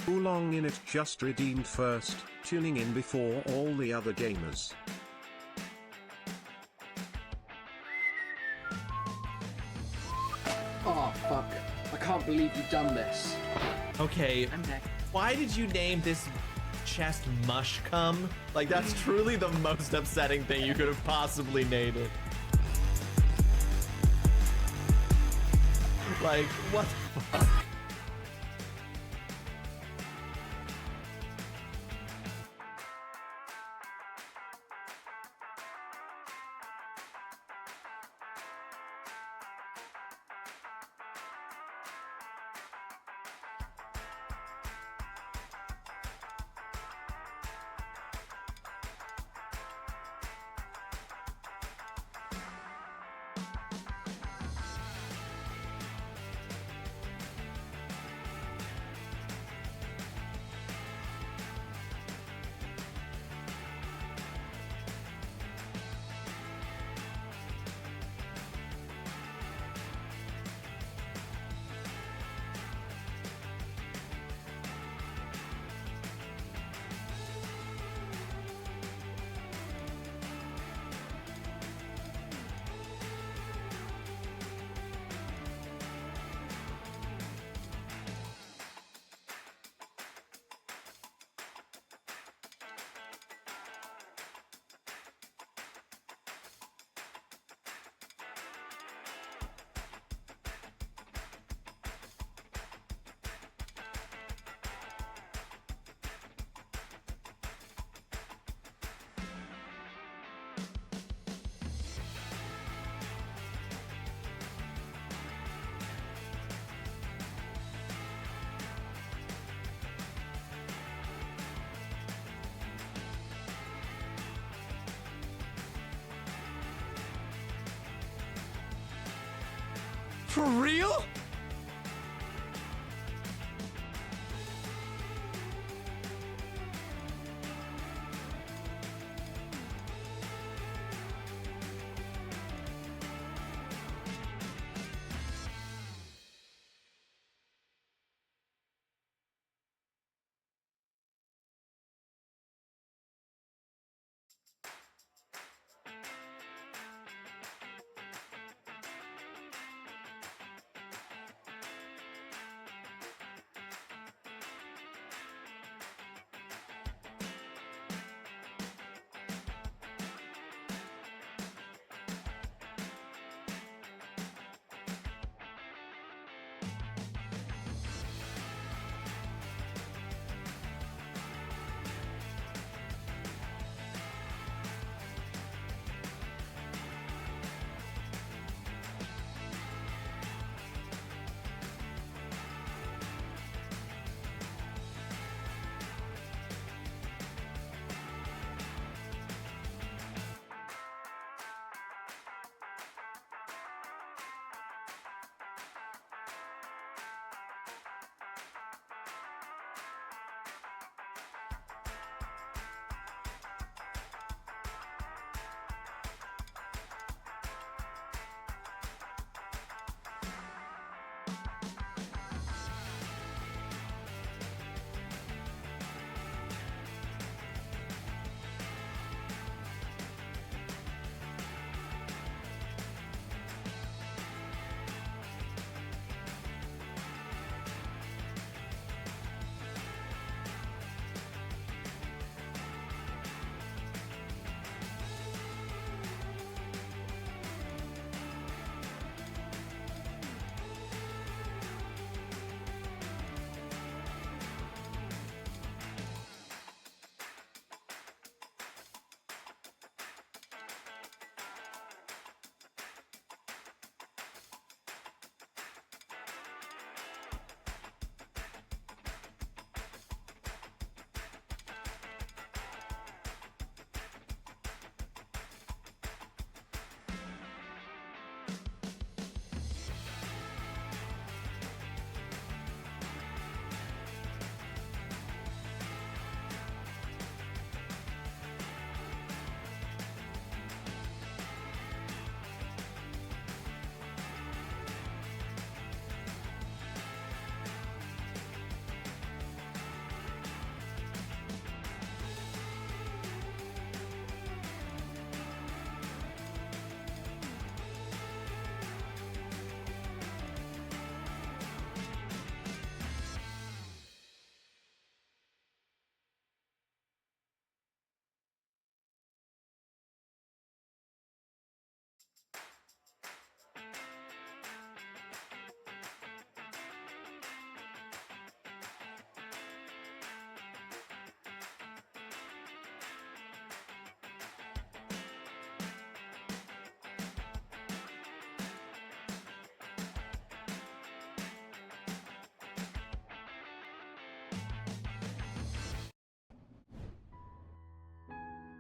Oolong in it just redeemed first, tuning in before all the other gamers. Oh, fuck. I can't believe you've done this. Okay, I'm back. why did you name this chest Mush Cum? Like, that's truly the most upsetting thing you could have possibly named it. Like, what the fuck? For real?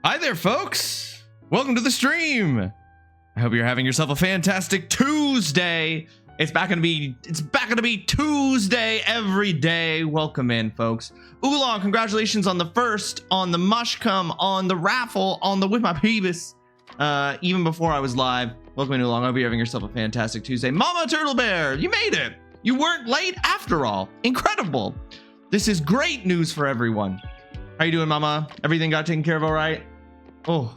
Hi there, folks. Welcome to the stream. I hope you're having yourself a fantastic Tuesday. It's back gonna be Tuesday every day. Welcome in, folks. Oolong, congratulations on the first, on the mushcom, on the raffle, on the with my peebus. Even before I was live. Welcome in, Oolong. I hope you're having yourself a fantastic Tuesday. Mama Turtle Bear, you made it. You weren't late after all. Incredible. This is great news for everyone. How you doing, Mama? Everything got taken care of all right? Oh.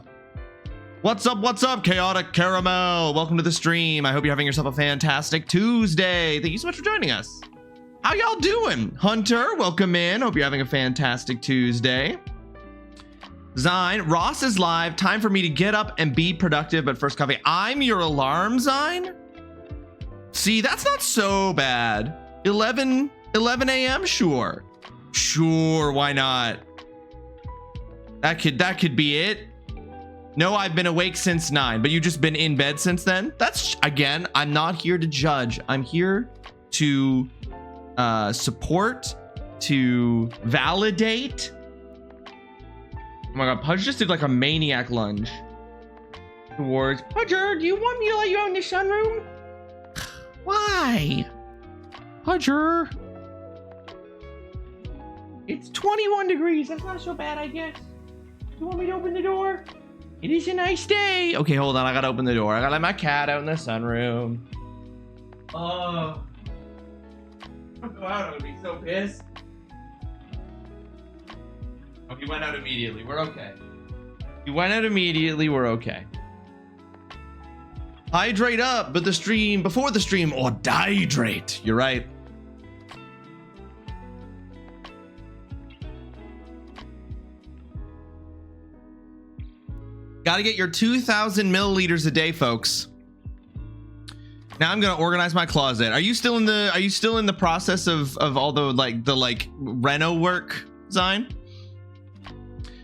What's up, Chaotic Caramel? Welcome to the stream. I hope you're having yourself a fantastic Tuesday. Thank you so much for joining us. How y'all doing? Hunter, welcome in. Hope you're having a fantastic Tuesday. Zine, Ross is live. Time for me to get up and be productive, but first coffee. I'm your alarm, Zine? See, that's not so bad. 11 a.m.? Sure. Sure, why not? That could be it. No, I've been awake since 9, but you've just been in bed since then? That's, again, I'm not here to judge. I'm here to support, to validate. Oh my god, Pudge just did like a maniac lunge towards Pudger. Do you want me to let you out in the sunroom? Why? Pudger. It's 21 degrees. That's not so bad, I guess. You want me to open the door? It is a nice day. Okay, hold on. I gotta open the door. I gotta let my cat out in the sunroom. Oh. Don't go out. I'm gonna be so pissed. Oh, he went out immediately. We're okay. He went out immediately. We're okay. Hydrate up, but before the stream, or dehydrate. You're right. Gotta get your 2,000 milliliters a day, folks. Now I'm gonna organize my closet. Are you still in the process of all the reno work, Zine?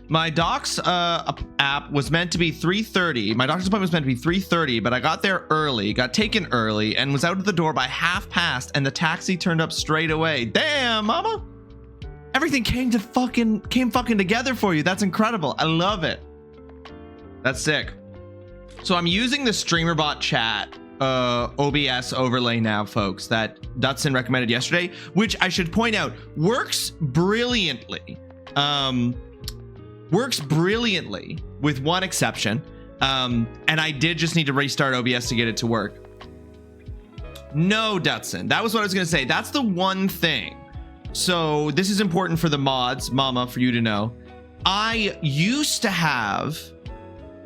My doc's app was meant to be 3:30. My doctor's appointment was meant to be 3:30, but I got there early, got taken early, and was out of the door by 1/2 and the taxi turned up straight away. Damn, mama. Everything came fucking together for you. That's incredible. I love it. That's sick. So I'm using the StreamerBot chat OBS overlay now, folks, that Dutson recommended yesterday, which I should point out works brilliantly. Works brilliantly with one exception. And I did just need to restart OBS to get it to work. No, Dutson, that was what I was gonna say. That's the one thing. So this is important for the mods, Mama, for you to know. I used to have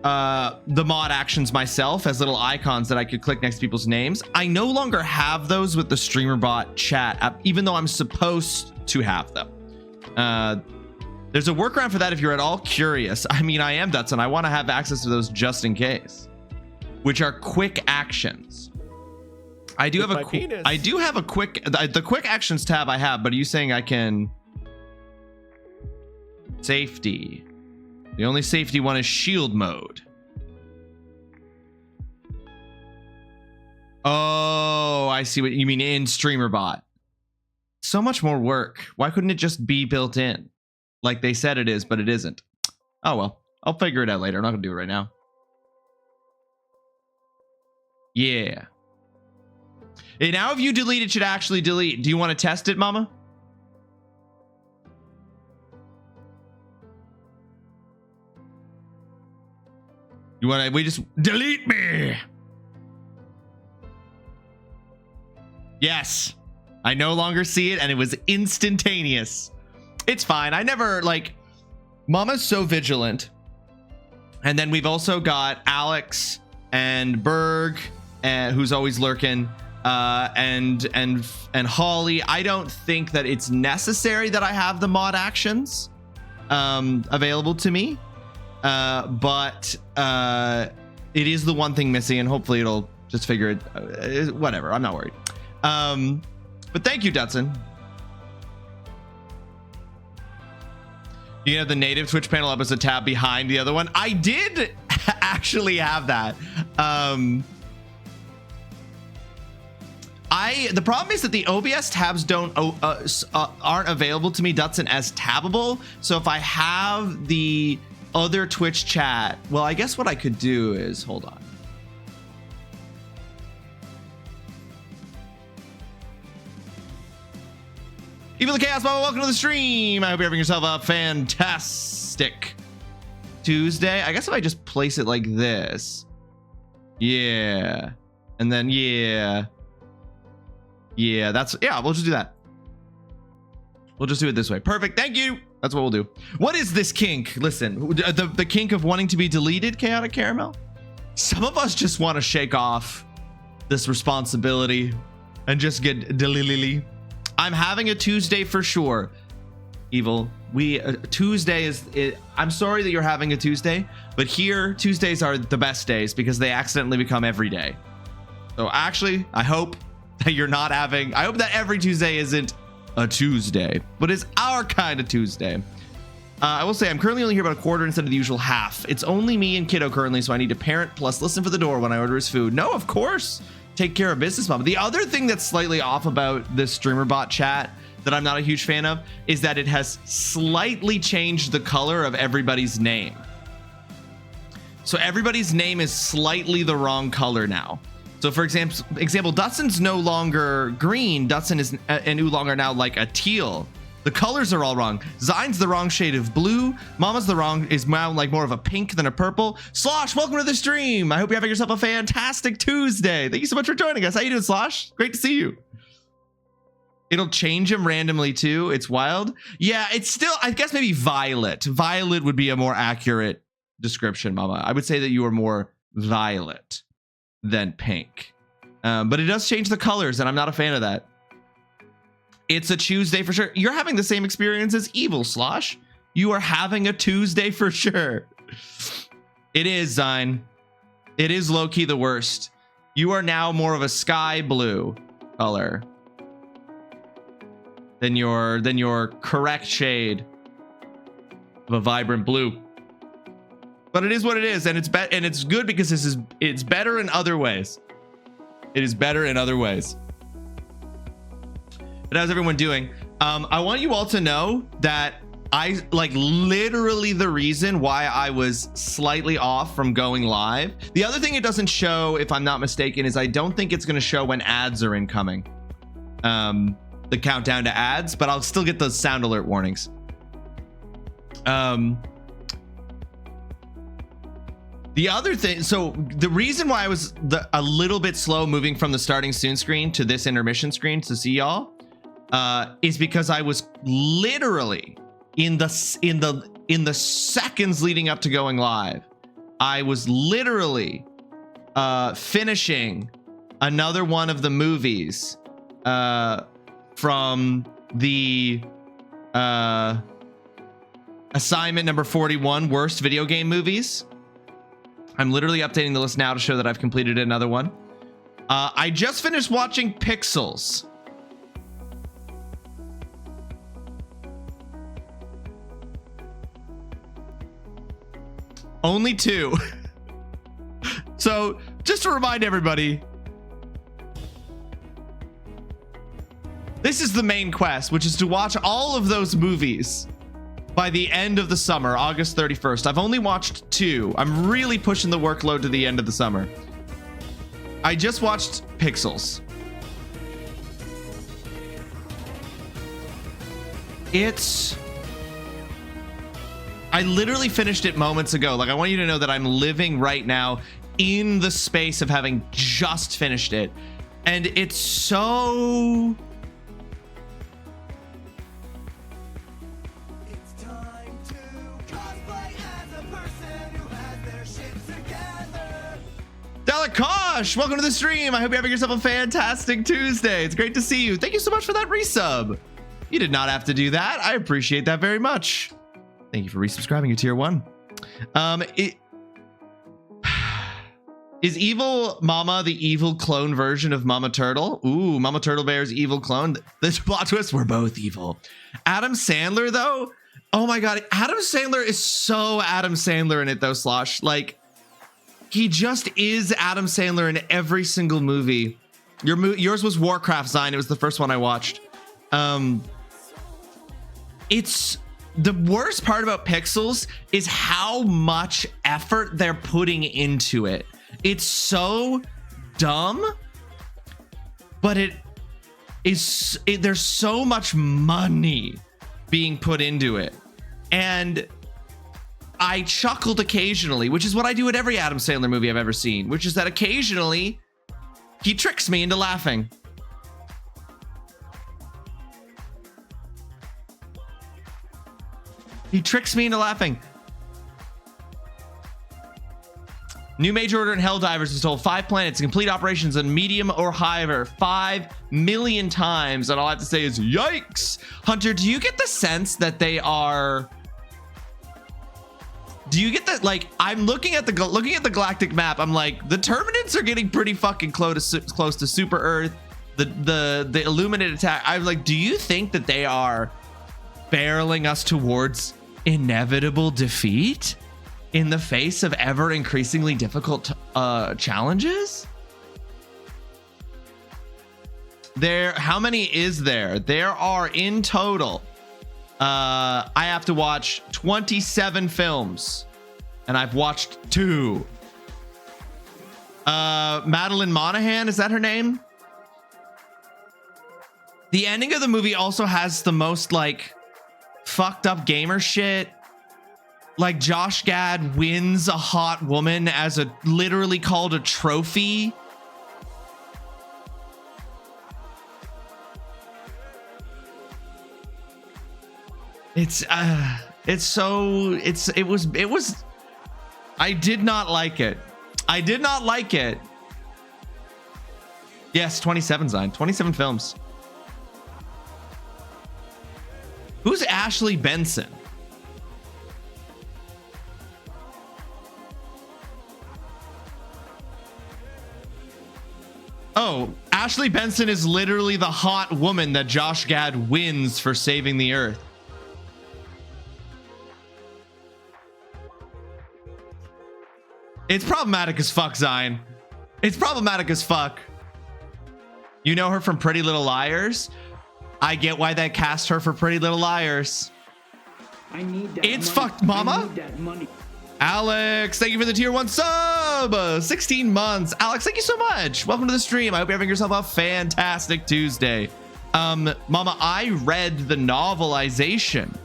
the mod actions myself as little icons that I could click next to people's names. I no longer have those with the StreamerBot chat app, even though I'm supposed to have them. There's a workaround for that if you're at all curious. I mean, I am Dutson. I want to have access to those just in case, which are quick actions. I do have a quick, the quick actions tab I have, but are you saying I can safety? The only safety one is shield mode. Oh, I see what you mean in StreamerBot. So much more work. Why couldn't it just be built in? Like they said it is, but it isn't. Oh, well, I'll figure it out later. I'm not gonna do it right now. Yeah. Hey, now if you delete, it should actually delete. Do you want to test it, Mama? You want to, we just delete me. Yes. I no longer see it and it was instantaneous. It's fine. I never Mama's so vigilant. And then we've also got Alex and Berg, who's always lurking, and Holly. I don't think that it's necessary that I have the mod actions available to me. But it is the one thing missing, and hopefully it'll just figure it. Whatever. I'm not worried. But thank you, Dutson. You have the native Twitch panel up as a tab behind the other one. I did actually have that. The problem is that the OBS tabs aren't available to me, Dutson, as tabbable. So if I have the other Twitch chat. Well, I guess what I could do is, hold on. Evil the Chaos Mama, welcome to the stream. I hope you're having yourself a fantastic Tuesday. I guess if I just place it like this. Yeah. And then, yeah. Yeah, that's, yeah, we'll just do that. We'll just do it this way. Perfect. Thank you. That's what we'll do. What is this kink? Listen, the kink of wanting to be deleted, Chaotic Caramel. Some of us just want to shake off this responsibility and just get deleted. I'm having a Tuesday for sure. Evil. Tuesday is, I'm sorry that you're having a Tuesday, but here Tuesdays are the best days because they accidentally become every day. So actually, I hope that you're not having, I hope that every Tuesday isn't a Tuesday, but it's our kind of Tuesday. I will say I'm currently only here about a quarter instead of the usual half. It's only me and kiddo currently, so I need to parent plus listen for the door when I order his food. No, of course. Take care of business, mom. The other thing that's slightly off about this streamer bot chat that I'm not a huge fan of is that it has slightly changed the color of everybody's name. So everybody's name is slightly the wrong color now. So for example, Dutson's no longer green. Dutson is no longer now like a teal. The colors are all wrong. Zine's the wrong shade of blue. Mama's is now like more of a pink than a purple. Slosh, welcome to the stream. I hope you're having yourself a fantastic Tuesday. Thank you so much for joining us. How you doing, Slosh? Great to see you. It'll change him randomly too. It's wild. Yeah, it's still, I guess maybe violet. Violet would be a more accurate description, Mama. I would say that you are more violet than pink. But it does change the colors, and I'm not a fan of that. It's a Tuesday for sure. You're having the same experience as Evil, Slosh. You are having a Tuesday for sure. It is, Zine. It is low-key the worst. You are now more of a sky blue color than your correct shade of a vibrant blue. But it is what it is, and it's good because it's better in other ways. It is better in other ways. But how's everyone doing? I want you all to know that I like literally the reason why I was slightly off from going live. The other thing it doesn't show, if I'm not mistaken, is I don't think it's going to show when ads are incoming. The countdown to ads, but I'll still get those sound alert warnings. The other thing, so the reason why I was a little bit slow moving from the starting soon screen to this intermission screen to see y'all is because I was literally in the seconds leading up to going live. I was literally finishing another one of the movies from the assignment number 41, worst video game movies. I'm literally updating the list now to show that I've completed another one. I just finished watching Pixels. Only 2. So just to remind everybody, this is the main quest, which is to watch all of those movies by the end of the summer, August 31st. I've only watched 2. I'm really pushing the workload to the end of the summer. I just watched Pixels. I literally finished it moments ago. Like, I want you to know that I'm living right now in the space of having just finished it. And it's so... Delakosh, welcome to the stream. I hope you're having yourself a fantastic Tuesday. It's great to see you. Thank you so much for that resub. You did not have to do that. I appreciate that very much. Thank you for resubscribing to tier 1. Is Evil Mama the evil clone version of Mama Turtle? Ooh, Mama Turtle Bear's evil clone. This plot twist, we're both evil. Adam Sandler, though? Oh my God, Adam Sandler is so Adam Sandler in it, though, Slosh. Like, he just is Adam Sandler in every single movie. Yours was Warcraft, Zine. It was the first one I watched. It's the worst part about Pixels is how much effort they're putting into it. It's so dumb, but there's so much money being put into it. And I chuckled occasionally, which is what I do at every Adam Sandler movie I've ever seen, which is that occasionally he tricks me into laughing. He tricks me into laughing. New major order in Helldivers is told 5 planets, complete operations on medium or higher 5 million times. And all I have to say is, yikes. Hunter, do you get the sense that they are... Do you get that? Like, I'm looking at the galactic map. I'm like, the Terminants are getting pretty fucking close to Super Earth. The Illuminate attack. I'm like, do you think that they are barreling us towards inevitable defeat in the face of ever increasingly difficult challenges? How many is there? There are in total, I have to watch 27 films, and I've watched 2. Madeline Monaghan, is that her name? The ending of the movie also has the most like fucked up gamer shit. Like Josh Gad wins a hot woman as a literally called a trophy. It was I did not like it. I did not like it. Yes, 27 Zion, 27 films. Who's Ashley Benson? Oh, Ashley Benson is literally the hot woman that Josh Gad wins for saving the Earth. It's problematic as fuck, Zion. It's problematic as fuck. You know her from Pretty Little Liars? I get why they cast her for Pretty Little Liars. I need that It's money. fucked, mama. I need that money. Alex, thank you for the tier 1 sub. 16 months. Alex, thank you so much. Welcome to the stream. I hope you're having yourself a fantastic Tuesday. Mama, I read the novelization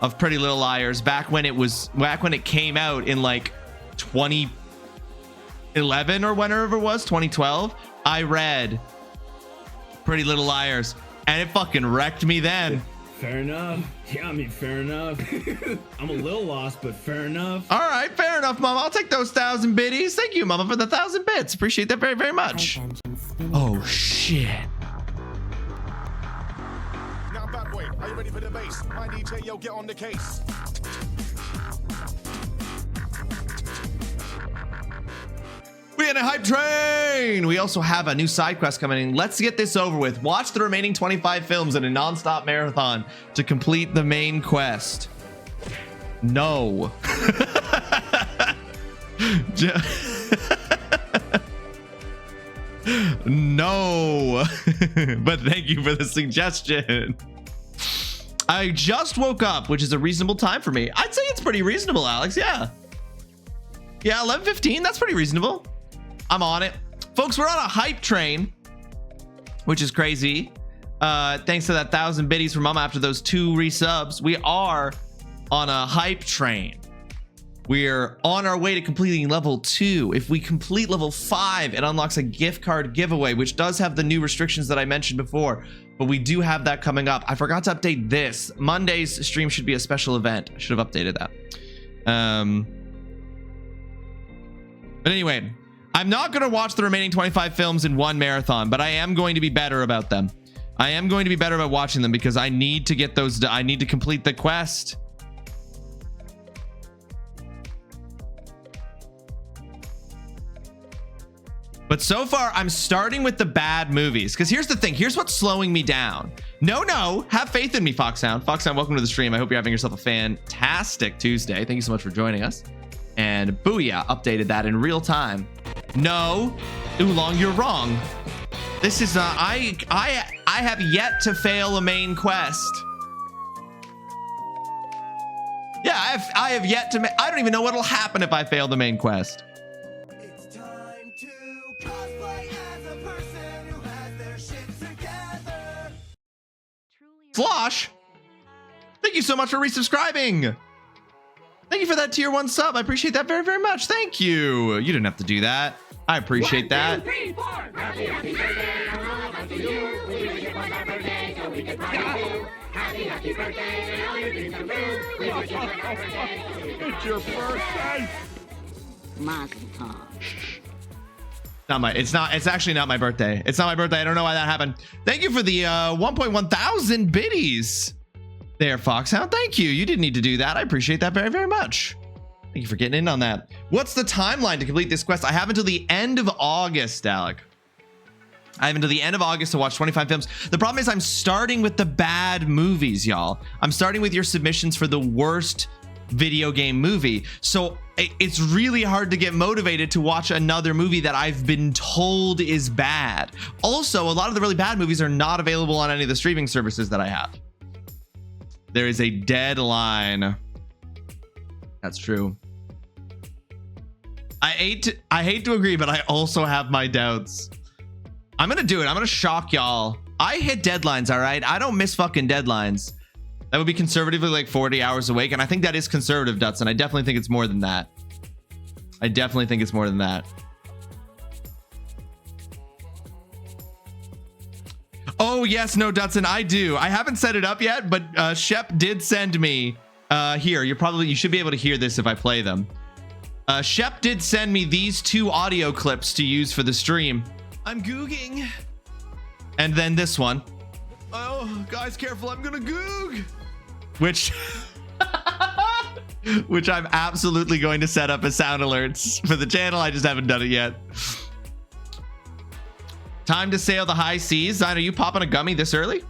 of Pretty Little Liars back when it came out in like 2011 or whenever it was, 2012. I read Pretty Little Liars and it fucking wrecked me then. Fair enough. Yeah, I mean, fair enough. I'm a little lost, but fair enough. All right, fair enough, Mama. I'll take those 1,000 biddies. Thank you, Mama, for the 1,000 bits. Appreciate that very, very much. Oh, shit. Now, bad boy, are you ready for the bass? My DJ, yo, get on the case. We had a hype train. We also have a new side quest coming in. Let's get this over with. Watch the remaining 25 films in a non-stop marathon to complete the main quest. No. No. But thank you for the suggestion. I just woke up, which is a reasonable time for me. I'd say it's pretty reasonable, Alex. Yeah. Yeah, 11:15. That's pretty reasonable. I'm on it. Folks, we're on a hype train, which is crazy. Thanks to that 1,000 biddies from Mama after those 2 resubs. We are on a hype train. We're on our way to completing level 2. If we complete level 5, it unlocks a gift card giveaway, which does have the new restrictions that I mentioned before, but we do have that coming up. I forgot to update this. Monday's stream should be a special event. I should have updated that. But anyway, I'm not going to watch the remaining 25 films in one marathon, but I am going to be better about them. I am going to be better about watching them because I need to get those. I need to complete the quest. But so far, I'm starting with the bad movies because here's the thing. Here's what's slowing me down. No, have faith in me, Foxhound. Foxhound, welcome to the stream. I hope you're having yourself a fantastic Tuesday. Thank you so much for joining us. And Booyah updated that in real time. No, Oolong, you're wrong. This is I have yet to fail a main quest. Yeah, I have yet to. I don't even know what'll happen if I fail the main quest. It's time to cosplay as a person who has their shit together. Slosh, thank you so much for resubscribing. Thank you for that tier 1 sub. I appreciate that very, very much. Thank you. You didn't have to do that. I appreciate that. It's your birthday. It's actually not my birthday. It's not my birthday. I don't know why that happened. Thank you for the 1.1 thousand biddies there, Foxhound. Thank you. You didn't need to do that. I appreciate that very, very much. Thank you for getting in on that. What's the timeline to complete this quest? I have until the end of August, Alec. I have until the end of August to watch 25 films. The problem is I'm starting with the bad movies, y'all. I'm starting with your submissions for the worst video game movie. So it's really hard to get motivated to watch another movie that I've been told is bad. Also, a lot of the really bad movies are not available on any of the streaming services that I have. There is a deadline. That's true. I hate to agree, but I also have my doubts. I'm gonna do it. I'm gonna shock y'all. I hit deadlines, all right? I don't miss fucking deadlines. That would be conservatively like 40 hours awake, and I think that is conservative, Dutson. I definitely think it's more than that. I definitely think it's more than that. Oh, yes, no, Dutson, I do. I haven't set it up yet, but Shep did send me here. You should be able to hear this if I play them. Shep did send me these 2 audio clips to use for the stream. I'm googing. And then this one. Oh, guys, careful, I'm gonna goog. Which I'm absolutely going to set up as sound alerts for the channel. I just haven't done it yet. Time to sail the high seas. Zion, are you popping a gummy this early?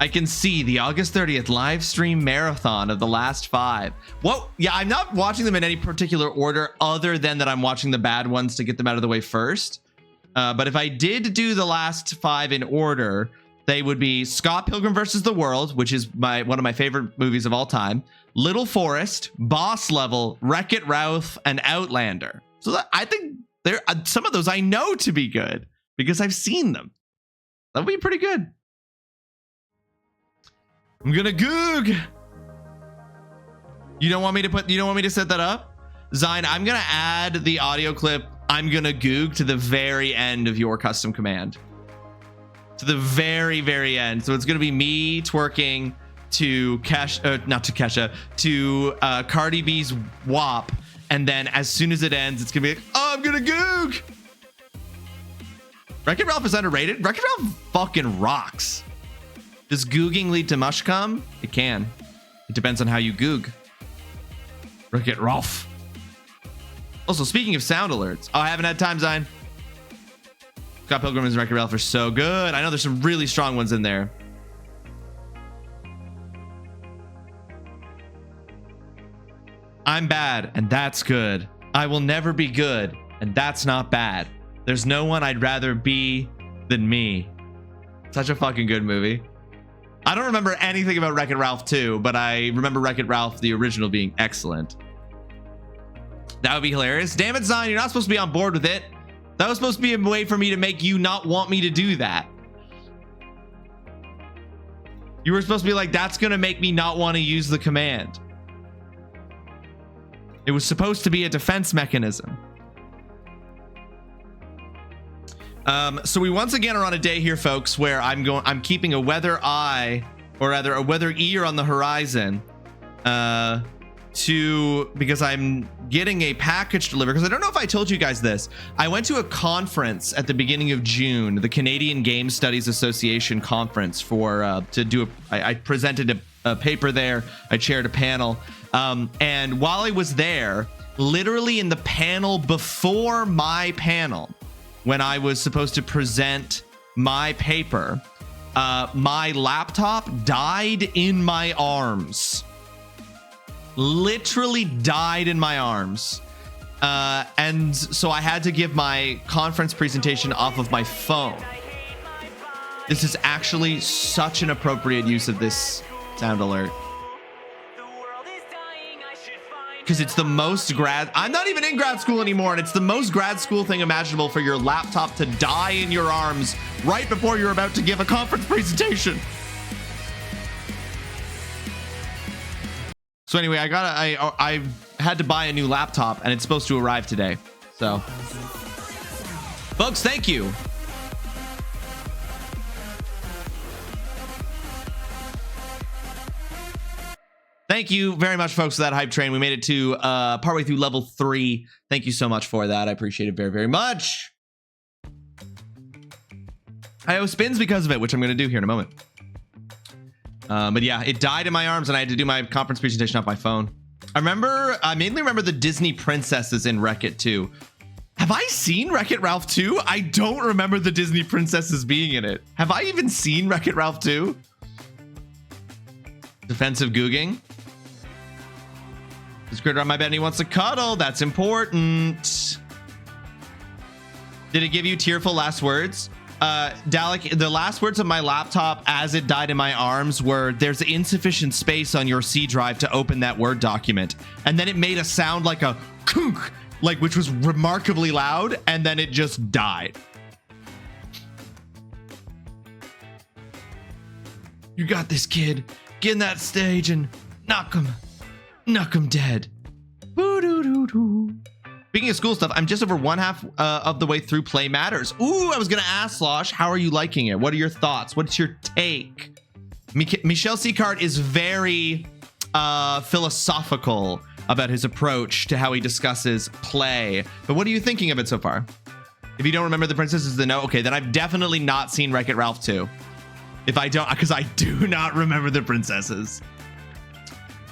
I can see the August 30th live stream marathon of the last 5. Whoa, yeah, I'm not watching them in any particular order other than that I'm watching the bad ones to get them out of the way first. But if I did do the last 5 in order, they would be Scott Pilgrim vs. the World, which is one of my favorite movies of all time, Little Forest, Boss Level, Wreck-It Ralph, and Outlander. So I think there some of those I know to be good because I've seen them. That would be pretty good. I'm gonna goog. You don't want me to set that up? Zion, I'm gonna add the audio clip I'm gonna goog to the very end of your custom command. To the very, very end. So it's gonna be me twerking to to Cardi B's WAP. And then as soon as it ends, it's gonna be like, oh, I'm gonna goog. Wreck-It Ralph is underrated. Wreck-It Ralph fucking rocks. Does googing lead to mush cum? It can. It depends on how you goog. Wreck-It Ralph. Also, speaking of sound alerts. Oh, I haven't had time, Zion. Scott Pilgrim and Wreck-It Ralph are so good. I know there's some really strong ones in there. I'm bad, and that's good. I will never be good, and that's not bad. There's no one I'd rather be than me. Such a fucking good movie. I don't remember anything about Wreck-It Ralph 2, but I remember Wreck-It Ralph, the original, being excellent. That would be hilarious. Damn it, Zion, you're not supposed to be on board with it. That was supposed to be a way for me to make you not want me to do that. You were supposed to be like, that's going to make me not want to use the command. It was supposed to be a defense mechanism. So we once again are on a day here, folks, where I'm keeping a weather eye, or rather a weather ear on the horizon, because I'm getting a package delivered. Because I don't know if I told you guys this. I went to a conference at the beginning of June, the Canadian Game Studies Association conference I presented a paper there. I chaired a panel. And while I was there, literally in the panel before my panel, when I was supposed to present my paper, my laptop died in my arms. Literally died in my arms. And so I had to give my conference presentation off of my phone. This is actually such an appropriate use of this sound alert. Because it's the most I'm not even in grad school anymore, and it's the most grad school thing imaginable for your laptop to die in your arms right before you're about to give a conference presentation. So anyway, I had to buy a new laptop, and it's supposed to arrive today. So, folks, thank you. Thank you very much, folks, for that hype train. We made it to partway through level 3. Thank you so much for that. I appreciate it very, very much. I owe spins because of it, which I'm going to do here in a moment. But yeah, it died in my arms, and I had to do my conference presentation off my phone. I mainly remember the Disney princesses in Wreck-It 2. Have I seen Wreck-It Ralph 2? I don't remember the Disney princesses being in it. Have I even seen Wreck-It Ralph 2? Defensive googing. This critter on my bed and he wants to cuddle. That's important. Did it give you tearful last words? Dalek, the last words of my laptop as it died in my arms were, "There's insufficient space on your C drive to open that Word document." And then it made a sound like a kunk, like, which was remarkably loud, and then it just died. You got this, kid. Get in that stage and knock him dead. Boo-doo-doo-doo. Speaking of school stuff, I'm just over one half of the way through Play Matters. Ooh, I was gonna ask Slosh, how are you liking it? What are your thoughts? What's your take? Michel Sicard is very philosophical about his approach to how he discusses play. But what are you thinking of it so far? If you don't remember the princesses, then no. Okay, then I've definitely not seen Wreck-It Ralph 2. If I don't, because I do not remember the princesses.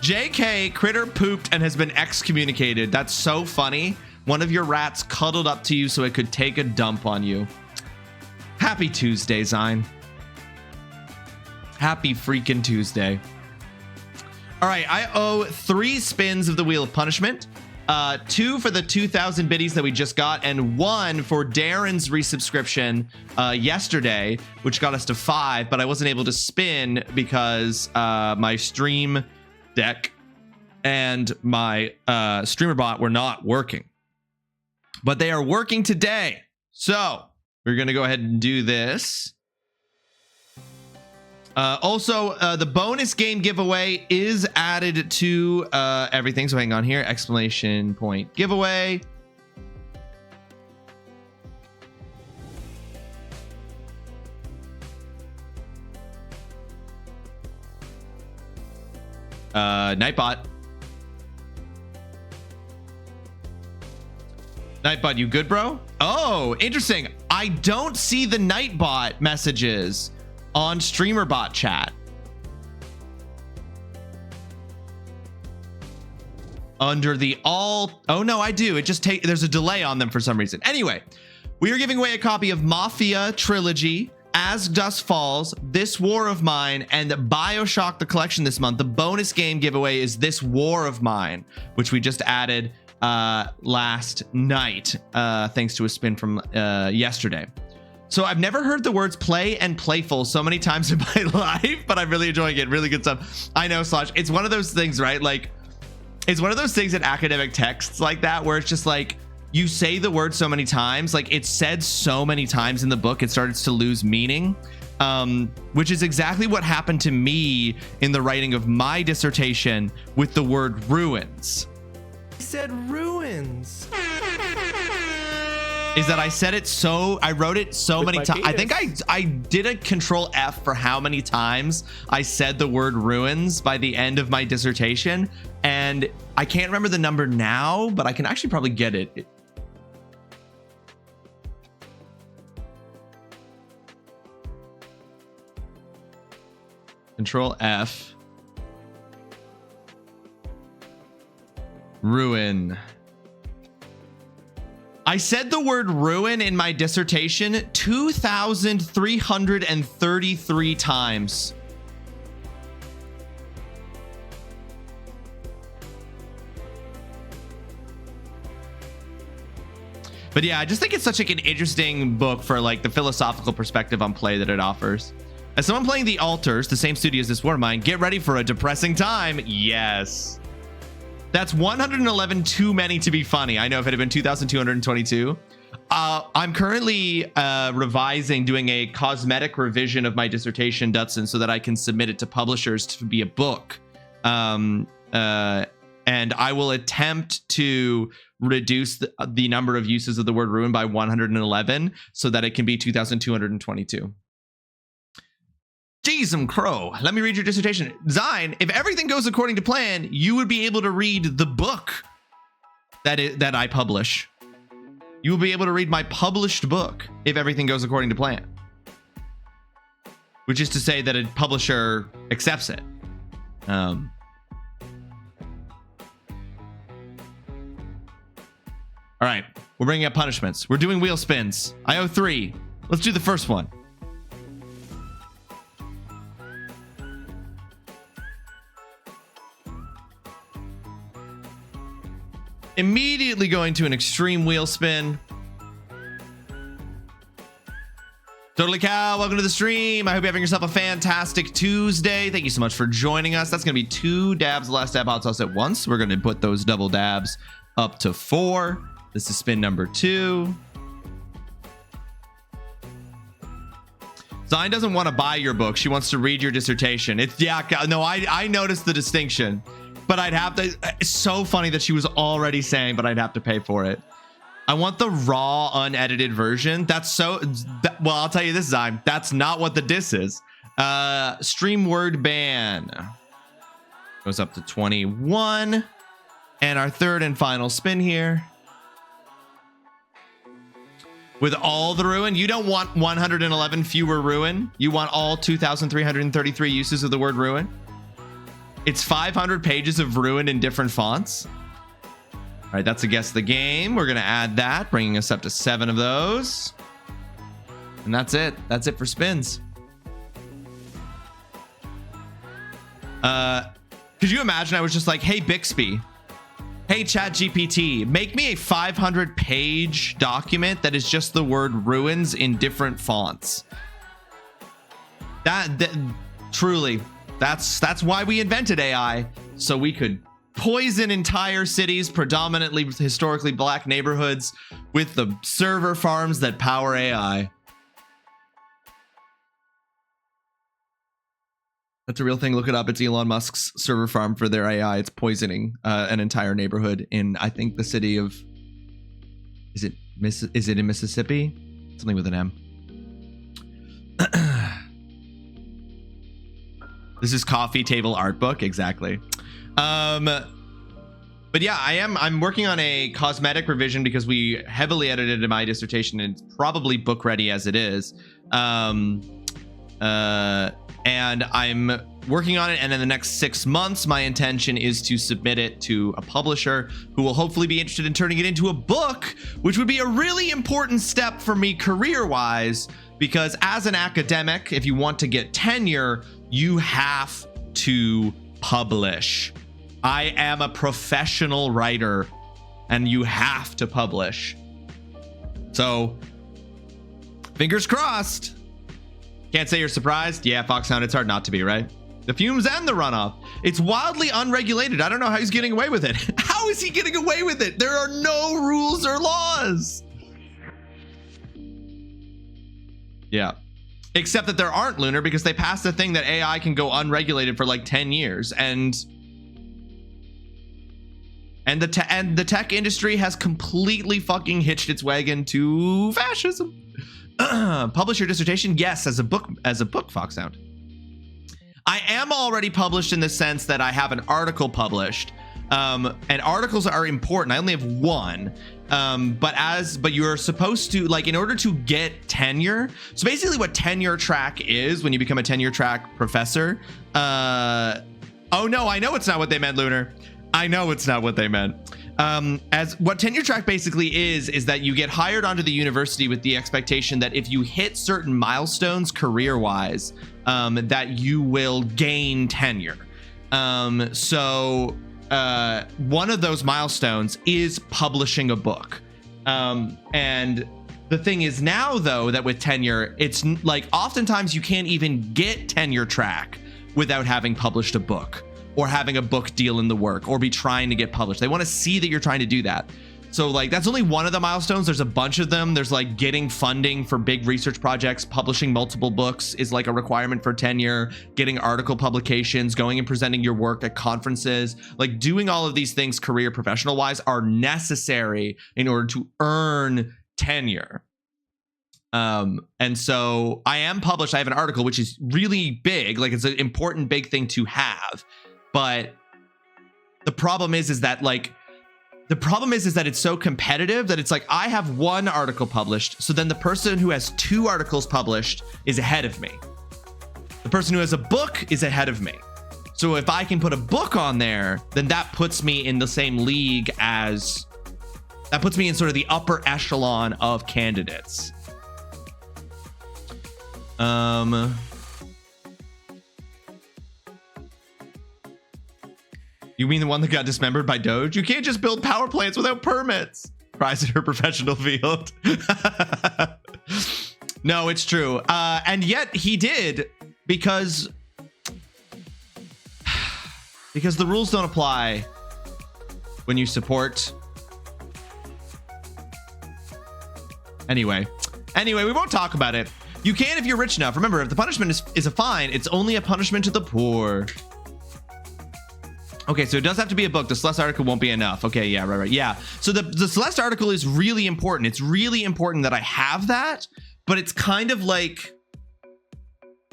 JK, critter pooped and has been excommunicated. That's so funny. One of your rats cuddled up to you so it could take a dump on you. Happy Tuesday, Zine. Happy freaking Tuesday. All right, I owe 3 spins of the Wheel of Punishment. 2 for the 2,000 biddies that we just got, and 1 for Darren's resubscription yesterday, which got us to 5, but I wasn't able to spin because my stream deck and my streamer bot were not working. But they are working today. So we're going to go ahead and do this. Also, the bonus game giveaway is added to everything. So hang on here. Exclamation point giveaway. Nightbot. Nightbot, you good, bro? Oh, interesting. I don't see the Nightbot messages on StreamerBot chat. Under the all... Oh, no, I do. It just there's a delay on them for some reason. Anyway, we are giving away a copy of Mafia Trilogy, As Dusk Falls, This War of Mine, and BioShock the Collection this month. The bonus game giveaway is This War of Mine, which we just added last night, thanks to a spin from yesterday. So I've never heard the words play and playful so many times in my life, but I'm really enjoying it. Really good stuff. I know, Slosh. It's one of those things, right? Like, it's one of those things in academic texts like that, where it's just like, you say the word so many times, like it's said so many times in the book, it starts to lose meaning, which is exactly what happened to me in the writing of my dissertation with the word ruins. I said ruins. Is that I wrote it so many times. I think I did a Control F for how many times I said the word ruins by the end of my dissertation. And I can't remember the number now, but I can actually probably get it. Control F. Ruin. I said the word ruin in my dissertation 2,333 times. But yeah, I just think it's such like an interesting book for like the philosophical perspective on play that it offers. As someone playing The Altars, the same studio as this war of mine, get ready for a depressing time. Yes. That's 111 too many to be funny. I know if it had been 2,222. I'm currently revising, doing a cosmetic revision of my dissertation, Dutson, so that I can submit it to publishers to be a book. And I will attempt to reduce the number of uses of the word ruin by 111 so that it can be 2,222. Jeezum crow. Let me read your dissertation. Zine, if everything goes according to plan, you would be able to read the book that I publish. You will be able to read my published book if everything goes according to plan. Which is to say that a publisher accepts it. All right, we're bringing up punishments. We're doing wheel spins. I owe 3. Let's do the first one. Immediately going to an extreme wheel spin. Totally Cow, welcome to the stream. I hope you're having yourself a fantastic Tuesday. Thank you so much for joining us. That's going to be 2 dabs of last dab hot sauce at once. We're going to put those double dabs up to 4. This is spin number 2. Zine doesn't want to buy your book. She wants to read your dissertation. I noticed the distinction. But I'd have to, it's so funny that she was already saying, but I'd have to pay for it. I want the raw, unedited version. Well, I'll tell you this, Zyme. That's not what the diss is. Stream word ban goes up to 21. And our third and final spin here. With all the ruin, you don't want 111 fewer ruin. You want all 2,333 uses of the word ruin. It's 500 pages of ruin in different fonts. All right, that's a guess the game. We're going to add that, bringing us up to 7 of those. And that's it. That's it for spins. Could you imagine I was just like, hey, Bixby, hey, ChatGPT, make me a 500-page document that is just the word ruins in different fonts. That truly... That's why we invented AI, so we could poison entire cities, predominantly historically black neighborhoods, with the server farms that power AI. That's a real thing. Look it up. It's Elon Musk's server farm for their AI. It's poisoning an entire neighborhood in, I think, the city of... Is it in Mississippi? Something with an M. This is coffee table art book. Exactly. But yeah, I'm working on a cosmetic revision because we heavily edited in my dissertation and it's probably book ready as it is. And I'm working on it. And in the next 6 months, my intention is to submit it to a publisher who will hopefully be interested in turning it into a book, which would be a really important step for me career-wise, because as an academic, if you want to get tenure, you have to publish. I am a professional writer and you have to publish. So, fingers crossed. Can't say you're surprised. Yeah, Foxhound, it's hard not to be, right? The fumes and the runoff. It's wildly unregulated. I don't know how he's getting away with it. How is he getting away with it? There are no rules or laws. Yeah. Except that there aren't, Lunar, because they passed a thing that AI can go unregulated for like 10 years. And the tech industry has completely fucking hitched its wagon to fascism. Publish your dissertation? Yes, as a book, Foxhound. I am already published in the sense that I have an article published. And articles are important. I only have 1. But you're supposed to, like, in order to get tenure. So basically what tenure track is when you become a tenure track professor. Oh no, I know it's not what they meant, Lunar. I know it's not what they meant. As what tenure track basically is that you get hired onto the university with the expectation that if you hit certain milestones career-wise, that you will gain tenure. One of those milestones is publishing a book. And the thing is now, though, that with tenure, it's like oftentimes you can't even get tenure track without having published a book or having a book deal in the work or be trying to get published. They want to see that you're trying to do that. So like that's only one of the milestones. There's a bunch of them. There's like getting funding for big research projects, publishing multiple books is like a requirement for tenure, getting article publications, going and presenting your work at conferences, like doing all of these things career professional wise are necessary in order to earn tenure. And so I am published. I have an article, which is really big. Like it's an important big thing to have. But the problem is that like, the problem is that it's so competitive that it's like, I have one article published. So then the person who has 2 articles published is ahead of me. The person who has a book is ahead of me. So if I can put a book on there, then that puts me in the same league as, that puts me in sort of the upper echelon of candidates. You mean the one that got dismembered by Doge? You can't just build power plants without permits. Cries in her professional field. No, it's true. And yet he did because the rules don't apply when you support. Anyway, we won't talk about it. You can if you're rich enough. Remember, if the punishment is a fine, it's only a punishment to the poor. Okay, so it does have to be a book. The Celeste article won't be enough. Okay, yeah, right. Yeah. So the Celeste article is really important. It's really important that I have that, but it's kind of like,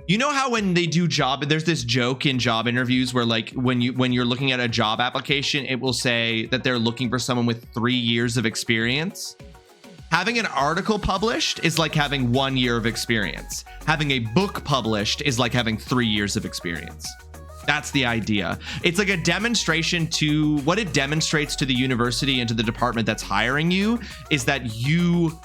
you know how when they do there's this joke in job interviews where like when you're looking at a job application, it will say that they're looking for someone with 3 years of experience. Having an article published is like having 1 year of experience. Having a book published is like having 3 years of experience. That's the idea. It's like a demonstration to what it demonstrates to the university and to the department that's hiring you is that you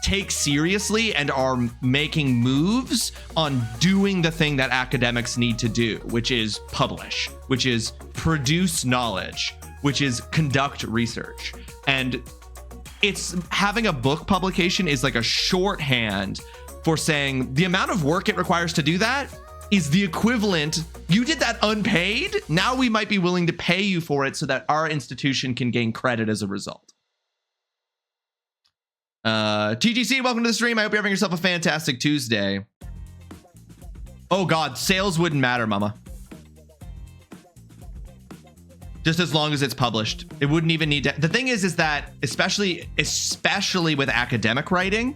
take seriously and are making moves on doing the thing that academics need to do, which is publish, which is produce knowledge, which is conduct research. And it's having a book publication is like a shorthand for saying the amount of work it requires to do that is the equivalent. You did that unpaid. Now we might be willing to pay you for it so that our institution can gain credit as a result. TGC, welcome to the stream. I hope you're having yourself a fantastic Tuesday. Oh God, sales wouldn't matter, mama. Just as long as it's published. It wouldn't even need to. The thing is that especially with academic writing,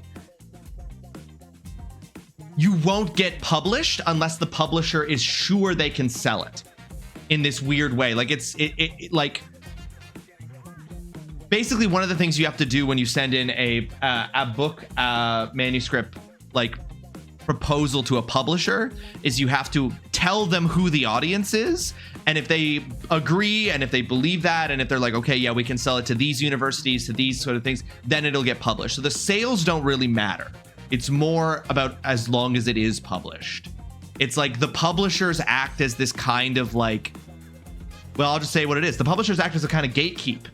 you won't get published unless the publisher is sure they can sell it in this weird way. Like it like basically one of the things you have to do when you send in a book manuscript like proposal to a publisher is you have to tell them who the audience is, and if they agree and if they believe that and if they're like, okay, yeah, we can sell it to these universities, to these sort of things, then it'll get published. So the sales don't really matter. It's more about as long as it is published. It's like the publishers act as this kind of like, well, I'll just say what it is. The publishers act as a kind of gatekeep.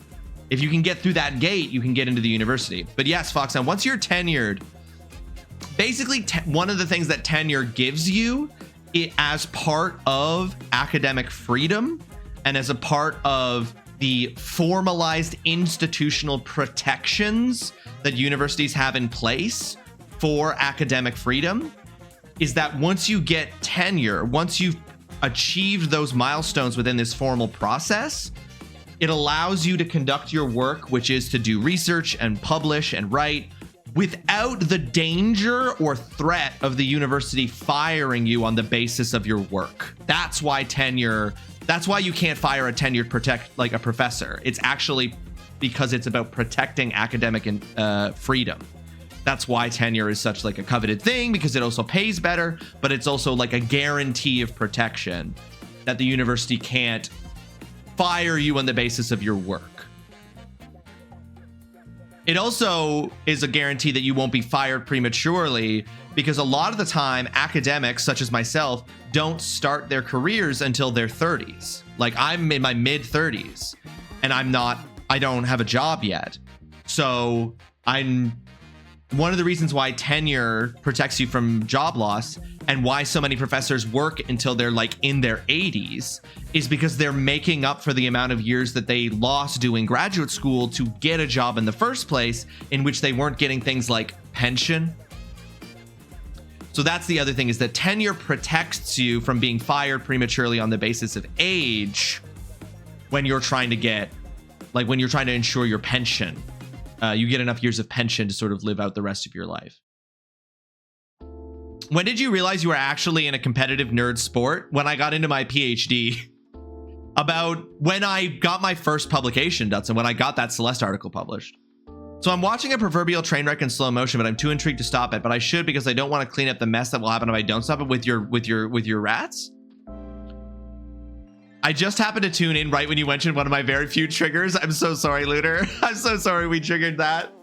If you can get through that gate, you can get into the university. But yes, Foxhound, once you're tenured, basically one of the things that tenure gives you as part of academic freedom and as a part of the formalized institutional protections that universities have in place for academic freedom is that once you get tenure, once you've achieved those milestones within this formal process, it allows you to conduct your work, which is to do research and publish and write without the danger or threat of the university firing you on the basis of your work. That's why tenure, that's why you can't fire a tenured like a professor. It's actually because it's about protecting academic and freedom. That's why tenure is such like a coveted thing, because it also pays better, but it's also like a guarantee of protection that the university can't fire you on the basis of your work. It also is a guarantee that you won't be fired prematurely, because a lot of the time academics such as myself don't start their careers until their 30s. Like I'm in my mid 30s and I don't have a job yet. So I'm one of the reasons why tenure protects you from job loss and why so many professors work until they're like in their 80s is because they're making up for the amount of years that they lost doing graduate school to get a job in the first place, in which they weren't getting things like pension. So that's the other thing, is that tenure protects you from being fired prematurely on the basis of age when you're trying to get, like when you're trying to ensure your pension. You get enough years of pension to sort of live out the rest of your life. When did you realize you were actually in a competitive nerd sport? When I got into my PhD. About when I got my first publication, Dutson, when I got that Celeste article published. So I'm watching a proverbial train wreck in slow motion, but I'm too intrigued to stop it. But I should, because I don't want to clean up the mess that will happen if I don't stop it with your rats. I just happened to tune in right when you mentioned one of my very few triggers. I'm so sorry, Looter. I'm so sorry we triggered that.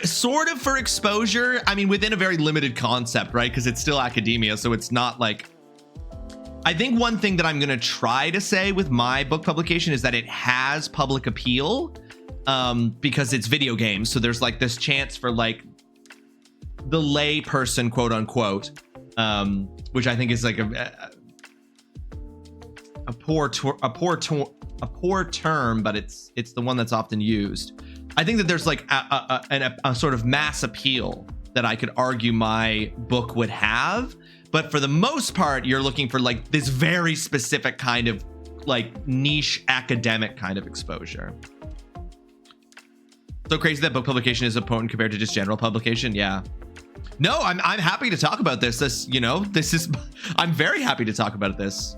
Sort of for exposure. I mean, within a very limited concept, right? Because it's still academia, so it's not like... I think one thing that I'm going to try to say with my book publication is that it has public appeal, because it's video games. So there's like this chance for like the lay person, quote unquote, which I think is like a poor term, but it's the one that's often used. I think that there's like a sort of mass appeal that I could argue my book would have. But for the most part, you're looking for like this very specific kind of like niche academic kind of exposure. So crazy that book publication is important compared to just general publication. Yeah. No, I'm happy to talk about this. I'm very happy to talk about this.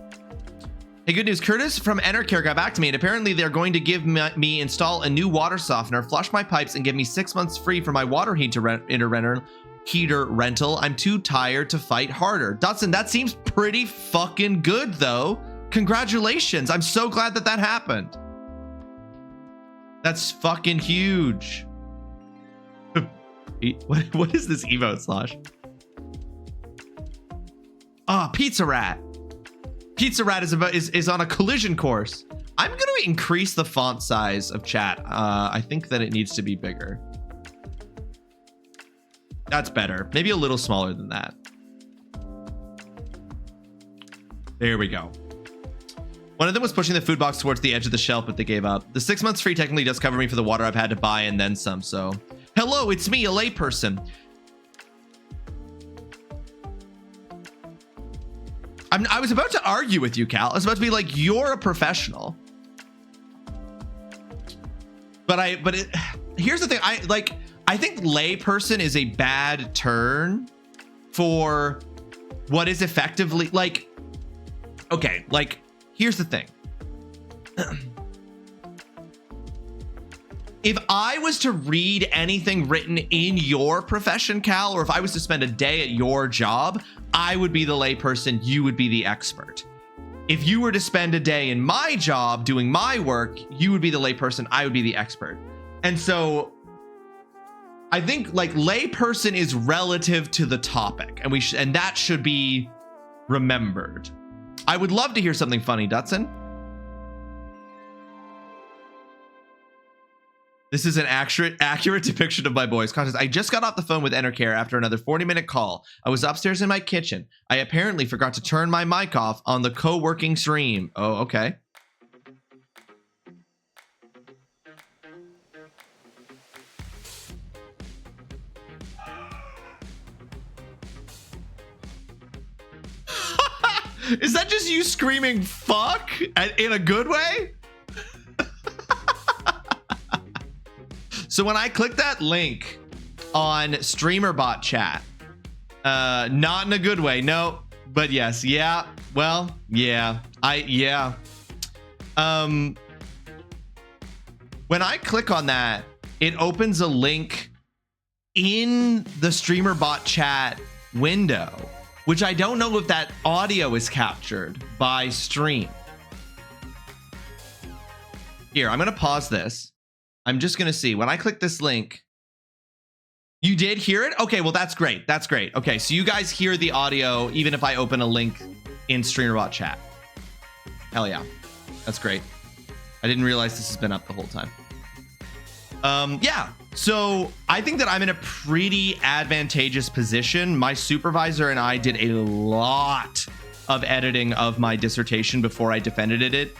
Hey, good news. Curtis from Enercare got back to me, and apparently they're going to give me install a new water softener, flush my pipes, and give me 6 months free for my water heater rental. I'm too tired to fight harder. Dotson, that seems pretty fucking good, though. Congratulations. I'm so glad that happened. That's fucking huge. What is this emote slash? Ah, Pizza Rat. Pizza Rat is on a collision course. I'm going to increase the font size of chat. I think that it needs to be bigger. That's better. Maybe a little smaller than that. There we go. One of them was pushing the food box towards the edge of the shelf, but they gave up. The 6 months free technically does cover me for the water I've had to buy and then some, so. Hello, it's me, a layperson. I was about to argue with you, Cal. I was about to be like, you're a professional. Here's the thing. I think layperson is a bad turn for what is effectively like, okay, like, here's the thing. If I was to read anything written in your profession, Cal, or if I was to spend a day at your job, I would be the layperson, you would be the expert. If you were to spend a day in my job doing my work, you would be the layperson, I would be the expert. And so I think like layperson is relative to the topic, and that should be remembered. I would love to hear something funny, Dutson. This is an accurate depiction of my boys' conscience. I just got off the phone with Enercare after another 40-minute call. I was upstairs in my kitchen. I apparently forgot to turn my mic off on the co-working stream. Oh, okay. Is that just you screaming fuck in a good way? So when I click that link on StreamerBot chat, not in a good way, no, but yes, yeah, well, yeah, when I click on that, it opens a link in the StreamerBot chat window, which I don't know if that audio is captured by stream. Here, I'm gonna pause this. I'm just going to see. When I click this link, you did hear it? Okay, well, that's great. That's great. Okay, so you guys hear the audio even if I open a link in StreamerBot chat. Hell yeah. That's great. I didn't realize this has been up the whole time. Yeah, so I think that I'm in a pretty advantageous position. My supervisor and I did a lot of editing of my dissertation before I defended it.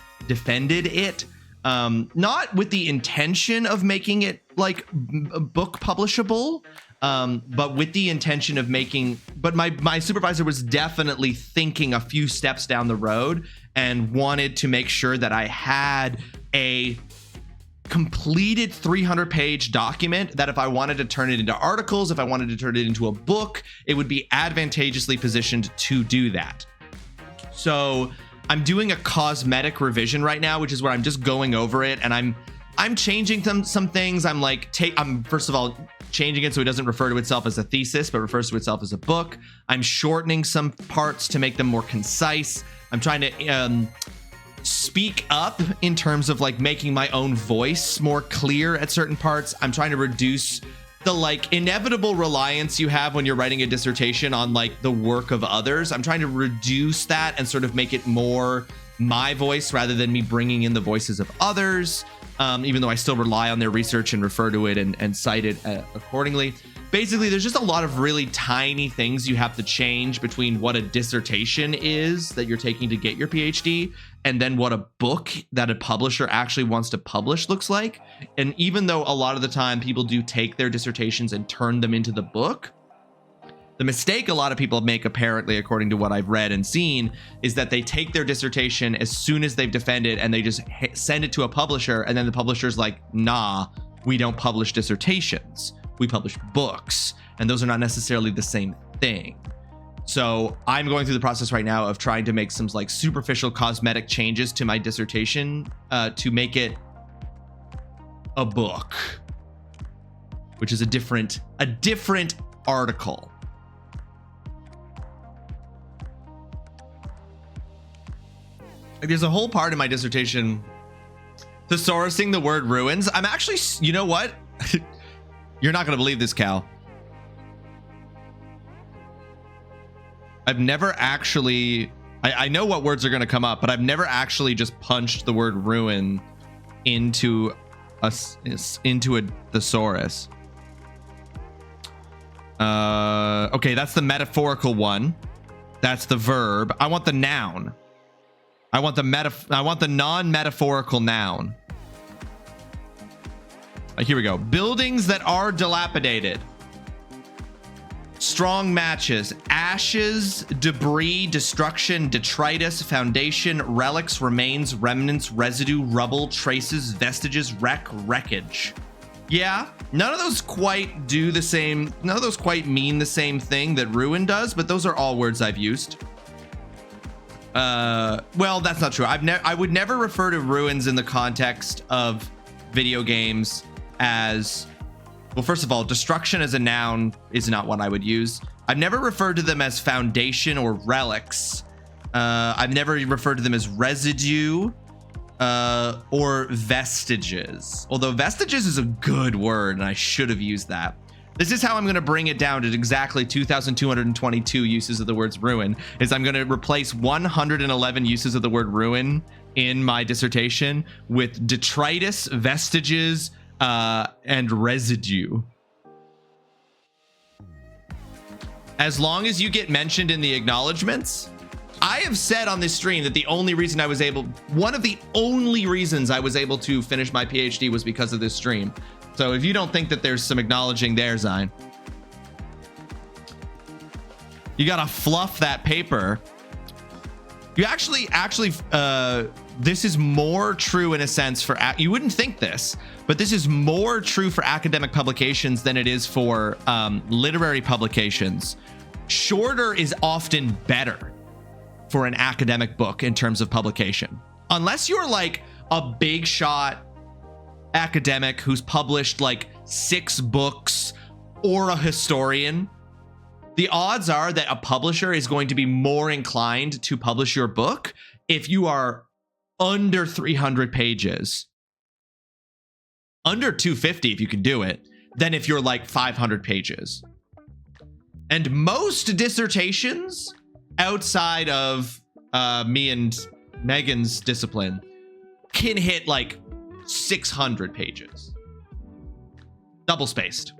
Not with the intention of making it like book publishable, but with the intention of making, but my supervisor was definitely thinking a few steps down the road and wanted to make sure that I had a completed 300-page document that if I wanted to turn it into articles, if I wanted to turn it into a book, it would be advantageously positioned to do that. So I'm doing a cosmetic revision right now, which is where I'm just going over it and I'm changing some things. I'm first of all changing it so it doesn't refer to itself as a thesis, but refers to itself as a book. I'm shortening some parts to make them more concise. I'm trying to speak up in terms of like making my own voice more clear at certain parts. I'm trying to reduce the like inevitable reliance you have when you're writing a dissertation on like the work of others. I'm trying to reduce that and sort of make it more my voice rather than me bringing in the voices of others, even though I still rely on their research and refer to it and cite it accordingly. Basically, there's just a lot of really tiny things you have to change between what a dissertation is that you're taking to get your PhD and then what a book that a publisher actually wants to publish looks like. And even though a lot of the time people do take their dissertations and turn them into the book, the mistake a lot of people make, apparently, according to what I've read and seen, is that they take their dissertation as soon as they've defended and they just send it to a publisher, and then the publisher's like, nah, we don't publish dissertations. We publish books, and those are not necessarily the same thing. So I'm going through the process right now of trying to make some like superficial cosmetic changes to my dissertation to make it a book, which is a different article. Like there's a whole part in my dissertation thesaurusing the word ruins. I'm actually, you know what? You're not going to believe this, Cal. I've never actually, I know what words are going to come up, but I've never actually just punched the word ruin into a thesaurus. Okay, that's the metaphorical one. That's the verb. I want the noun. I want the non-metaphorical noun. Here we go. Buildings that are dilapidated. Strong matches. Ashes, debris, destruction, detritus, foundation, relics, remains, remnants, residue, rubble, traces, vestiges, wreckage. Yeah, none of those quite do the same. None of those quite mean the same thing that ruin does, but those are all words I've used. Well, that's not true. I would never refer to ruins in the context of video games as, well, first of all, destruction as a noun is not one I would use. I've never referred to them as foundation or relics. I've never referred to them as residue or vestiges. Although vestiges is a good word and I should have used that. This is how I'm going to bring it down to exactly 2,222 uses of the words ruin, is I'm going to replace 111 uses of the word ruin in my dissertation with detritus, vestiges, and residue. As long as you get mentioned in the acknowledgements. I have said on this stream that one of the only reasons I was able to finish my PhD was because of this stream. So if you don't think that there's some acknowledging there, Zine, you gotta fluff that paper. You actually, this is more true in a sense for, you wouldn't think this, but this is more true for academic publications than it is for literary publications. Shorter is often better for an academic book in terms of publication. Unless you're like a big shot academic who's published like 6 books or a historian, the odds are that a publisher is going to be more inclined to publish your book if you are under 300 pages, under 250 if you can do it, than if you're like 500 pages. And most dissertations outside of me and Megan's discipline can hit like 600 pages. Double spaced.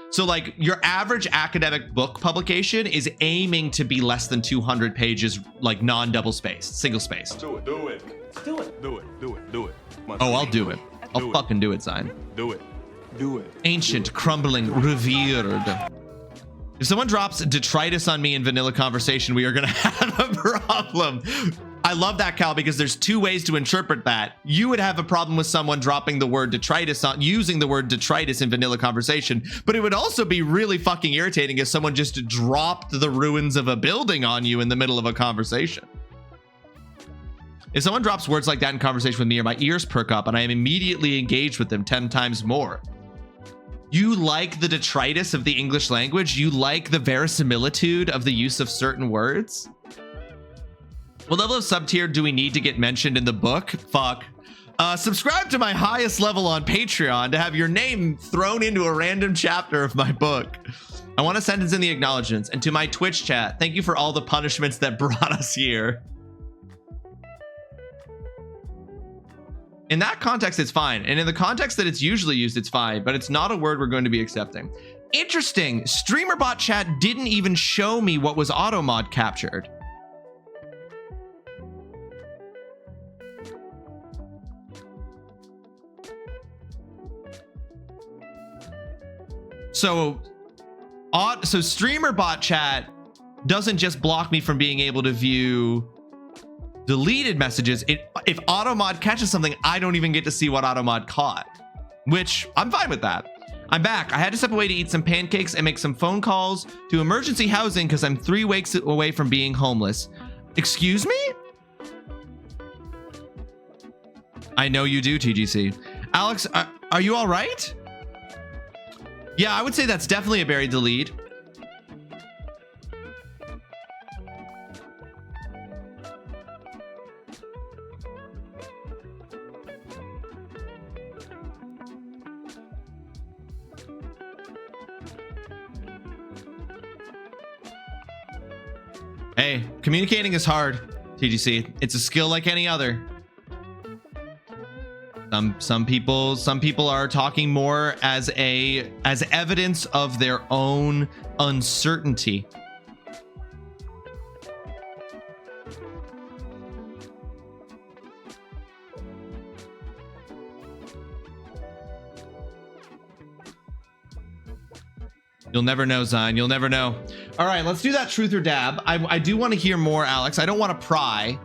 So like your average academic book publication is aiming to be less than 200 pages, like non-double spaced, single spaced. Do it. Do it. Do it. Do it. Do it. Do it. Oh, I'll do it. I'll fucking do it, Sign. Do it. Do it. Ancient, crumbling, revered. If someone drops detritus on me in vanilla conversation, we are gonna have a problem. I love that, Cal, because there's two ways to interpret that. You would have a problem with someone dropping the word detritus on, using the word detritus in vanilla conversation, but it would also be really fucking irritating if someone just dropped the ruins of a building on you in the middle of a conversation. If someone drops words like that in conversation with me, my ears perk up and I am immediately engaged with them 10 times more. You like the detritus of the English language? You like the verisimilitude of the use of certain words? What level of sub-tier do we need to get mentioned in the book? Fuck. Subscribe to my highest level on Patreon to have your name thrown into a random chapter of my book. I want a sentence in the acknowledgements. And to my Twitch chat, thank you for all the punishments that brought us here. In that context, it's fine. And in the context that it's usually used, it's fine. But it's not a word we're going to be accepting. Interesting. StreamerBot chat didn't even show me what was automod captured. So StreamerBot chat doesn't just block me from being able to view deleted messages. If automod catches something, I don't even get to see what automod caught, which I'm fine with that. I'm back. I had to step away to eat some pancakes and make some phone calls to emergency housing because I'm 3 weeks away from being homeless. Excuse me? I know you do, TGC. Alex, are you all right? Yeah, I would say that's definitely a buried delete. Hey, communicating is hard, TGC. It's a skill like any other. Some people are talking more as evidence of their own uncertainty. You'll never know, Zion. You'll never know. All right, let's do that truth or dab. I do want to hear more, Alex. I don't want to pry.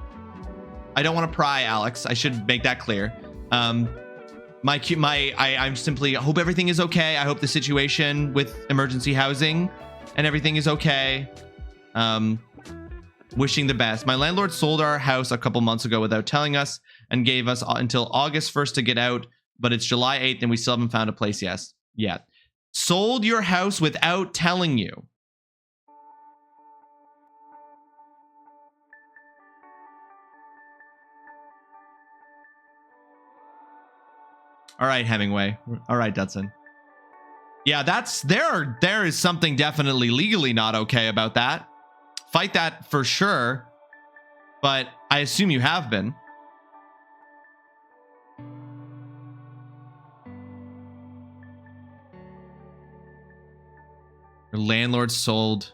Alex. I should make that clear. I simply hope everything is okay. I hope the situation with emergency housing and everything is okay. Wishing the best. My landlord sold our house a couple months ago without telling us and gave us until August 1st to get out, but it's July 8th and we still haven't found a place yet. Sold your house without telling you. All right, Hemingway. All right, Dudson. Yeah, there is something definitely legally not okay about that. Fight that for sure. But I assume you have been. Your landlord sold.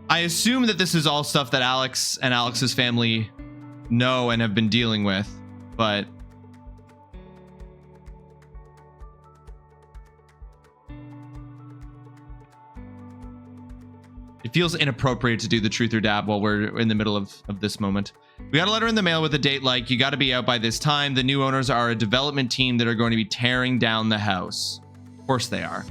I assume that this is all stuff that Alex and Alex's family know and have been dealing with, but it feels inappropriate to do the truth or dab while we're in the middle of this moment. We got a letter in the mail with a date like, you got to be out by this time. The new owners are a development team that are going to be tearing down the house. Of course they are.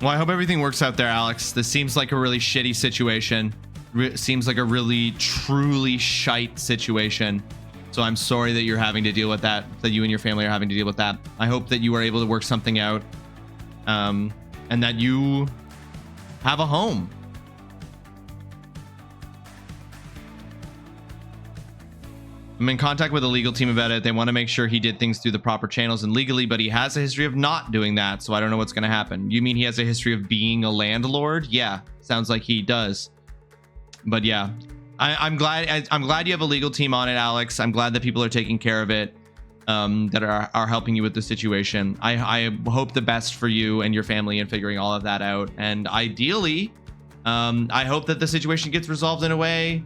Well, I hope everything works out there, Alex. This seems like a really shitty situation. Seems like a really, truly shite situation. So I'm sorry that you're having to deal with that, that you and your family are having to deal with that. I hope that you are able to work something out, and that you have a home. I'm in contact with the legal team about it. They want to make sure he did things through the proper channels and legally, but he has a history of not doing that. So I don't know what's going to happen. You mean he has a history of being a landlord? Yeah, sounds like he does. But yeah, I'm glad you have a legal team on it, Alex. I'm glad that people are taking care of it, that are helping you with the situation. I hope the best for you and your family in figuring all of that out. And ideally, I hope that the situation gets resolved in a way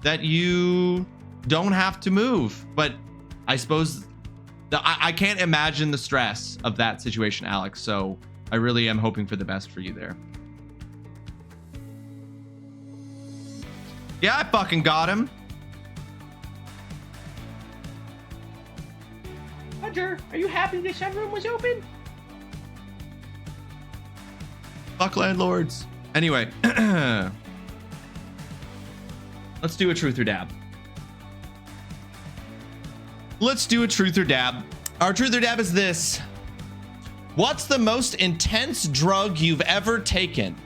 that you don't have to move. But I suppose I can't imagine the stress of that situation, Alex. So I really am hoping for the best for you there. Yeah, I fucking got him. Hunter, are you happy the sunroom was open? Fuck landlords. Anyway, let's do a truth or dab. Let's do a truth or dab. Our truth or dab is this. What's the most intense drug you've ever taken?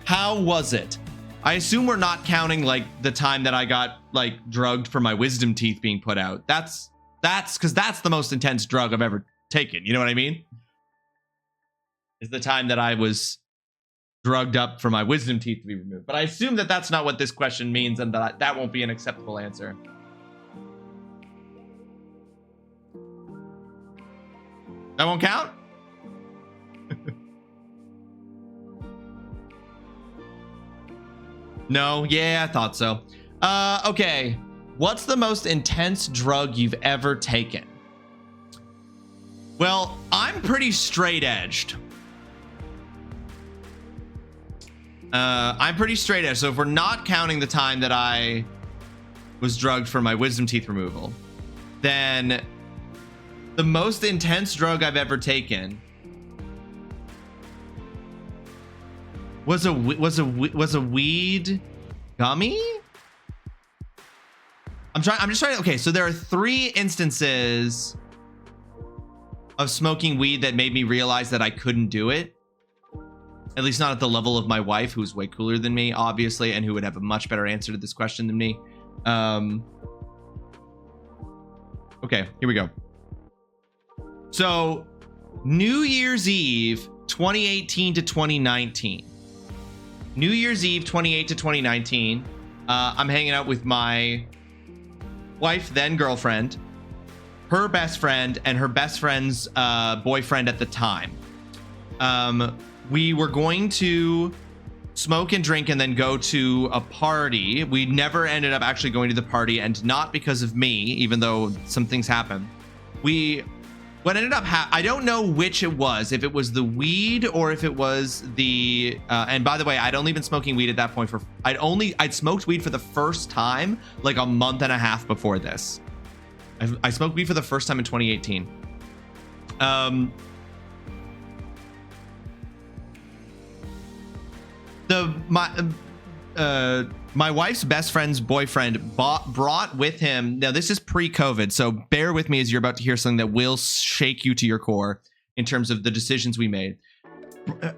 How was it? I assume we're not counting like the time that I got like drugged for my wisdom teeth being put out. That's because that's the most intense drug I've ever taken. You know what I mean? Is the time that I was drugged up for my wisdom teeth to be removed. But I assume that that's not what this question means, and that won't be an acceptable answer. That won't count? No, yeah, I thought so. Okay. What's the most intense drug you've ever taken? Well, I'm pretty straight edged. I'm pretty straight edged. So if we're not counting the time that I was drugged for my wisdom teeth removal, then the most intense drug I've ever taken was a weed gummy. I'm just trying. Okay, so there are 3 instances of smoking weed that made me realize that I couldn't do it. At least not at the level of my wife, who's way cooler than me, obviously, and who would have a much better answer to this question than me. Okay, here we go. So, New Year's Eve, 2018 to 2019. New Year's Eve, 2018 to 2019. I'm hanging out with my wife, then girlfriend, her best friend, and her best friend's boyfriend at the time. We were going to smoke and drink and then go to a party. We never ended up actually going to the party, and not because of me, even though some things happened. What ended up I don't know which it was, if it was the weed or if it was the and by the way, I'd only been smoking weed at that point for I'd smoked weed for the first time like a month and a half before this. I smoked weed for the first time in 2018. My wife's best friend's boyfriend brought with him. Now, this is pre-COVID, so bear with me as you're about to hear something that will shake you to your core in terms of the decisions we made.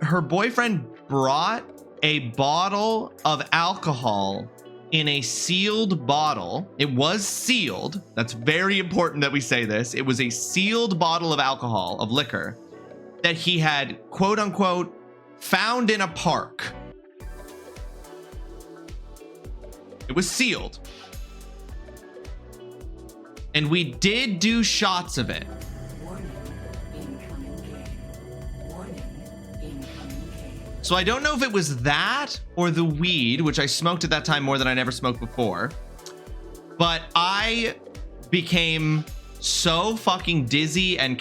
Her boyfriend brought a bottle of alcohol in a sealed bottle. It was sealed. That's very important that we say this. It was a sealed bottle of alcohol, of liquor, that he had, quote unquote, found in a park. It was sealed. And we did do shots of it. So I don't know if it was that or the weed, which I smoked at that time more than I never smoked before. But I became so fucking dizzy and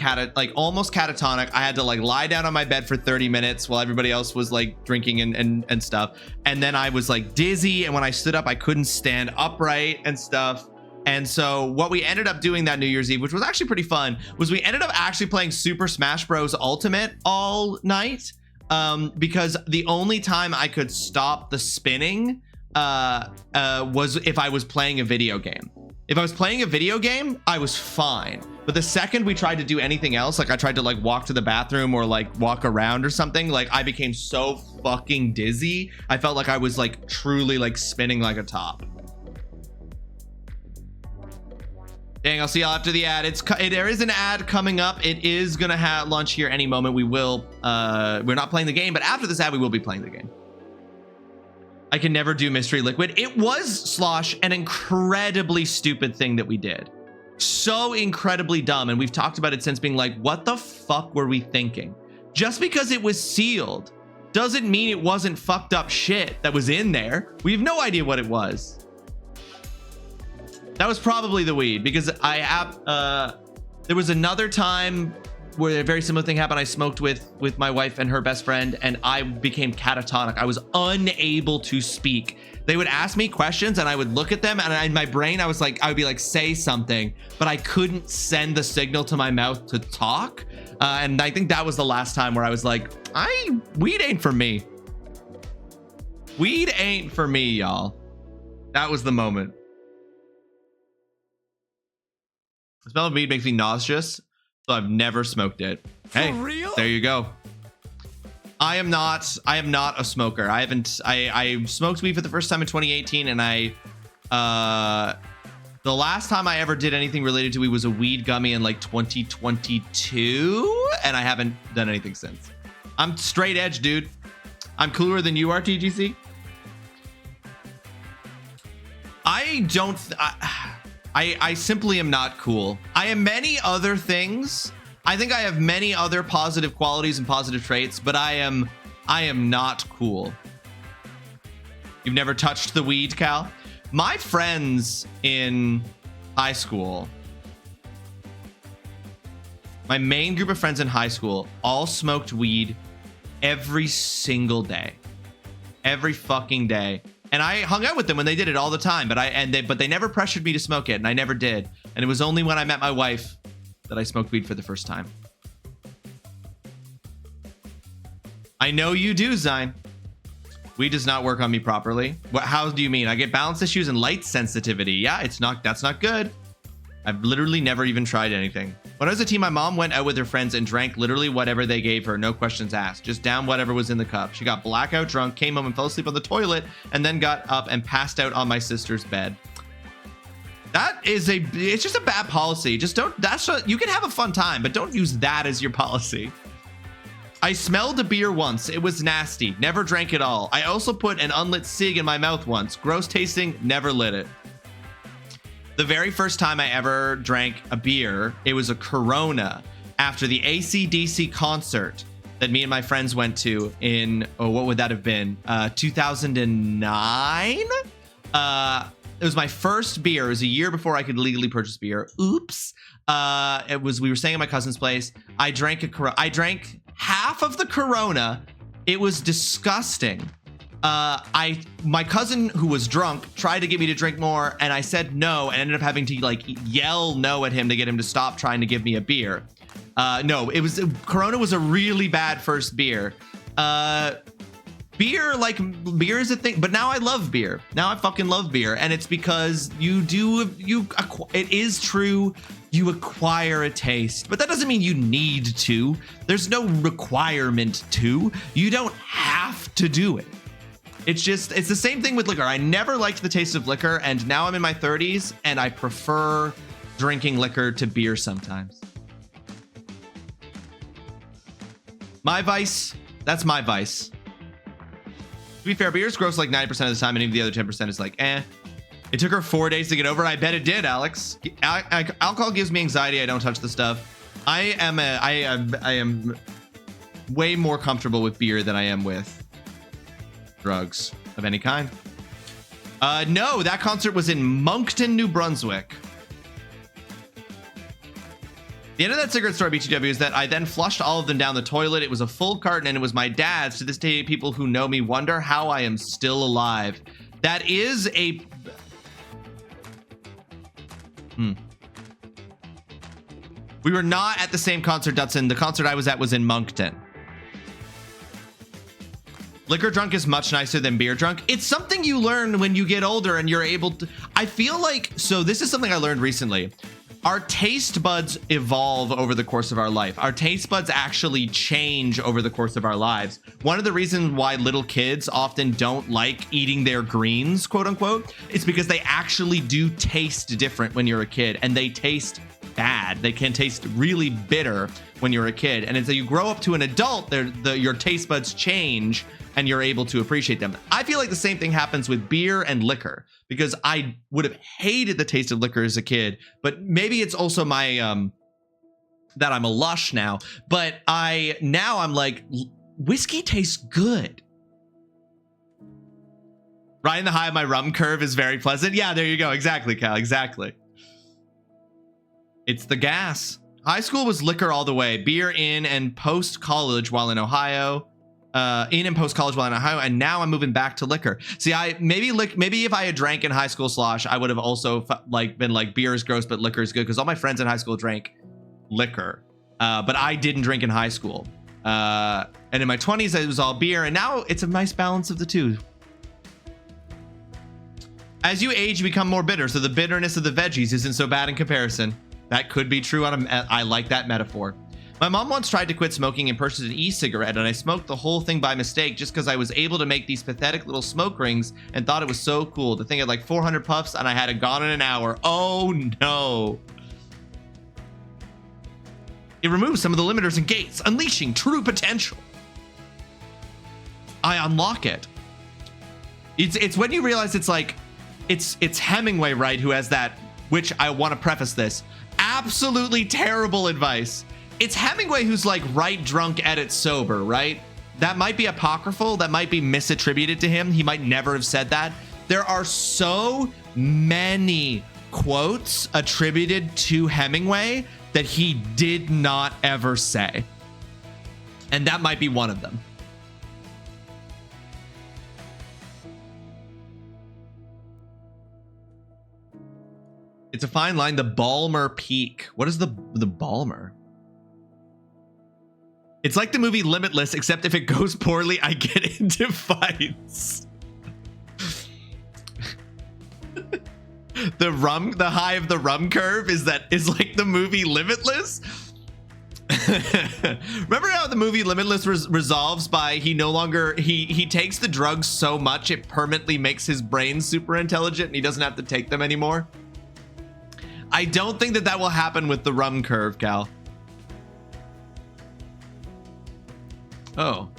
almost catatonic. I had to like lie down on my bed for 30 minutes while everybody else was like drinking and stuff. And then I was like dizzy, and when I stood up, I couldn't stand upright and stuff. And so what we ended up doing that New Year's Eve, which was actually pretty fun, was we ended up actually playing Super Smash Bros. Ultimate all night. because the only time I could stop the spinning was if I was playing a video game. If I was playing a video game, I was fine. But the second we tried to do anything else, like I tried to like walk to the bathroom or like walk around or something, like I became so fucking dizzy. I felt like I was like truly like spinning like a top. Dang, I'll see y'all after the ad. There is an ad coming up. It is gonna have launch here any moment. We will, we're not playing the game, but after this ad, we will be playing the game. I can never do mystery liquid. It was, Slosh, an incredibly stupid thing that we did. So incredibly dumb. And we've talked about it since, being like, what the fuck were we thinking? Just because it was sealed doesn't mean it wasn't fucked up shit that was in there. We have no idea what it was. That was probably the weed, because I have, there was another time where a very similar thing happened. I smoked with my wife and her best friend, and I became catatonic. I was unable to speak. They would ask me questions and I would look at them, and in my brain I was like, I would be like, say something, but I couldn't send the signal to my mouth to talk. And I think that was the last time where I was like, weed ain't for me. Weed ain't for me, y'all. That was the moment. The smell of weed makes me nauseous, so I've never smoked it. Hey, For real? There you go. I am not a smoker. I smoked weed for the first time in 2018, and the last time I ever did anything related to weed was a weed gummy in like 2022, and I haven't done anything since. I'm straight edge, dude. I'm cooler than you are, TGC. I simply am not cool. I am many other things. I think I have many other positive qualities and positive traits, but I am not cool. You've never touched the weed, Cal? My friends in high school, my main group of friends in high school, all smoked weed every single day. Every fucking day. And I hung out with them when they did it all the time, but they never pressured me to smoke it, and I never did. And it was only when I met my wife that I smoked weed for the first time. I know you do, Zine. Weed does not work on me properly. How do you mean? I get balance issues and light sensitivity. Yeah, that's not good. I've literally never even tried anything. When I was a teen, my mom went out with her friends and drank literally whatever they gave her, no questions asked, just down whatever was in the cup. She got blackout drunk, came home and fell asleep on the toilet, and then got up and passed out on my sister's bed. It's just a bad policy. You can have a fun time, but don't use that as your policy. I smelled a beer once. It was nasty. Never drank it all. I also put an unlit cig in my mouth once. Gross tasting, never lit it. The very first time I ever drank a beer, it was a Corona after the AC/DC concert that me and my friends went to in, what would that have been? 2009? It was my first beer. It was a year before I could legally purchase beer. Oops. We were staying at my cousin's place. I drank half of the Corona. It was disgusting. My cousin, who was drunk, tried to get me to drink more, and I said no, and ended up having to like yell no at him to get him to stop trying to give me a beer. Corona was a really bad first beer. Beer is a thing, but now I love beer. Now I fucking love beer, and it's because it is true. You acquire a taste, but that doesn't mean you need to. There's no requirement to. You don't have to do it. It's the same thing with liquor. I never liked the taste of liquor, and now I'm in my 30s, and I prefer drinking liquor to beer sometimes. My vice, that's my vice. To be fair, beer's gross like 90% of the time, and even the other 10% is like, eh. It took her 4 days to get over it. I bet it did, Alex. Alcohol gives me anxiety. I don't touch the stuff. I am way more comfortable with beer than I am with drugs of any kind. No, that concert was in Moncton, New Brunswick. The end of that cigarette story, BTW, is that I then flushed all of them down the toilet. It was a full carton, and it was my dad's. To this day, people who know me wonder how I am still alive. That is a... We were not at the same concert, Dutson. The concert I was at was in Moncton. Liquor drunk is much nicer than beer drunk. It's something you learn when you get older and you're able to, I feel like, so this is something I learned recently. Our taste buds evolve over the course of our life. Our taste buds actually change over the course of our lives. One of the reasons why little kids often don't like eating their greens, quote unquote, is because they actually do taste different when you're a kid, and they taste bad. They can taste really bitter when you're a kid. And as you grow up to an adult, your taste buds change and you're able to appreciate them. I feel like the same thing happens with beer and liquor, because I would have hated the taste of liquor as a kid, but maybe it's also my that I'm a lush now, but I'm like, whiskey tastes good. Riding the high of my rum curve is very pleasant. Yeah, there you go. Exactly, Cal. Exactly. It's the gas. High school was liquor all the way. Beer in and post college while in Ohio. And post college while in Ohio, and now I'm moving back to liquor. See, maybe if I had drank in high school, I would have also been like, beer is gross, but liquor is good, because all my friends in high school drank liquor, but I didn't drink in high school. And in my 20s, it was all beer, and now it's a nice balance of the two. As you age, you become more bitter, so the bitterness of the veggies isn't so bad in comparison. That could be true. I like that metaphor. My mom once tried to quit smoking and purchased an e-cigarette, and I smoked the whole thing by mistake just because I was able to make these pathetic little smoke rings and thought it was so cool. The thing had like 400 puffs and I had it gone in an hour. Oh no. It removes some of the limiters and gates, unleashing true potential. I unlock it. It's when you realize it's like, it's Hemingway, right, who has that, which I want to preface this, absolutely terrible advice. It's Hemingway who's like, write drunk, edit sober, right? That might be apocryphal. That might be misattributed to him. He might never have said that. There are so many quotes attributed to Hemingway that he did not ever say. And that might be one of them. It's a fine line. The Balmer Peak. What is the Balmer? It's like the movie Limitless, except if it goes poorly, I get into fights. The high of the rum curve is like the movie Limitless. Remember how the movie Limitless resolves by he takes the drugs so much it permanently makes his brain super intelligent and he doesn't have to take them anymore? I don't think that will happen with the rum curve, Cal. Oh,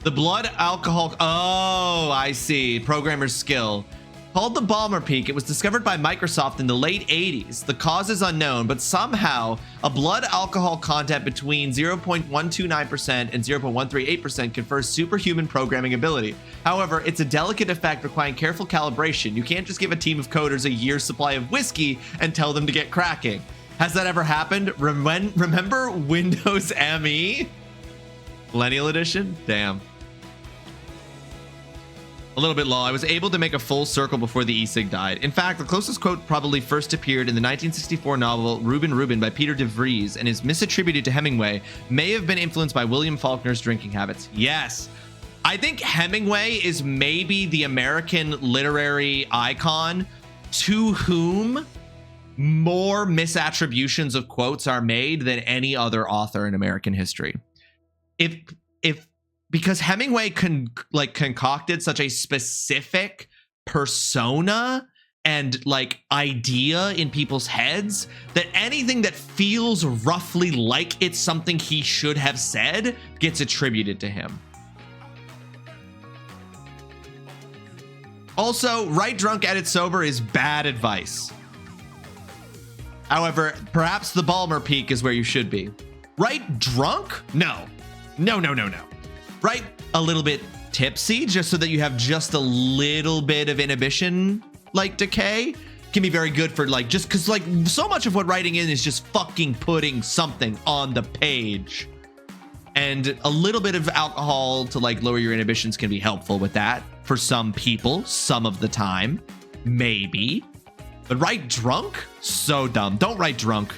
the blood alcohol. Oh, I see. Programmer's skill. Called the Balmer Peak, it was discovered by Microsoft in the late 80s. The cause is unknown, but somehow a blood alcohol content between 0.129% and 0.138% confers superhuman programming ability. However, it's a delicate effect requiring careful calibration. You can't just give a team of coders a year's supply of whiskey and tell them to get cracking. Has that ever happened? Remember Windows ME? Millennial Edition? Damn. A little bit low. I was able to make a full circle before the e-cig died. In fact, the closest quote probably first appeared in the 1964 novel Reuben Reuben by Peter de Vries and is misattributed to Hemingway, may have been influenced by William Faulkner's drinking habits. Yes. I think Hemingway is maybe the American literary icon to whom more misattributions of quotes are made than any other author in American history. Because Hemingway concocted such a specific persona and like idea in people's heads that anything that feels roughly like it's something he should have said gets attributed to him. Also, write drunk, edit sober is bad advice. However, perhaps the Balmer Peak is where you should be. Write drunk? No. No. Right, a little bit tipsy, just so that you have just a little bit of inhibition, like decay, can be very good for just because so much of what writing is just fucking putting something on the page. And a little bit of alcohol to lower your inhibitions can be helpful with that for some people, some of the time, maybe. But write drunk? So dumb. Don't write drunk.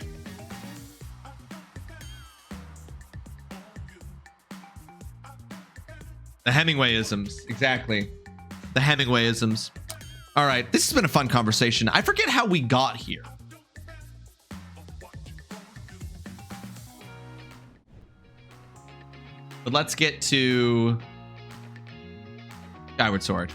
The Hemingwayisms. Exactly. The Hemingwayisms. All right. This has been a fun conversation. I forget how we got here. But let's get to Skyward Sword.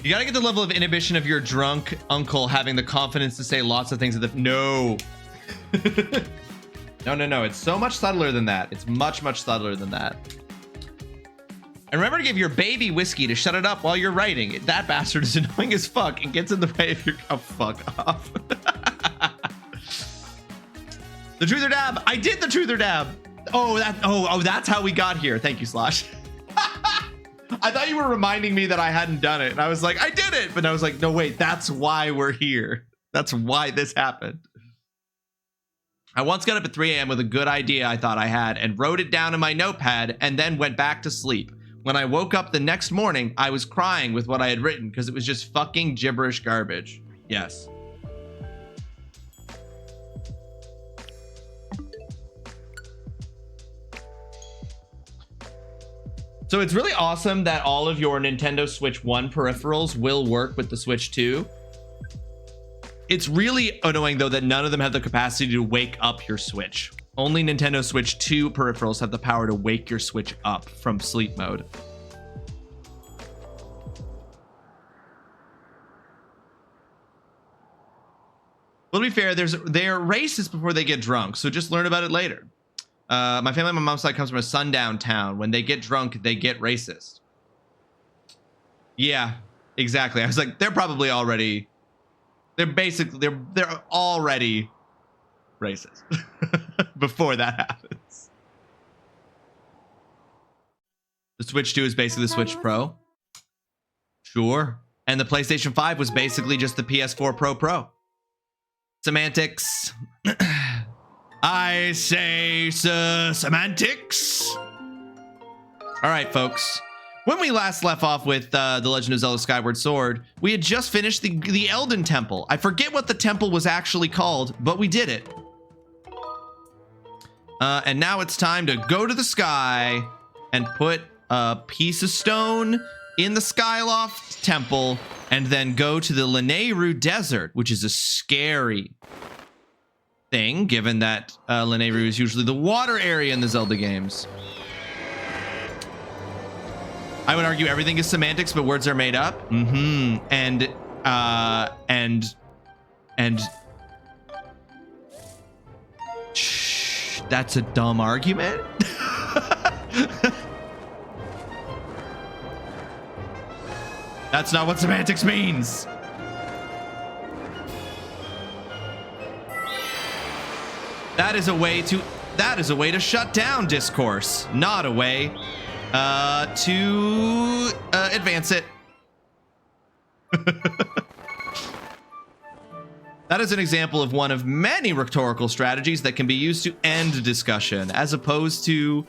You gotta get the level of inhibition of your drunk uncle having the confidence to say lots of things at the... No. No. It's so much subtler than that. It's much, much subtler than that. And remember to give your baby whiskey to shut it up while you're writing. That bastard is annoying as fuck and gets in the way of your... Oh, fuck off. The truth or dab. I did the truth or dab. Oh, that's how we got here. Thank you, Slosh. I thought you were reminding me that I hadn't done it. And I was like, I did it. But I was like, no, wait, that's why we're here. That's why this happened. I once got up at 3 a.m. with a good idea I thought I had and wrote it down in my notepad and then went back to sleep. When I woke up the next morning, I was crying with what I had written because it was just fucking gibberish garbage. Yes. So it's really awesome that all of your Nintendo Switch 1 peripherals will work with the Switch 2. It's really annoying, though, that none of them have the capacity to wake up your Switch. Only Nintendo Switch 2 peripherals have the power to wake your Switch up from sleep mode. Well, to be fair, they're racist before they get drunk, so just learn about it later. My family on my mom's side comes from a sundown town. When they get drunk, they get racist. Yeah, exactly. I was like, they're already racist before that happens. The Switch 2 is basically the Switch Pro. Sure. And the PlayStation 5 was basically just the PS4 Pro. Semantics. I say semantics. All right, folks. When we last left off with The Legend of Zelda Skyward Sword, we had just finished the Elden Temple. I forget what the temple was actually called, but we did it. And now it's time to go to the sky and put a piece of stone in the Skyloft Temple and then go to the Lanayru Desert, which is a scary thing, given that Lanayru is usually the water area in the Zelda games. I would argue everything is semantics, but words are made up. And shh, that's a dumb argument. That's not what semantics means. That is a way to shut down discourse, not a way to advance it. That is an example of one of many rhetorical strategies that can be used to end discussion as opposed to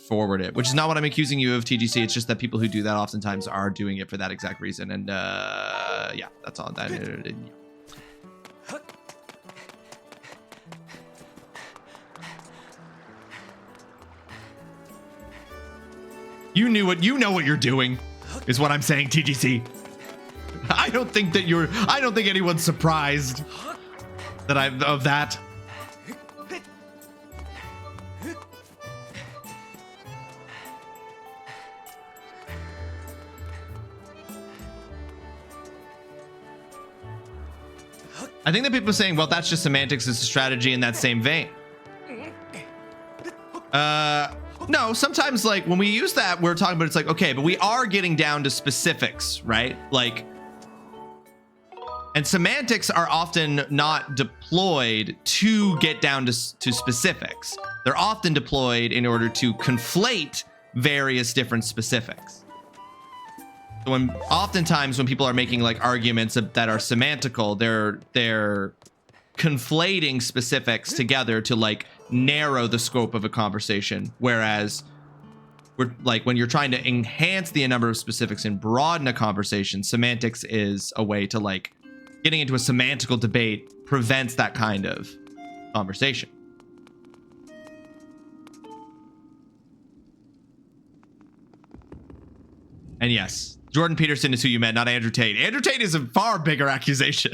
forward it, which is not what I'm accusing you of, TGC. It's just that people who do that oftentimes are doing it for that exact reason. And yeah, that's all. You know what you're doing, is what I'm saying, TGC. I don't think anyone's surprised that of that. I think that people are saying, well, that's just semantics, it's a strategy in that same vein. No, sometimes like when we use that, we're talking about, it's like, okay, but we are getting down to specifics, right? Like, and semantics are often not deployed to get down to specifics. They're often deployed in order to conflate various different specifics. So oftentimes when people are making like arguments that are semantical, they're conflating specifics together to like narrow the scope of a conversation, whereas we're like when you're trying to enhance the number of specifics and broaden a conversation, semantics is a way to like getting into a semantical debate prevents that kind of conversation. And yes, Jordan Peterson is who you meant, not Andrew Tate. Andrew Tate is a far bigger accusation.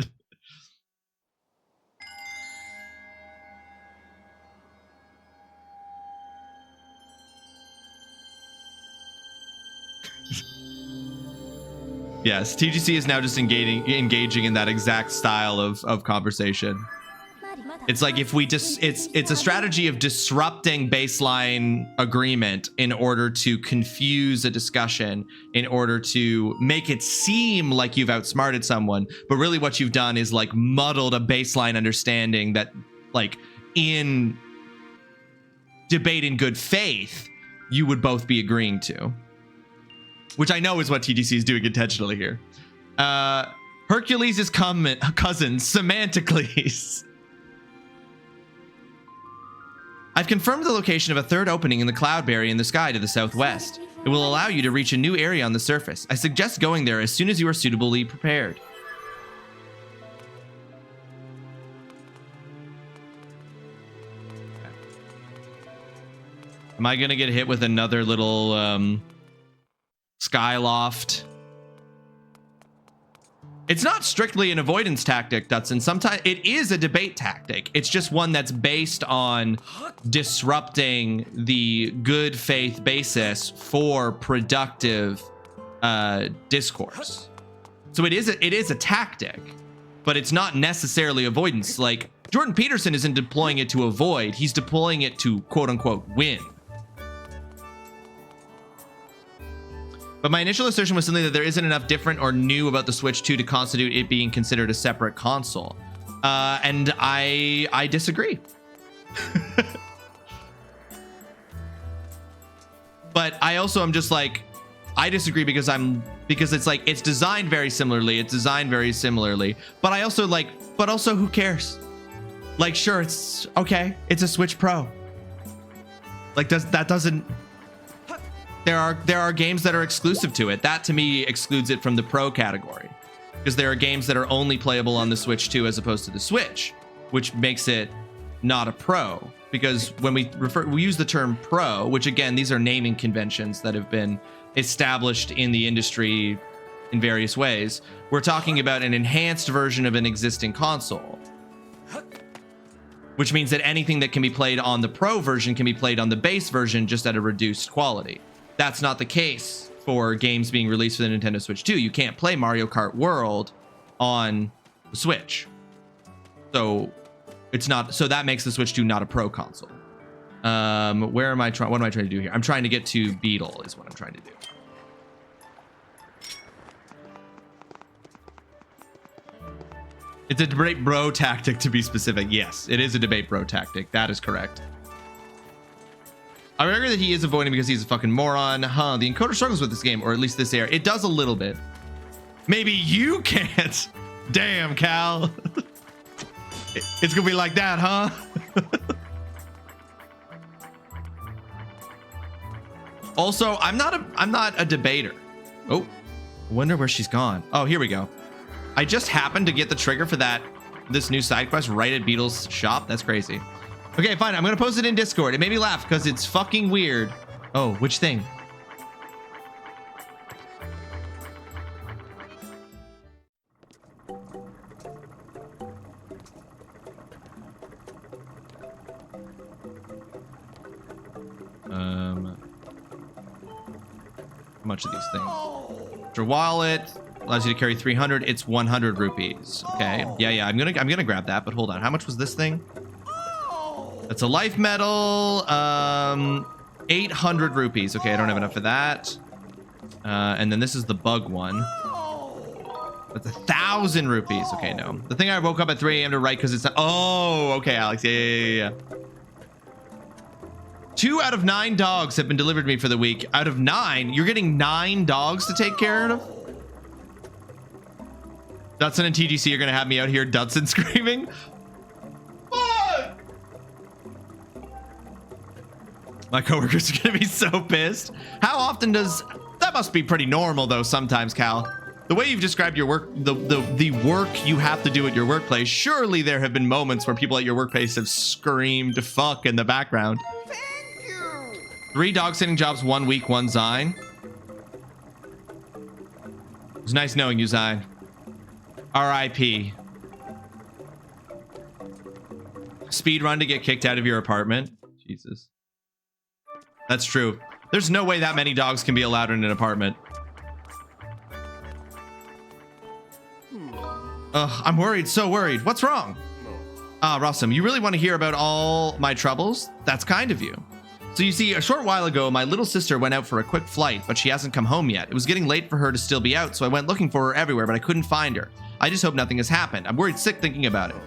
Yes, TGC is now just engaging in that exact style of conversation. It's like if we just, it's a strategy of disrupting baseline agreement in order to confuse a discussion, in order to make it seem like you've outsmarted someone, but really what you've done is like muddled a baseline understanding that, like, in debate in good faith, you would both be agreeing to. Which I know is what TGC is doing intentionally here. Hercules' cousin, Semanticles. I've confirmed the location of a third opening in the cloudberry in the sky to the southwest. It will allow you to reach a new area on the surface. I suggest going there as soon as you are suitably prepared. Am I gonna get hit with another little Skyloft? It's not strictly an avoidance tactic, Dutson. Sometimes it is a debate tactic. It's just one that's based on disrupting the good faith basis for productive discourse. So it is a tactic, but it's not necessarily avoidance. Like, Jordan Peterson isn't deploying it to avoid, he's deploying it to quote unquote win. But my initial assertion was simply that there isn't enough different or new about the Switch 2 to constitute it being considered a separate console. And I disagree. But I also am just like, I disagree because it's like, it's designed very similarly. But I also like, but also who cares? Like, sure, it's okay. It's a Switch Pro. Like, there are games that are exclusive to it. That to me excludes it from the Pro category, because there are games that are only playable on the Switch 2 as opposed to the Switch, which makes it not a Pro. Because when we use the term Pro, which again, these are naming conventions that have been established in the industry in various ways, we're talking about an enhanced version of an existing console, which means that anything that can be played on the Pro version can be played on the base version, just at a reduced quality. That's not the case for games being released for the Nintendo Switch 2. You can't play Mario Kart World on the Switch. So it's not, so that makes the Switch 2 not a Pro console. What am I trying to do here? I'm trying to get to Beetle is what I'm trying to do. It's a debate bro tactic, to be specific. Yes, it is a debate bro tactic. That is correct. I remember that he is avoiding because he's a fucking moron. Huh, the encoder struggles with this game, or at least this area. It does a little bit. Maybe you can't. Damn, Cal. It's gonna be like that, huh? Also, I'm not a debater. Oh, I wonder where she's gone. Oh, here we go. I just happened to get the trigger for this new side quest right at Beetle's shop. That's crazy. Okay, fine. I'm gonna post it in Discord. It made me laugh because it's fucking weird. Oh, which thing? How much of these things? Your wallet allows you to carry 300. It's 100 rupees. Okay. Yeah. I'm gonna grab that. But hold on. How much was this thing? That's a life medal. 800 rupees. Okay, I don't have enough for that. And then this is the bug one. That's 1,000 rupees. Okay, no. The thing I woke up at 3 a.m. to write because it's not. Oh, okay, Alex. Yeah. 2 out of 9 dogs have been delivered to me for the week. Out of 9, you're getting 9 dogs to take care of? Dudson and TGC are gonna have me out here Dudson screaming. Fuck! My coworkers are gonna be so pissed. How often does that? Must be pretty normal though sometimes, Cal. The way you've described your work, the work you have to do at your workplace, surely there have been moments where people at your workplace have screamed fuck in the background. Thank you. 3 dog sitting jobs, 1 week, 1 Zine. It was nice knowing you, Zine. R.I.P. Speed run to get kicked out of your apartment. Jesus. That's true. There's no way that many dogs can be allowed in an apartment. Ugh, I'm worried, so worried. What's wrong? Ah, Rawesome, you really want to hear about all my troubles? That's kind of you. So you see, a short while ago, my little sister went out for a quick flight, but she hasn't come home yet. It was getting late for her to still be out, so I went looking for her everywhere, but I couldn't find her. I just hope nothing has happened. I'm worried sick thinking about it.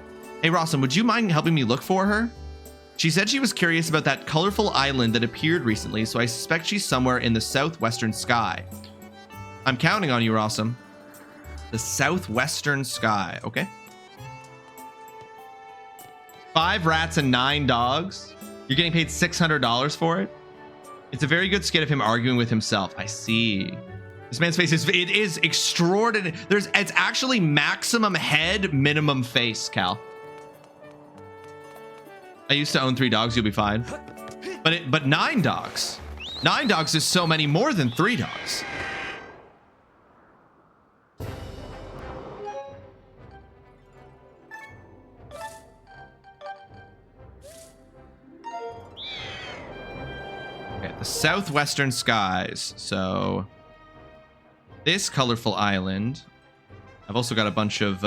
Hey, Rawesome, would you mind helping me look for her? She said she was curious about that colorful island that appeared recently, so I suspect she's somewhere in the southwestern sky. I'm counting on you, Rawesome. The southwestern sky, okay. 5 rats and 9 dogs. You're getting paid $600 for it. It's a very good skit of him arguing with himself. I see. This man's face is, it is extraordinary. It's actually maximum head, minimum face, Cal. I used to own 3 dogs, you'll be fine. But 9 dogs. 9 dogs is so many more than 3 dogs. Okay, the southwestern skies. So this colorful island. I've also got a bunch of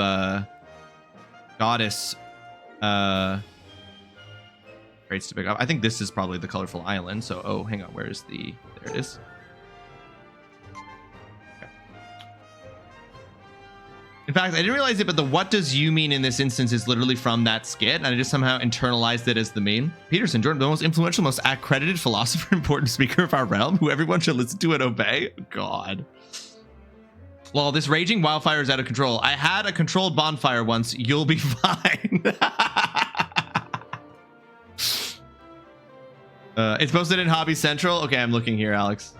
goddess traits to pick up. I think this is probably the colorful island. So, oh, hang on. Where's the... There it is. Okay. In fact, I didn't realize it, but the what does you mean in this instance is literally from that skit, and I just somehow internalized it as the meme. Peterson, Jordan, the most influential, most accredited philosopher, important speaker of our realm, who everyone should listen to and obey. God. Lol, this raging wildfire is out of control. I had a controlled bonfire once. You'll be fine. It's posted in Hobby Central. Okay, I'm looking here, Alex.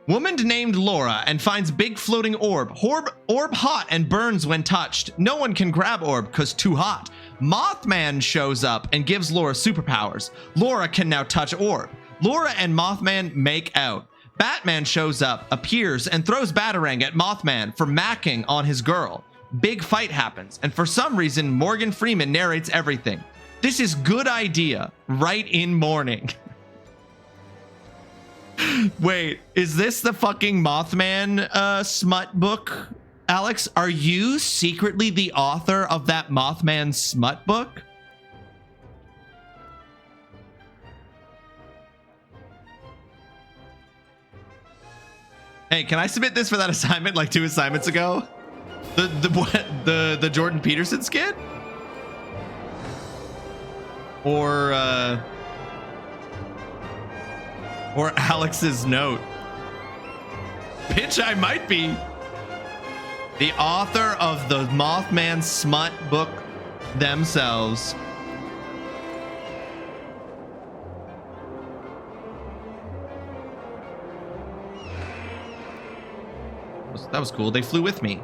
Woman named Laura and finds big floating orb. Orb hot and burns when touched. No one can grab orb cause too hot. Mothman shows up and gives Laura superpowers. Laura can now touch orb. Laura and Mothman make out. Batman shows up, appears, and throws Batarang at Mothman for macking on his girl. Big fight happens, and for some reason, Morgan Freeman narrates everything. This is good idea. Right in morning. Wait, is this the fucking Mothman smut book? Alex, are you secretly the author of that Mothman smut book? Hey, can I submit this for that assignment like 2 assignments ago? The Jordan Peterson skit? Or Alex's note. Bitch, I might be the author of the Mothman smut book themselves. That was cool. They flew with me.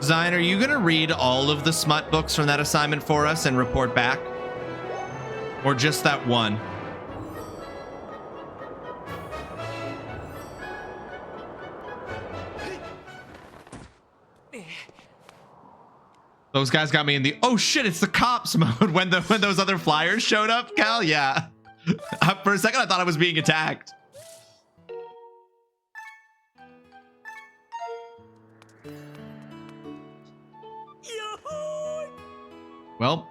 Zion, are you going to read all of the smut books from that assignment for us and report back? Or just that one? Those guys got me in the oh shit, it's the cops mode when those other flyers showed up, Cal. Yeah. For a second I thought I was being attacked. Well,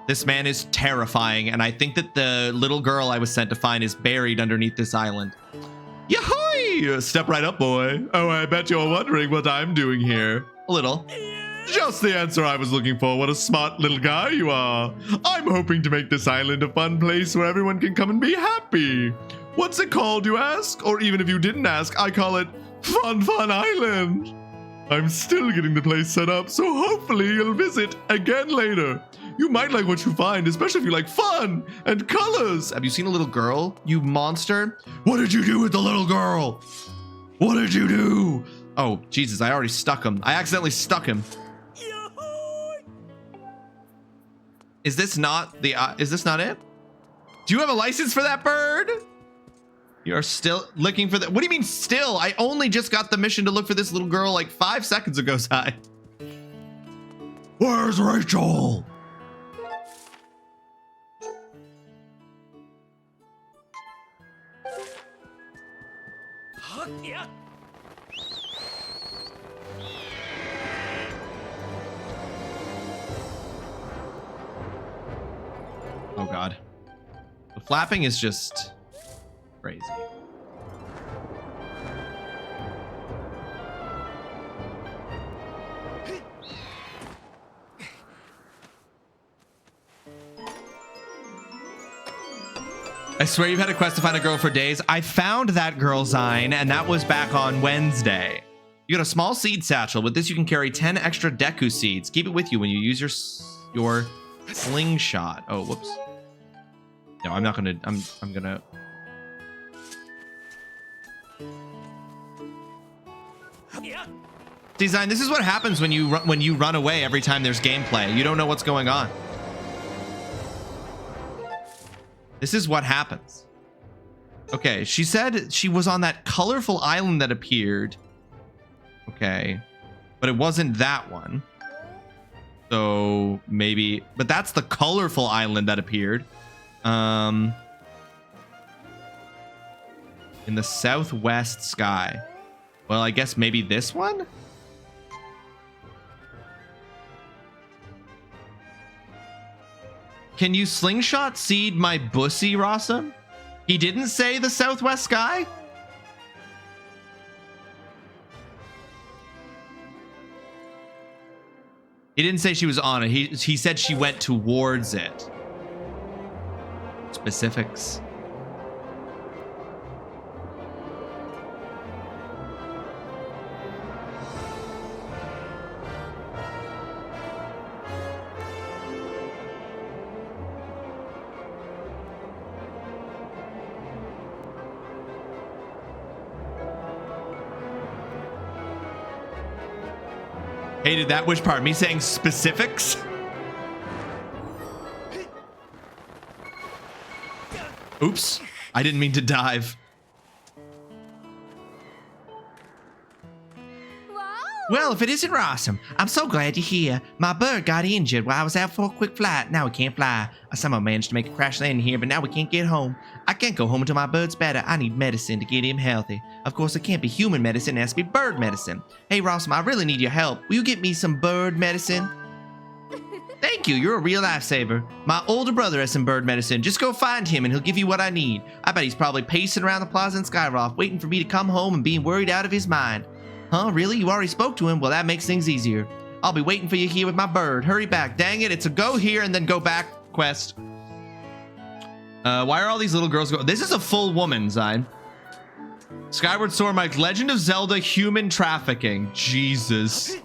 this man is terrifying, and I think that the little girl I was sent to find is buried underneath this island. Yahoo! Step right up, boy. Oh, I bet you're wondering what I'm doing here. A little. Just the answer I was looking for. What a smart little guy you are. I'm hoping to make this island a fun place where everyone can come and be happy. What's it called, you ask? Or even if you didn't ask, I call it Fun Fun Island. I'm still getting the place set up, so hopefully you'll visit again later. You might like what you find, especially if you like fun and colors. Have you seen a little girl, you monster? What did you do with the little girl? What did you do? Oh, Jesus, I already stuck him. I accidentally stuck him. Is this not it? Do you have a license for that bird? You're still looking for that. What do you mean still? I only just got the mission to look for this little girl like 5 seconds ago, Sai. Where's Rachel? Oh God. The flapping is just crazy. I swear you've had a quest to find a girl for days. I found that girl, Zine, and that was back on Wednesday. You got a small seed satchel. With this, you can carry 10 extra Deku seeds. Keep it with you when you use your slingshot. Oh, whoops. No, I'm not gonna. I'm gonna. Design. This is what happens when you run away every time there's gameplay. You don't know what's going on. This is what happens. Okay, she said she was on that colorful island that appeared. Okay, but it wasn't that one. So maybe, but that's the colorful island that appeared. In the southwest sky. Well, I guess maybe this one? Can you slingshot seed my bussy, Rawesome? He didn't say the southwest sky? He didn't say she was on it. He said she went towards it. Specifics. Hated that. Which part? Me saying specifics? Oops. I didn't mean to dive. Well, if it isn't Rawesome, I'm so glad you're here. My bird got injured while I was out for a quick flight. Now we can't fly. I somehow managed to make a crash landing here, but now we can't get home. I can't go home until my bird's better. I need medicine to get him healthy. Of course, it can't be human medicine. It has to be bird medicine. Hey, Rawesome, I really need your help. Will you get me some bird medicine? Thank you. You're a real lifesaver. My older brother has some bird medicine. Just go find him and he'll give you what I need. I bet he's probably pacing around the plaza in Skyward, waiting for me to come home and being worried out of his mind. Huh? Really? You already spoke to him? Well, that makes things easier. I'll be waiting for you here with my bird. Hurry back. Dang it. It's a go here and then go back quest. Why are all these little girls going? This is a full woman, Zine. Skyward Sword Mike, Legend of Zelda human trafficking. Jesus.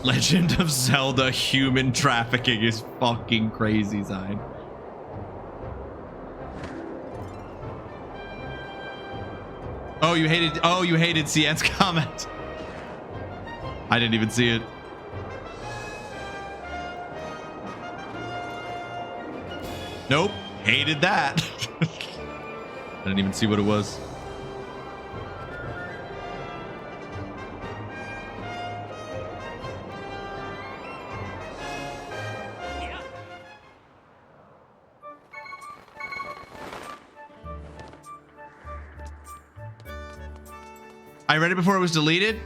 Legend of Zelda human trafficking is fucking crazy, Zine. Oh, you hated CN's comment. I didn't even see it. Nope, hated that. I didn't even see what it was. I read it before it was deleted.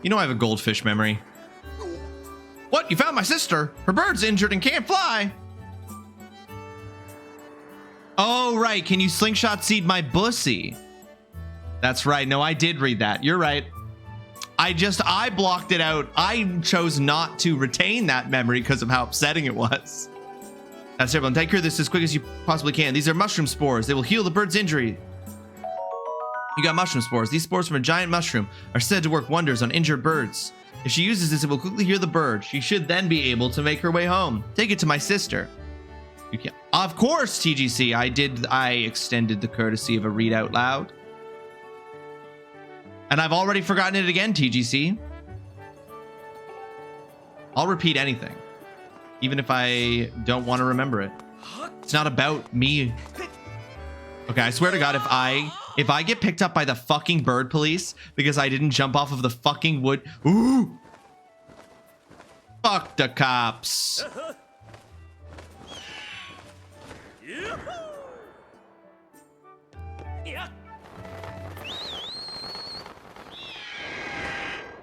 You know I have a goldfish memory. What? You found my sister? Her bird's injured and can't fly. Oh, right. Can you slingshot seed my bussy? That's right. No, I did read that. You're right. I blocked it out. I chose not to retain that memory because of how upsetting it was. That's everyone. Take care of this as quick as you possibly can. These are mushroom spores. They will heal the bird's injury. You got mushroom spores. These spores from a giant mushroom are said to work wonders on injured birds. If she uses this, it will quickly heal the bird. She should then be able to make her way home. Take it to my sister. You can't. Of course, TGC. I extended the courtesy of a read out loud. And I've already forgotten it again, TGC. I'll repeat anything, even if I don't want to remember it. It's not about me. Okay, I swear to God, if I get picked up by the fucking bird police because I didn't jump off of the fucking wood. Ooh. Fuck the cops.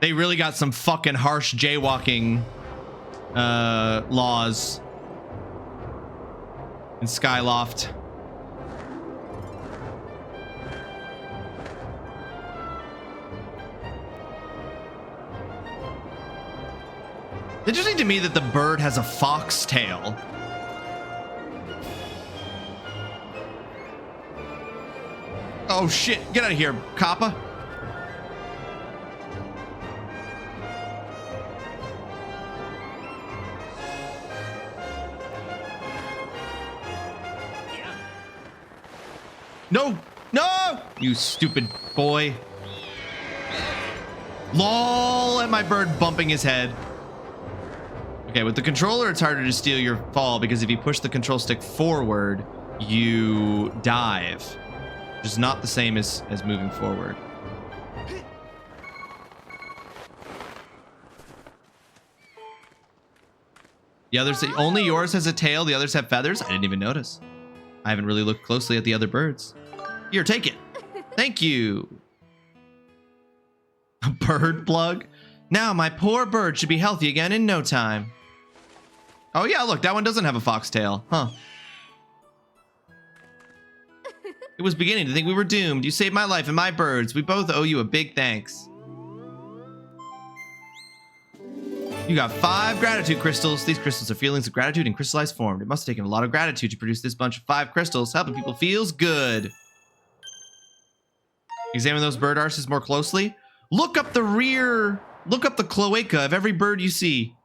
They really got some fucking harsh jaywalking laws in Skyloft. Interesting to me that the bird has a fox tail. Oh shit, get out of here, Kappa. No, no, you stupid boy. Lol, at my bird bumping his head. Okay, with the controller, it's harder to steal your fall because if you push the control stick forward, you dive, which is not the same as moving forward. The others, only yours has a tail. The others have feathers. I didn't even notice. I haven't really looked closely at the other birds. Here, take it. Thank you. A bird plug? Now my poor bird should be healthy again in no time. Oh yeah, look, that one doesn't have a foxtail, huh? It was beginning to think we were doomed. You saved my life and my birds. We both owe you a big thanks. You got 5 gratitude crystals. These crystals are feelings of gratitude in crystallized form. It must have taken a lot of gratitude to produce this bunch of 5 crystals. Helping people feels good. Examine those bird arses more closely. Look up the rear. Look up the cloaca of every bird you see.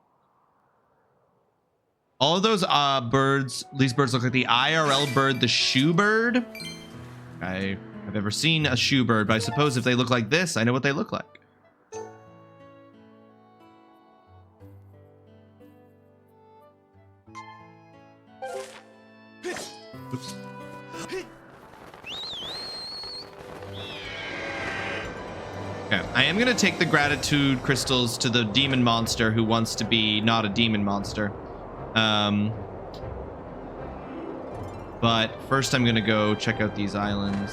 All of those birds, these birds look like the IRL bird, the shoe bird. I have ever seen a shoe bird, but I suppose if they look like this, I know what they look like. Oops. Okay, I am gonna take the gratitude crystals to the demon monster who wants to be not a demon monster. But first I'm gonna go check out these islands.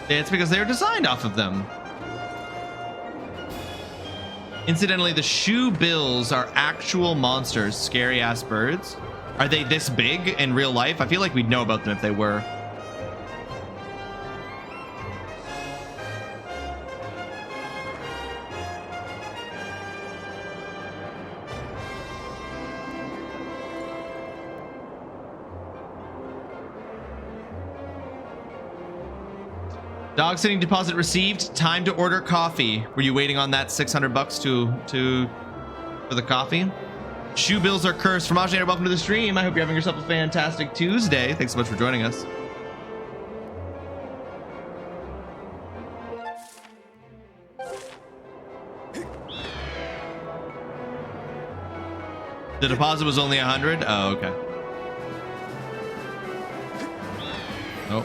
It's because they were designed off of them. Incidentally, the shoe bills are actual monsters, scary ass birds. Are they this big in real life? I feel like we'd know about them if they were. Dog sitting deposit received. Time to order coffee. Were you waiting on that $600 for the coffee? Shoe bills are cursed. From Ajay, welcome to the stream. I hope you're having yourself a fantastic Tuesday. Thanks so much for joining us. The deposit was only 100. Oh, okay. Oh.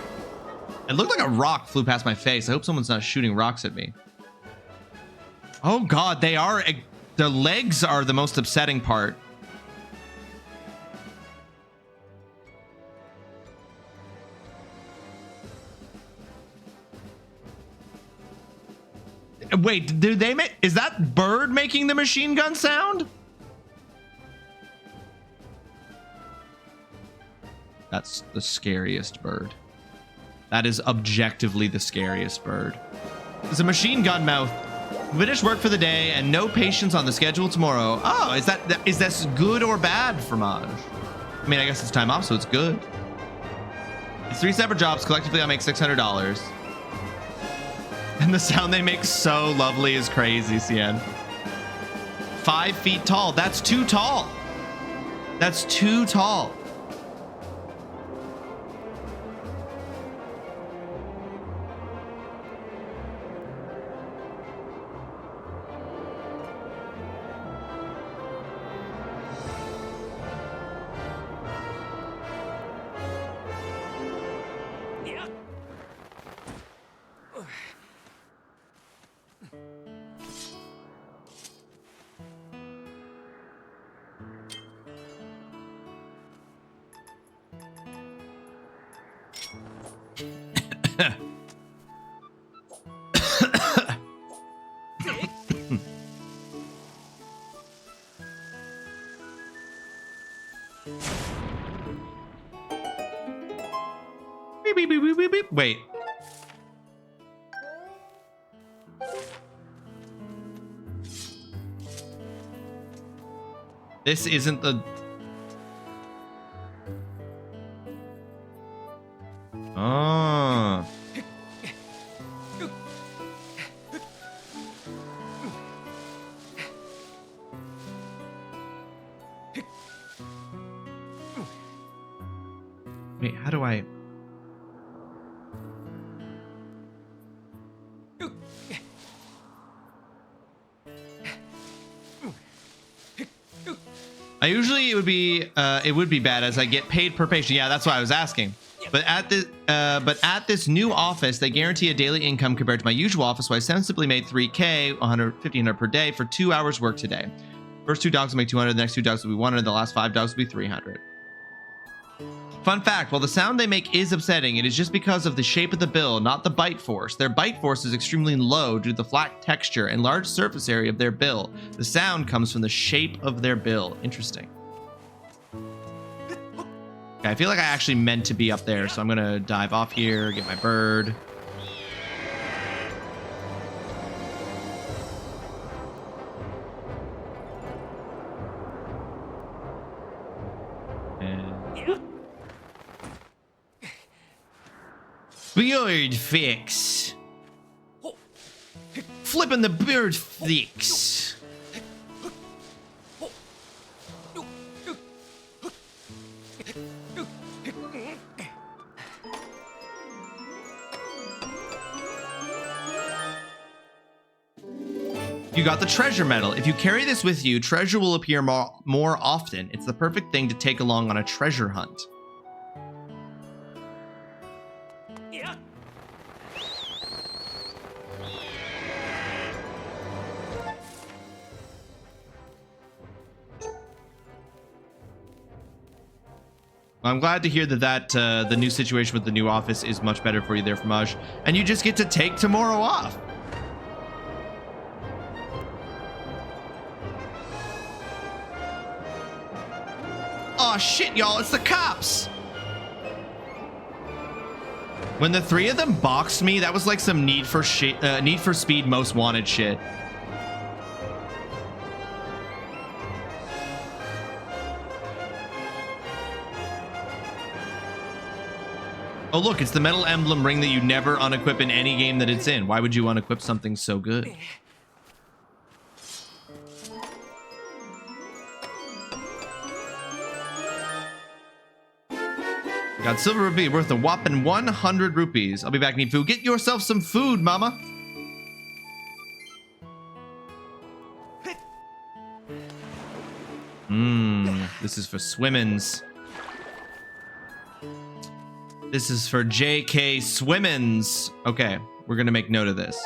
It looked like a rock flew past my face. I hope someone's not shooting rocks at me. Oh God, they are. The legs are the most upsetting part. Wait, do they make? Is that bird making the machine gun sound? That's the scariest bird. That is objectively the scariest bird. It's a machine gun mouth. Finished work for the day and no patients on the schedule tomorrow. Oh, is this good or bad, Fromage? I mean, I guess it's time off, so it's good. It's 3 separate jobs. Collectively, I'll make $600. And the sound they make so lovely is crazy, Cien. 5 feet tall. That's too tall. That's too tall. Beep, beep, beep, beep, beep, beep. Wait. This isn't the... Oh. Wait, how do I... Usually it would be bad as I get paid per patient. Yeah, that's why I was asking. But at this new office, they guarantee a daily income compared to my usual office, so I sensibly made $3K, $1,500 per day for 2 hours work today. First 2 dogs will make $200, the next 2 dogs will be $100, the last 5 dogs will be $300. Fun fact, while the sound they make is upsetting, it is just because of the shape of the bill, not the bite force. Their bite force is extremely low due to the flat texture and large surface area of their bill. The sound comes from the shape of their bill. Interesting. Okay, I feel like I actually meant to be up there, so I'm gonna dive off here, get my bird. Bird fix. Flipping the bird fix. You got the treasure medal. If you carry this with you, treasure will appear more often. It's the perfect thing to take along on a treasure hunt. I'm glad to hear that the new situation with the new office is much better for you there, Fromage. And you just get to take tomorrow off. Oh shit, y'all, it's the cops. When the 3 of them boxed me, that was like some Need for Speed Most Wanted shit. Oh look, it's the metal emblem ring that you never unequip in any game that it's in. Why would you unequip something so good? Got silver rupee worth a whopping 100 rupees. I'll be back, need food. Get yourself some food, mama. This is for Swimmins. This is for JK Swimmins. Okay, we're gonna make note of this.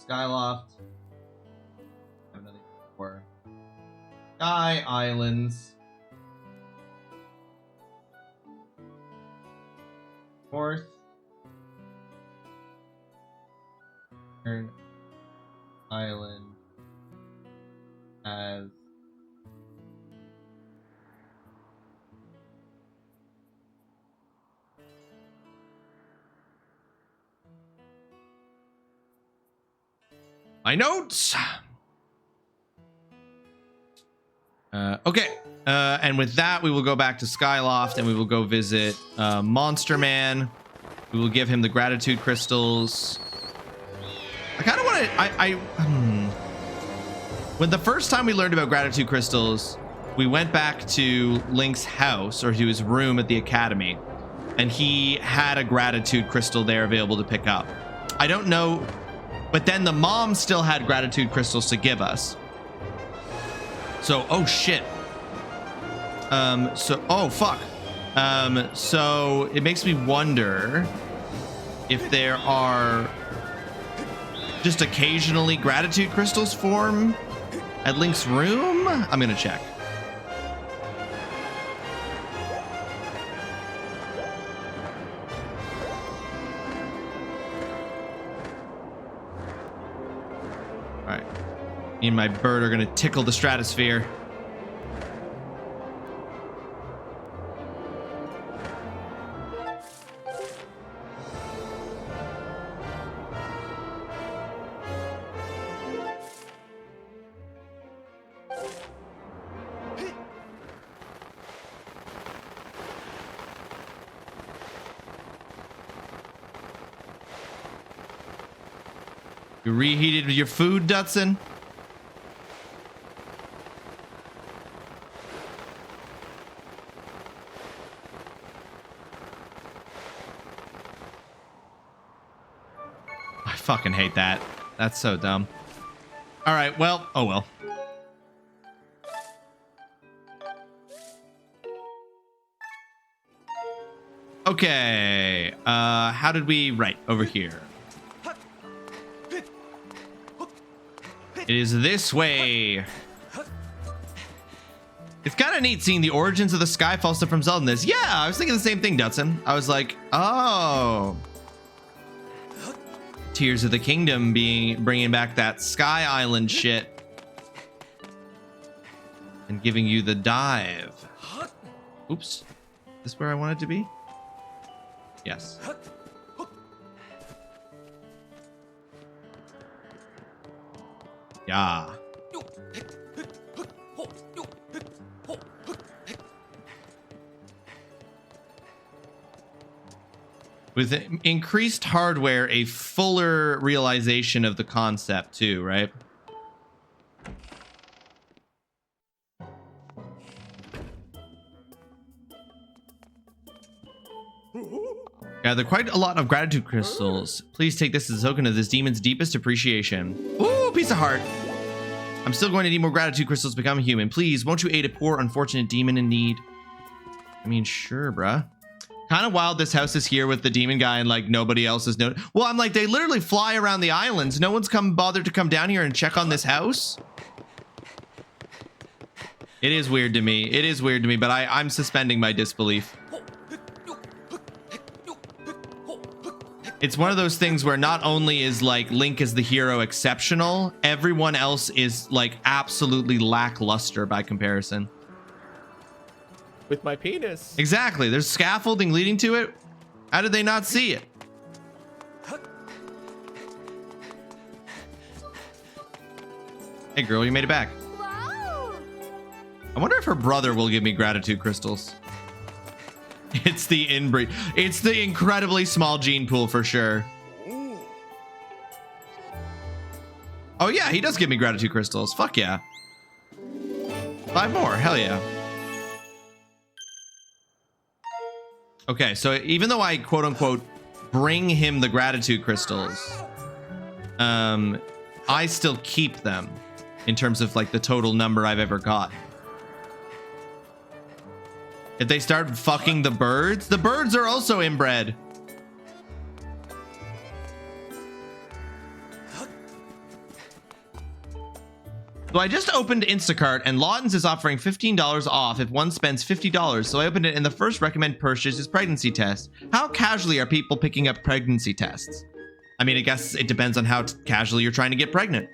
Skyloft. Have another for Sky Islands. North. Island as my notes. Okay. And with that, we will go back to Skyloft and we will go visit Monster Man. We will give him the gratitude crystals. I kind of want to. When the first time we learned about gratitude crystals, we went back to Link's house or to his room at the academy, and he had a gratitude crystal there available to pick up. I don't know, but then the mom still had gratitude crystals to give us. So, oh shit. Oh fuck. So it makes me wonder if there are just occasionally gratitude crystals form at Link's room. I'm gonna check. All right, me and my bird are gonna tickle the stratosphere. You reheated your food, Dutson? I fucking hate that. That's so dumb. All right, well, oh well. Okay, how did we, right, over here. It is this way. It's kind of neat seeing the origins of the Skyfall stuff from Zelda in this. Yeah, I was thinking the same thing, Dutson. I was like, oh. Tears of the Kingdom bringing back that Sky Island shit. And giving you the dive. Oops. Is this where I wanted to be? Yes. Yeah. With increased hardware, a fuller realization of the concept too, right? Gather quite a lot of gratitude crystals. Please take this as a token of this demon's deepest appreciation. Ooh, piece of heart. I'm still going to need more gratitude crystals to become a human. Please, won't you aid a poor, unfortunate demon in need? I mean, sure, bruh. Kind of wild this house is here with the demon guy and like nobody else is noted. Well, I'm like, they literally fly around the islands. No one's bothered to come down here and check on this house. It is weird to me. It is weird to me, but I'm suspending my disbelief. It's one of those things where not only is like Link as the hero exceptional, everyone else is like absolutely lackluster by comparison. With my penis. Exactly. There's scaffolding leading to it. How did they not see it? Hey girl, you made it back. Wow. I wonder if her brother will give me gratitude crystals. It's the inbreed. It's the incredibly small gene pool for sure. Oh yeah, he does give me gratitude crystals. Fuck yeah. 5 more. Hell yeah. Okay, so even though I quote unquote bring him the gratitude crystals, I still keep them in terms of like the total number I've ever got. If they start fucking the birds are also inbred. So I just opened Instacart and Lawton's is offering $15 off if one spends $50. So I opened it and the first recommended purchase is pregnancy test. How casually are people picking up pregnancy tests? I mean, I guess it depends on how casually you're trying to get pregnant.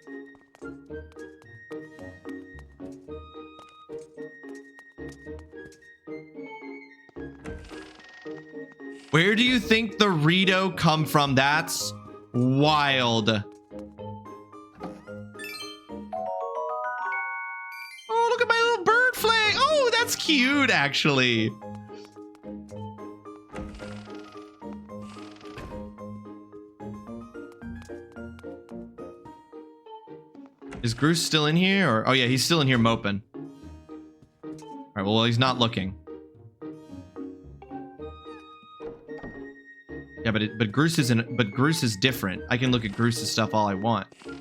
Where do you think the Rito come from? That's wild. Oh, look at my little bird flag. Oh, that's cute, actually. Is Groose still in here? Or, oh yeah, he's still in here moping. All right, well, he's not looking. Yeah, but Groose isn't. But Groose is different. I can look at Groose's stuff all I want. All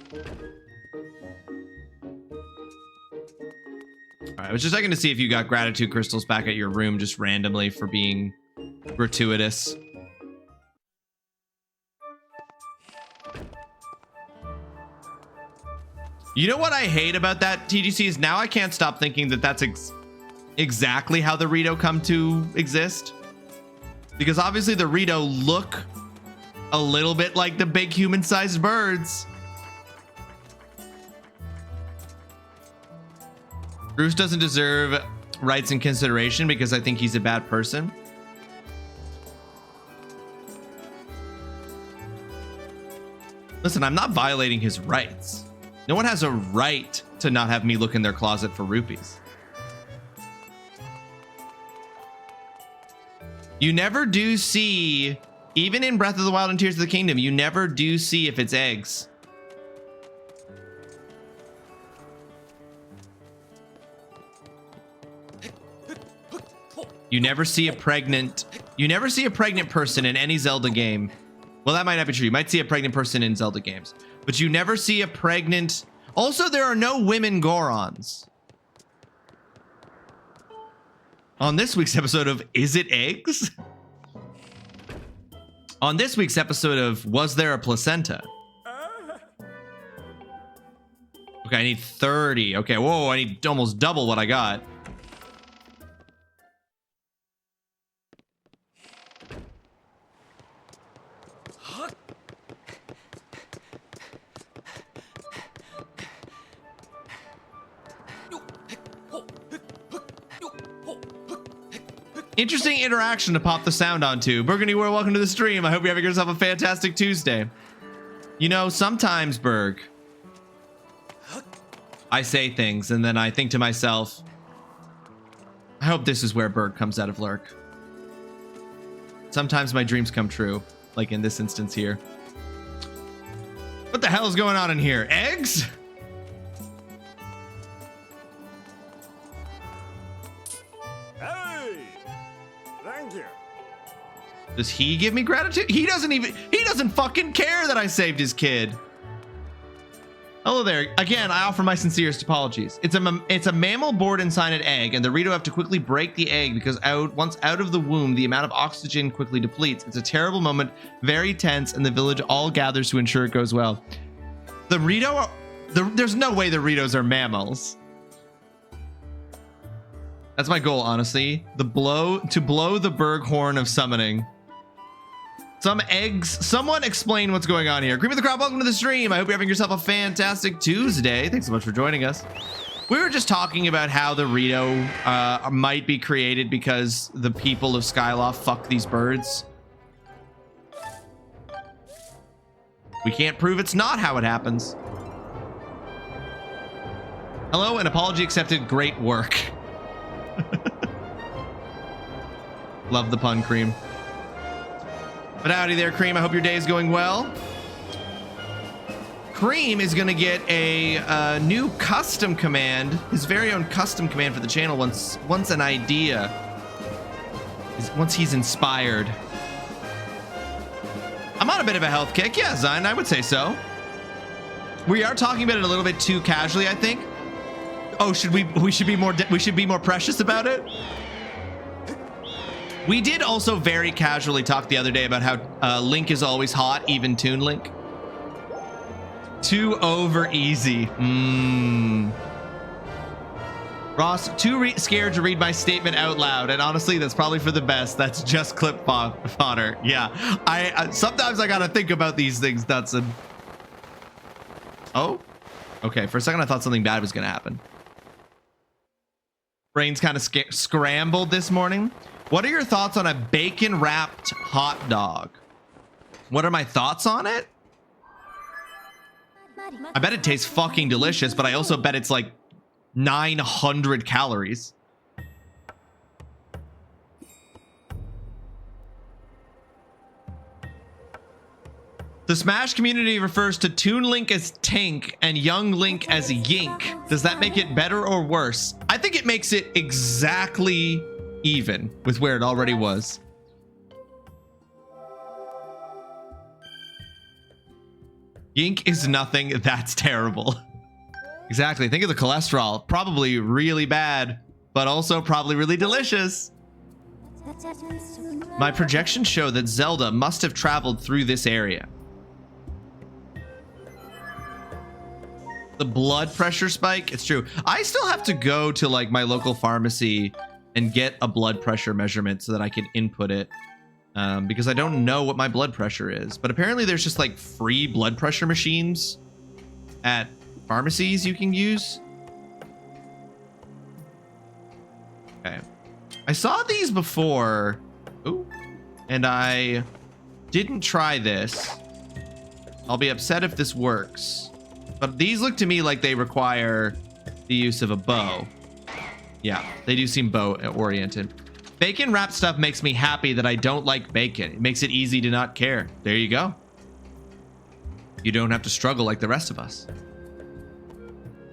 right, I was just checking to see if you got gratitude crystals back at your room just randomly for being gratuitous. You know what I hate about that, TGC, is now I can't stop thinking that that's exactly how the Rito come to exist. Because obviously the Rito look a little bit like the big human-sized birds. Bruce doesn't deserve rights and consideration because I think he's a bad person. Listen, I'm not violating his rights. No one has a right to not have me look in their closet for rupees. You never do see, even in Breath of the Wild and Tears of the Kingdom, you never do see if it's eggs. You never see a pregnant person in any Zelda game. Well, that might not be true. You might see a pregnant person in Zelda games, but you never see a pregnant. Also, there are no women Gorons. On this week's episode of Is It Eggs? On this week's episode of Was There a Placenta? Okay, I need 30. Okay, whoa, I need almost double what I got. Interesting interaction to pop the sound onto. Burgundy World, welcome to the stream. I hope you're having yourself a fantastic Tuesday. You know, sometimes, Berg, I say things and then I think to myself, I hope this is where Berg comes out of Lurk. Sometimes my dreams come true, like in this instance here. What the hell is going on in here? Eggs? Does he give me gratitude? He doesn't fucking care that I saved his kid. Hello there. Again, I offer my sincerest apologies. It's a mammal born inside an egg, and the Rito have to quickly break the egg because once out of the womb, the amount of oxygen quickly depletes. It's a terrible moment, very tense, and the village all gathers to ensure it goes well. The Rito, there's no way the Ritos are mammals. That's my goal, honestly. To blow the Berg horn of summoning. Some eggs. Someone explain what's going on here. Cream of the crop, welcome to the stream. I hope you're having yourself a fantastic Tuesday. Thanks so much for joining us. We were just talking about how the Rito might be created because the people of Skyloft fuck these birds. We can't prove it's not how it happens. Hello, an apology accepted. Great work. Love the pun, Cream. But howdy there, Cream. I hope your day is going well. Cream is going to get a new custom command, his very own custom command for the channel once an idea, once he's inspired. I'm on a bit of a health kick. Yeah, Zion, I would say so. We are talking about it a little bit too casually, I think. Oh, we should be more precious about it. We did also very casually talk the other day about how Link is always hot, even Toon Link. Too over easy. Ross, too scared to read my statement out loud, and honestly, that's probably for the best. That's just clip fodder. Yeah, I sometimes I gotta think about these things, Dutson. Oh, okay. For a second, I thought something bad was gonna happen. Brain's kind of scrambled this morning. What are your thoughts on a bacon wrapped hot dog? What are my thoughts on it? I bet it tastes fucking delicious, but I also bet it's like 900 calories. The Smash community refers to Toon Link as Tink and Young Link as Yink. Does that make it better or worse? I think it makes it exactly even with where it already was. Yink is nothing. That's terrible. Exactly. Think of the cholesterol. Probably really bad, but also probably really delicious. My projections show that Zelda must have traveled through this area. The blood pressure spike. It's true. I still have to go to like my local pharmacy and get a blood pressure measurement so that I can input it. Because I don't know what my blood pressure is. But apparently there's just like free blood pressure machines at pharmacies you can use. Okay. I saw these before. Ooh. And I didn't try this. I'll be upset if this works. But these look to me like they require the use of a bow. Yeah, they do seem bow oriented. Bacon wrapped stuff makes me happy that I don't like bacon. It makes it easy to not care. There you go. You don't have to struggle like the rest of us.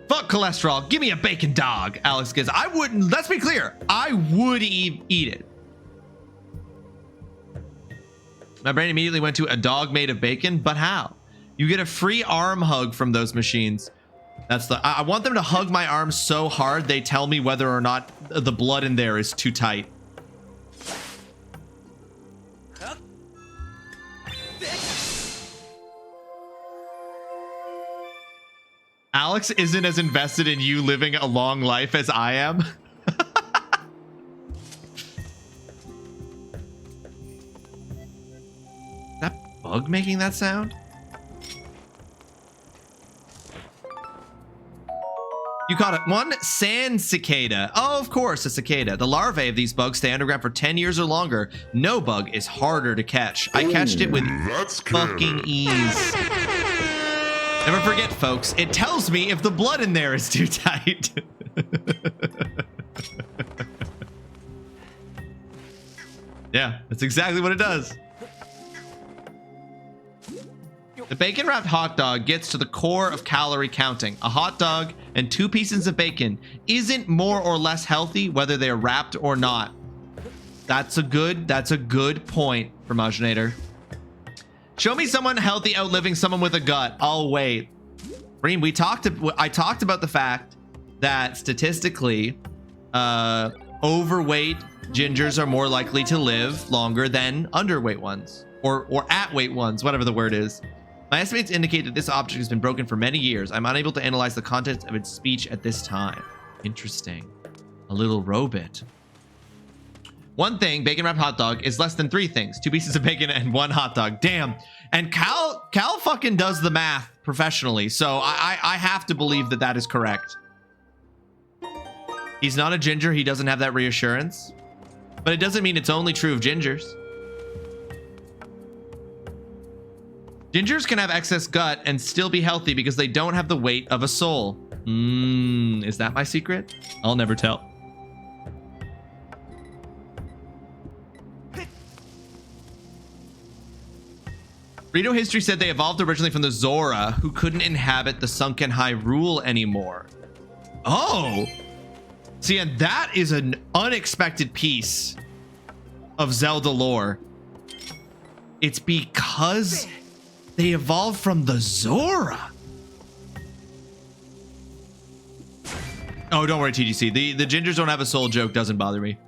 Fuck cholesterol. Give me a bacon dog, Alex gives. I wouldn't, let's be clear. I would eat it. My brain immediately went to a dog made of bacon, but how? You get a free arm hug from those machines. That's the, I want them to hug my arm so hard they tell me whether or not the blood in there is too tight. Alex isn't as invested in you living a long life as I am. That bug making that sound? You caught it. One sand cicada. Oh, of course, a cicada. The larvae of these bugs stay underground for 10 years or longer. No bug is harder to catch. I catched it with fucking ease. Never forget, folks, it tells me if the blood in there is too tight. Yeah, that's exactly what it does. The bacon wrapped hot dog gets to the core of calorie counting. A hot dog and 2 pieces of bacon isn't more or less healthy whether they're wrapped or not. That's a good point, Promoginator. Show me someone healthy outliving someone with a gut. I'll wait. Reem, I talked about the fact that statistically, overweight gingers are more likely to live longer than underweight ones, or at weight ones, whatever the word is. My estimates indicate that this object has been broken for many years. I'm unable to analyze the contents of its speech at this time. Interesting. A little robot. One thing, bacon wrapped hot dog, is less than 3 things. 2 pieces of bacon and 1 hot dog. Damn. And Cal fucking does the math professionally, so I have to believe that that is correct. He's not a ginger. He doesn't have that reassurance. But it doesn't mean it's only true of gingers. Gingers can have excess gut and still be healthy because they don't have the weight of a soul. Is that my secret? I'll never tell. Rito History said they evolved originally from the Zora, who couldn't inhabit the Sunken Hyrule anymore. Oh! See, and that is an unexpected piece of Zelda lore. It's because they evolved from the Zora. Oh, don't worry, TGC. The gingers don't have a soul joke doesn't bother me.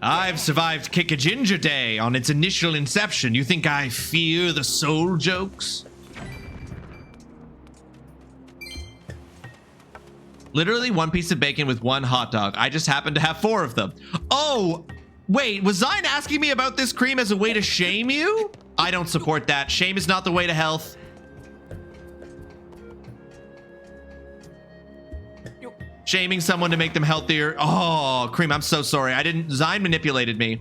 I've survived Kick a Ginger Day on its initial inception. You think I fear the soul jokes? Literally one piece of bacon with one hot dog. I just happen to have 4 of them. Oh, wait, was Zine asking me about this cream as a way to shame you? I don't support that. Shame is not the way to health. Shaming someone to make them healthier. Oh, Cream, I'm so sorry. Zine manipulated me.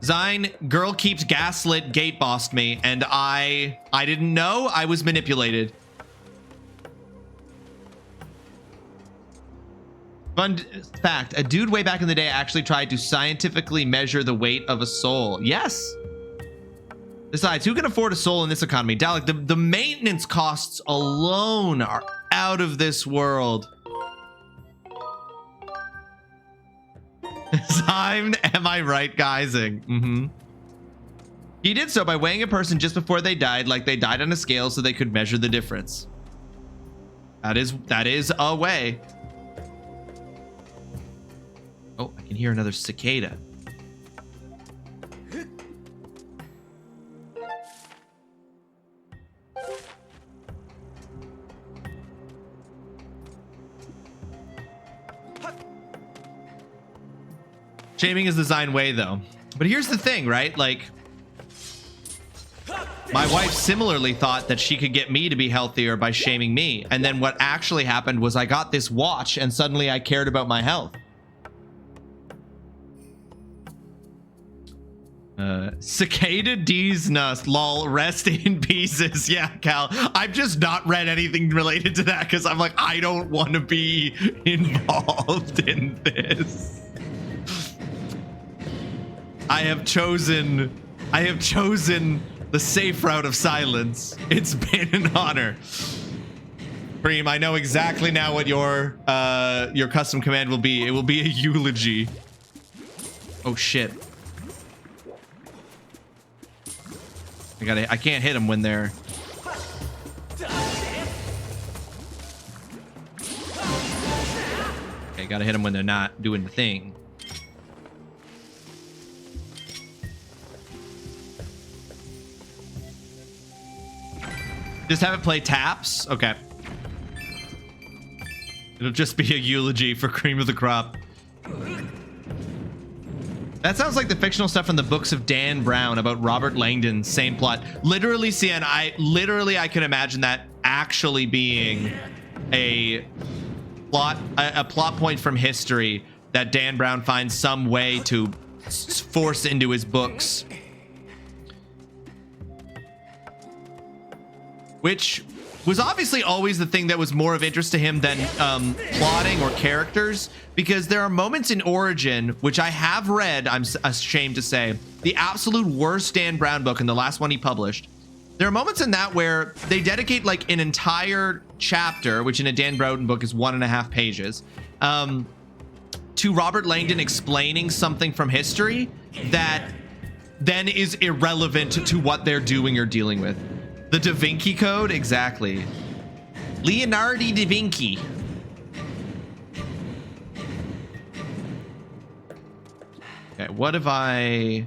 Zine, girl keeps gaslit, gate bossed me, and I didn't know. I was manipulated. Fun fact, a dude way back in the day actually tried to scientifically measure the weight of a soul. Yes. Besides, who can afford a soul in this economy? Dalek, the maintenance costs alone are out of this world. Am I right, guysing? Mm-hmm. He did so by weighing a person just before they died, like they died on a scale so they could measure the difference. That is a way. Oh, I can hear another cicada. Shaming is the Zine way, though. But here's the thing, right? Like, my wife similarly thought that she could get me to be healthier by shaming me. And then what actually happened was I got this watch and suddenly I cared about my health. Cicada D's nust, lol, rest in pieces. Yeah, Cal, I've just not read anything related to that because I'm like, I don't want to be involved in this. I have chosen the safe route of silence. It's been an honor. Cream, I know exactly now what your custom command will be. It will be a eulogy. Oh shit. I can't hit them when they're... Okay, gotta hit them when they're not doing the thing. Just have it play taps? Okay. It'll just be a eulogy for Cream of the Crop. That sounds like the fictional stuff from the books of Dan Brown about Robert Langdon. Same plot. Literally, CN, I can imagine that actually being a plot point from history that Dan Brown finds some way to force into his books. Which was obviously always the thing that was more of interest to him than plotting or characters, because there are moments in Origin, which I have read, I'm ashamed to say, the absolute worst Dan Brown book and the last one he published. There are moments in that where they dedicate like an entire chapter, which in a Dan Brown book is 1.5 pages, to Robert Langdon explaining something from history that then is irrelevant to what they're doing or dealing with. The Da Vinci Code? Exactly. Leonardo da Vinci. Okay, what if I...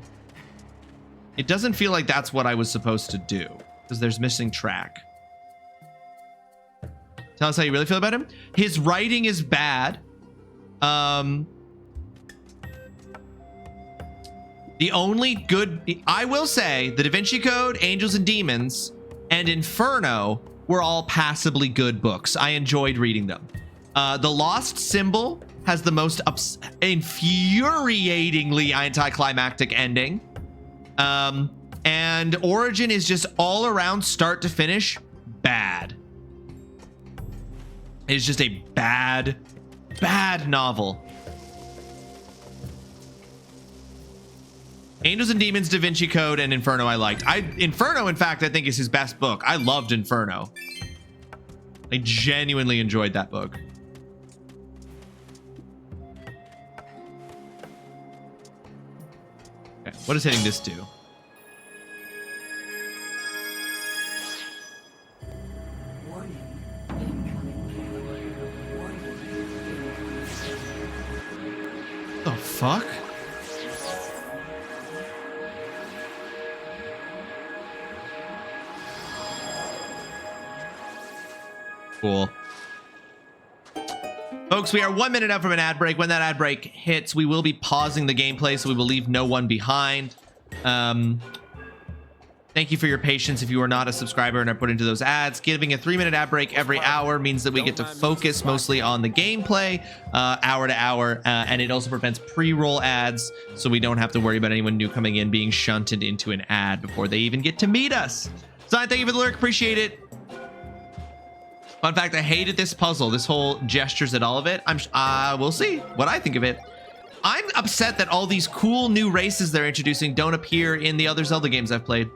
It doesn't feel like that's what I was supposed to do, because there's missing track. Tell us how you really feel about him. His writing is bad. The only good... I will say, the Da Vinci Code, Angels and Demons... and Inferno were all passably good books. I enjoyed reading them. The Lost Symbol has the most infuriatingly anticlimactic ending. And Origin is just all around start to finish bad. It's just a bad novel. Angels and Demons, Da Vinci Code, and Inferno I liked. Inferno, in fact, I think is his best book. I loved Inferno. I genuinely enjoyed that book. Okay, what does hitting this do? The fuck? Cool. Folks, we are 1 minute out from an ad break. When that ad break hits, we will be pausing the gameplay, so we will leave no one behind. Thank you for your patience if you are not a subscriber and are put into those ads. Giving a 3-minute ad break every hour means that we get to focus mostly on the gameplay hour to hour, and it also prevents pre-roll ads, so we don't have to worry about anyone new coming in being shunted into an ad before they even get to meet us. So I thank you for the lurk. Appreciate it. Fun fact, I hated this puzzle, this whole gestures at all of it. We'll see what I think of it. I'm upset that all these cool new races they're introducing don't appear in the other Zelda games I've played.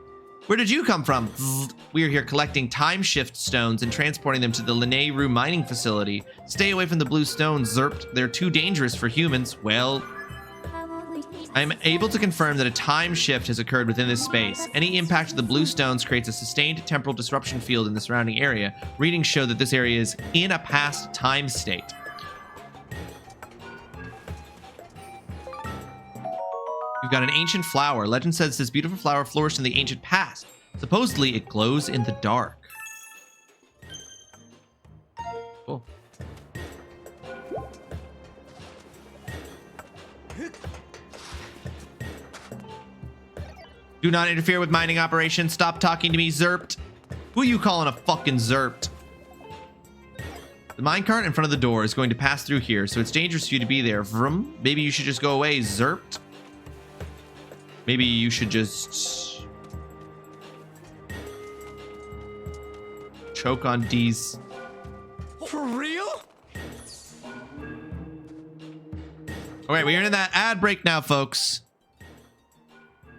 Where did you come from? We are here collecting time shift stones and transporting them to the Linnaeru mining facility. Stay away from the blue stones, Zerpt. They're too dangerous for humans. Well, I'm able to confirm that a time shift has occurred within this space. Any impact of the blue stones creates a sustained temporal disruption field in the surrounding area. Readings show that this area is in a past time state. We've got an ancient flower. Legend says this beautiful flower flourished in the ancient past. Supposedly, it glows in the dark. Cool. Do not interfere with mining operations. Stop talking to me, Zerpt. Who are you calling a fucking Zerpt? The minecart in front of the door is going to pass through here, so it's dangerous for you to be there. Vroom. Maybe you should just go away, Zerpt. Maybe you should just choke on D's. For real? Okay, we're in that ad break now, folks.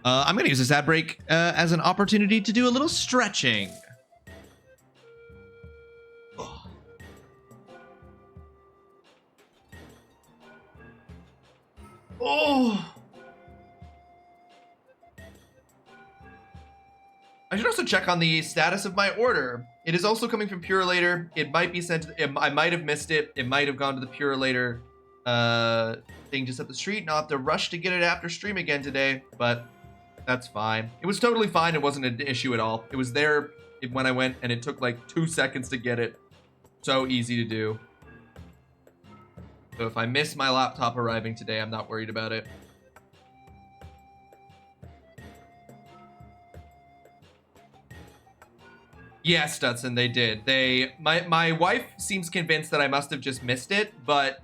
I'm going to use this ad break as an opportunity to do a little stretching. Oh. I should also check on the status of my order. It is also coming from Purelator. It might be sent to, I might have missed it. It might have gone to the Purelator thing just up the street. And I'll have to rush to get it after stream again today, but that's fine. It was totally fine. It wasn't an issue at all. It was there when I went, and it took like 2 seconds to get it. So easy to do. So if I miss my laptop arriving today, I'm not worried about it. Yes, Dutson, they did. My wife seems convinced that I must have just missed it, but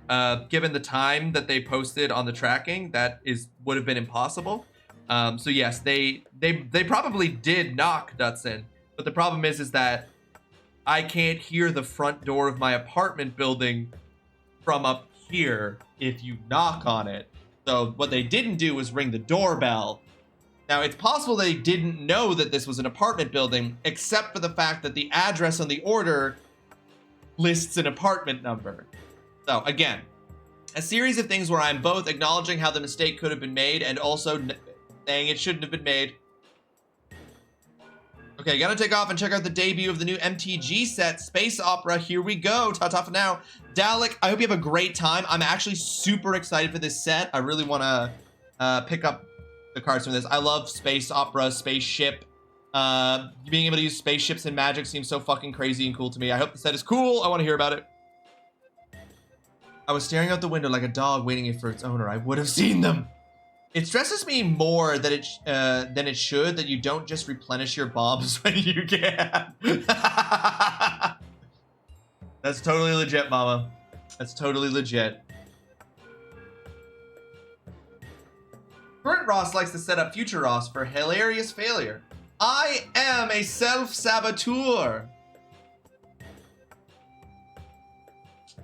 given the time that they posted on the tracking, that would have been impossible. So yes, they probably did knock, Dutson, but the problem is that I can't hear the front door of my apartment building from up here if you knock on it. So what they didn't do was ring the doorbell. Now, it's possible they didn't know that this was an apartment building, except for the fact that the address on the order lists an apartment number. So, again, a series of things where I'm both acknowledging how the mistake could have been made and also saying it shouldn't have been made. Okay, gotta take off and check out the debut of the new MTG set, Space Opera. Here we go. Ta-ta for now. Dalek, I hope you have a great time. I'm actually super excited for this set. I really want to pick up the cards from this. I love space opera, spaceship. Being able to use spaceships in Magic seems so fucking crazy and cool to me. I hope the set is cool. I want to hear about it. I was staring out the window like a dog waiting for its owner. I would have seen them. It stresses me more that than it should that you don't just replenish your bombs when you can. That's totally legit, mama. That's totally legit. Current Ross likes to set up future Ross for hilarious failure. I am a self-saboteur.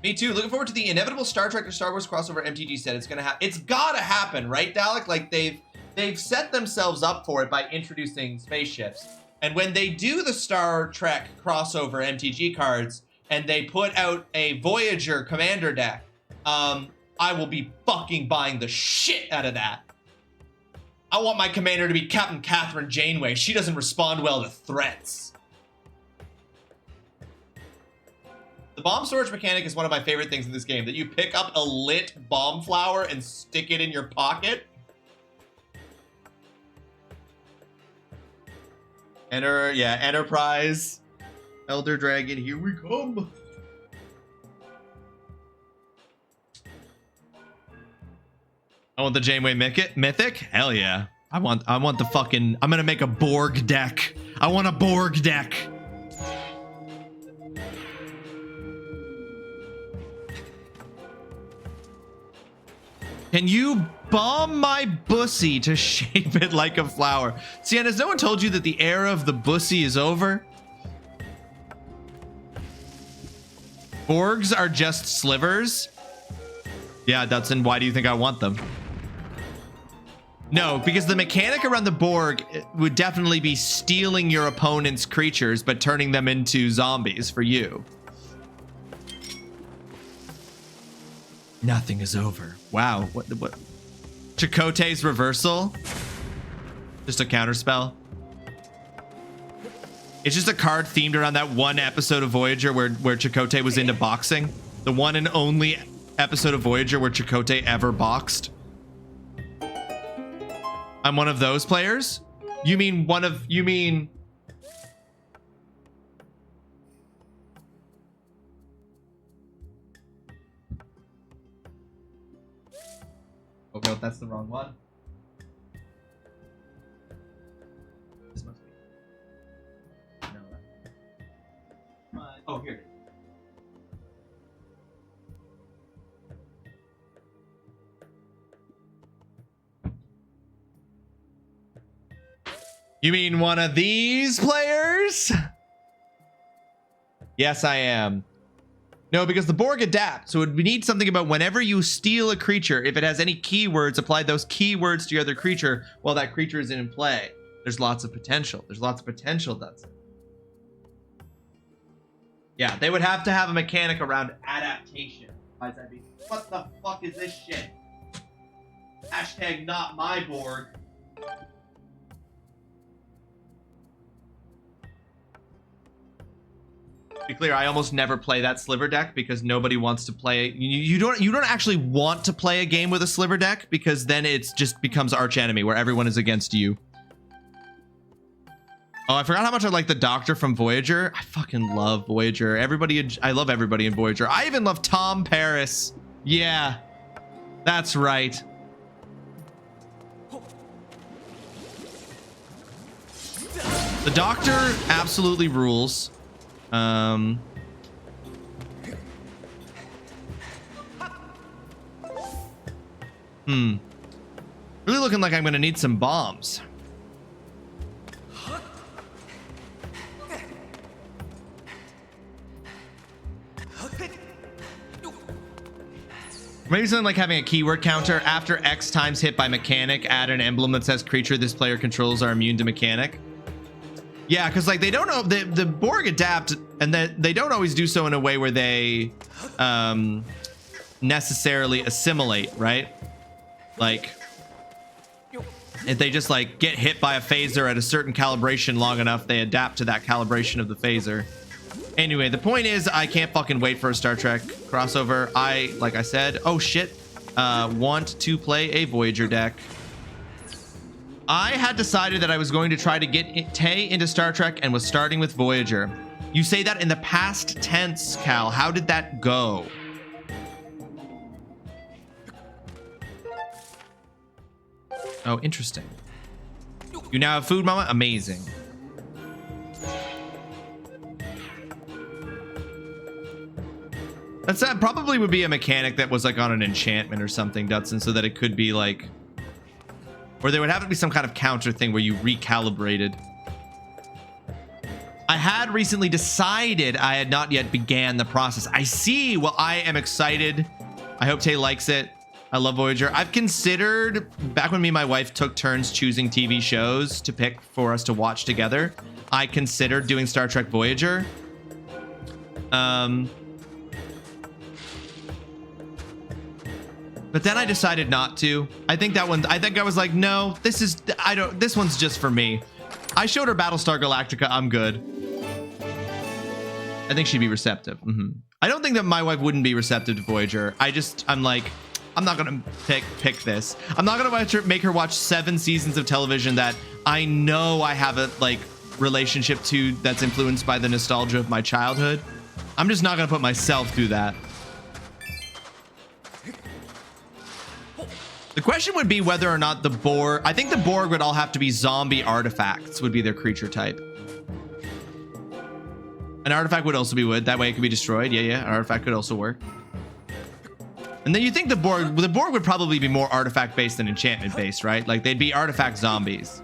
Me too. Looking forward to the inevitable Star Trek or Star Wars crossover MTG set. It's gotta happen, right, Dalek? Like they've set themselves up for it by introducing spaceships. And when they do the Star Trek crossover MTG cards and they put out a Voyager commander deck, I will be fucking buying the shit out of that. I want my commander to be Captain Catherine Janeway. She doesn't respond well to threats. The bomb storage mechanic is one of my favorite things in this game, that you pick up a lit bomb flower and stick it in your pocket. Enterprise. Elder Dragon, here we come. I want the Janeway mythic. Hell yeah. I want the fucking, I'm gonna make a Borg deck. I want a Borg deck. Can you bomb my bussy to shape it like a flower? Sienna, has no one told you that the era of the bussy is over? Borgs are just slivers. Yeah, Dutson, why do you think I want them? No, because the mechanic around the Borg would definitely be stealing your opponent's creatures, but turning them into zombies for you. Nothing is over. Wow, what? Chakotay's reversal? Just a counterspell? It's just a card themed around that one episode of Voyager where Chakotay was into boxing. The one and only episode of Voyager where Chakotay ever boxed. I'm one of those players? You mean Oh god, that's the wrong one. This must be. No. Oh, here it is. You mean one of these players? Yes, I am. No, because the Borg adapt. So we need something about whenever you steal a creature, if it has any keywords, apply those keywords to your other creature while that creature is in play. There's lots of potential. There's lots of potential, that's it. Yeah, they would have to have a mechanic around adaptation. What the fuck is this shit? Hashtag not my Borg. To be clear, I almost never play that sliver deck because nobody wants to play. You don't actually want to play a game with a sliver deck because then it just becomes arch enemy where everyone is against you. Oh, I forgot how much I like the Doctor from Voyager. I fucking love Voyager. I love everybody in Voyager. I even love Tom Paris. Yeah, that's right. The Doctor absolutely rules. Really looking like I'm gonna need some bombs. Maybe something like having a keyword counter. After X times hit by mechanic, add an emblem that says creature this player controls are immune to mechanic. Yeah, because like they don't know, the Borg adapt, and that they don't always do so in a way where they necessarily assimilate, right? Like if they just like get hit by a phaser at a certain calibration long enough, they adapt to that calibration of the phaser. Anyway, the point is I can't fucking wait for a Star Trek crossover. Like I said, oh shit, want to play a Voyager deck. I had decided that I was going to try to get Tay into Star Trek and was starting with Voyager. You say that in the past tense, Cal. How did that go? Oh, interesting. You now have food, Mama? Amazing. That probably would be a mechanic that was like on an enchantment or something, Dutson, so that it could be like... Or there would have to be some kind of counter thing where you recalibrated. I had recently decided I had not yet began the process. I see. Well, I am excited. I hope Tay likes it. I love Voyager. I've considered, back when me and my wife took turns choosing TV shows to pick for us to watch together, I considered doing Star Trek Voyager. But then I decided not to. I think I was like, no, this one's just for me. I showed her Battlestar Galactica. I'm good. I think she'd be receptive. I don't think that my wife wouldn't be receptive to Voyager. I'm like, I'm not gonna pick this. I'm not gonna make her watch 7 seasons of television that I know I have a like relationship to that's influenced by the nostalgia of my childhood. I'm just not gonna put myself through that. The question would be whether or not the Borg, I think the Borg would all have to be zombie artifacts would be their creature type. An artifact would also be wood. That way it could be destroyed. Yeah. An artifact could also work. And then you think the Borg would probably be more artifact based than enchantment based, right? Like they'd be artifact zombies.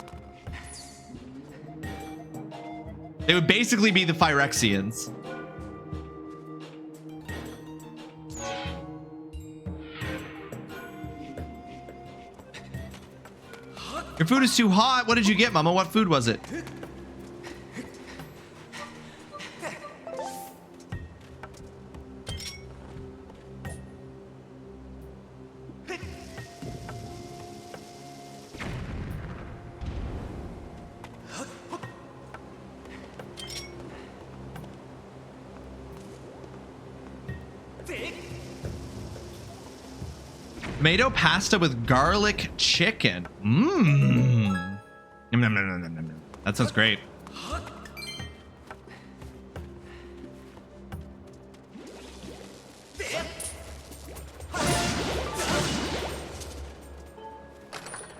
They would basically be the Phyrexians. Your food is too hot. What did you get, Mama? What food was it? Tomato pasta with garlic chicken. Mmm. That sounds great.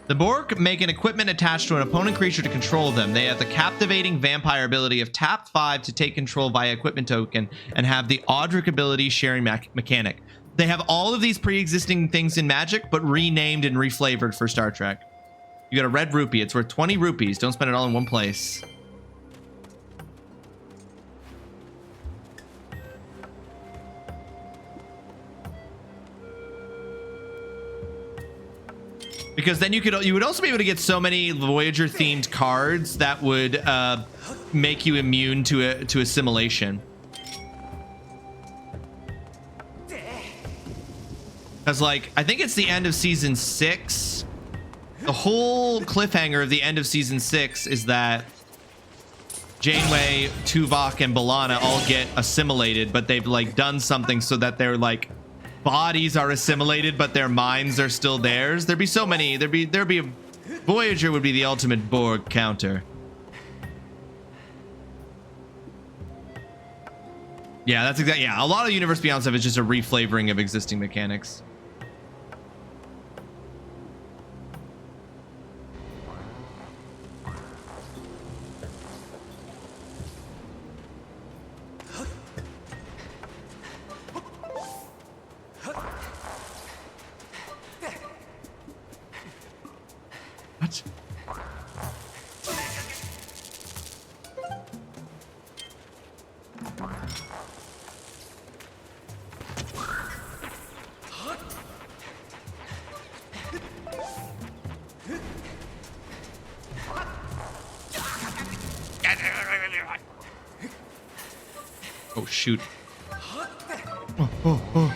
The Borg make an equipment attached to an opponent creature to control them. They have the captivating vampire ability of tap 5 to take control via equipment token and have the Audric ability sharing mechanic. They have all of these pre-existing things in Magic, but renamed and reflavored for Star Trek. You got a red rupee. It's worth 20 rupees. Don't spend it all in one place. Because then you would also be able to get so many Voyager themed cards that would make you immune to assimilation. Because, like, I think it's the end of season 6. The whole cliffhanger of the end of season 6 is that Janeway, Tuvok, and B'Elanna all get assimilated, but they've, like, done something so that their, like, bodies are assimilated, but their minds are still theirs. There'd be so many. There'd be a Voyager would be the ultimate Borg counter. Yeah, that's exactly. Yeah, a lot of Universe Beyond stuff is just a reflavoring of existing mechanics. What? Oh, shoot. Oh.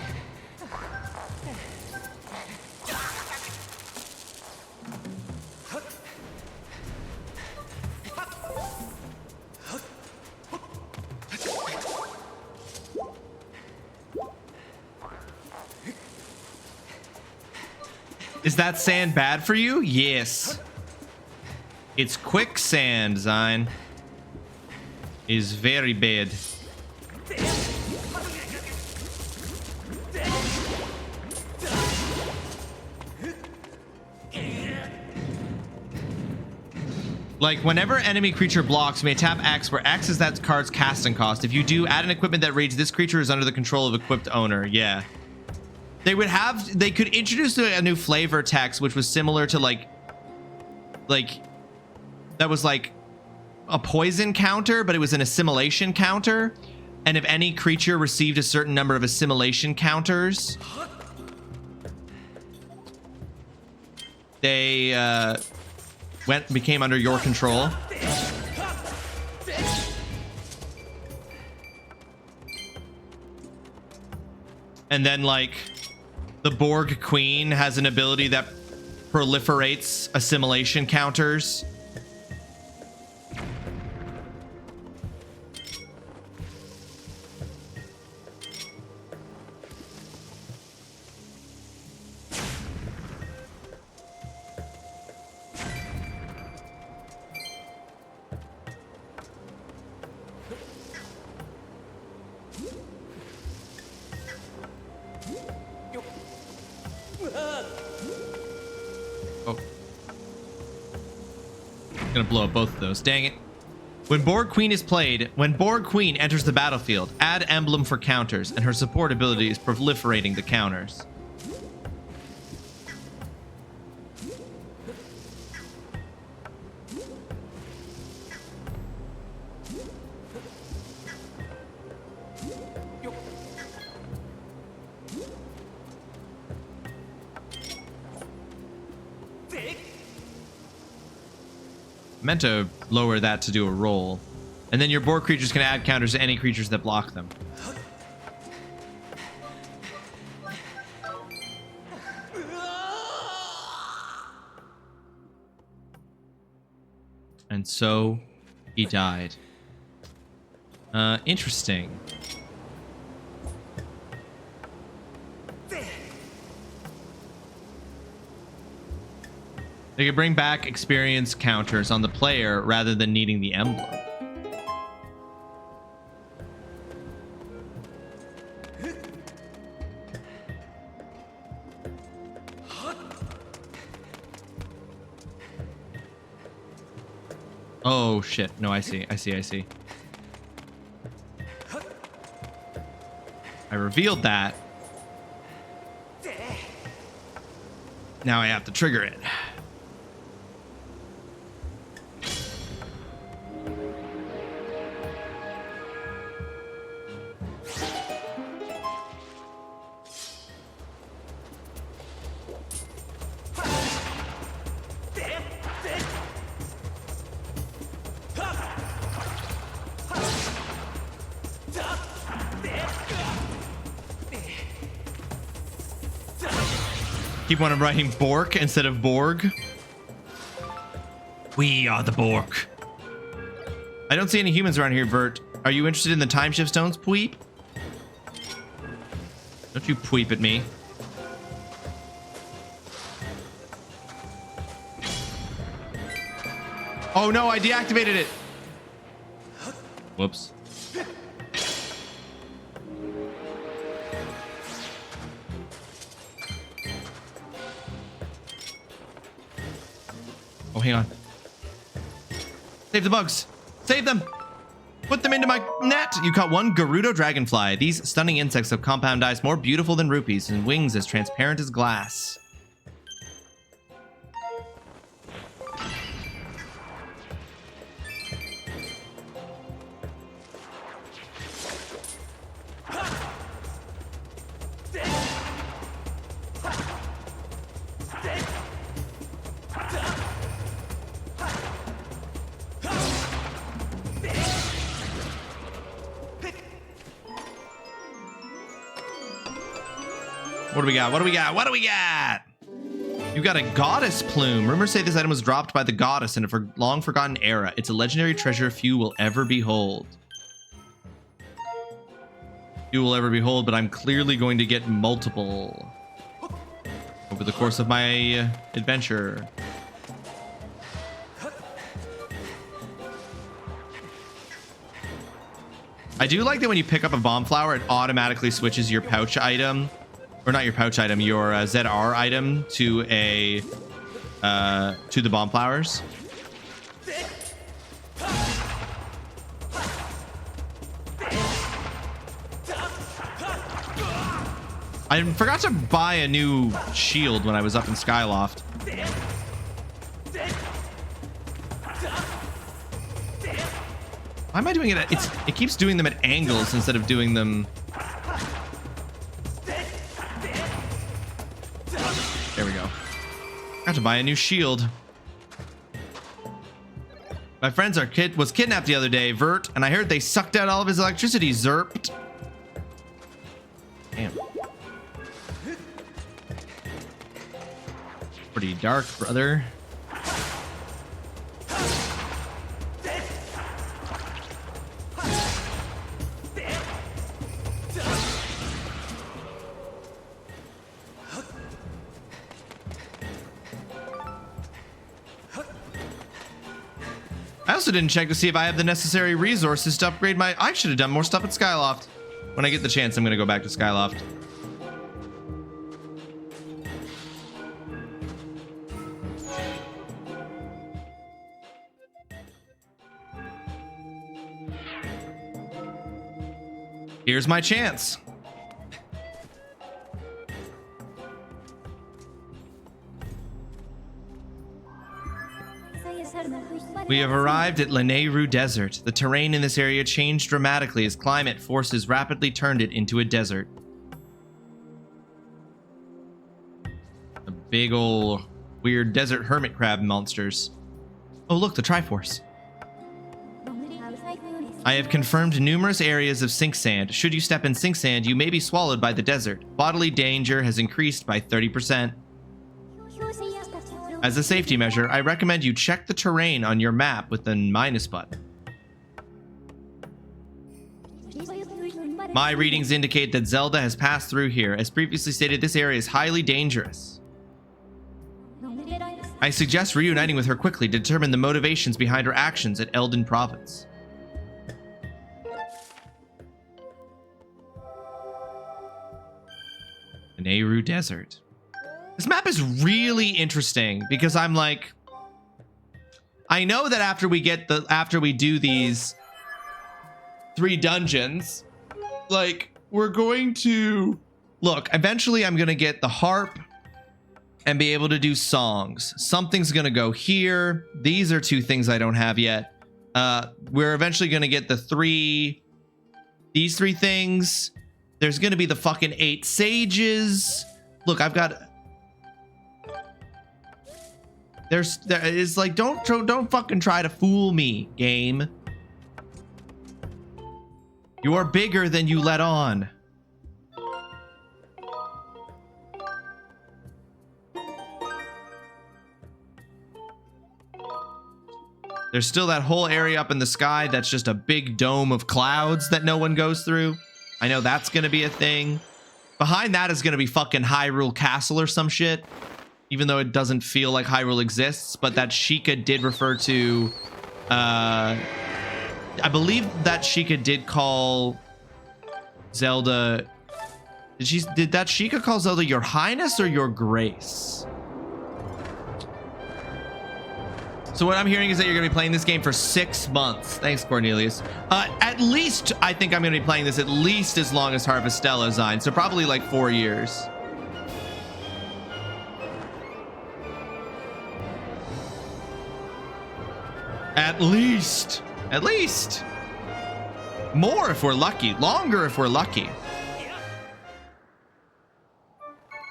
Is that sand bad for you? Yes. It's quicksand, Zine. Is very bad. Like, whenever enemy creature blocks, you may tap X, where X is that card's casting cost. If you do, add an equipment that reads this creature is under the control of equipped owner. Yeah. They could introduce a new flavor text, which was similar to like that was like a poison counter, but it was an assimilation counter. And if any creature received a certain number of assimilation counters, they became under your control. And then, like, the Borg Queen has an ability that proliferates assimilation counters. Gonna blow up both of those. Dang it. When Borg Queen is played, when Borg Queen enters the battlefield, add emblem for counters, and her support ability is proliferating the counters. Meant to lower that to do a roll. And then your board creatures can add counters to any creatures that block them. And so he died. Interesting. They could bring back experience counters on the player rather than needing the emblem. Oh shit. No, I see. I revealed that. Now I have to trigger it. Keep on writing Bork instead of Borg. We are the Bork. I don't see any humans around here, Vert. Are you interested in the time shift stones, Pweep? Don't you Pweep at me. Oh no, I deactivated it. Whoops. Oh, hang on. Save the bugs. Save them. Put them into my net. You caught one Gerudo dragonfly. These stunning insects have compound eyes more beautiful than rupees and wings as transparent as glass. What do we got? What do we got? What do we got? You got a goddess plume. Rumors say this item was dropped by the goddess in a long forgotten era. It's a legendary treasure few will ever behold. Few will ever behold, but I'm clearly going to get multiple over the course of my adventure. I do like that when you pick up a bomb flower, it automatically switches your pouch item. Or not your pouch item, your ZR item to a to the bomb flowers. I forgot to buy a new shield when I was up in Skyloft. Why am I doing it? It keeps doing them at angles instead of doing them. There we go. Got to buy a new shield. My friend's was kidnapped the other day, Vert, and I heard they sucked out all of his electricity, Zerped. Damn. Pretty dark, brother. I also didn't check to see if I have the necessary resources to upgrade my... I should have done more stuff at Skyloft. When I get the chance, I'm going to go back to Skyloft. Here's my chance. We have arrived at Lanayru Desert. The terrain in this area changed dramatically as climate forces rapidly turned it into a desert. A big ol' weird desert hermit crab monsters. Oh look, the Triforce. I have confirmed numerous areas of SINKSAND. Should you step in SINKSAND, you may be swallowed by the desert. Bodily danger has increased by 30%. As a safety measure, I recommend you check the terrain on your map with the minus button. My readings indicate that Zelda has passed through here. As previously stated, this area is highly dangerous. I suggest reuniting with her quickly to determine the motivations behind her actions at Eldin Province. Lanayru Desert. This map is really interesting because I'm like, I know that after we do these 3 dungeons, like we're going to look, eventually I'm going to get the harp and be able to do songs. Something's going to go here. These are 2 things I don't have yet. We're eventually going to get these 3 things. There's going to be the fucking 8 sages. Look, I've got there is like don't fucking try to fool me, game. You are bigger than you let on. There's still that whole area up in the sky that's just a big dome of clouds that no one goes through. I know that's gonna be a thing. Behind that is gonna be fucking Hyrule Castle or some shit. Even though it doesn't feel like Hyrule exists, but that Sheikah did refer to, I believe that Sheikah did call Zelda, did that Sheikah call Zelda Your Highness or Your Grace? So what I'm hearing is that you're gonna be playing this game for 6 months. Thanks, Cornelius. At least, I think I'm gonna be playing this at least as long as Harvestella Zine, so probably like 4 years. At least. More if we're lucky. Longer if we're lucky.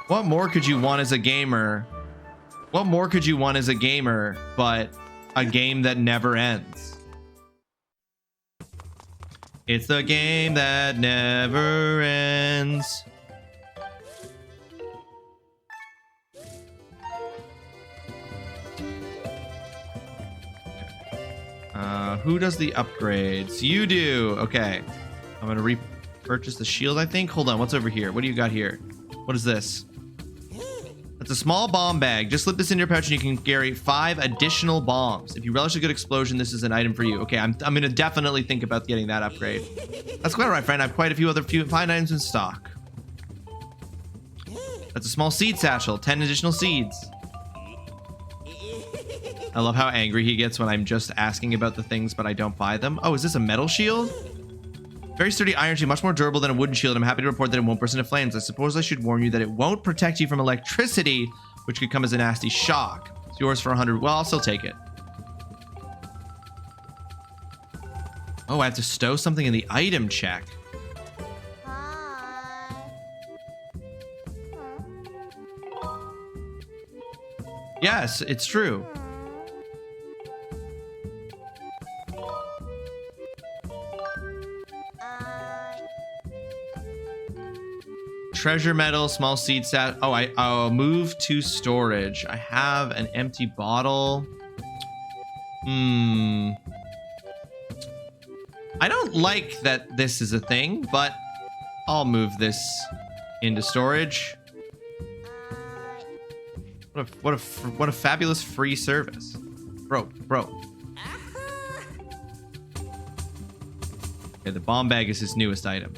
What more could you want as a gamer? What more could you want as a gamer but a game that never ends? It's the game that never ends. Who does the upgrades? You do. Okay. I'm gonna repurchase the shield, I think. Hold on, what's over here? What do you got here? What is this? That's a small bomb bag. Just slip this in your pouch and you can carry 5 additional bombs. If you relish a good explosion, this is an item for you. Okay, I'm gonna definitely think about getting that upgrade. That's quite all right, friend. I have quite a few other fine items in stock. That's a small seed satchel. 10 additional seeds. I love how angry he gets when I'm just asking about the things, but I don't buy them. Oh, is this a metal shield? Very sturdy iron shield, much more durable than a wooden shield. I'm happy to report that it won't burst into flames. I suppose I should warn you that it won't protect you from electricity, which could come as a nasty shock. It's yours for 100. Well, I'll still take it. Oh, I have to stow something in the item check. Yes, it's true. Treasure metal, small seed set. Oh, I'll move to storage. I have an empty bottle. I don't like that this is a thing, but I'll move this into storage. What a fabulous free service, bro. Okay, the bomb bag is his newest item.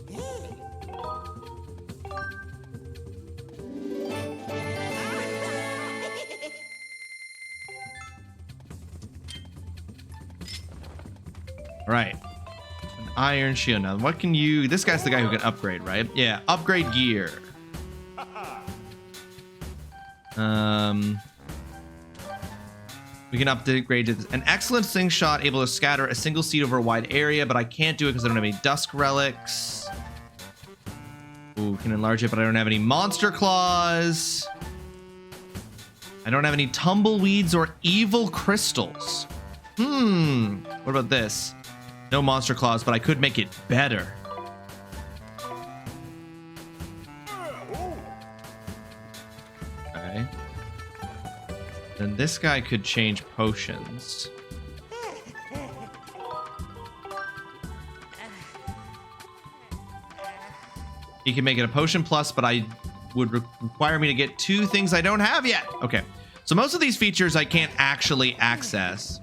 Right. iron shield. Now, what can you... This guy's the guy who can upgrade, right? Yeah, upgrade gear. We can upgrade to an excellent sling shot, able to scatter a single seed over a wide area, but I can't do it because I don't have any dusk relics. Ooh, can enlarge it, but I don't have any monster claws. I don't have any tumbleweeds or evil crystals. What about this? No monster claws, but I could make it better. Okay. Then this guy could change potions. He can make it a potion plus, but I would require me to get 2 things I don't have yet. Okay, so most of these features I can't actually access.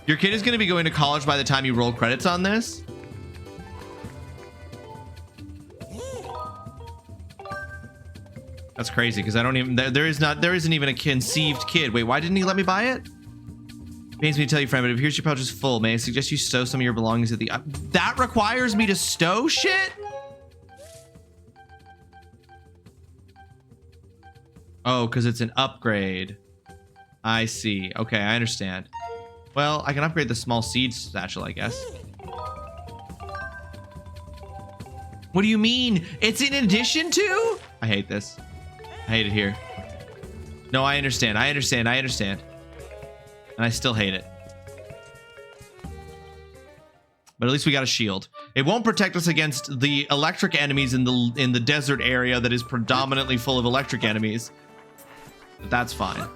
Your kid is going to be going to college by the time you roll credits on this. That's crazy because I don't even there isn't even a conceived kid. Wait, why didn't he let me buy it? Pains me to tell you, friend, but if here's your pouch is full, may I suggest you stow some of your belongings at the that requires me to stow shit? Oh, because it's an upgrade. I see. Okay, I understand. Well, I can upgrade the small seed satchel, I guess. What do you mean? It's in addition to? I hate this. I hate it here. No, I understand. I understand. I understand. And I still hate it. But at least we got a shield. It won't protect us against the electric enemies in the desert area that is predominantly full of electric enemies. But that's fine.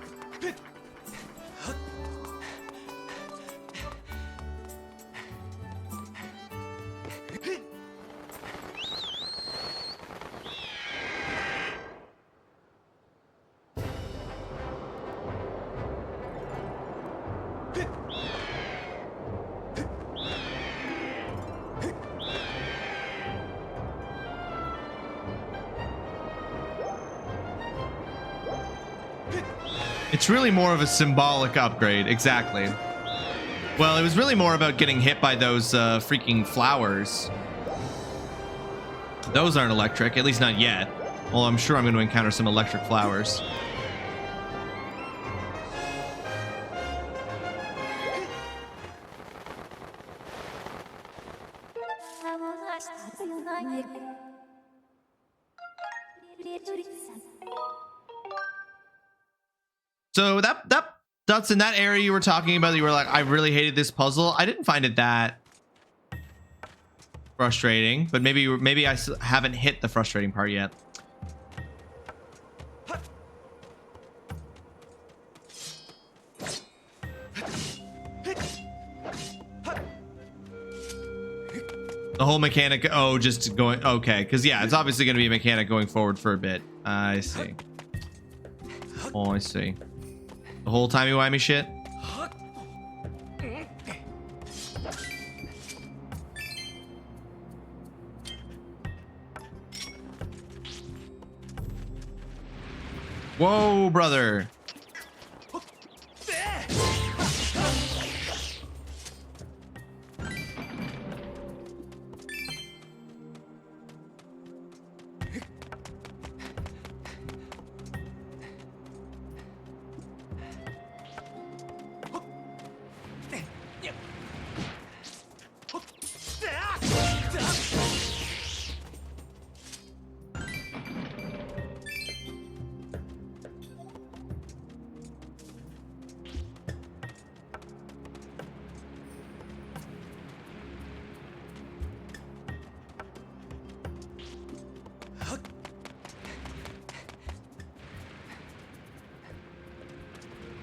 It's really more of a symbolic upgrade. Exactly. Well, it was really more about getting hit by those freaking flowers. Those aren't electric, at least not yet. Well, I'm sure I'm going to encounter some electric flowers. So that's in that area you were talking about. You were like, I really hated this puzzle. I didn't find it that frustrating, but maybe I haven't hit the frustrating part yet. The whole mechanic. Oh, just going. Okay, because yeah, it's obviously going to be a mechanic going forward for a bit. I see. Oh, I see. The whole timey-wimey shit. Whoa, brother.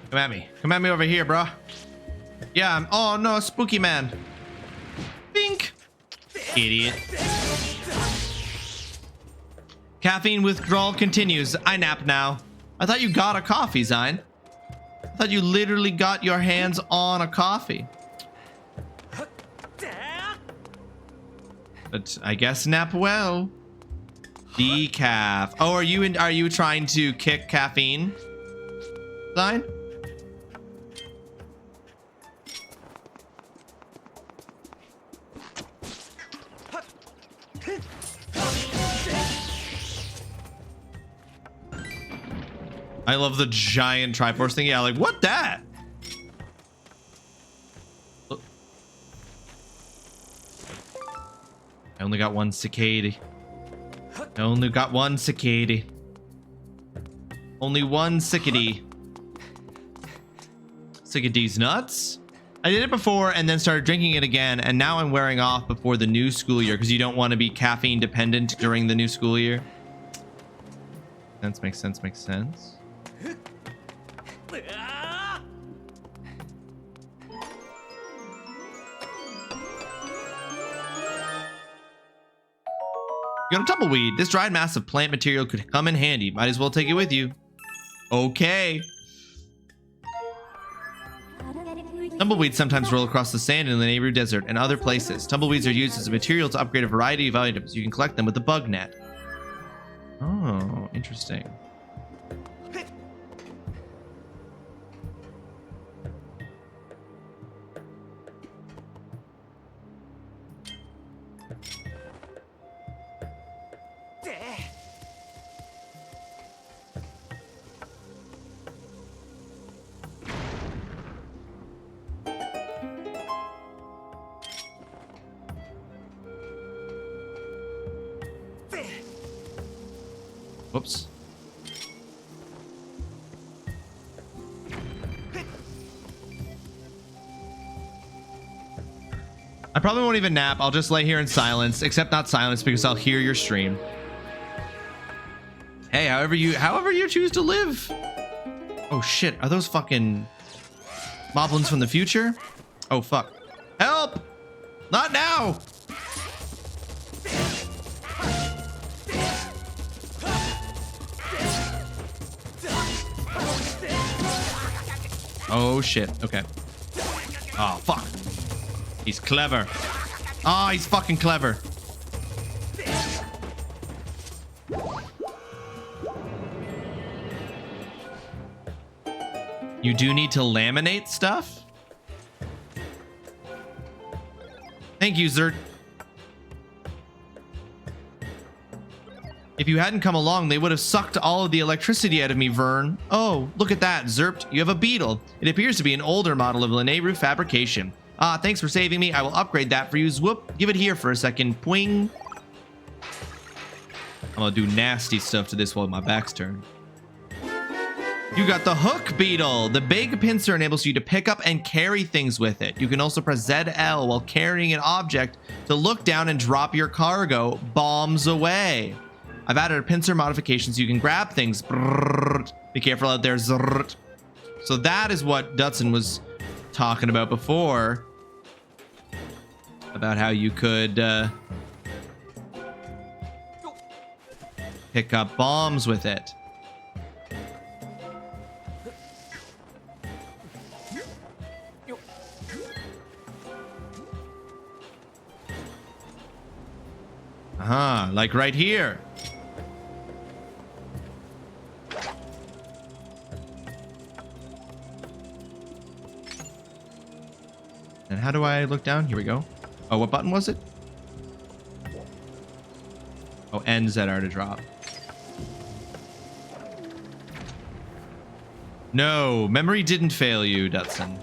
Come at me. Come at me over here, bro. Yeah, oh no, spooky man. Bink. Idiot. Caffeine withdrawal continues. I nap now. I thought you got a coffee, Zine. I thought you literally got your hands on a coffee. But I guess nap well. Decaf. Oh, are you trying to kick caffeine, Zine? I love the giant Triforce thing. Yeah, like, what that? Look. I only got one cicada. I only got one cicada. Only one cicady. Cicadee's nuts. I did it before and then started drinking it again, and now I'm wearing off before the new school year because you don't want to be caffeine dependent during the new school year. Makes sense, makes sense. You got a tumbleweed. This dried mass of plant material could come in handy. Might as well take it with you. Okay. Tumbleweeds sometimes roll across the sand in the neighboring desert and other places. Tumbleweeds are used as a material to upgrade a variety of items. You can collect them with a bug net. Oh, interesting. Whoops. I probably won't even nap. I'll just lay here in silence, except not silence because I'll hear your stream. Hey, however you choose to live. Oh shit, are those fucking moblins from the future? Oh fuck. Help! Not now! Oh shit, okay. Oh fuck. He's clever. Oh, he's fucking clever. You do need to laminate stuff? Thank you, Zert. If you hadn't come along, they would have sucked all of the electricity out of me, Vern. Oh, look at that, Zerpt. You have a beetle. It appears to be an older model of Lineru fabrication. Ah, thanks for saving me. I will upgrade that for you. Swoop. Give it here for a second. Pwing. I'm gonna do nasty stuff to this while my back's turned. You got the hook beetle. The big pincer enables you to pick up and carry things with it. You can also press ZL while carrying an object to look down and drop your cargo bombs away. I've added a pincer modification so you can grab things. Brrr. Be careful out there. Zrrt. So that is what Dutson was talking about before. About how you could pick up bombs with it. Like right here. And how do I look down? Here we go. Oh, what button was it? Oh, NZR to drop. No, memory didn't fail you, Dutson.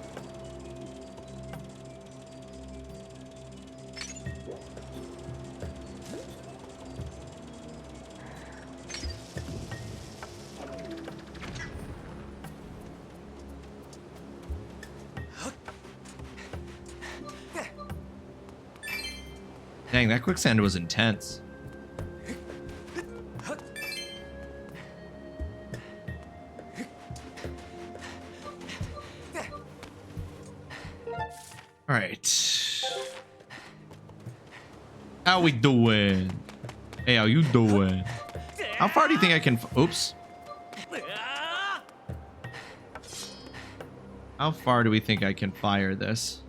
Dang, that quicksand was intense. All right. How we doing? Hey, how you doing? How far do you think I can... Oops. How far do we think I can fire this?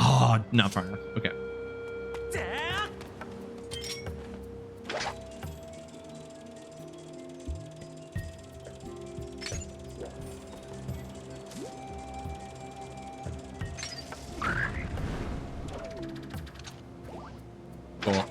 Oh, not far enough. Okay. Cool.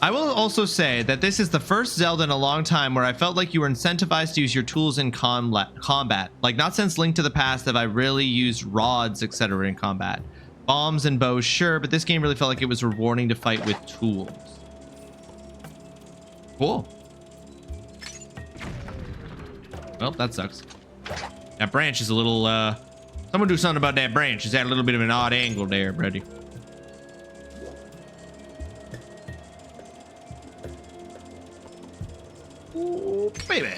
I will also say that this is the first Zelda in a long time where I felt like you were incentivized to use your tools in combat. Like, not since Link to the Past have I really used rods, etc. in combat. Bombs and bows, sure, but this game really felt like it was rewarding to fight with tools. Cool. Well, that sucks. That branch is a little, someone do something about that branch. It's at a little bit of an odd angle there, buddy. Ooh, baby.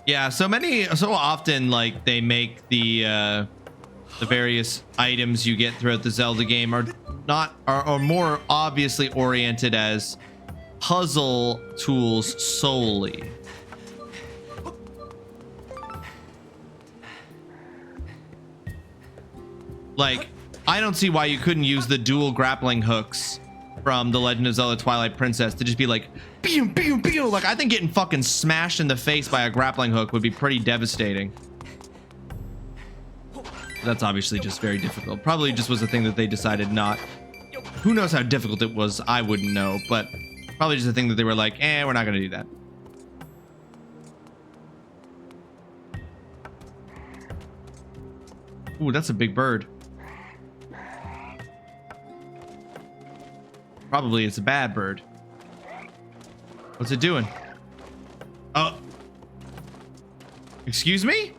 Yeah, so often, like, they make the various items you get throughout the Zelda game are more obviously oriented as puzzle tools solely. Like, I don't see why you couldn't use the dual grappling hooks from The Legend of Zelda Twilight Princess to just be like, pew, pew, pew. Like, I think getting fucking smashed in the face by a grappling hook would be pretty devastating. That's obviously just very difficult. Probably just was a thing that they decided not. Who knows how difficult it was? I wouldn't know, but probably just a thing that they were like, we're not going to do that. Ooh, that's a big bird. Probably it's a bad bird. What's it doing? Oh. Excuse me?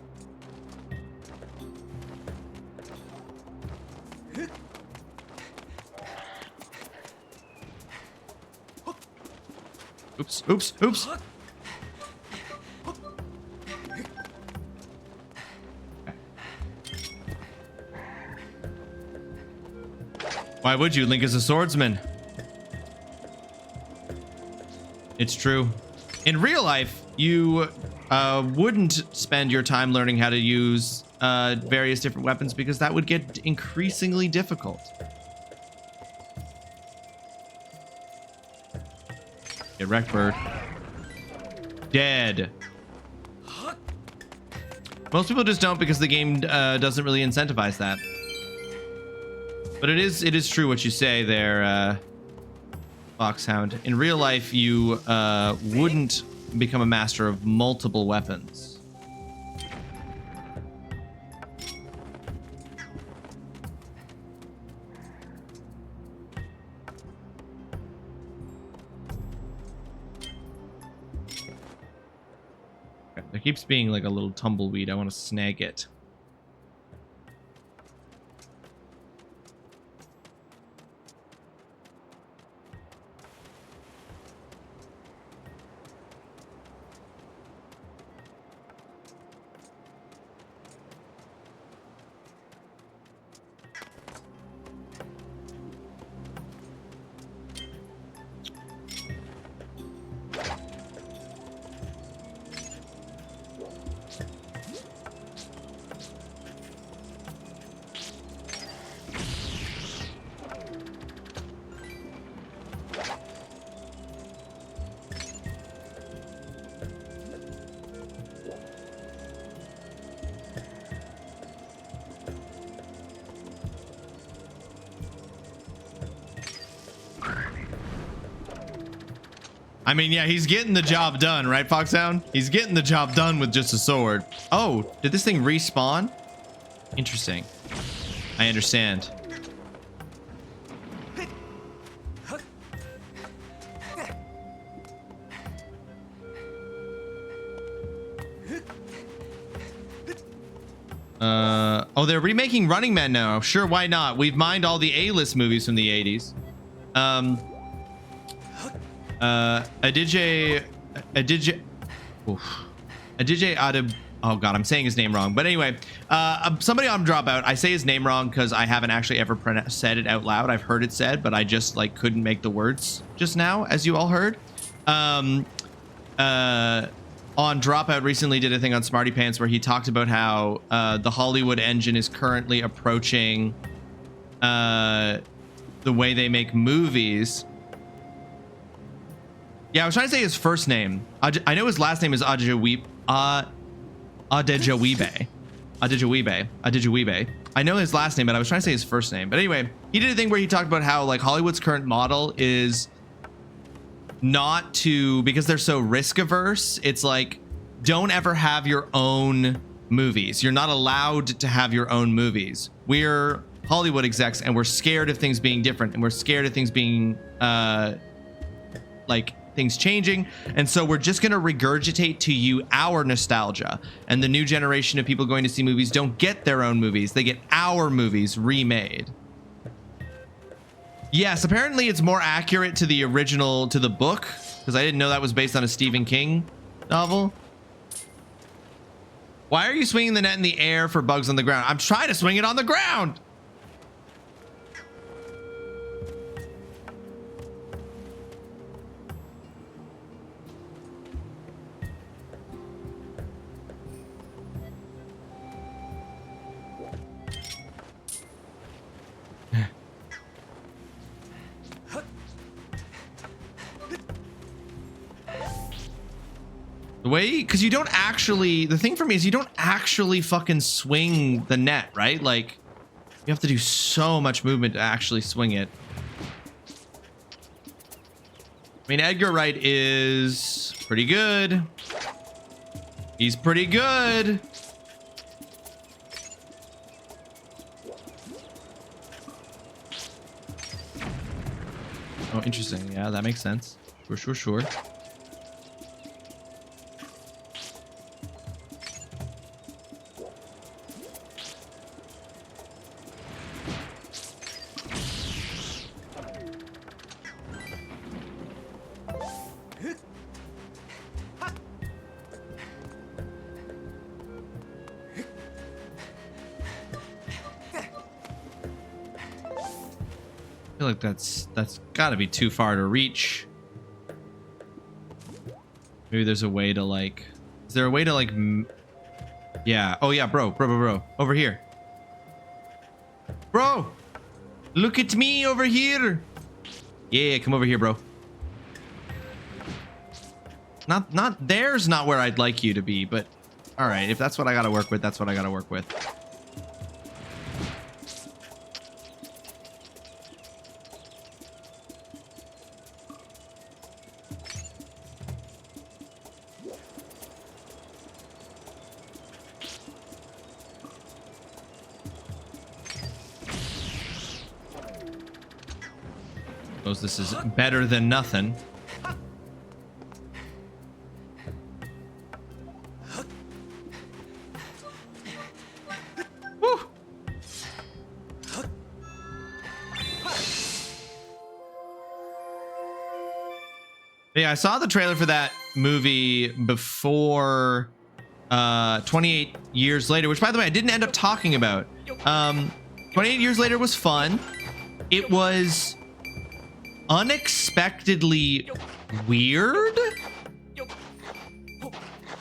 Oops, oops, oops. Why would you? Link is a swordsman. It's true. In real life, you wouldn't spend your time learning how to use various different weapons because that would get increasingly difficult. Get wrecked, bird. Dead. Most people just don't because the game doesn't really incentivize that. But it is true what you say there, Foxhound. In real life, you wouldn't become a master of multiple weapons. There keeps being like a little tumbleweed. I want to snag it. I mean, yeah, he's getting the job done, right, Foxhound? He's getting the job done with just a sword. Oh, did this thing respawn? Interesting. I understand. Oh, they're remaking Running Man now. Sure, why not? We've mined all the A-list movies from the 80s. Oh god, I'm saying his name wrong. But anyway, somebody on Dropout, I say his name wrong because I haven't actually ever said it out loud. I've heard it said, but I just like couldn't make the words just now, as you all heard. On Dropout recently did a thing on Smarty Pants where he talked about how the Hollywood engine is currently approaching the way they make movies. Yeah, I was trying to say his first name. I know his last name is Adejowibe. I know his last name, but I was trying to say his first name. But anyway, he did a thing where he talked about how like Hollywood's current model is not to, because they're so risk averse, it's like, don't ever have your own movies. You're not allowed to have your own movies. We're Hollywood execs and we're scared of things being different, and we're scared of things being like things changing, and so we're just going to regurgitate to you our nostalgia. And the new generation of people going to see movies don't get their own movies, they get our movies remade. Yes, apparently it's more accurate to the original, to the book, because I didn't know that was based on a Stephen King novel. Why are you swinging the net in the air for bugs on the ground? I'm trying to swing it on the ground. The way, because you don't actually, the thing for me is you don't actually fucking swing the net, right? Like, you have to do so much movement to actually swing it. I mean, Edgar Wright is pretty good. He's pretty good. Oh, interesting. Yeah, that makes sense. Sure. I feel like that's got to be too far to reach. Maybe there's a way to like, is there a way to like, yeah. Oh yeah, bro, over here. Bro, look at me over here. Yeah, come over here, bro. Not there's not where I'd like you to be, but all right, if that's what I got to work with, that's what I got to work with. Suppose this is better than nothing. Woo. Yeah, I saw the trailer for that movie before 28 Years Later, which by the way I didn't end up talking about. 28 Years Later was fun. It was unexpectedly weird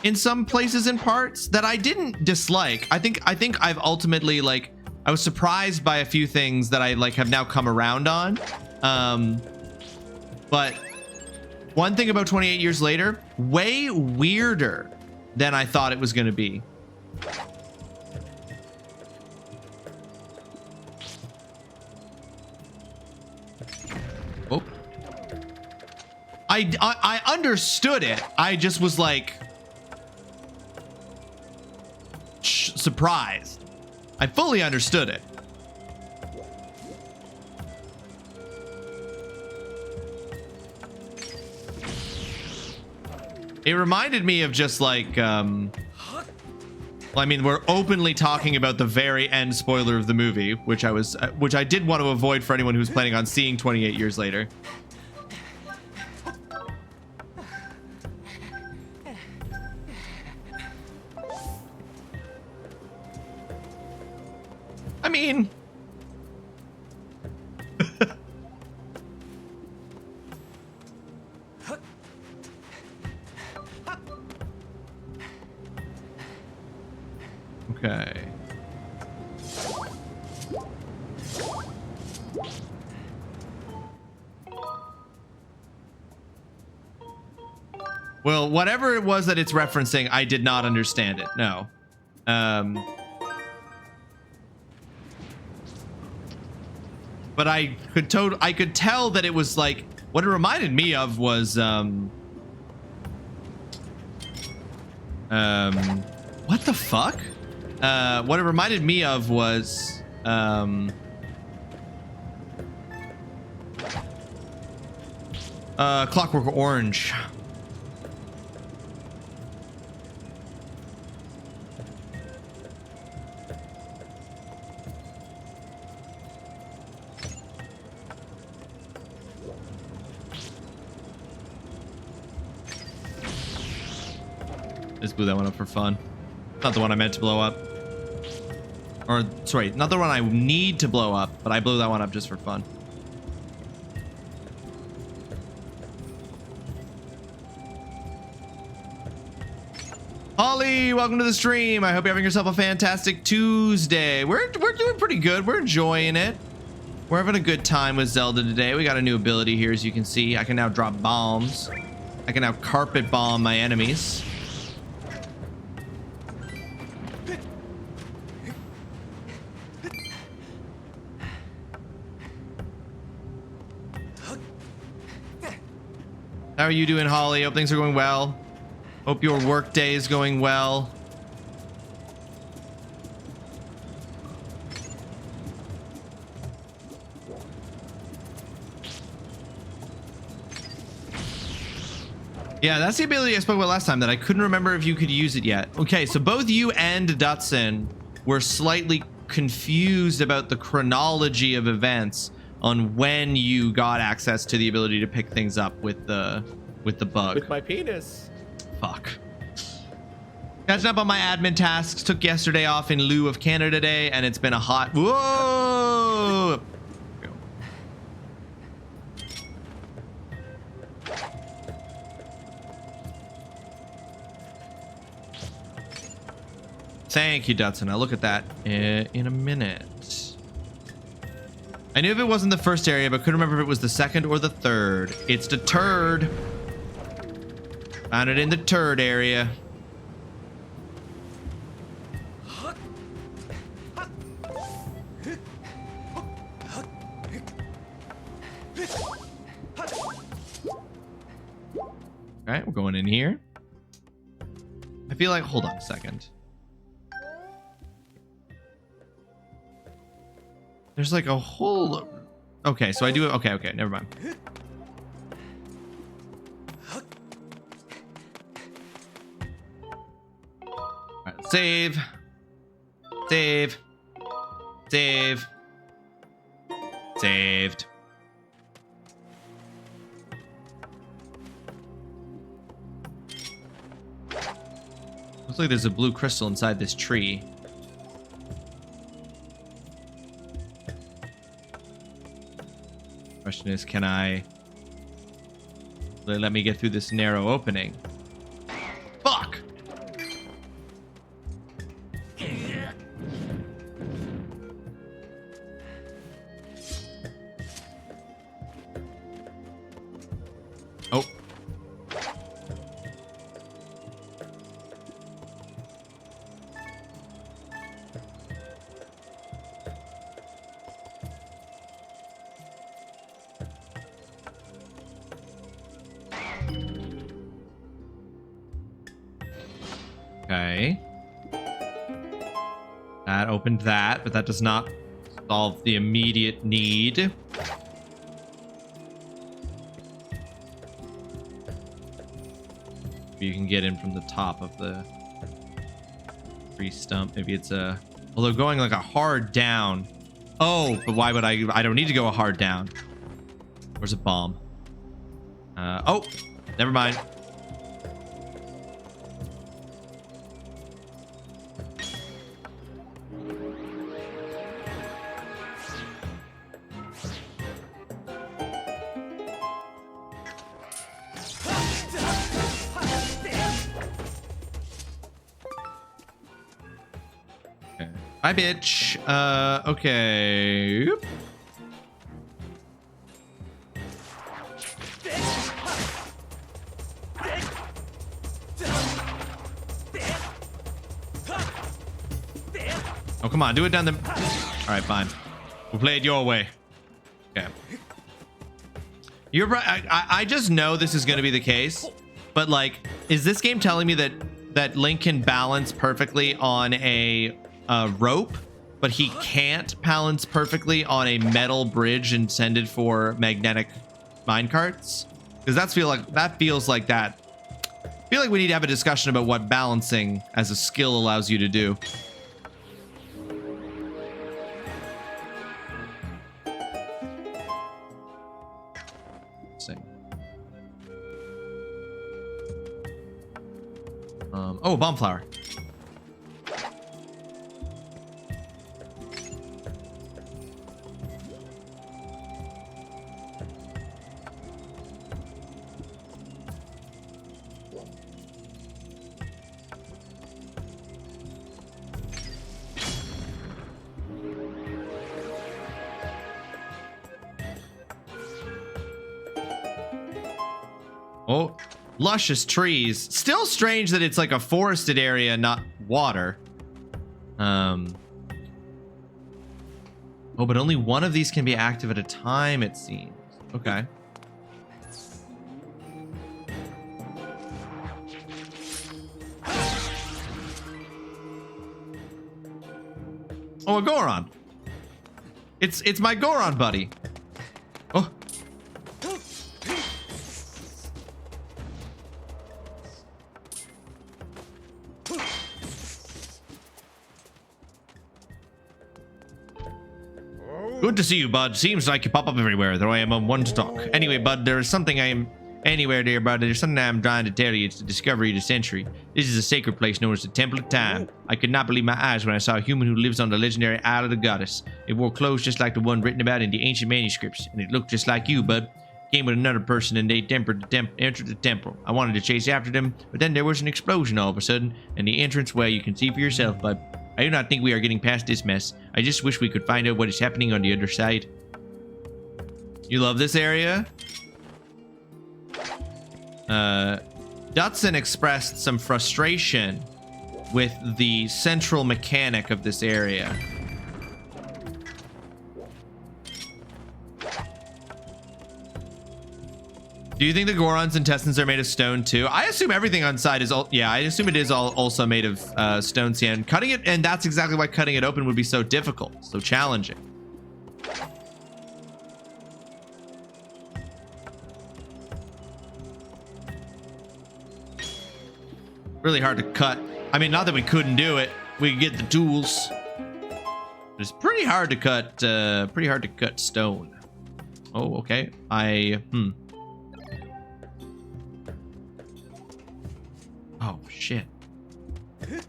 in some places and parts that I didn't dislike. I think I've ultimately, like, I was surprised by a few things that I like have now come around on. But one thing about 28 Years Later, way weirder than I thought it was going to be. Oh. I understood it. I just was like surprised. I fully understood it. It reminded me of just like, well, I mean, we're openly talking about the very end spoiler of the movie, which I did want to avoid for anyone who's planning on seeing 28 Years Later. I mean, okay. Well, whatever it was that it's referencing, I did not understand it. No. But I could tell that it was like, what it reminded me of was what the fuck? What it reminded me of was Clockwork Orange. Just blew that one up for fun. Not the one I meant to blow up. Or, sorry, not the one I need to blow up, but I blew that one up just for fun. Holly, welcome to the stream. I hope you're having yourself a fantastic Tuesday. We're doing pretty good. We're enjoying it. We're having a good time with Zelda today. We got a new ability here, as you can see. I can now drop bombs. I can now carpet bomb my enemies. How are you doing, Holly? Hope things are going well. Hope your work day is going well. Yeah, that's the ability I spoke about last time that I couldn't remember if you could use it yet. Okay, so both you and Dutson were slightly confused about the chronology of events on when you got access to the ability to pick things up with the bug. With my penis. Fuck. Catching up on my admin tasks. Took yesterday off in lieu of Canada Day, and it's been a hot... Whoa! Thank you, Dutson. I'll look at that in a minute. I knew if it wasn't the first area, but couldn't remember if it was the second or the third. It's the turd. Found it in the turd area. All right, we're going in here. I feel like, hold on a second. There's like a whole... Okay, so I do it. Okay, never mind. All right, save. Save. Save. Saved. Looks like there's a blue crystal inside this tree. Question is, can I... Will they let me get through this narrow opening? Fuck! Oh. Okay. That opened that, but that does not solve the immediate need. You can get in from the top of the tree stump. Maybe it's a... Although going like a hard down. Oh, but why would I don't need to go a hard down. Where's a bomb? Oh, never mind. Hi, bitch. Okay. come on, do it down the... All right, fine. We'll play it your way. Okay. You're right. I just know this is going to be the case, but like, is this game telling me that Link can balance perfectly on a rope, but he can't balance perfectly on a metal bridge intended for magnetic minecarts? Because that feels like that. I feel like we need to have a discussion about what balancing as a skill allows you to do. Oh, bomb flower. Oh, luscious trees. Still strange that it's like a forested area, not water. Oh, but only one of these can be active at a time, it seems. Okay. Oh, a Goron. It's my Goron buddy. Oh. Good to see you, bud. Seems like you pop up everywhere, though I am one to talk. Anyway, bud, there is something I am... Anywhere, dear bud, there's something I'm trying to tell you. It's the discovery of the century. This is a sacred place known as the Temple of Time. I could not believe my eyes when I saw a human who lives on the legendary Isle of the Goddess. It wore clothes just like the one written about in the ancient manuscripts, and it looked just like you, bud. Came with another person, and they entered the temple. I wanted to chase after them, but then there was an explosion all of a sudden, and the entrance way you can see for yourself, bud. I do not think we are getting past this mess. I just wish we could find out what is happening on the other side. You love this area? Dutson expressed some frustration with the central mechanic of this area. Do you think the Goron's intestines are made of stone too? I assume everything on side is all, yeah, I assume it is all also made of stone sand. Cutting it, and that's exactly why cutting it open would be so difficult, so challenging. Really hard to cut. I mean, not that we couldn't do it. We could get the tools. But it's pretty hard to cut stone. Oh, okay. Oh, shit. You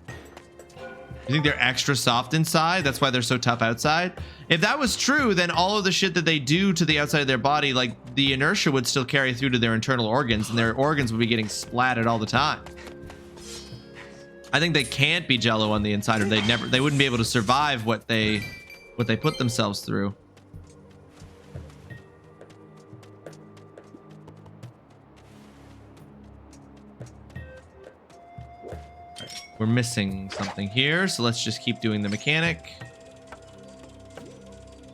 think they're extra soft inside? That's why they're so tough outside? If that was true, then all of the shit that they do to the outside of their body, like the inertia would still carry through to their internal organs, and their organs would be getting splatted all the time. I think they can't be jello on the inside, or they wouldn't be able to survive what they put themselves through. We're missing something here, so let's just keep doing the mechanic.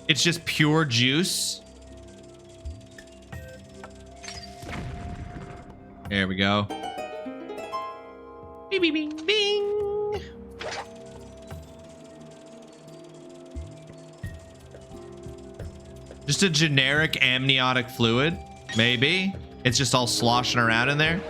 It's just pure juice. There we go. Bing, bing, bing, bing. Just a generic amniotic fluid, maybe. It's just all sloshing around in there.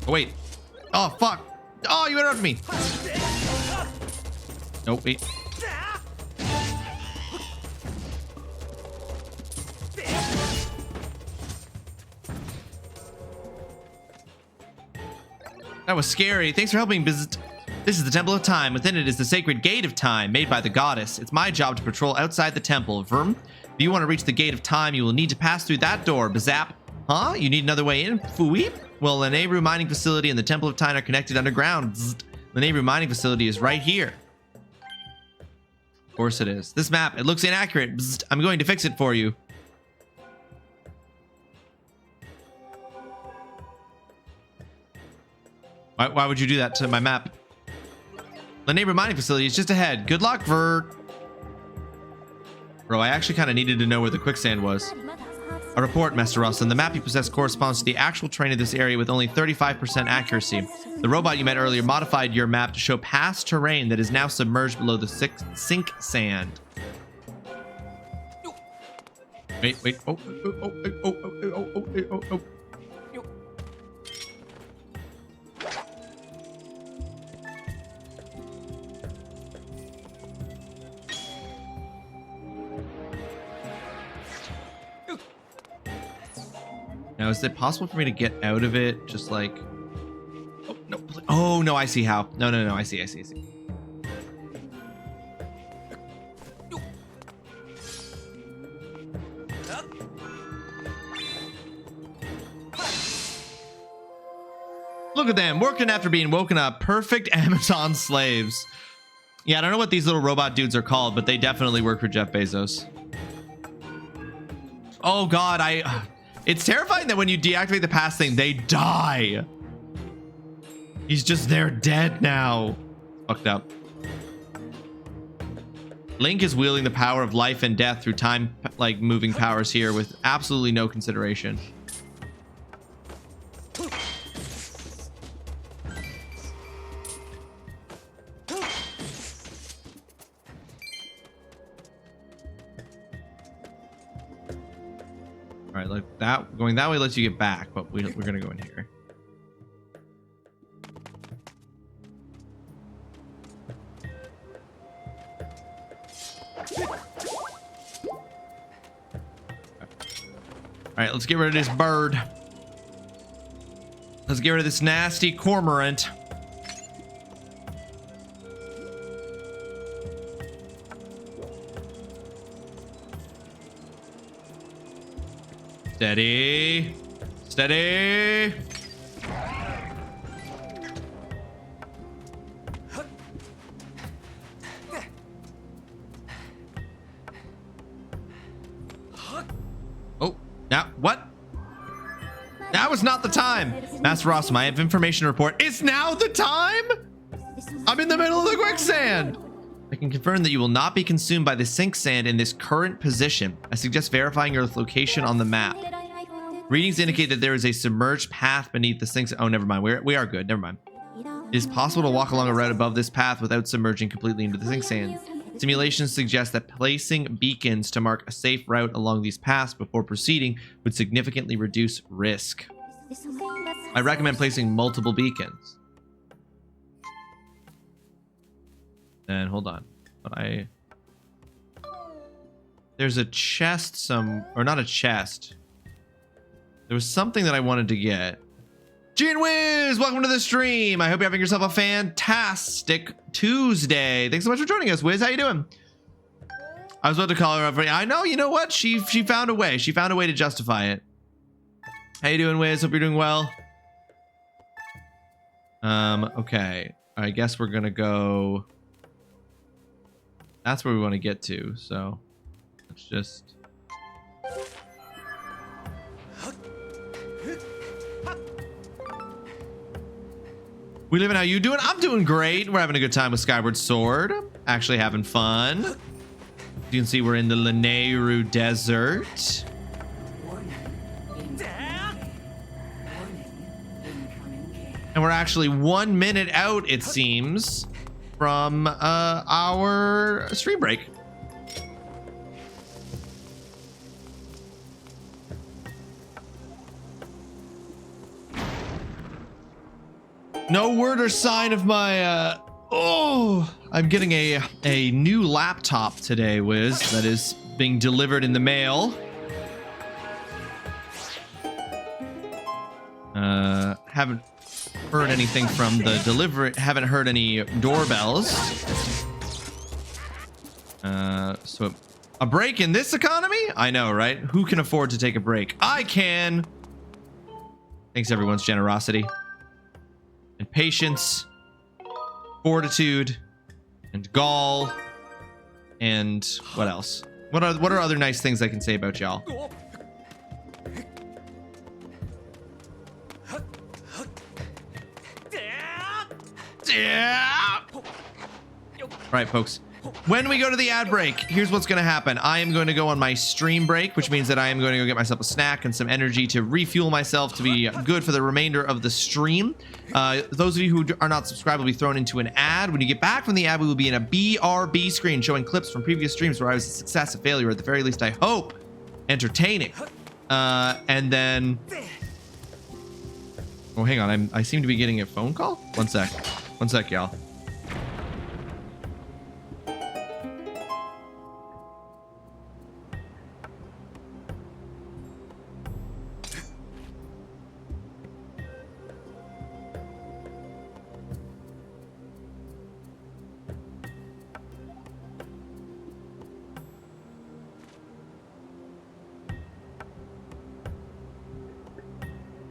Oh, wait. Oh, fuck. Oh, you interrupted me. Nope, wait. That was scary. Thanks for helping. This is the Temple of Time. Within it is the sacred Gate of Time, made by the goddess. It's my job to patrol outside the temple. Vrm. If you want to reach the Gate of Time, you will need to pass through that door. Bazap. Huh? You need another way in? Fooey? Well, the Nehru mining facility and the Temple of Time are connected underground. Zzzt. The Nehru mining facility is right here. Of course it is. This map, it looks inaccurate. Bzzzt, I'm going to fix it for you. Why would you do that to my map? The neighbor mining facility is just ahead. Good luck, Vert. Bro, I actually kind of needed to know where the quicksand was. A report, Master Rawesome. The map you possess corresponds to the actual terrain of this area with only 35% accuracy. The robot you met earlier modified your map to show past terrain that is now submerged below the sink sand. Wait. Oh. Now, is it possible for me to get out of it? Just like, oh no, oh no, I see how. No, I see. Look at them working after being woken up. Perfect Amazon slaves. Yeah, I don't know what these little robot dudes are called, but they definitely work for Jeff Bezos. Oh God, it's terrifying that when you deactivate the pass thing, they die. He's just there dead now. Fucked up. Link is wielding the power of life and death through time, like moving powers here with absolutely no consideration. All right, like that, going that way lets you get back, but we're gonna go in here. All right, let's get rid of this bird. Let's get rid of this nasty cormorant. Steady. Steady. Oh, now what? Now is not the time. Master Rawesome, I have information to report. It's now the time? I'm in the middle of the quicksand. I can confirm that you will not be consumed by the sink sand in this current position. I suggest verifying your location on the map. Readings indicate that there is a submerged path beneath the sink. Oh, never mind. We are good. Never mind. It is possible to walk along a route above this path without submerging completely into the sink sand. Simulations suggest that placing beacons to mark a safe route along these paths before proceeding would significantly reduce risk. I recommend placing multiple beacons. And hold on, but there's a chest or not a chest. There was something that I wanted to get. Gene Wiz, welcome to the stream. I hope you're having yourself a fantastic Tuesday. Thanks so much for joining us, Wiz. How you doing? I was about to call her up. I know, you know what? She found a way. She found a way to justify it. How you doing, Wiz? Hope you're doing well. Okay. I guess we're gonna go. That's where we want to get to, so let's just. We living, how you doing? I'm doing great. We're having a good time with Skyward Sword. Actually having fun. You can see we're in the Lanayru Desert. And we're actually 1 minute out, it seems, from our stream break. No word or sign of my I'm getting a new laptop today, Wiz, that is being delivered in the mail. Haven't heard anything from the delivery, haven't heard any doorbells. So a break in this economy? I know, right? Who can afford to take a break? I can. Thanks everyone's generosity and patience, fortitude and gall And what else? What are other nice things I can say about y'all? Yeah. All right, folks. When we go to the ad break, here's what's going to happen. I am going to go on my stream break, which means that I am going to go get myself a snack and some energy to refuel myself to be good for the remainder of the stream. Those of you who are not subscribed will be thrown into an ad. When you get back from the ad, we will be in a BRB screen showing clips from previous streams where I was a success, a failure, at the very least, I hope, entertaining. And then... Oh, hang on. I seem to be getting a phone call. One sec. One sec, y'all.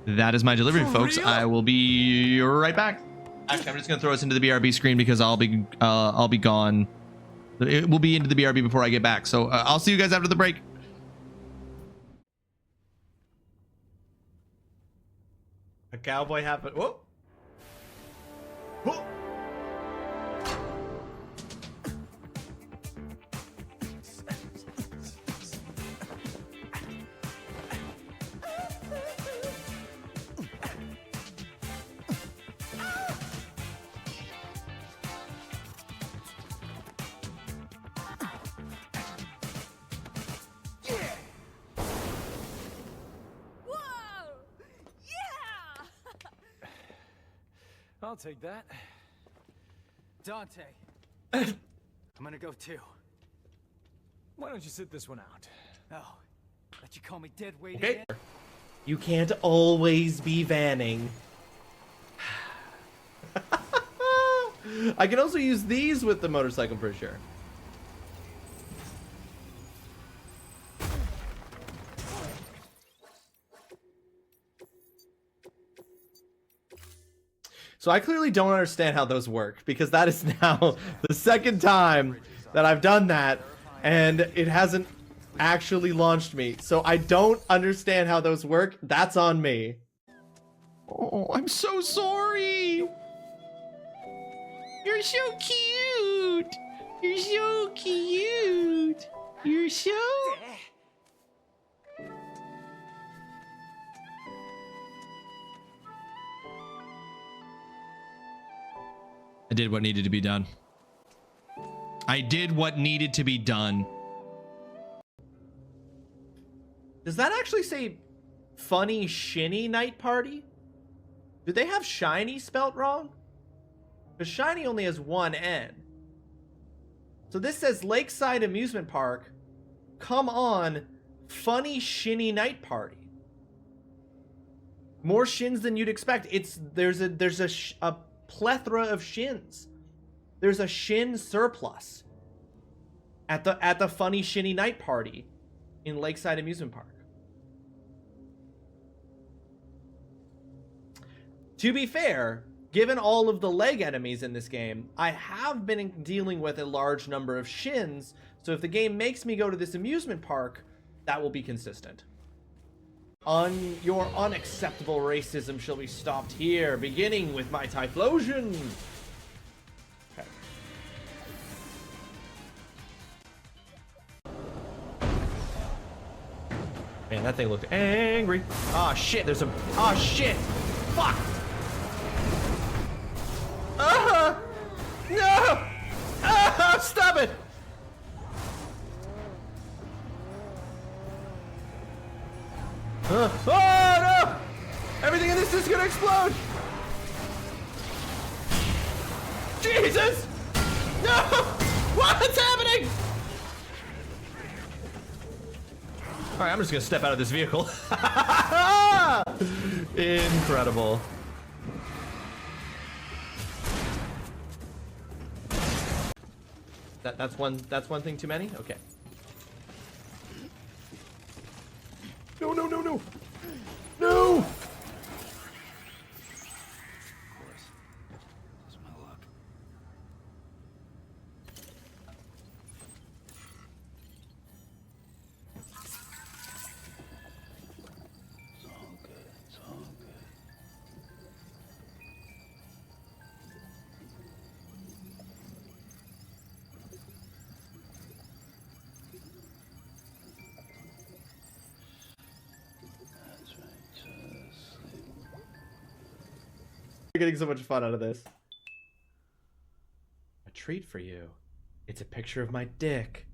That is my delivery, folks. I will be right back. Actually, I'm just gonna throw us into the BRB screen because I'll be gone. It will be into the BRB before I get back. So I'll see you guys after the break. A cowboy happened. Whoa. Whoa. I'll take that. Dante. I'm gonna go too. Why don't you sit this one out? Oh, let you call me dead weight again? You can't always be vanning. I can also use these with the motorcycle, I'm pretty sure. So I clearly don't understand how those work, because that is now the second time that I've done that, and it hasn't actually launched me. So I don't understand how those work. That's on me. Oh, I'm so sorry. You're so cute. You're so cute. You're so... I did what needed to be done. I did what needed to be done. Does that actually say funny shinny night party? Did they have shiny spelt wrong? Because shiny only has one N. So this says Lakeside Amusement Park. Come on, funny shinny night party. More shins than you'd expect. There's a plethora of shins. There's a shin surplus at the funny shinny night party in Lakeside Amusement Park. To be fair, given all of the leg enemies in this game, I have been dealing with a large number of shins, so if the game makes me go to this amusement park, that will be consistent. Your unacceptable racism shall be stopped here, beginning with my Typhlosion. Okay. Man, that thing looked angry. Ah, shit, there's a... Ah, shit! Fuck! No! Stop it! Oh no! Everything in this is gonna explode! Jesus! No! What's happening? Alright, I'm just gonna step out of this vehicle. Incredible. That's one thing too many? Okay. No, no, no, no! No! Of course. That's my luck. You're getting so much fun out of this. A treat for you. It's a picture of my dick.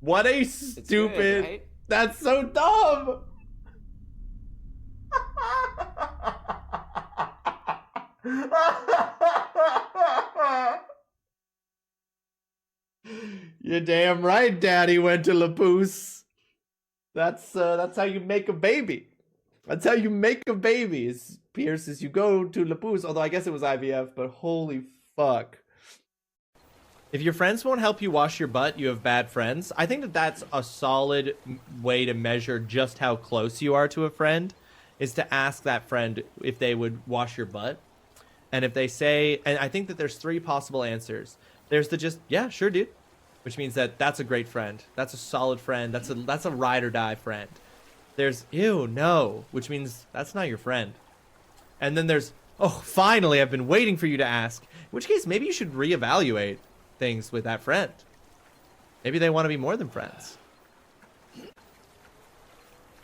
What a stupid... good, right? That's so dumb! You're damn right, Daddy went to Lapoose. That's how you make a baby. That's how you make a baby, is Pierce, is you go to Lapoose. Although I guess it was IVF, but holy fuck. If your friends won't help you wash your butt, you have bad friends. I think that that's a solid way to measure just how close you are to a friend, is to ask that friend if they would wash your butt. And if they say, and I think that there's 3 possible answers. There's the just, yeah, sure, dude. Which means that that's a great friend. That's a solid friend. That's a ride or die friend. There's, ew, no, which means that's not your friend. And then there's, oh, finally, I've been waiting for you to ask. In which case, maybe you should reevaluate things with that friend. Maybe they want to be more than friends.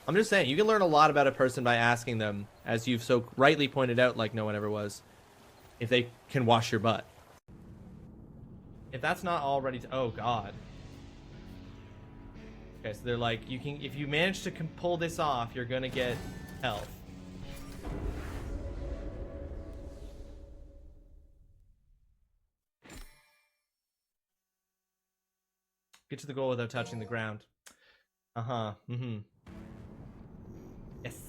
I'm just saying, you can learn a lot about a person by asking them, as you've so rightly pointed out, like no one ever was, if they can wash your butt. If that's not already, oh god. Okay, so they're like, you can, if you manage to pull this off, you're gonna get health. Get to the goal without touching the ground. Uh-huh. Mm-hmm. Yes.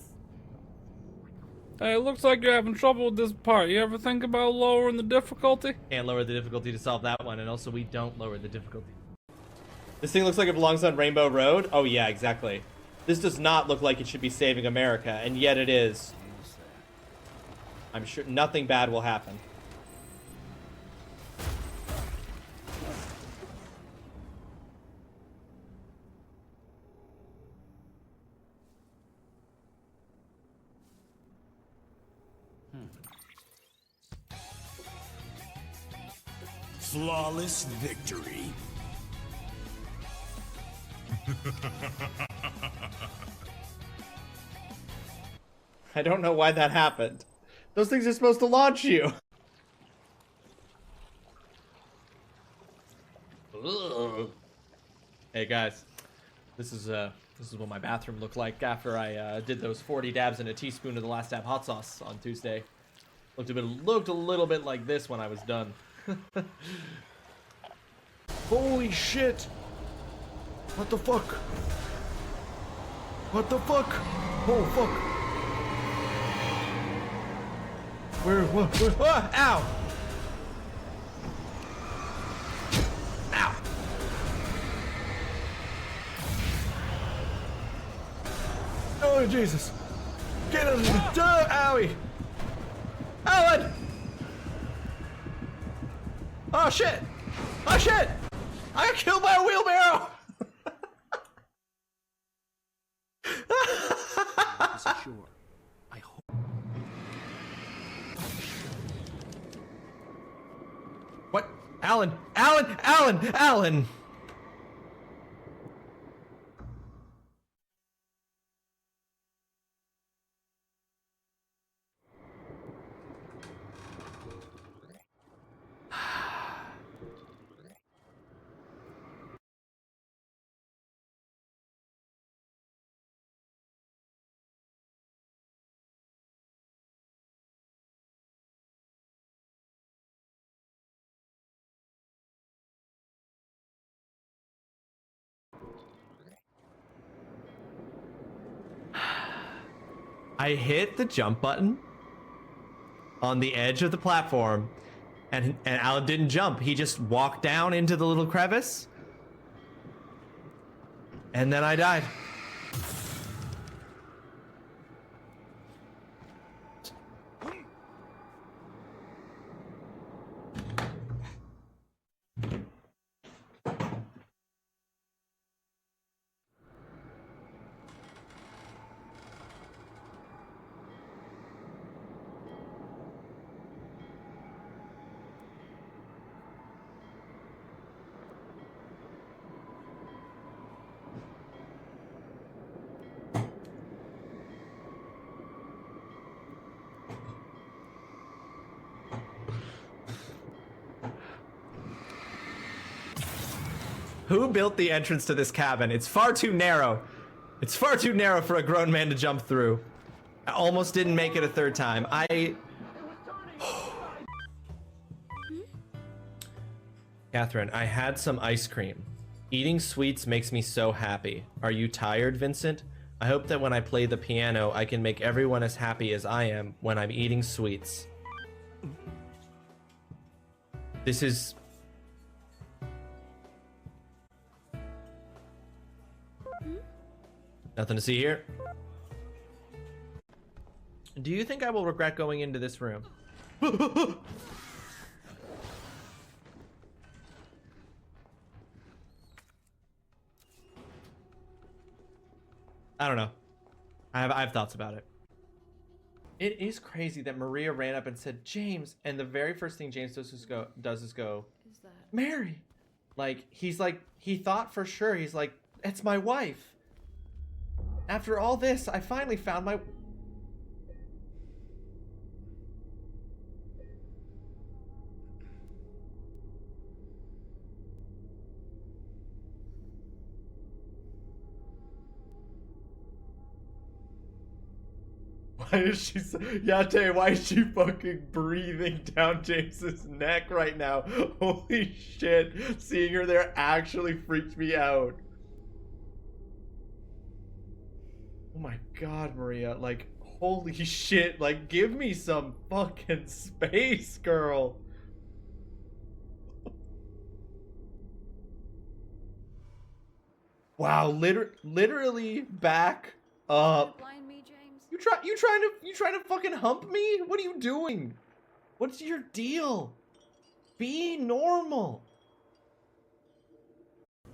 Hey, it looks like you're having trouble with this part. You ever think about lowering the difficulty? Can't lower the difficulty to solve that one, and also we don't lower the difficulty. This thing looks like it belongs on Rainbow Road? Oh yeah, exactly. This does not look like it should be saving America, and yet it is. I'm sure nothing bad will happen. Flawless victory. I don't know why that happened. Those things are supposed to launch you. Ugh. Hey guys, this is what my bathroom looked like after I did those 40 dabs in a teaspoon of the last dab hot sauce on Tuesday. Looked a little bit like this when I was done. Holy shit! What the fuck? What the fuck? Oh fuck! Where? Ah, ow! Ow! Oh Jesus! Get him! Owie! Alan! Oh shit! Oh shit! I got killed by a wheelbarrow! What? Alan! Alan! Alan! Alan! I hit the jump button on the edge of the platform, and Alan didn't jump. He just walked down into the little crevice, and then I died. Who built the entrance to this cabin? It's far too narrow. It's far too narrow for a grown man to jump through. I almost didn't make it a third time. Catherine, I had some ice cream. Eating sweets makes me so happy. Are you tired, Vincent? I hope that when I play the piano, I can make everyone as happy as I am when I'm eating sweets. This is... Nothing to see here. Do you think I will regret going into this room? I don't know. I have thoughts about it. It is crazy that Maria ran up and said, James, and the very first thing James does is go, is that Mary? Like, he's like, he thought for sure, he's like, it's my wife. After all this, I finally found my... Why is she so... Yate, why is she fucking breathing down James's neck right now? Holy shit. Seeing her there actually freaked me out. Oh my god, Maria. Like, holy shit. Like, give me some fucking space, girl. Wow, literally back up. You trying to fucking hump me? What are you doing? What's your deal? Be normal.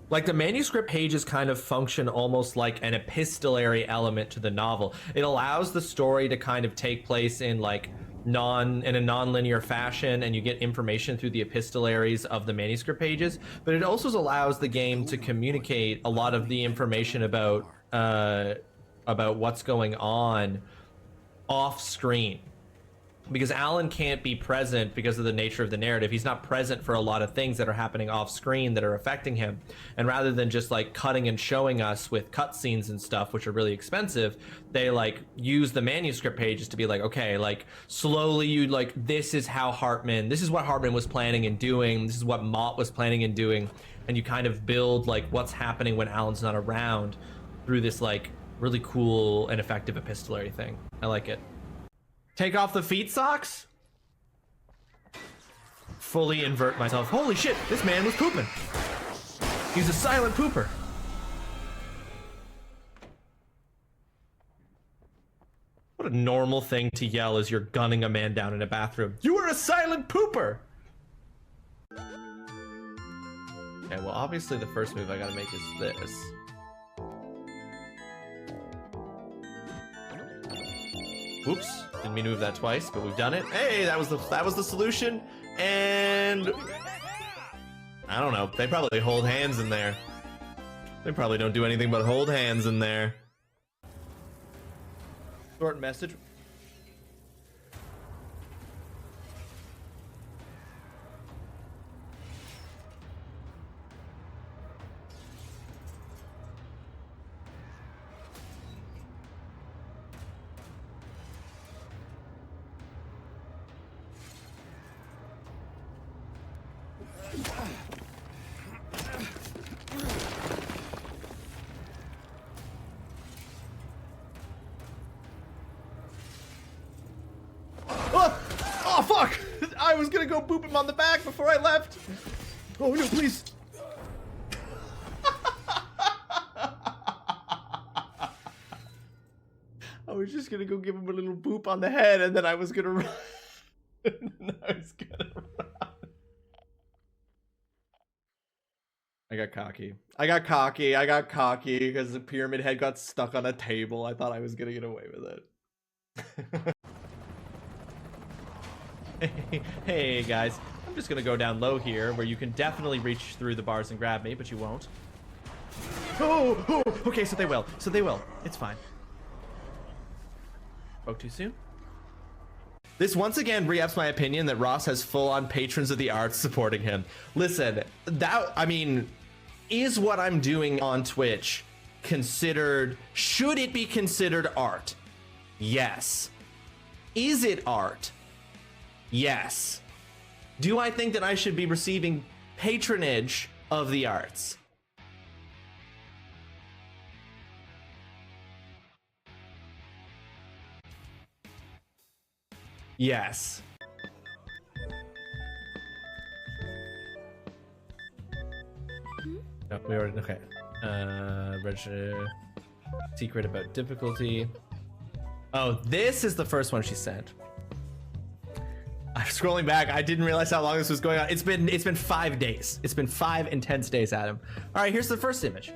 Like, the manuscript pages kind of function almost like an epistolary element to the novel. It allows the story to kind of take place in like in a non-linear fashion, and you get information through the epistolaries of the manuscript pages, but it also allows the game to communicate a lot of the information about what's going on off screen. Because Alan can't be present because of the nature of the narrative. He's not present for a lot of things that are happening off screen that are affecting him. And rather than just like cutting and showing us with cutscenes and stuff, which are really expensive, they like use the manuscript pages to be like, okay, like slowly you like, this is what Hartman was planning and doing. This is what Mott was planning and doing. And you kind of build like what's happening when Alan's not around through this like really cool and effective epistolary thing. I like it. Take off the feet socks? Fully invert myself. Holy shit, this man was pooping. He's a silent pooper. What a normal thing to yell as you're gunning a man down in a bathroom. You are a silent pooper! Okay, well obviously the first move I gotta make is this. Oops, didn't mean to move that twice, but we've done it. Hey, that was the solution. And I don't know. They probably hold hands in there. They probably don't do anything but hold hands in there. Short message. Oh fuck! I was gonna go boop him on the back before I left. Oh no, please. I was just gonna go give him a little boop on the head, and then I was gonna run. I got cocky because the pyramid head got stuck on a table. I thought I was gonna get away with it. Hey guys, I'm just gonna go down low here where you can definitely reach through the bars and grab me, but you won't. Oh, okay, so they will. It's fine. Spoke too soon. This once again re-ups my opinion that Ross has full-on patrons of the arts supporting him. Listen, I mean, is what I'm doing on Twitch considered, should it be considered art? Yes. Is it art? Yes. Do I think that I should be receiving patronage of the arts? Yes. No, we already, okay. Register secret about difficulty. Oh, this is the first one she sent. I'm scrolling back. I didn't realize how long this was going on. It's been 5 days. It's been 5 intense days, Adam. All right, here's the first image.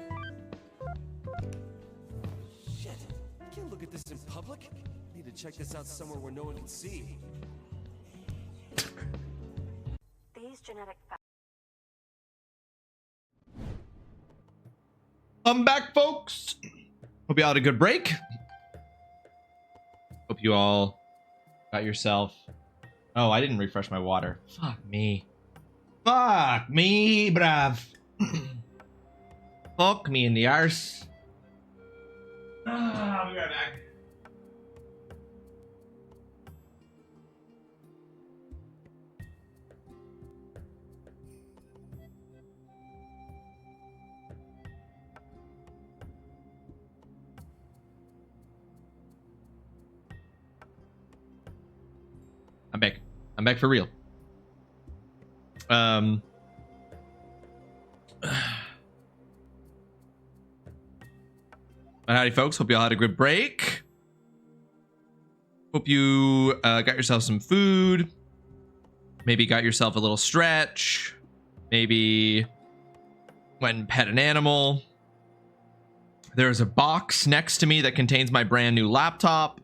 Shit. Can't look at this in public. Need to check this out somewhere where no one can see. These genetic factors. I'm back, folks. Hope you all had a good break. Hope you all got yourself. Oh, I didn't refresh my water. Fuck me. Fuck me, bruv. Fuck me in the arse. Ah, we got back. I'm back. I'm back for real. And howdy, folks. Hope you all had a good break. Hope you got yourself some food. Maybe got yourself a little stretch. Maybe went and pet an animal. There's a box next to me that contains my brand new laptop.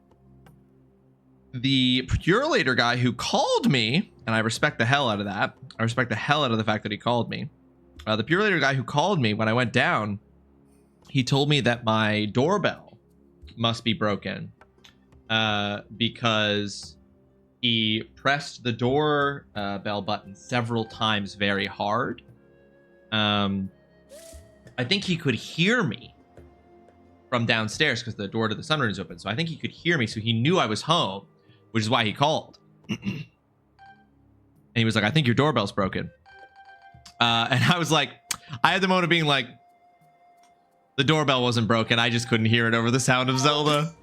The Purulator guy who called me, and I respect the hell out of that. I respect the hell out of the fact that he called me. The Purulator guy who called me when I went down, he told me that my doorbell must be broken because he pressed the door bell button several times very hard. I think he could hear me from downstairs because the door to the sunroom is open. So I think he could hear me, so he knew I was home, which is why he called. And he was like, I think your doorbell's broken. And I was like, I had the moment of being like, the doorbell wasn't broken. I just couldn't hear it over the sound of Zelda.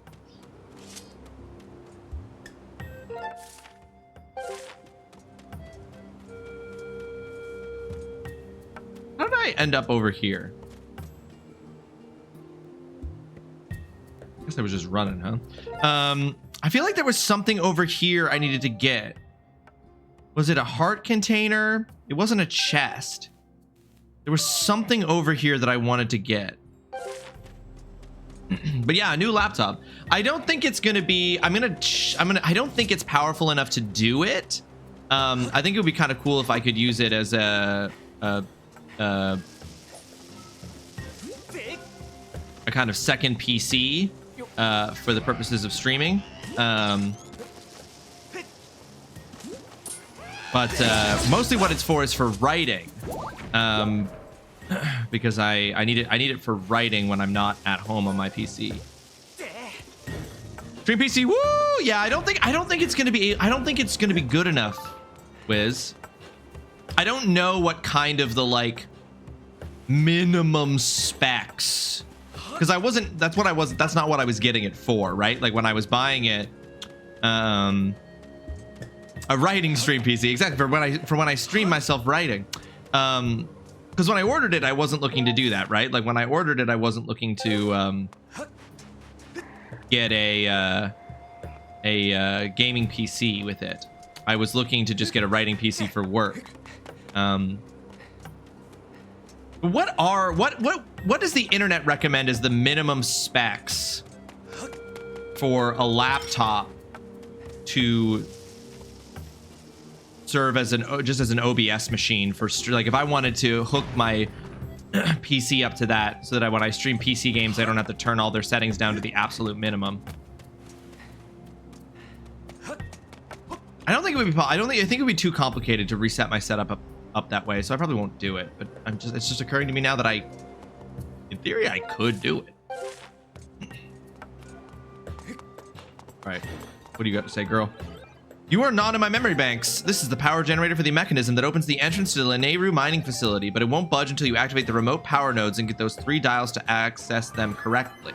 How did I end up over here? I guess I was just running, huh? I feel like there was something over here I needed to get. Was it a heart container? It wasn't a chest. There was something over here that I wanted to get. But yeah, a new laptop. I don't think it's gonna be. I don't think it's powerful enough to do it. I think it would be kind of cool if I could use it as a kind of second PC for the purposes of streaming. But mostly what it's for is for writing, because I need it for writing when I'm not at home on my PC. Stream PC, woo! Yeah, I don't think it's gonna be good enough, Wiz. I don't know what kind of the like minimum specs, because that's not what I was getting it for, right? Like when I was buying it, a writing stream PC, exactly, for when I stream myself writing. Because when I ordered it, I wasn't looking to do that, right? Like when I ordered it, I wasn't looking to get a gaming PC with it. I was looking to just get a writing PC for work. What does the internet recommend as the minimum specs for a laptop to serve as just as an OBS machine for like if I wanted to hook my PC up to that so that when I stream PC games I don't have to turn all their settings down to the absolute minimum? I think it would be too complicated to reset my setup up that way, so I probably won't do it. But it's just occurring to me now that in theory, I could do it. All right, what do you got to say, girl? You are not in my memory banks. This is the power generator for the mechanism that opens the entrance to the Lanayru mining facility, but it won't budge until you activate the remote power nodes and get those 3 dials to access them correctly.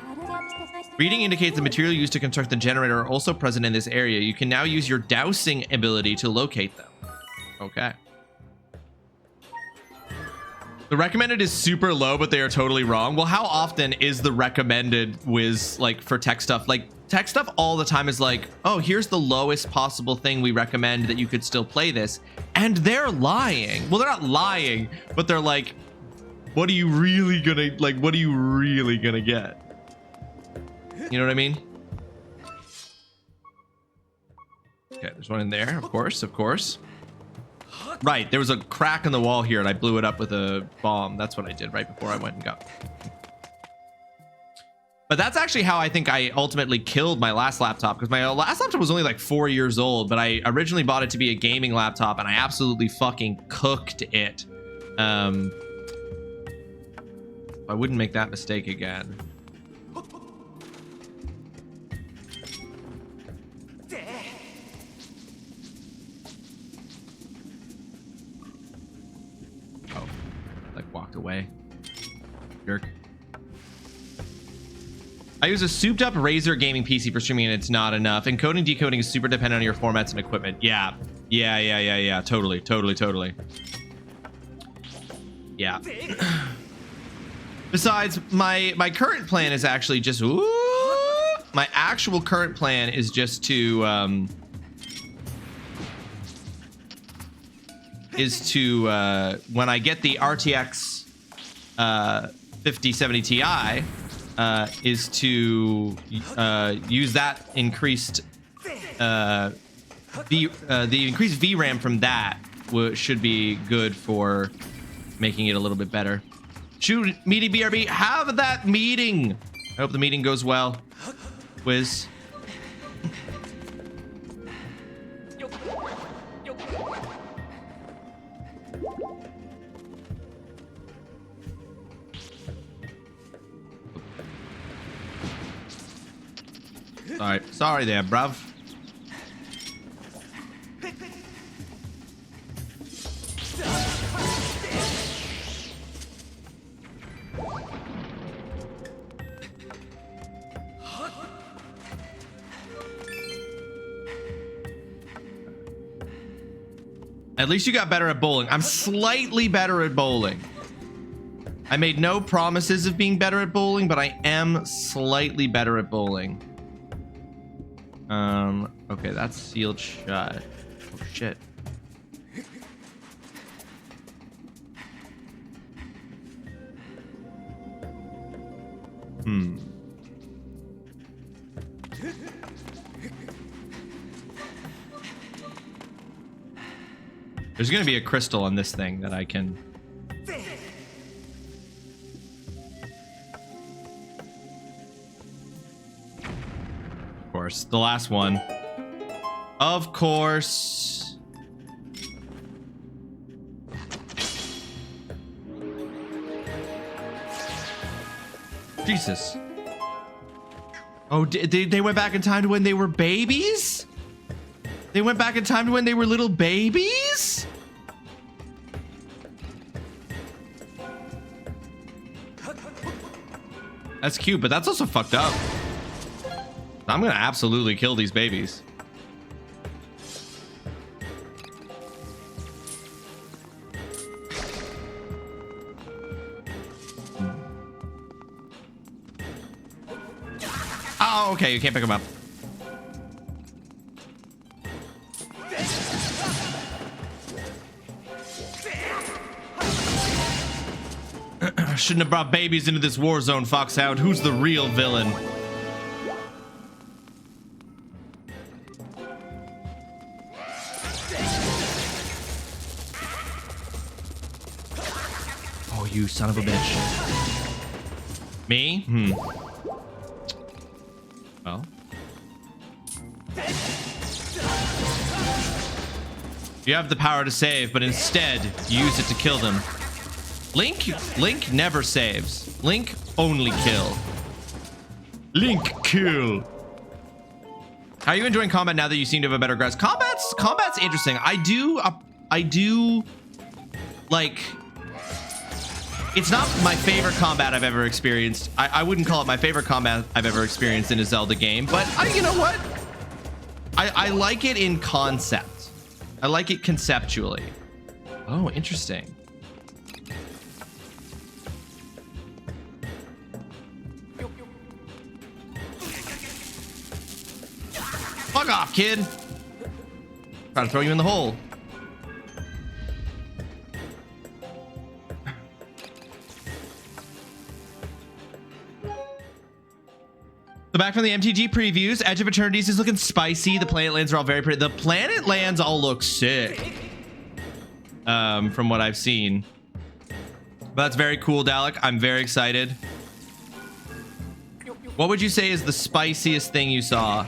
Reading indicates the material used to construct the generator are also present in this area. You can now use your dowsing ability to locate them. Okay. The recommended is super low, but they are totally wrong. Well, how often is the recommended whiz like for tech stuff? Like tech stuff all the time is like, oh, here's the lowest possible thing we recommend that you could still play this. And they're lying. Well, they're not lying, but they're like, what are you really gonna get? You know what I mean? Okay, there's one in there, of course. Right, there was a crack in the wall here and I blew it up with a bomb. That's what I did right before I went and got. But that's actually how I think I ultimately killed my last laptop, because my last laptop was only like 4 years old, but I originally bought it to be a gaming laptop and I absolutely fucking cooked it. I wouldn't make that mistake again. Walked away. Jerk. I use a souped up Razer gaming PC for streaming and it's not enough. Encoding decoding is super dependent on your formats and equipment. Yeah. Totally. Yeah. Besides, my current plan is actually just my actual current plan is just to when I get the RTX 5070 Ti is to use that increased the increased VRAM from that should be good for making it a little bit better. Shoot, meaty BRB, have that meeting. I hope the meeting goes well. Wiz. Sorry there, bruv. At least you got better at bowling. I'm slightly better at bowling. I made no promises of being better at bowling, but I am slightly better at bowling. Okay, that's sealed shut. Oh shit. There's gonna be a crystal on this thing that I can. Of course, the last one. Of course. Jesus. Oh, they went back in time to when they were babies? They went back in time to when they were little babies? That's cute, but that's also fucked up. I'm gonna absolutely kill these babies. Oh, okay, you can't pick them up. Shouldn't have brought babies into this war zone, Foxhound. Who's the real villain? Oh, you son of a bitch. Me? Well. You have the power to save, but instead use it to kill them. Link never saves. Link only kill. Link kill. How are you enjoying combat now that you seem to have a better grasp? Combat's interesting. I do like, it's not my favorite combat I've ever experienced. I wouldn't call it my favorite combat I've ever experienced in a Zelda game, but you know what? I like it in concept. I like it conceptually. Oh, interesting. Fuck off, kid. Trying to throw you in the hole. So back from the MTG previews, Edge of Eternities is looking spicy. The planet lands are all very pretty. The planet lands all look sick. From what I've seen. But that's very cool, Dalek. I'm very excited. What would you say is the spiciest thing you saw?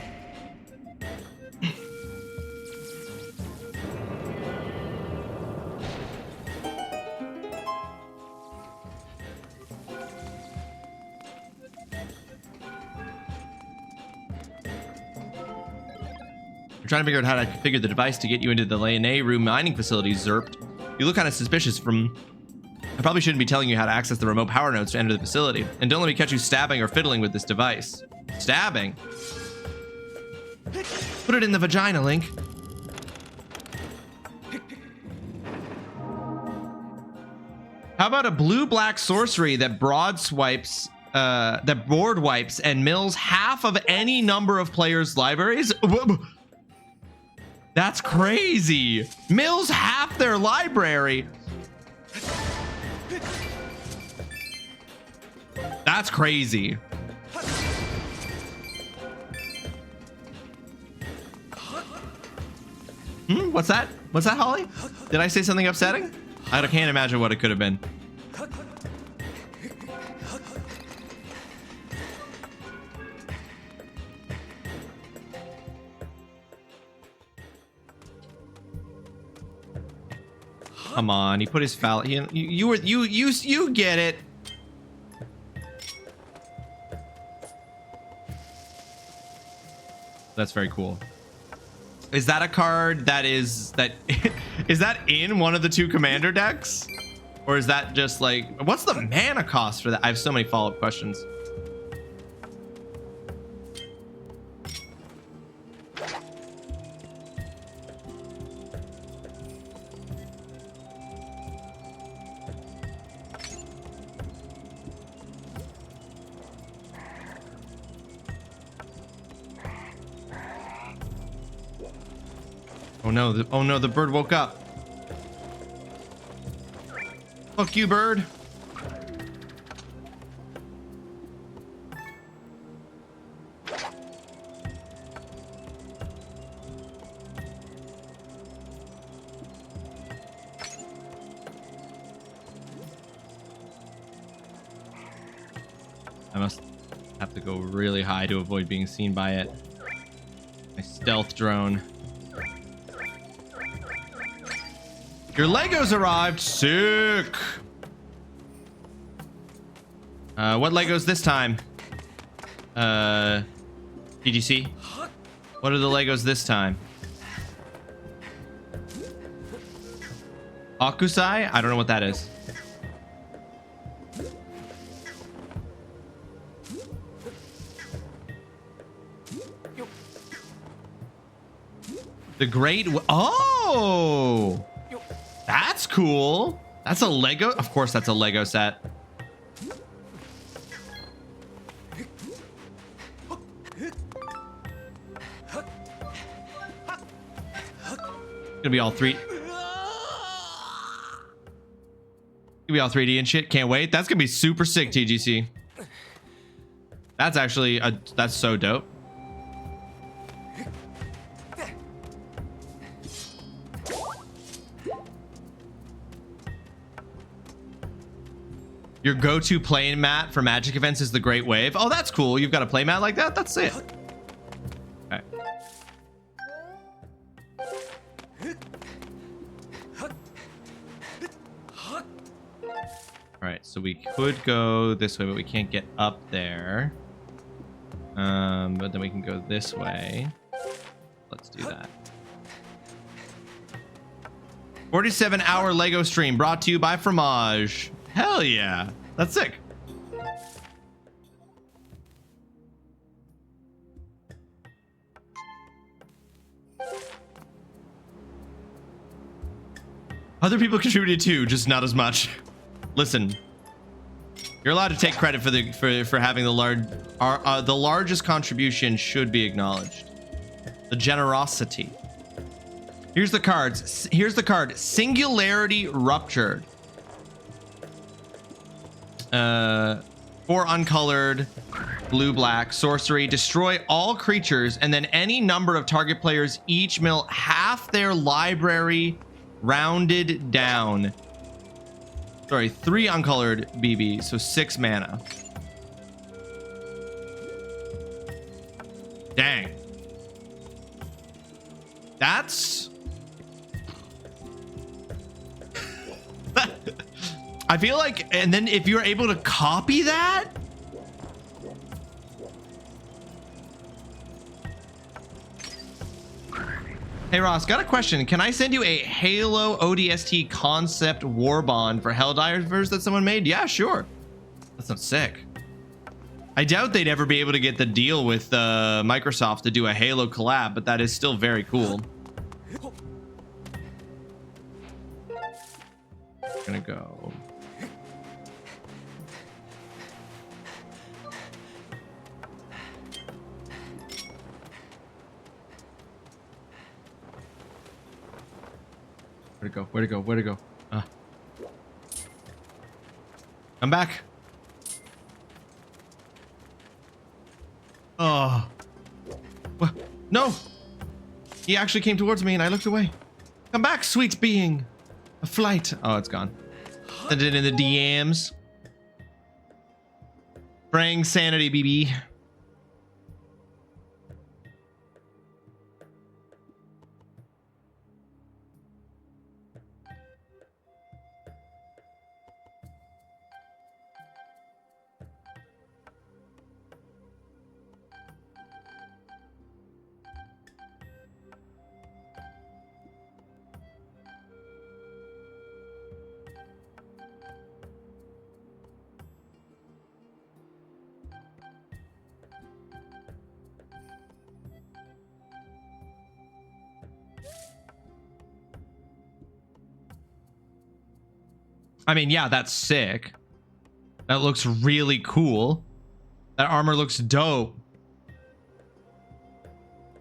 Trying to figure out how to configure the device to get you into the Lane room mining facility. Zerped. You look kind of suspicious. I probably shouldn't be telling you how to access the remote power nodes to enter the facility. And don't let me catch you stabbing or fiddling with this device. Stabbing? Put it in the vagina, Link. How about a blue-black sorcery that board wipes and mills half of any number of players' libraries? That's crazy. Mills half their library. That's crazy. What's that? What's that, Holly? Did I say something upsetting? I can't imagine what it could have been. Come on, he put his foul. You get it. That's very cool. Is that a card that is that in one of the two commander decks, or is that just like, what's the mana cost for that? I have so many follow-up questions. Oh no, the bird woke up. Fuck you, bird. I must have to go really high to avoid being seen by it. My stealth drone. Your Legos arrived. Sick. What Legos this time? DGC? What are the Legos this time? Akusai? I don't know what that is. The Great... Oh! That's cool. That's a Lego. Of course, that's a Lego set. Gonna be all three. Gonna be all 3D and shit. Can't wait. That's gonna be super sick, TGC. That's actually that's so dope. Your go-to play mat for Magic events is the Great Wave. Oh, that's cool. You've got a play mat like that? That's it. Okay. All right, so we could go this way, but we can't get up there. But then we can go this way. Let's do that. 47-hour Lego stream brought to you by Fromage. Hell yeah. That's sick. Other people contributed too, just not as much. Listen, you're allowed to take credit for having the largest contribution should be acknowledged. The generosity. Here's the cards. Here's the card. Singularity Ruptured. 4 uncolored, blue, black, sorcery. Destroy all creatures and then any number of target players each mill half their library rounded down. Sorry, 3 uncolored BB, so 6 mana. Dang. That's... I feel like, and then if you're able to copy that, hey Ross, got a question. Can I send you a Halo ODST concept war bond for Helldivers that someone made? Yeah, sure. That sounds sick. I doubt they'd ever be able to get the deal with Microsoft to do a Halo collab, but that is still very cool. I'm gonna go. Where'd it go? Where'd it go? Where'd it go? I'm back. Oh. What? No. He actually came towards me and I looked away. Come back, sweet being. A flight. Oh, it's gone. Sent it in the DMs. Bring sanity, BB. I mean, yeah, that's sick. That looks really cool. That armor looks dope.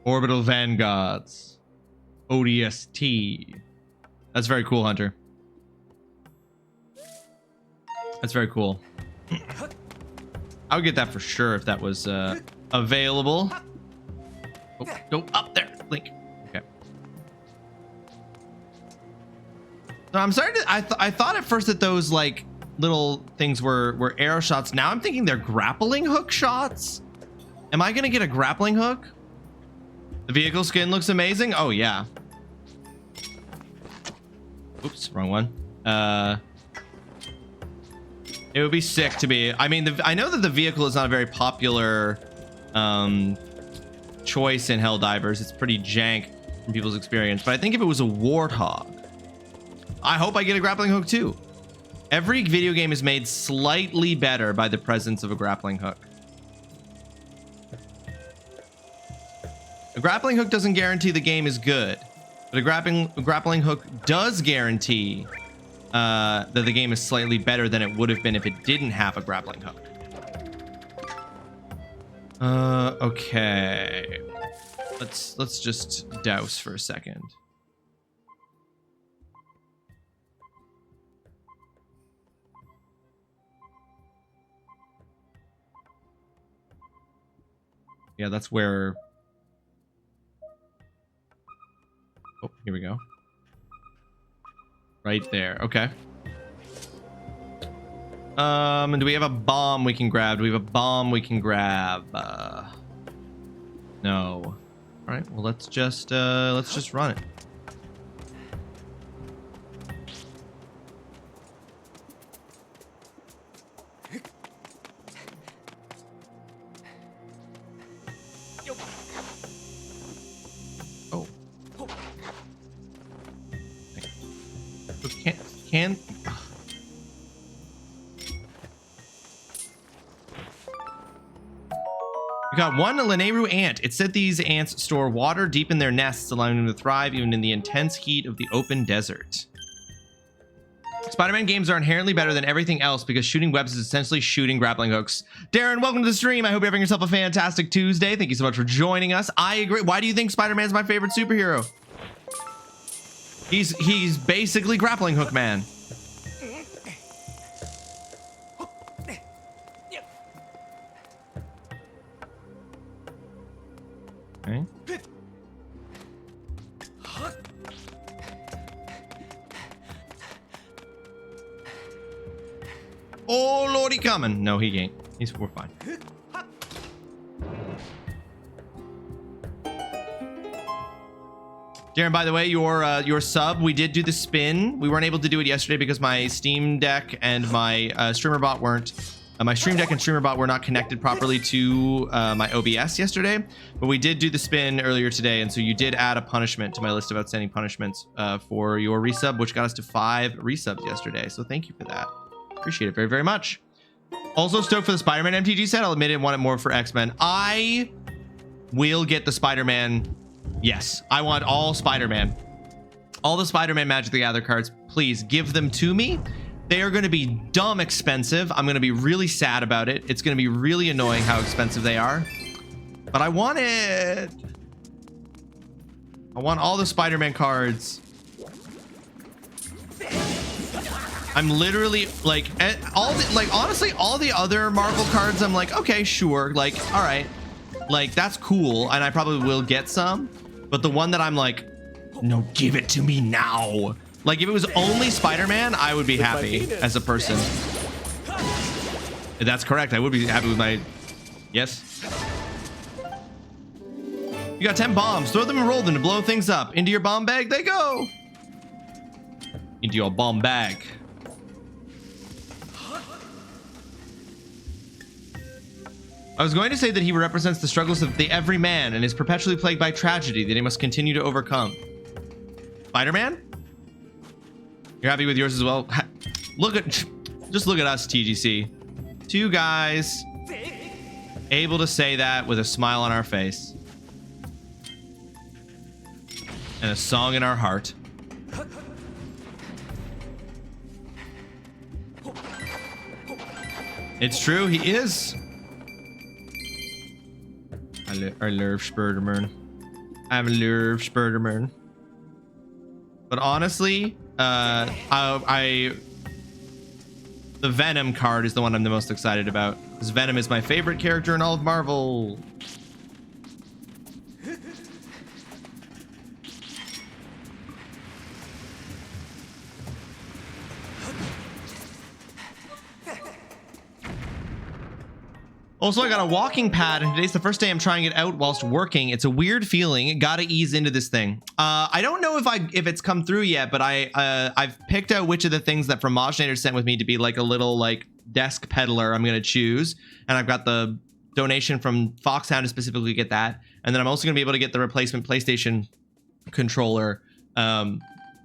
Orbital Vanguards. ODST. That's very cool, Hunter. That's very cool. I would get that for sure if that was available. Oh, go up there, Link. Okay. So I'm sorry to, I thought at first that those like little things were arrow shots. Now I'm thinking they're grappling hook shots. Am I gonna get a grappling hook? The vehicle skin looks amazing. Oh yeah. Oops, wrong one. It would be sick to be. I mean, I know that the vehicle is not a very popular choice in Helldivers. It's pretty jank from people's experience. But I think if it was a Warthog, I hope I get a grappling hook too. Every video game is made slightly better by the presence of a grappling hook. A grappling hook doesn't guarantee the game is good, but a grappling hook does guarantee that the game is slightly better than it would have been if it didn't have a grappling hook. Okay. Let's just douse for a second. Yeah, that's where... Oh, here we go. Right there. Okay. And do we have a bomb we can grab? Do we have a bomb we can grab? No. All right. Well, let's just run it. Can... We got one Leneru ant. It said these ants store water deep in their nests, allowing them to thrive even in the intense heat of the open desert. Spider-Man games are inherently better than everything else because shooting webs is essentially shooting grappling hooks. Darren, welcome to the stream. I hope you're having yourself a fantastic Tuesday. Thank you so much for joining us. I agree. Why do you think Spider-Man's my favorite superhero? He's basically grappling hook man. Okay. Oh lordy coming. No, he ain't. We're fine. Darren, by the way, your sub, we did do the spin. We weren't able to do it yesterday because my Steam Deck and my streamer bot weren't. My Stream Deck and streamer bot were not connected properly to my OBS yesterday, but we did do the spin earlier today, and so you did add a punishment to my list of outstanding punishments for your resub, which got us to 5 resubs yesterday. So thank you for that. Appreciate it very, very much. Also stoked for the Spider-Man MTG set. I'll admit I want it more for X-Men. I will get the Spider-Man. Yes, I want all Spider-Man. All the Spider-Man Magic the Gathering cards. Please give them to me. They are going to be dumb expensive. I'm going to be really sad about it. It's going to be really annoying how expensive they are. But I want it. I want all the Spider-Man cards. I'm literally like honestly, all the other Marvel cards, I'm like, okay, sure. Like, all right. Like, that's cool. And I probably will get some. But the one that I'm like, no, give it to me now. Like, if it was only Spider-Man, I would be happy as a person. That's correct. I would be happy with my... Yes. You got 10 bombs. Throw them and roll them to blow things up. Into your bomb bag they go. Into your bomb bag. I was going to say that he represents the struggles of the everyman and is perpetually plagued by tragedy that he must continue to overcome. Spider-Man? You're happy with yours as well? Just look at us, TGC. 2 guys able to say that with a smile on our face and a song in our heart. It's true, he is. I love Spider-Man. I love Spider-Man. But honestly, the Venom card is the one I'm the most excited about, because Venom is my favorite character in all of Marvel. Also, I got a walking pad, and today's the first day I'm trying it out whilst working. It's a weird feeling. Gotta ease into this thing. I don't know if it's come through yet, but I've picked out which of the things that Fromaginator sent with me to be like a little like desk peddler I'm gonna choose. And I've got the donation from Foxhound to specifically get that. And then I'm also gonna be able to get the replacement PlayStation controller,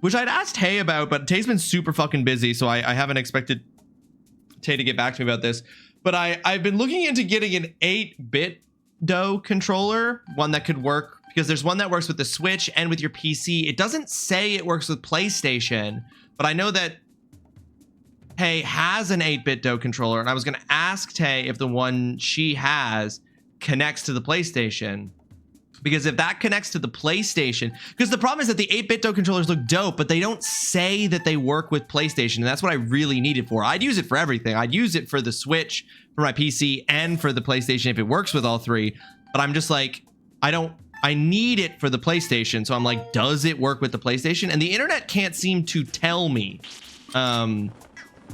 which I'd asked Tay about, but Tay's been super fucking busy, so I haven't expected Tay to get back to me about this. But I've been looking into getting an 8-bit DOE controller, one that could work, because there's one that works with the Switch and with your PC. It doesn't say it works with PlayStation, but I know that Tay has an 8-bit DOE controller, and I was going to ask Tay if the one she has connects to the PlayStation. Because if that connects to the PlayStation, because the problem is that the 8-bit DOE controllers look dope, but they don't say that they work with PlayStation, and that's what I really need it for. I'd use it for everything. I'd use it for the Switch, for my PC, and for the PlayStation if it works with all three. But I'm just like, I need it for the PlayStation, so I'm like, does it work with the PlayStation? And the internet can't seem to tell me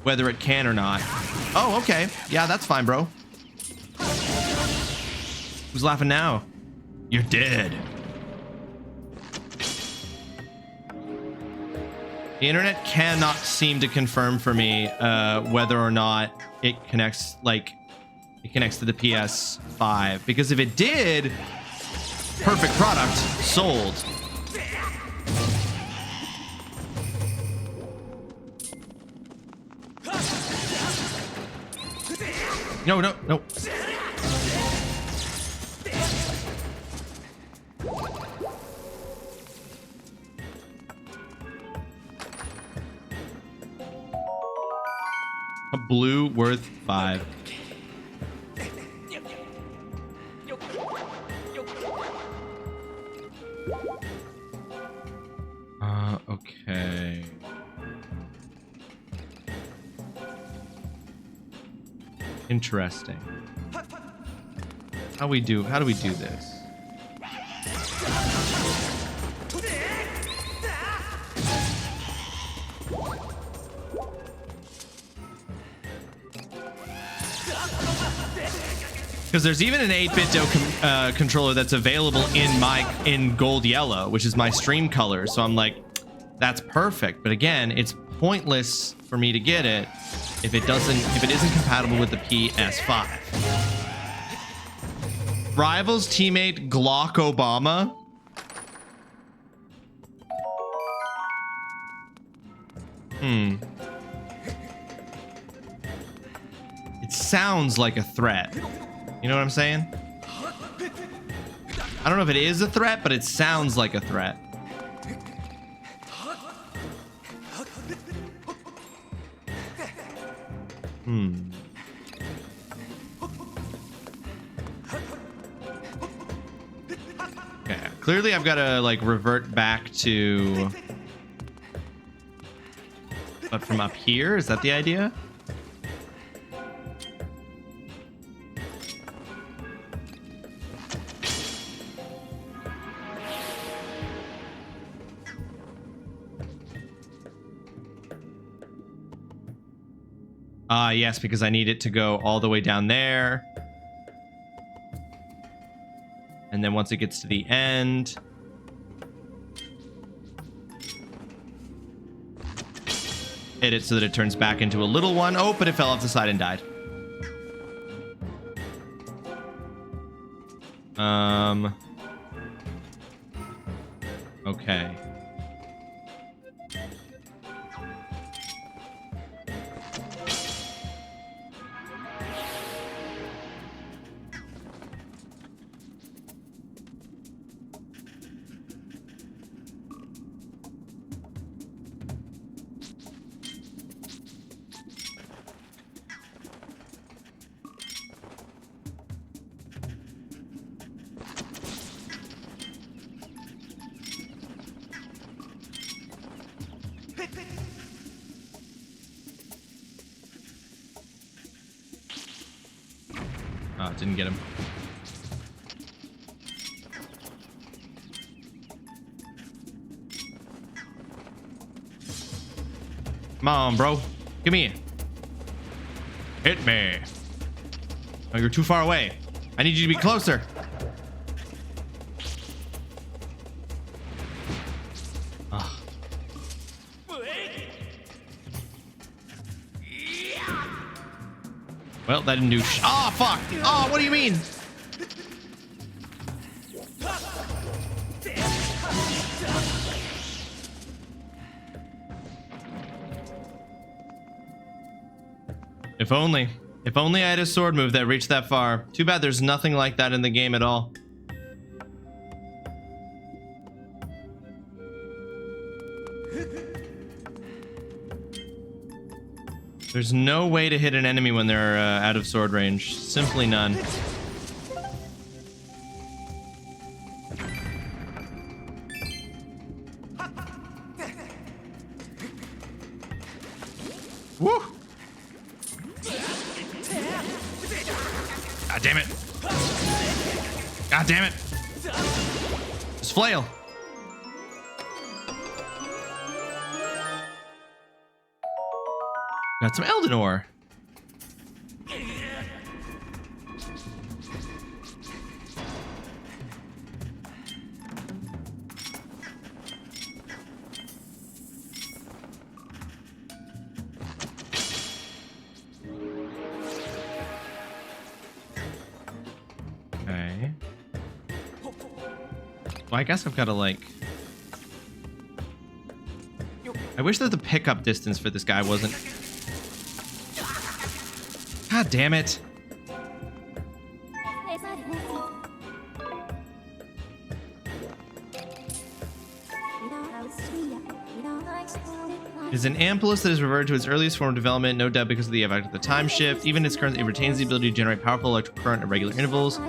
whether it can or not. Oh, okay. Yeah, that's fine, bro. Who's laughing now? You're dead. The internet cannot seem to confirm for me whether or not it connects, like, it connects to the PS5. Because if it did, perfect product, sold. No, no, no. A blue worth 5. Okay. Interesting. How do we do this? Because there's even an 8-bit controller that's available in gold yellow, which is my stream color. So I'm like, that's perfect. But again, it's pointless for me to get it if it isn't compatible with the PS5. Rivals teammate Glock Obama. It sounds like a threat. You know what I'm saying? I don't know if it is a threat, but it sounds like a threat. Okay, clearly I've got to like revert back to... But from up here, is that the idea? Yes, because I need it to go all the way down there. And then once it gets to the end... hit it so that it turns back into a little one. Oh, but it fell off the side and died. Okay. Oh, didn't get him. Come on, bro. Give me it. Hit me. Oh, you're too far away. I need you to be closer. Oh. Well, that didn't do oh, fuck. Oh, what do you mean? If only I had a sword move that reached that far. Too bad there's nothing like that in the game at all. There's no way to hit an enemy when they're out of sword range. Simply none. Woo! God damn it. God damn it. Just flail. Got some Elden ore. Okay. Well, I guess I've got to like... I wish that the pickup distance for this guy wasn't... God damn it. It is an ampullus that is reverted to its earliest form of development, no doubt because of the effect of the time shift. Even its current, it retains the ability to generate powerful electrical current at regular intervals.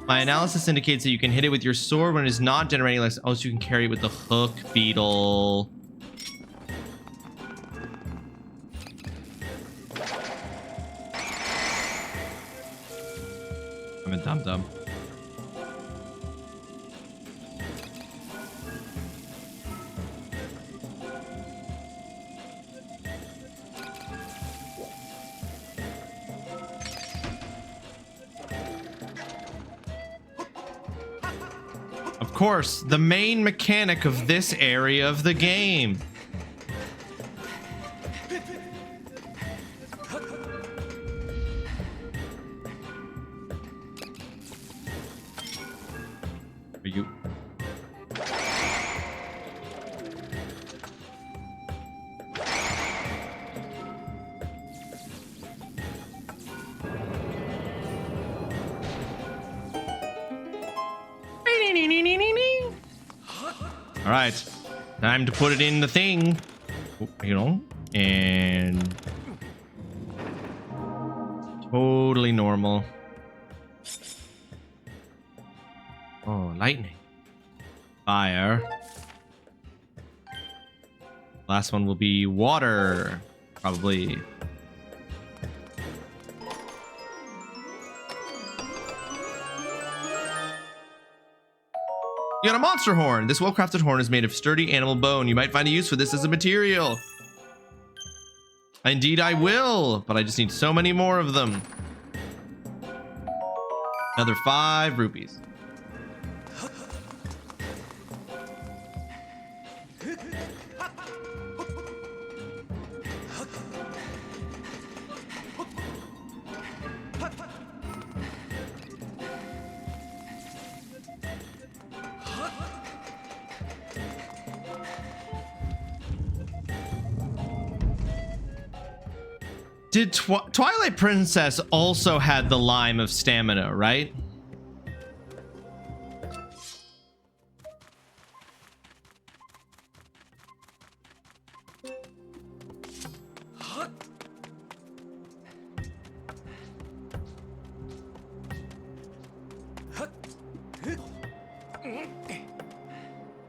My analysis indicates that you can hit it with your sword when it is not generating less. Oh, so you can carry it with the hook beetle. I'm a dum-dum. Of course, the main mechanic of this area of the game. Are you? All right, time to put it in the thing, you know, and totally normal. Oh, lightning, fire. Last one will be water, probably. You got a monster horn. This well-crafted horn is made of sturdy animal bone. You might find a use for this as a material. Indeed, I will, but I just need so many more of them. Another 5 rupees. Did Twilight Princess also had the lime of stamina, right?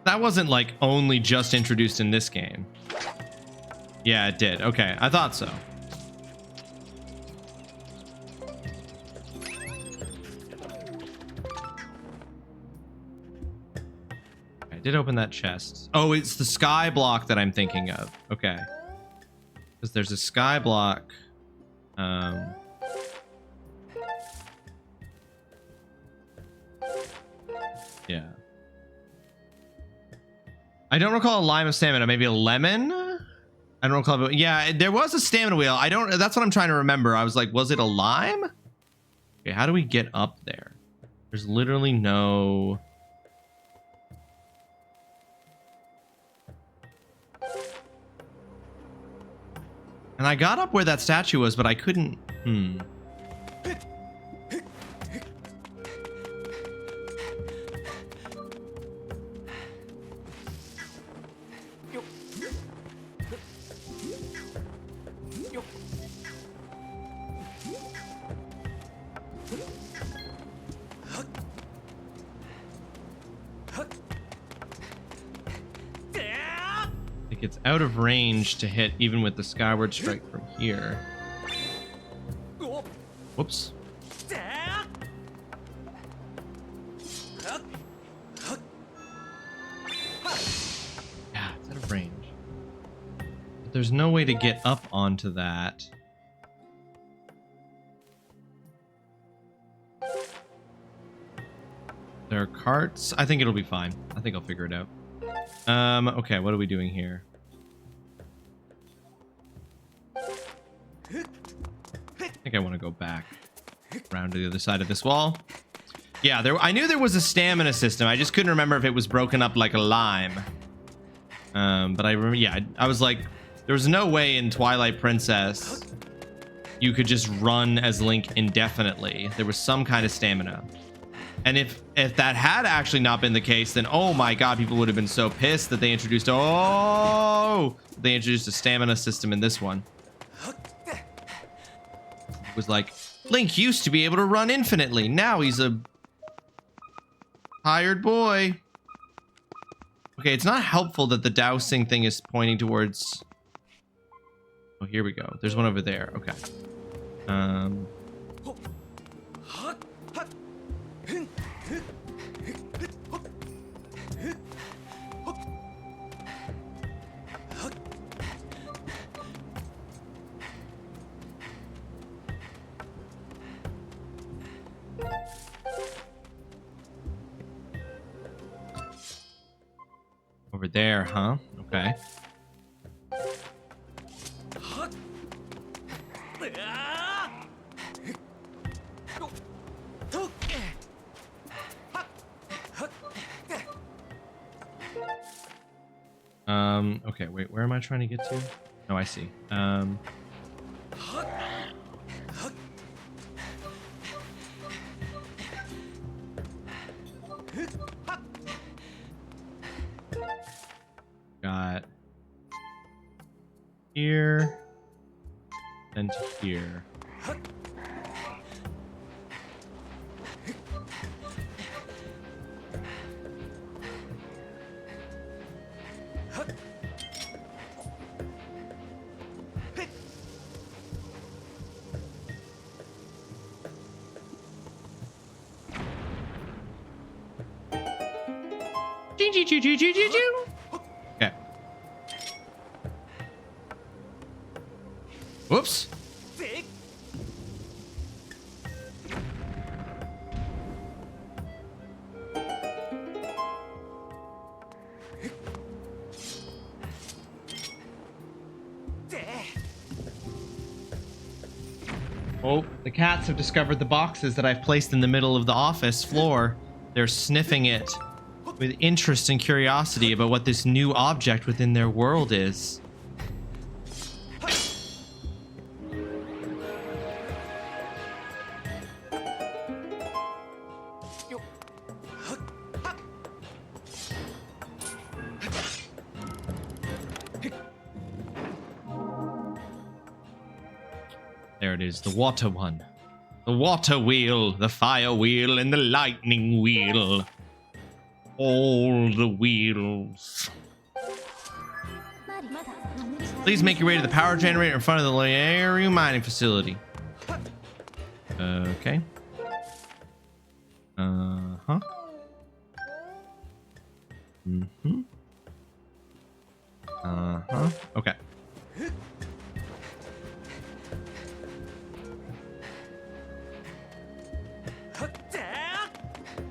That wasn't like only just introduced in this game. Yeah, it did. Okay, I thought so. I did open that chest. Oh, it's the sky block that I'm thinking of. Okay. Because there's a sky block. Yeah. I don't recall a lime of stamina. Maybe a lemon? I don't recall. But yeah, there was a stamina wheel. I don't. That's what I'm trying to remember. I was like, was it a lime? Okay, how do we get up there? There's literally no. And I got up where that statue was, but I couldn't. It's out of range to hit even with the Skyward strike from here. Whoops. Yeah, it's out of range. But there's no way to get up onto that. There are carts. I think it'll be fine. I think I'll figure it out. Okay, what are we doing here? I think I want to go back around to the other side of this wall. Yeah, I knew there was a stamina system. I just couldn't remember if it was broken up like a lime. But I remember, yeah, I was like, there was no way in Twilight Princess you could just run as Link indefinitely. There was some kind of stamina. And if that had actually not been the case, then oh my god, people would have been so pissed that they introduced a stamina system in this one. It was like, Link used to be able to run infinitely. Now he's a tired boy. Okay, it's not helpful that the dowsing thing is pointing towards... Oh, here we go. There's one over there. Okay. Over there, huh? Okay. Okay, wait, where am I trying to get to? Oh, I see. Got here and to here. Okay. Whoops. Oh, the cats have discovered the boxes that I've placed in the middle of the office floor. They're sniffing it with interest and curiosity about what this new object within their world is. There it is, the water one. The water wheel, the fire wheel, and the lightning wheel. All the wheels. Please make your way to the power generator in front of the Laru mining facility. Okay. Uh-huh. Mm-hmm. Uh-huh. Okay.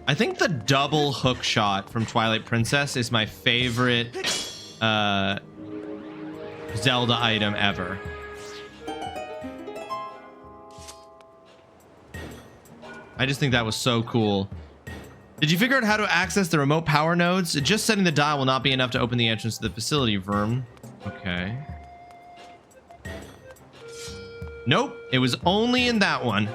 I think the double hook shot from Twilight Princess is my favorite Zelda item ever. I just think that was so cool. Did you figure out how to access the remote power nodes? Just setting the dial will not be enough to open the entrance to the facility, Verm. Okay. Nope, it was only in that one.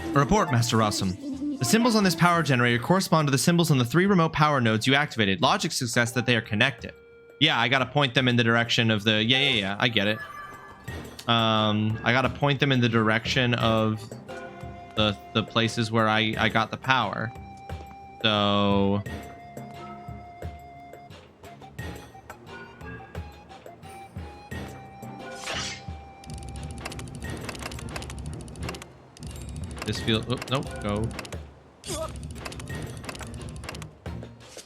A report, Master Rawesome. The symbols on this power generator correspond to the symbols on the 3 remote power nodes you activated. Logic suggests that they are connected. Yeah, I gotta point them in the direction of the... Yeah, I get it. I gotta point them in the direction of the places where I got the power. So... This feels... Oh, nope, go.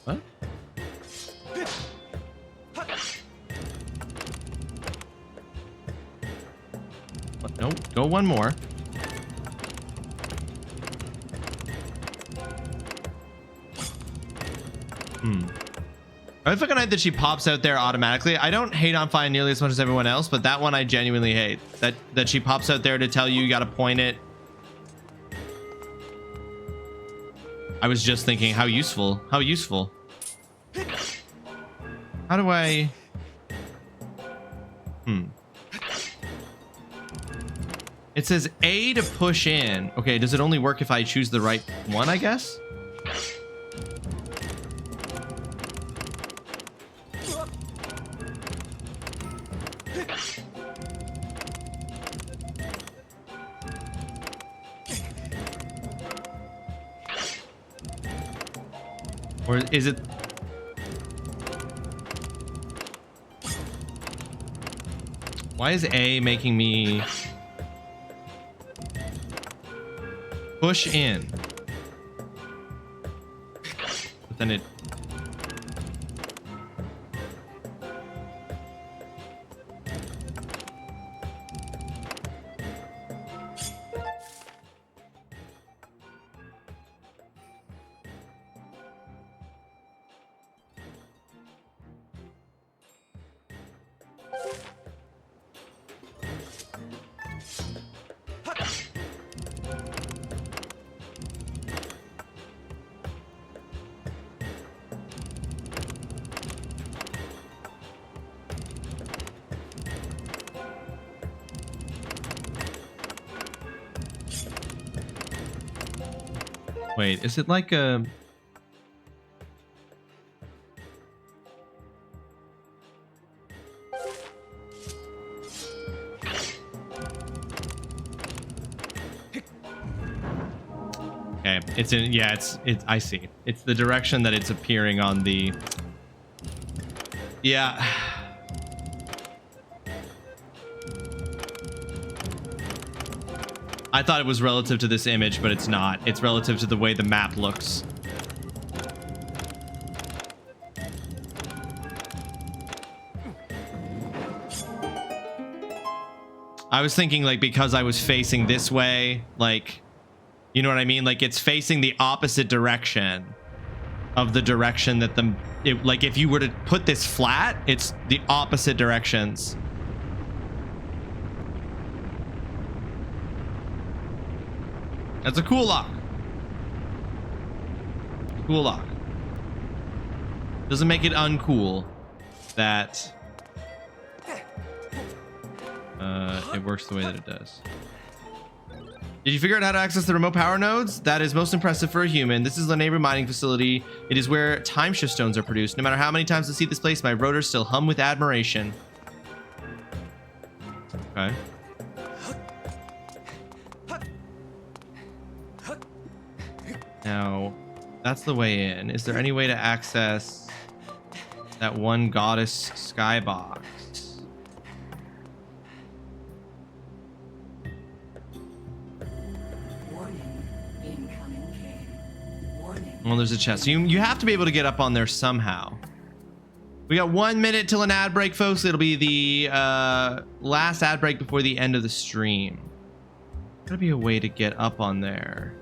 What? What? Nope, go one more. I fucking hate that she pops out there automatically. I don't hate on Fire nearly as much as everyone else, but that one I genuinely hate. That she pops out there to tell you gotta point it I was just thinking, how useful. How useful. How do I... It says A to push in. Okay, does it only work if I choose the right one, I guess? Or is it... Why is A making me push in? But then it... Wait, is it like a... Okay, it's in, yeah, it's, I see. It's the direction that it's appearing on the... Yeah. I thought it was relative to this image, but it's not. It's relative to the way the map looks. I was thinking like because I was facing this way, like, you know what I mean? Like it's facing the opposite direction of the direction that the, like if you were to put this flat, it's the opposite directions. That's a cool lock. Cool lock. Doesn't make it uncool that it works the way that it does. Did you figure out how to access the remote power nodes? That is most impressive for a human. This is the neighbor mining facility. It is where time shift stones are produced. No matter how many times I see this place, my rotors still hum with admiration. Okay. Now, that's the way in. Is there any way to access that one goddess skybox? Well, there's a chest. So you have to be able to get up on there somehow. We got 1 minute till an ad break, folks. It'll be the last ad break before the end of the stream. Gotta be a way to get up on there.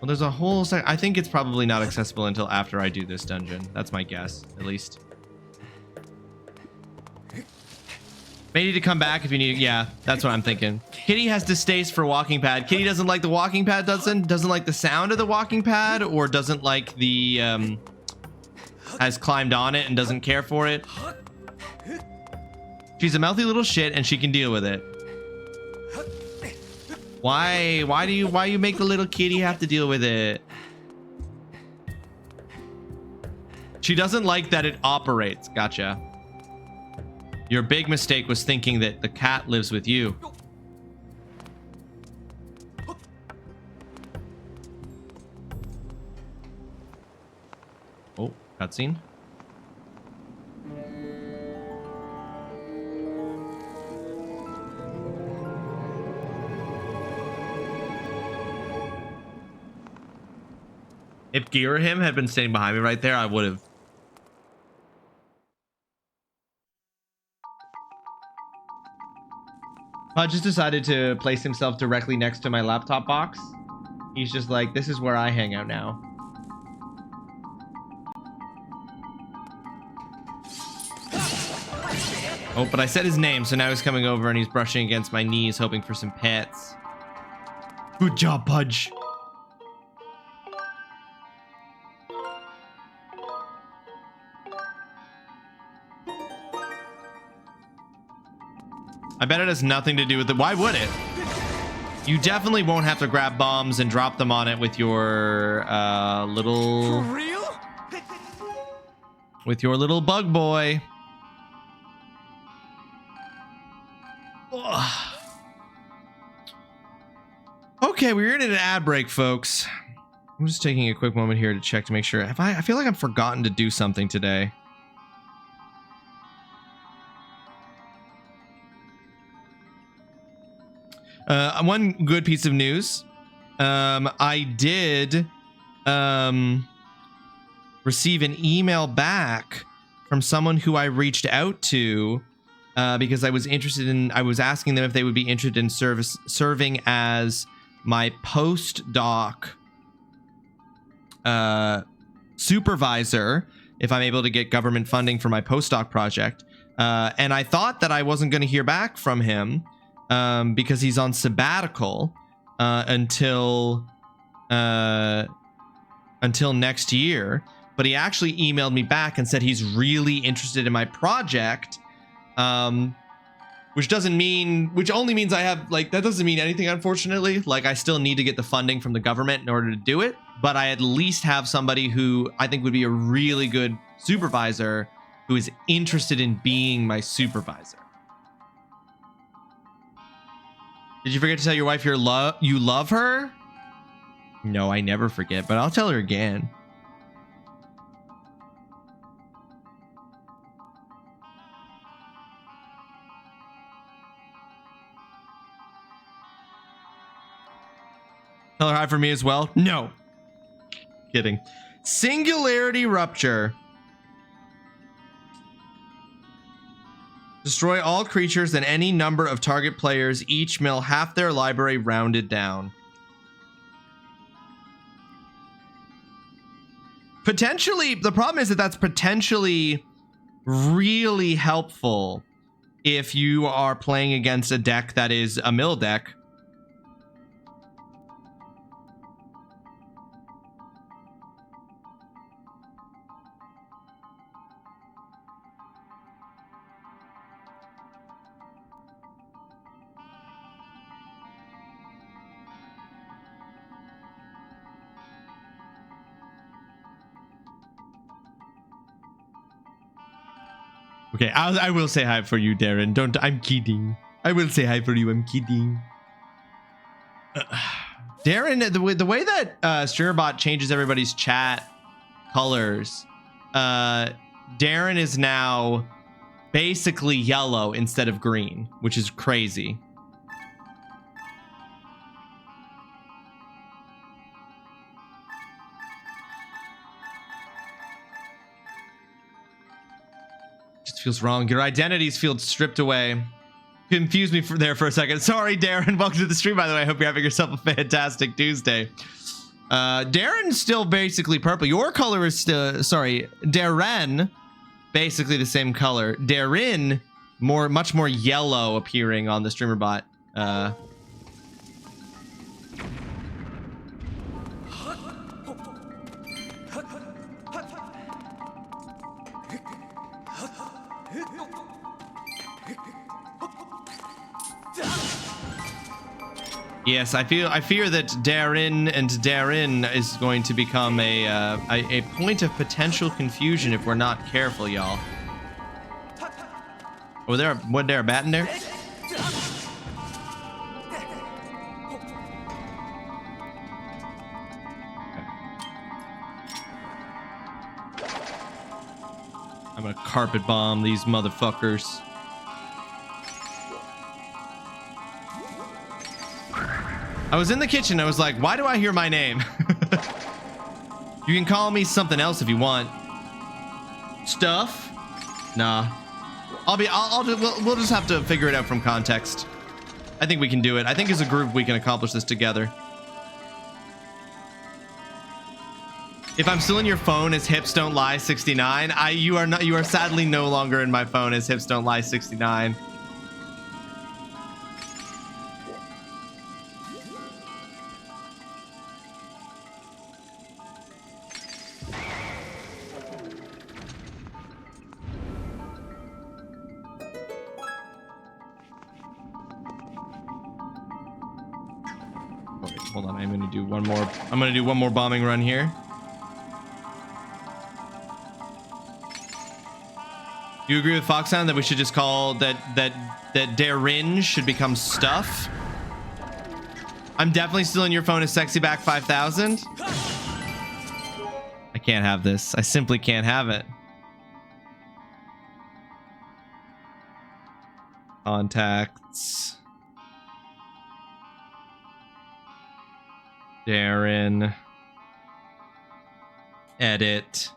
Well, there's a whole I think it's probably not accessible until after I do this dungeon. That's my guess, at least. May need to come back if you need. Yeah, that's what I'm thinking. Kitty has distaste for walking pad. Kitty doesn't like the walking pad, doesn't like the sound of the walking pad, or doesn't like the has climbed on it and doesn't care for it. She's a mouthy little shit and she can deal with it. Why do you make the little kitty have to deal with it? She doesn't like that it operates. Gotcha. Your big mistake was thinking that the cat lives with you. Oh, cutscene. If Girahim had been standing behind me right there, I would have. Just decided to place himself directly next to my laptop box. He's just like, this is where I hang out now. Oh, but I said his name, so now he's coming over and he's brushing against my knees, hoping for some pets. Good job, Pudge. I bet it has nothing to do with it. Why would it? You definitely won't have to grab bombs and drop them on it with your little... For real? With your little bug boy. Ugh. Okay, we're in an ad break, folks. I'm just taking a quick moment here to check to make sure. I feel like I've forgotten to do something today. One good piece of news. I did receive an email back from someone who I reached out to because I was interested in, I was asking them if they would be interested in serving as my postdoc supervisor if I'm able to get government funding for my postdoc project. And I thought that I wasn't going to hear back from him because he's on sabbatical until next year. But he actually emailed me back and said he's really interested in my project, which only means I have, like, that doesn't mean anything, unfortunately. Like, I still need to get the funding from the government in order to do it, but I at least have somebody who I think would be a really good supervisor who is interested in being my supervisor. Did you forget to tell your wife you love her? No, I never forget, but I'll tell her again. Tell her hi for me as well. No. Kidding. Singularity Rupture. Destroy all creatures and any number of target players. Each mill half their library rounded down. Potentially, the problem is that that's potentially really helpful if you are playing against a deck that is a mill deck. Okay, I will say hi for you, Darren. I'm kidding. I will say hi for you. I'm kidding. Darren, the way that StreamerBot changes everybody's chat colors, Darren is now basically yellow instead of green, which is crazy. Feels wrong. Your identities feel stripped away. Confused me there for a second. Sorry, Darren. Welcome to the stream, by the way. I hope you're having yourself a fantastic Tuesday. Darren's still basically purple. Your color is still... Sorry. Darren, basically the same color. Darren, much more yellow appearing on the StreamerBot. Yes, I fear that Darren and Darren is going to become a point of potential confusion if we're not careful, y'all. Was there a bat in there? I'm gonna carpet bomb these motherfuckers. I was in the kitchen. I was like, why do I hear my name? You can call me something else if you want. Stuff? Nah. We'll just have to figure it out from context. I think we can do it. I think as a group we can accomplish this together. If I'm still in your phone as Hips Don't Lie 69, you are sadly no longer in my phone as Hips Don't Lie 69. hold on. I'm gonna do one more. I'm gonna do one more bombing run here. You agree with Foxhound that we should just call that Darin should become stuff? I'm definitely still in your phone as Sexy Back 5000. I can't have this. I simply can't have it. Contacts. Darin. Edit.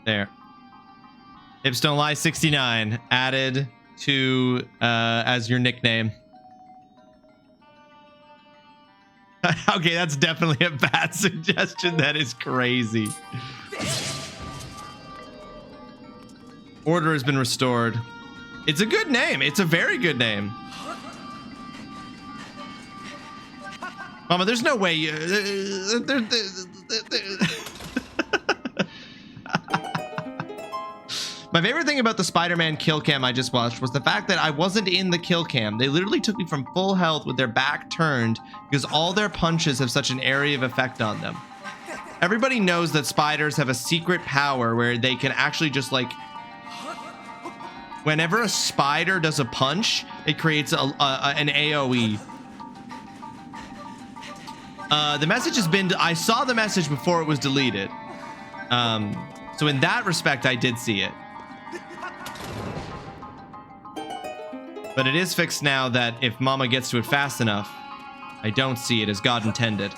There. Hips Don't Lie 69 added to as your nickname. Okay, that's definitely a bad suggestion. That is crazy. Order has been restored. It's a good name. It's a very good name. Mama, there's no way you... My favorite thing about the Spider-Man kill cam I just watched was the fact that I wasn't in the kill cam. They literally took me from full health with their back turned because all their punches have such an area of effect on them. Everybody knows that spiders have a secret power where they can actually just like... Whenever a spider does a punch, it creates an AoE. The message has been... I saw the message before it was deleted. So in that respect, I did see it. But it is fixed now that if Mama gets to it fast enough, I don't see it as God intended.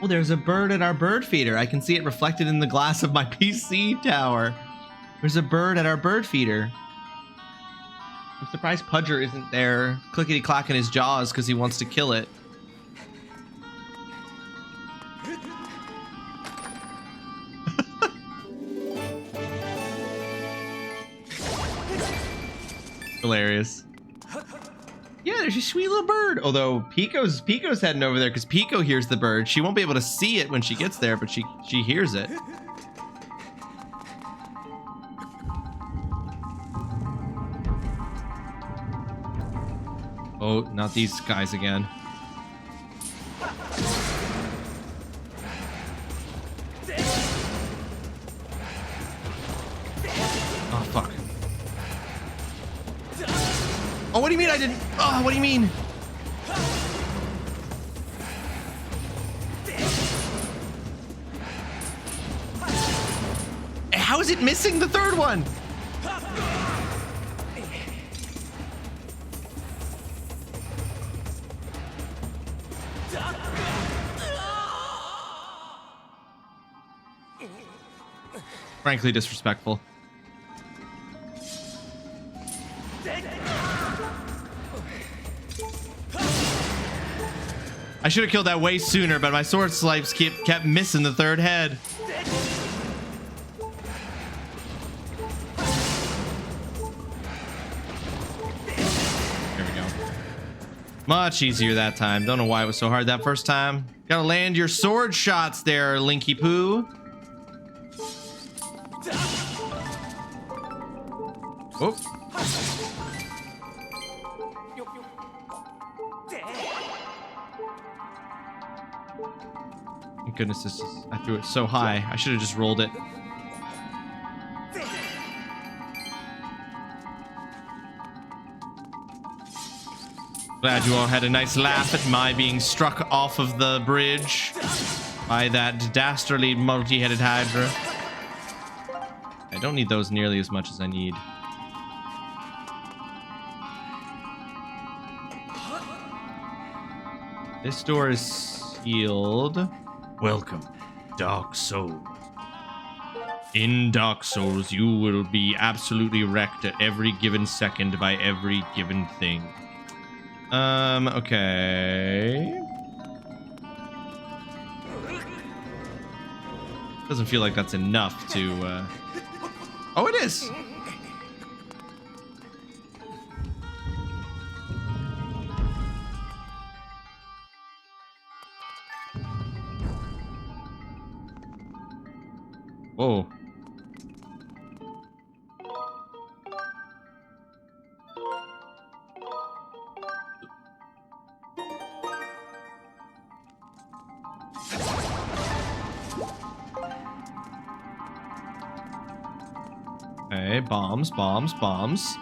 Oh, there's a bird at our bird feeder. I can see it reflected in the glass of my PC tower. There's a bird at our bird feeder. I'm surprised Pudger isn't there clickety-clacking his jaws because he wants to kill it. Hilarious. Yeah, there's a sweet little bird. Although Pico's heading over there because Pico hears the bird. She won't be able to see it when she gets there, but she hears it. Oh, not these guys again. Oh, fuck. Oh, what do you mean I didn't? Oh, what do you mean? How is it missing the third one? Frankly disrespectful. I should have killed that way sooner, but my sword swipes kept missing the third head. There we go. Much easier that time. Don't know why it was so hard that first time. Gotta land your sword shots there, Linky Poo. Oh. Thank goodness I threw it so high. I should have just rolled it. Glad you all had a nice laugh at my being struck off of the bridge by that dastardly multi-headed hydra. I don't need those nearly as much as I need. This door is sealed. Welcome, Dark Souls. In Dark Souls, you will be absolutely wrecked at every given second by every given thing. Okay. Doesn't feel like that's enough to, Oh, it is! Whoa. Okay, bombs, bombs, bombs.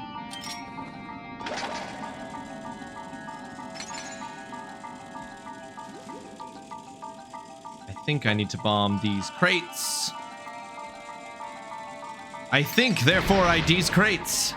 I think I need to bomb these crates. I think, therefore, I these crates.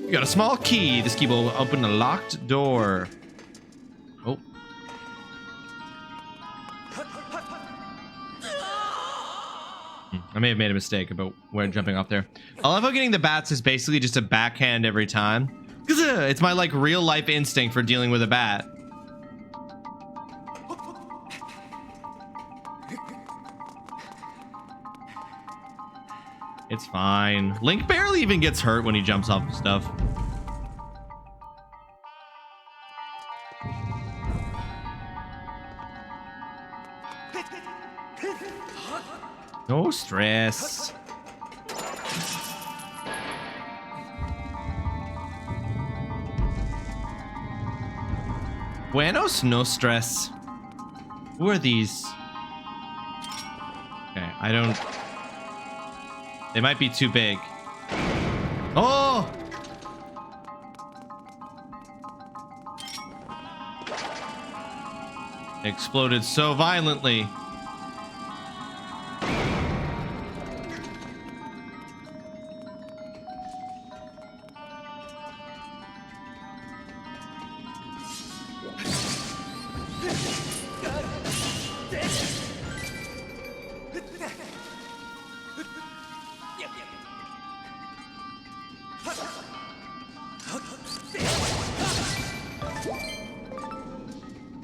You got a small key. This key will open a locked door. Oh. I may have made a mistake about where jumping off there. I love how getting the bats is basically just a backhand every time. It's my like real life instinct for dealing with a bat. It's fine. Link barely even gets hurt when he jumps off of stuff. No stress. Buenos, no stress. Who are these? Okay, I don't... They might be too big. Oh! Exploded so violently.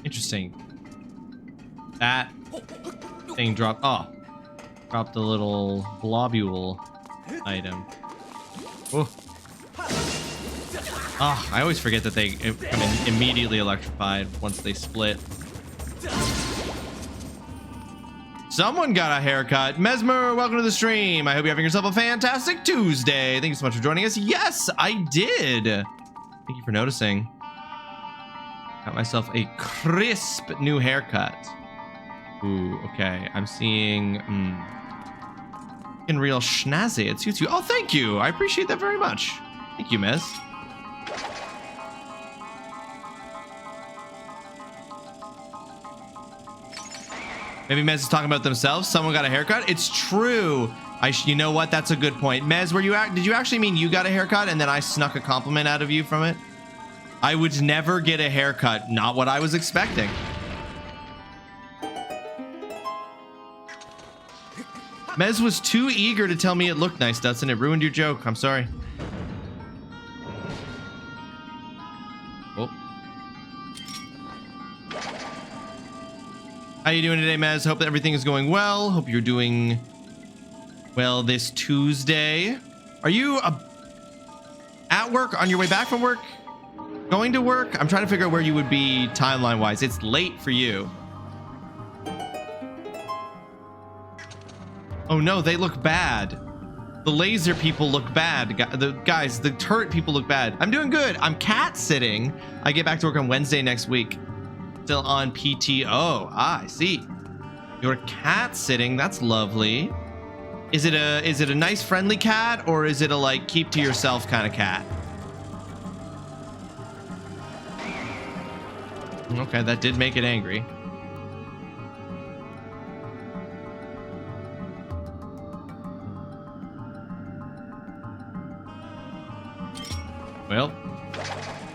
Interesting. That thing dropped. Oh, dropped a little globule item. Oh. Oh, I always forget that they come in immediately electrified once they split. Someone got a haircut. Mesmer, welcome to the stream. I hope you're having yourself a fantastic Tuesday. Thank you so much for joining us. Yes, I did. Thank you for noticing. Got myself a crisp new haircut. Ooh, okay. I'm seeing in real schnazzy. It suits you. Oh, thank you. I appreciate that very much. Thank you, Miss. Maybe Mez is talking about themselves. Someone got a haircut. It's true. You know what? That's a good point. Mez, did you actually mean you got a haircut and then I snuck a compliment out of you from it? I would never get a haircut. Not what I was expecting. Mez was too eager to tell me it looked nice, Dutson. It ruined your joke. I'm sorry. Oh. How you doing today, Mez? Hope that everything is going well. Hope you're doing well this Tuesday. Are you at work, on your way back from work? Going to work? I'm trying to figure out where you would be timeline-wise. It's late for you. Oh no, they look bad. The laser people look bad. The turret people look bad. I'm doing good. I'm cat sitting. I get back to work on Wednesday next week. Still on PTO. Ah, I see. You're cat sitting. That's lovely. Is it a nice friendly cat, or is it a like keep to yourself kind of cat? Okay, that did make it angry. Well,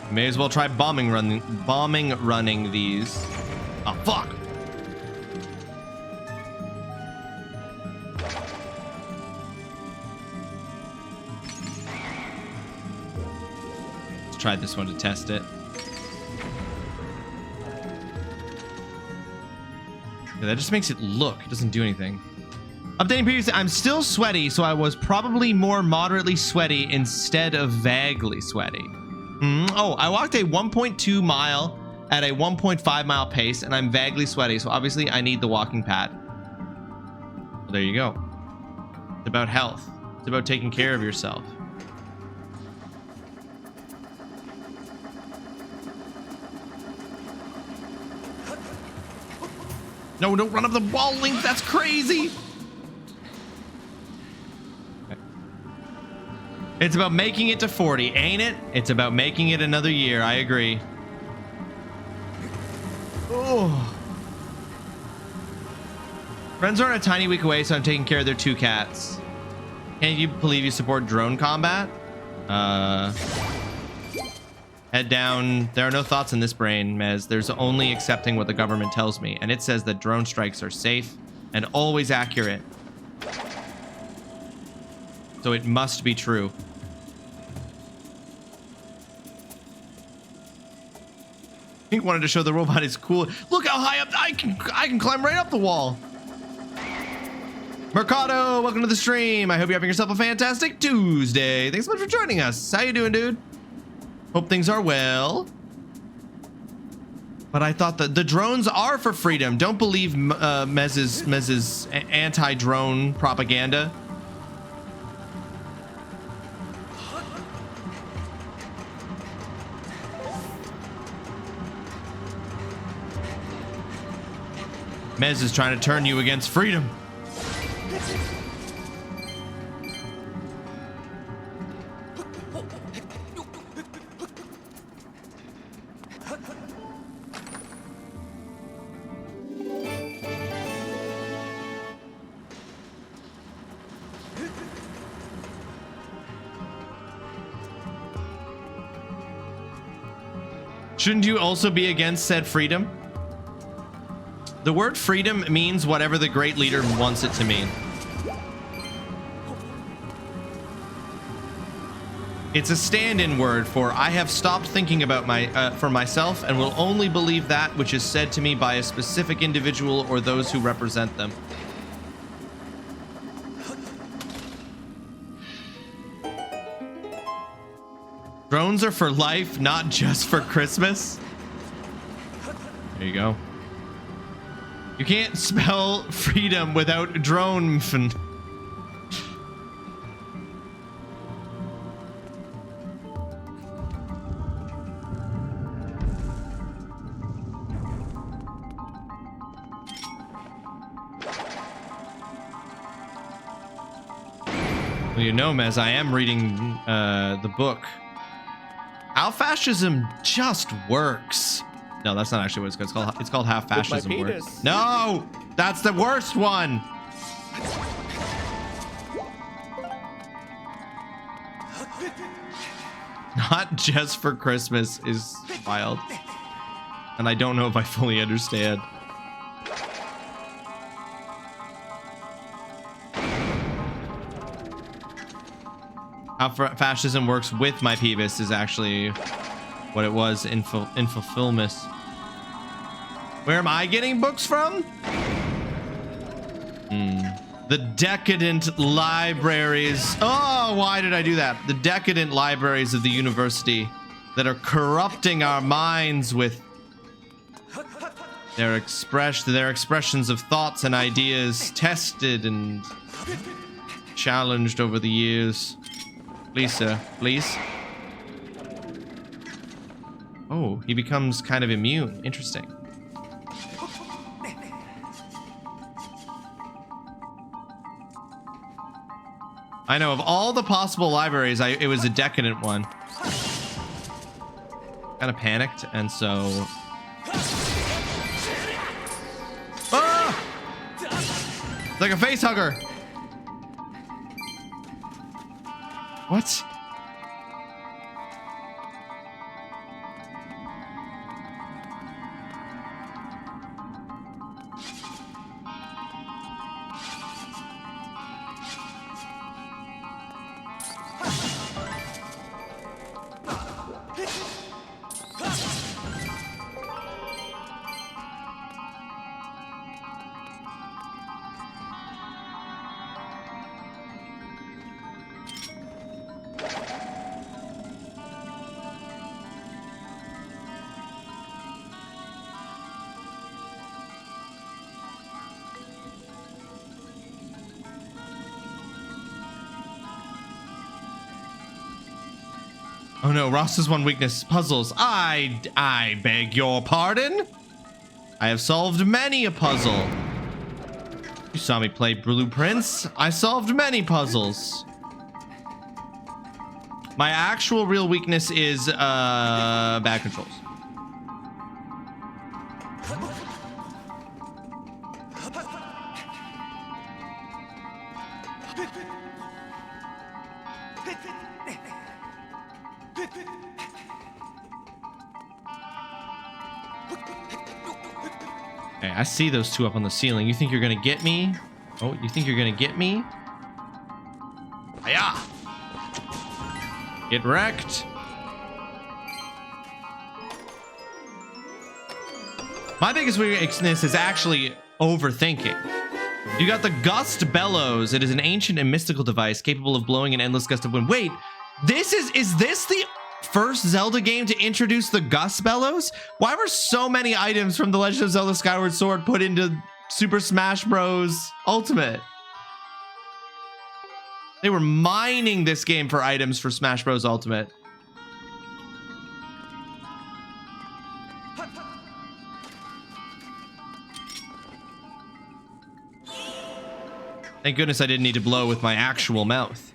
may as well try bombing running these. Oh fuck! try this one to test it. Yeah, that just makes it look. It doesn't do anything. Updating previously, I'm still sweaty, so I was probably more moderately sweaty instead of vaguely sweaty. Oh, I walked a 1.2 mile at a 1.5 mile pace, and I'm vaguely sweaty, so obviously I need the walking pad. Well, there you go. It's about health. It's about taking care of yourself. No, don't run up the wall, Link. That's crazy. Okay. It's about making it to 40, ain't it? It's about making it another year. I agree. Oh. Friends are a tiny week away, so I'm taking care of their 2 cats. Can't you believe you support drone combat? Head down. There are no thoughts in this brain, Mez. There's only accepting what the government tells me. And it says that drone strikes are safe and always accurate. So it must be true. Pink wanted to show the robot is cool. Look how high up I can climb right up the wall. Mercado, welcome to the stream. I hope you're having yourself a fantastic Tuesday. Thanks so much for joining us. How you doing, dude? Hope things are well. But I thought that the drones are for freedom. Don't believe Mez's anti-drone propaganda. Mez is trying to turn you against freedom. Shouldn't you also be against said freedom? The word freedom means whatever the great leader wants it to mean. It's a stand-in word for I have stopped thinking about for myself and will only believe that which is said to me by a specific individual or those who represent them. Drones are for life, not just for Christmas. There you go. You can't spell freedom without drone. Well, you know, Mez, I am reading the book. How fascism just works. No, that's not actually what it's called. It's called How Fascism Works. No, that's the worst one. Not just for Christmas is wild. And I don't know if I fully understand. How fascism works with my Peevis is actually what it was in fulfillment. Where am I getting books from? The decadent libraries. Oh, why did I do that? The decadent libraries of the university that are corrupting our minds with their expressions of thoughts and ideas tested and challenged over the years. Please, sir, please. Oh, he becomes kind of immune. Interesting. I know of all the possible libraries, it was a decadent one. Kind of panicked, and so... Ah! It's like a face hugger. What? Oh no, Ross's one weakness, puzzles. I beg your pardon? I have solved many a puzzle. You saw me play Blueprints. I solved many puzzles. My actual real weakness is bad controls. Hey, I see those two up on the ceiling. You think you're gonna get me? Oh, you think you're gonna get me? Hiya! Get wrecked. My biggest weakness is actually overthinking. You got the Gust Bellows. It is an ancient and mystical device capable of blowing an endless gust of wind. Wait, is this the first Zelda game to introduce the Gust Bellows? Why were so many items from The Legend of Zelda Skyward Sword put into Super Smash Bros. Ultimate? They were mining this game for items for Smash Bros. Ultimate. Thank goodness I didn't need to blow with my actual mouth.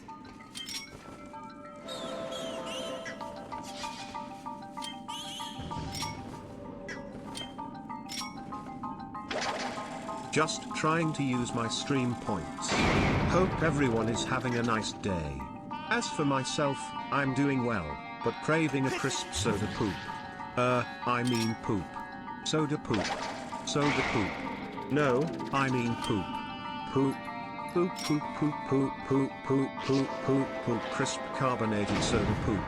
Just trying to use my stream points. Hope everyone is having a nice day. As for myself, I'm doing well, but craving a crisp soda poop. I mean poop. Soda poop. Soda poop. No, I mean poop. Poop. Poop, poop, poop, poop, poop, poop, poop, poop, poop, crisp carbonated soda poop.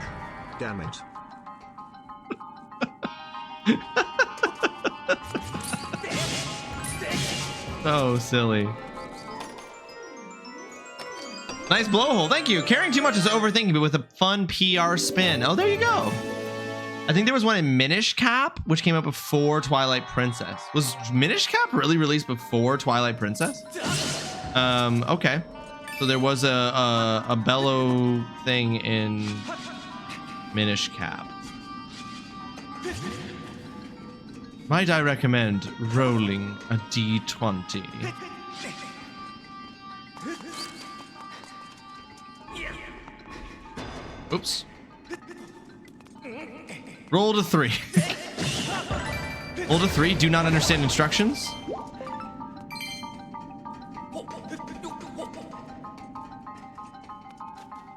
Damn it. So silly. Nice blowhole, thank you. Caring too much is overthinking, but with a fun PR spin. Oh, there you go. I think there was one in Minish Cap, which came out before Twilight Princess. Was Minish Cap really released before Twilight Princess? Okay. So there was a bellow thing in Minish Cap. Might I recommend rolling a d20? Oops. Roll to 3. Roll to 3. Do not understand instructions.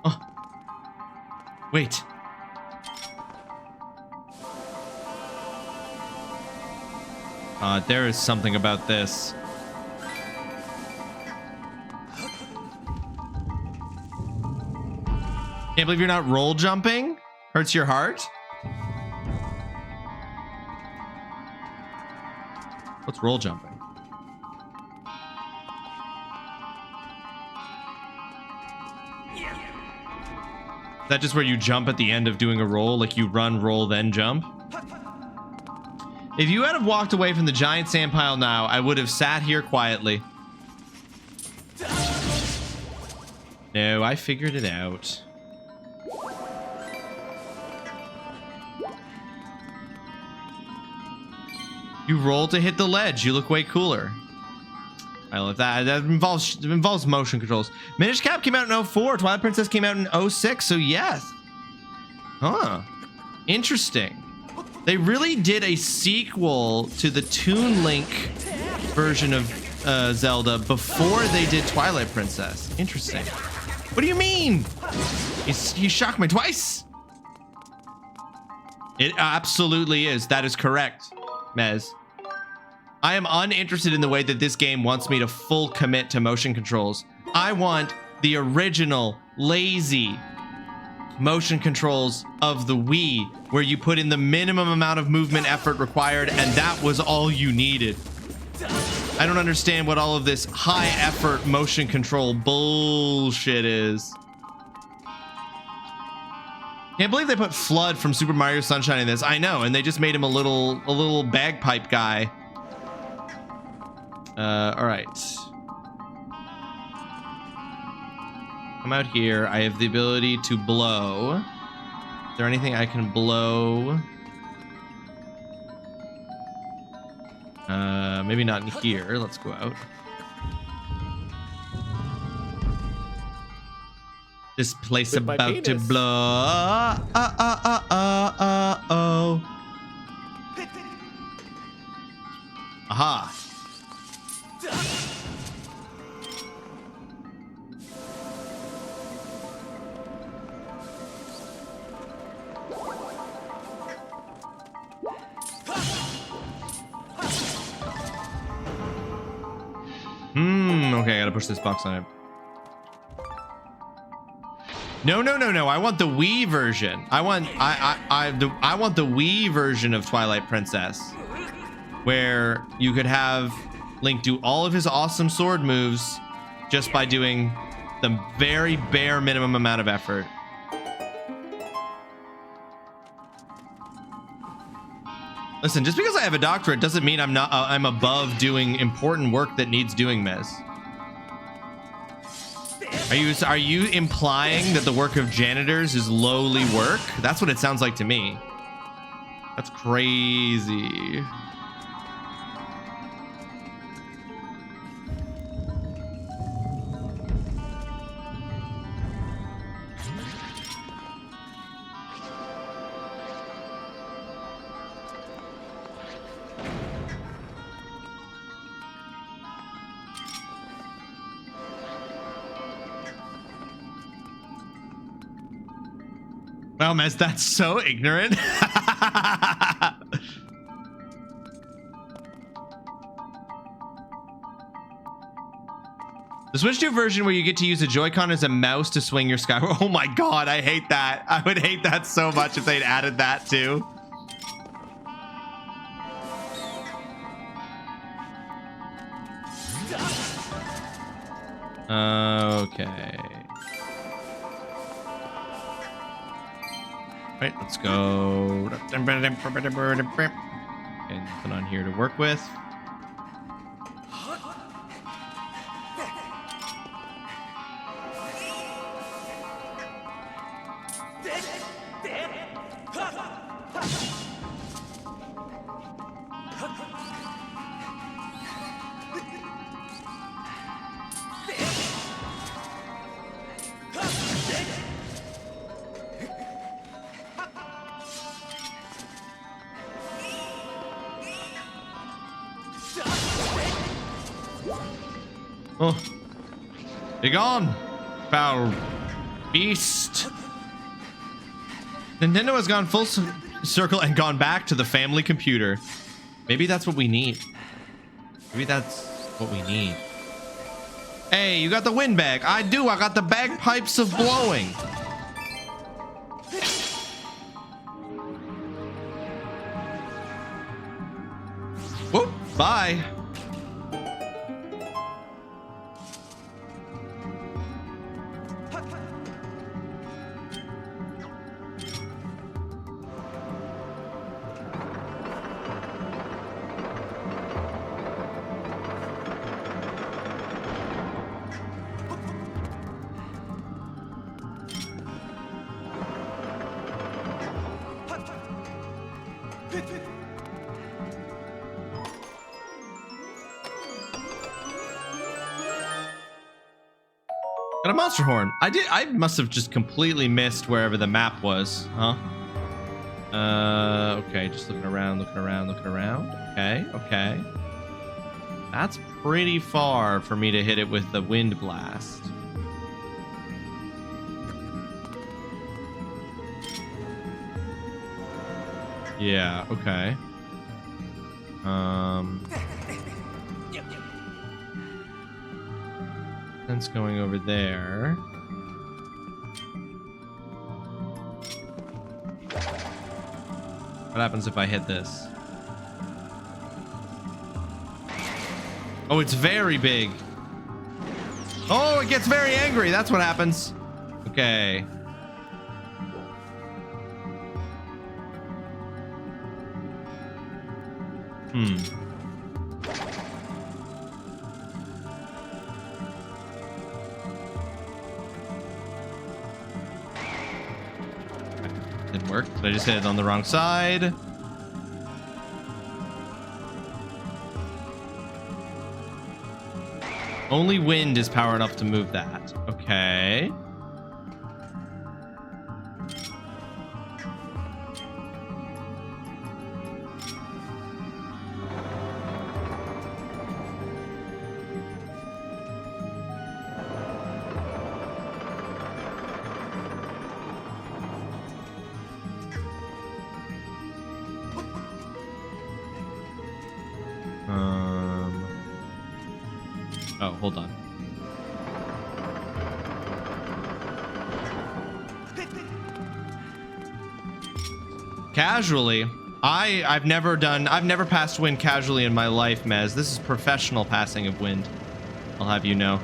Oh. Wait. There is something about this. Can't believe you're not roll jumping? Hurts your heart? What's roll jumping? Is that just where you jump at the end of doing a roll? Like you run, roll, then jump? If you had have walked away from the giant sand pile now, I would have sat here quietly. No, I figured it out. You roll to hit the ledge. You look way cooler. I love that. That involves motion controls. Minish Cap came out in 04. Twilight Princess came out in 06. So yes. Huh. Interesting. They really did a sequel to the Toon Link version of Zelda before they did Twilight Princess. Interesting. What do you mean? You shocked me twice. It absolutely is. That is correct, Mez. I am uninterested in the way that this game wants me to full commit to motion controls. I want the original, lazy motion controls of the Wii, where you put in the minimum amount of movement effort required, and that was all you needed. I don't understand what all of this high effort motion control bullshit is. Can't believe they put Flood from Super Mario Sunshine in this. I know, and they just made him a little bagpipe guy. All right. Come out here. I have the ability to blow. there anything I can blow? Maybe not in here. Let's go out. This place With my about to penis. blow. Oh. Aha. Okay, I gotta push this box on it. No. I want the Wii version. I want the Wii version of Twilight Princess, where you could have Link do all of his awesome sword moves just by doing the very bare minimum amount of effort. Listen, just because I have a doctorate doesn't mean I'm above doing important work that needs doing, miss. Are you implying that the work of janitors is lowly work? That's what it sounds like to me. That's crazy. Well, Mez, that's so ignorant. The Switch 2 version where you get to use a Joy-Con as a mouse to swing your Skyward. Oh my god, I hate that. I would hate that so much if they'd added that too. Okay. Right, let's go. Okay, nothing on here to work with. Oh, be gone, foul beast. Nintendo has gone full circle and gone back to the family computer. Maybe that's what we need. Maybe that's what we need. Hey, you got the wind bag. I do. I got the bagpipes of blowing. Whoop, bye. Got a monster horn. I must have just completely missed wherever the map was, huh? Okay, just looking around. Okay. That's pretty far for me to hit it with the wind blast. Yeah, okay. That's going over there. What happens if I hit this? Oh, it's very big. Oh, it gets very angry. That's what happens. Okay. Didn't work. Did I just hit it on the wrong side? Only wind is power enough to move that. Okay. Oh, hold on. Casually, I've never passed wind casually in my life, Mez. This is professional passing of wind. I'll have you know.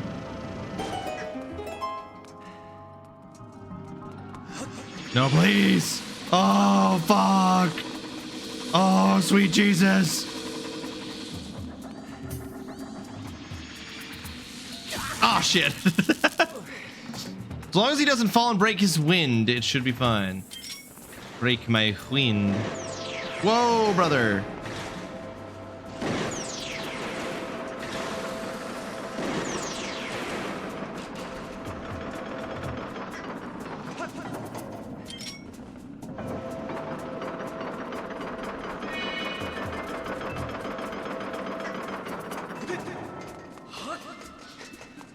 No, please. Oh, fuck. Oh, sweet Jesus. Oh, shit. As long as he doesn't fall and break his wind, it should be fine. Break my wind. Whoa, brother.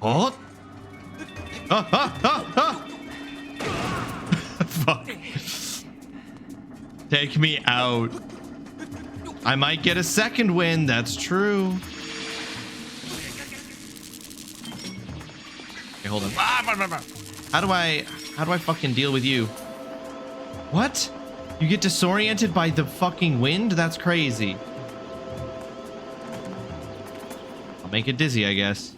Oh. Fuck. Take me out. I might get a second win. That's true. Okay, hold on. How do I fucking deal with you? What? You get disoriented by the fucking wind? That's crazy. I'll make it dizzy, I guess.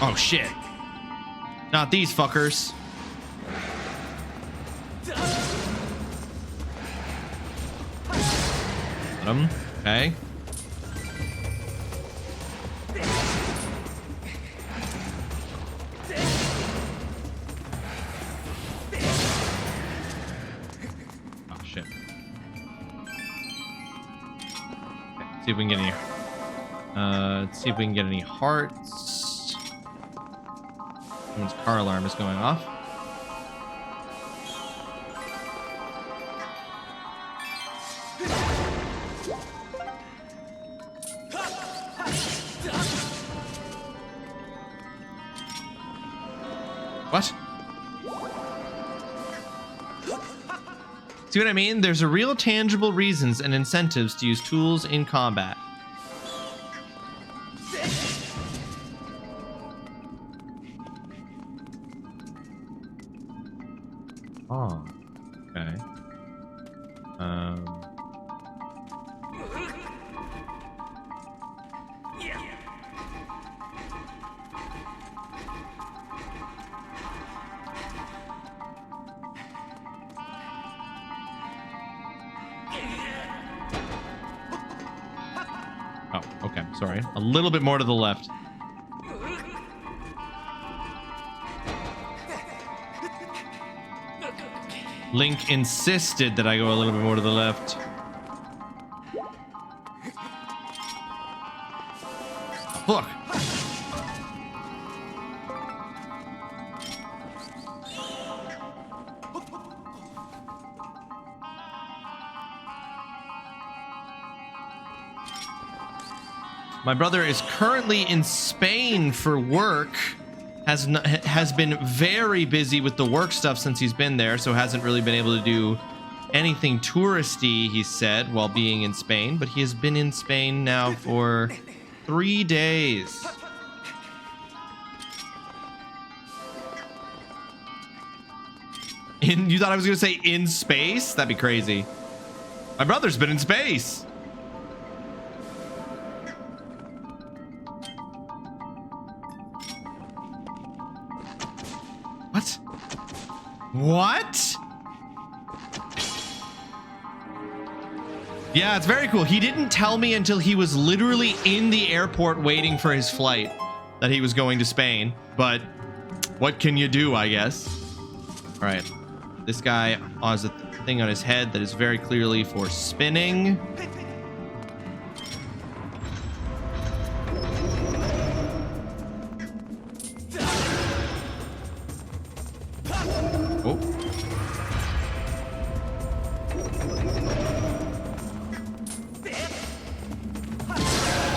Oh shit. Not these fuckers. Got him. Okay. Oh shit. Okay, see if we can get any. Let's see if we can get any hearts. Someone's car alarm is going off. What? See what I mean? There's a real tangible reasons and incentives to use tools in combat. Oh, okay. Oh, okay. Sorry. A little bit more to the left. Link insisted that I go a little bit more to the left. Look. My brother is currently in Spain for work. Has been very busy with the work stuff since he's been there, so hasn't really been able to do anything touristy, he said, while being in Spain. But he has been in Spain now for 3 days. You thought I was gonna say in space? That'd be crazy. My brother's been in space. What? Yeah, it's very cool. He didn't tell me until he was literally in the airport waiting for his flight that he was going to Spain. But what can you do, I guess? All right. This guy has a thing on his head that is very clearly for spinning. Oh.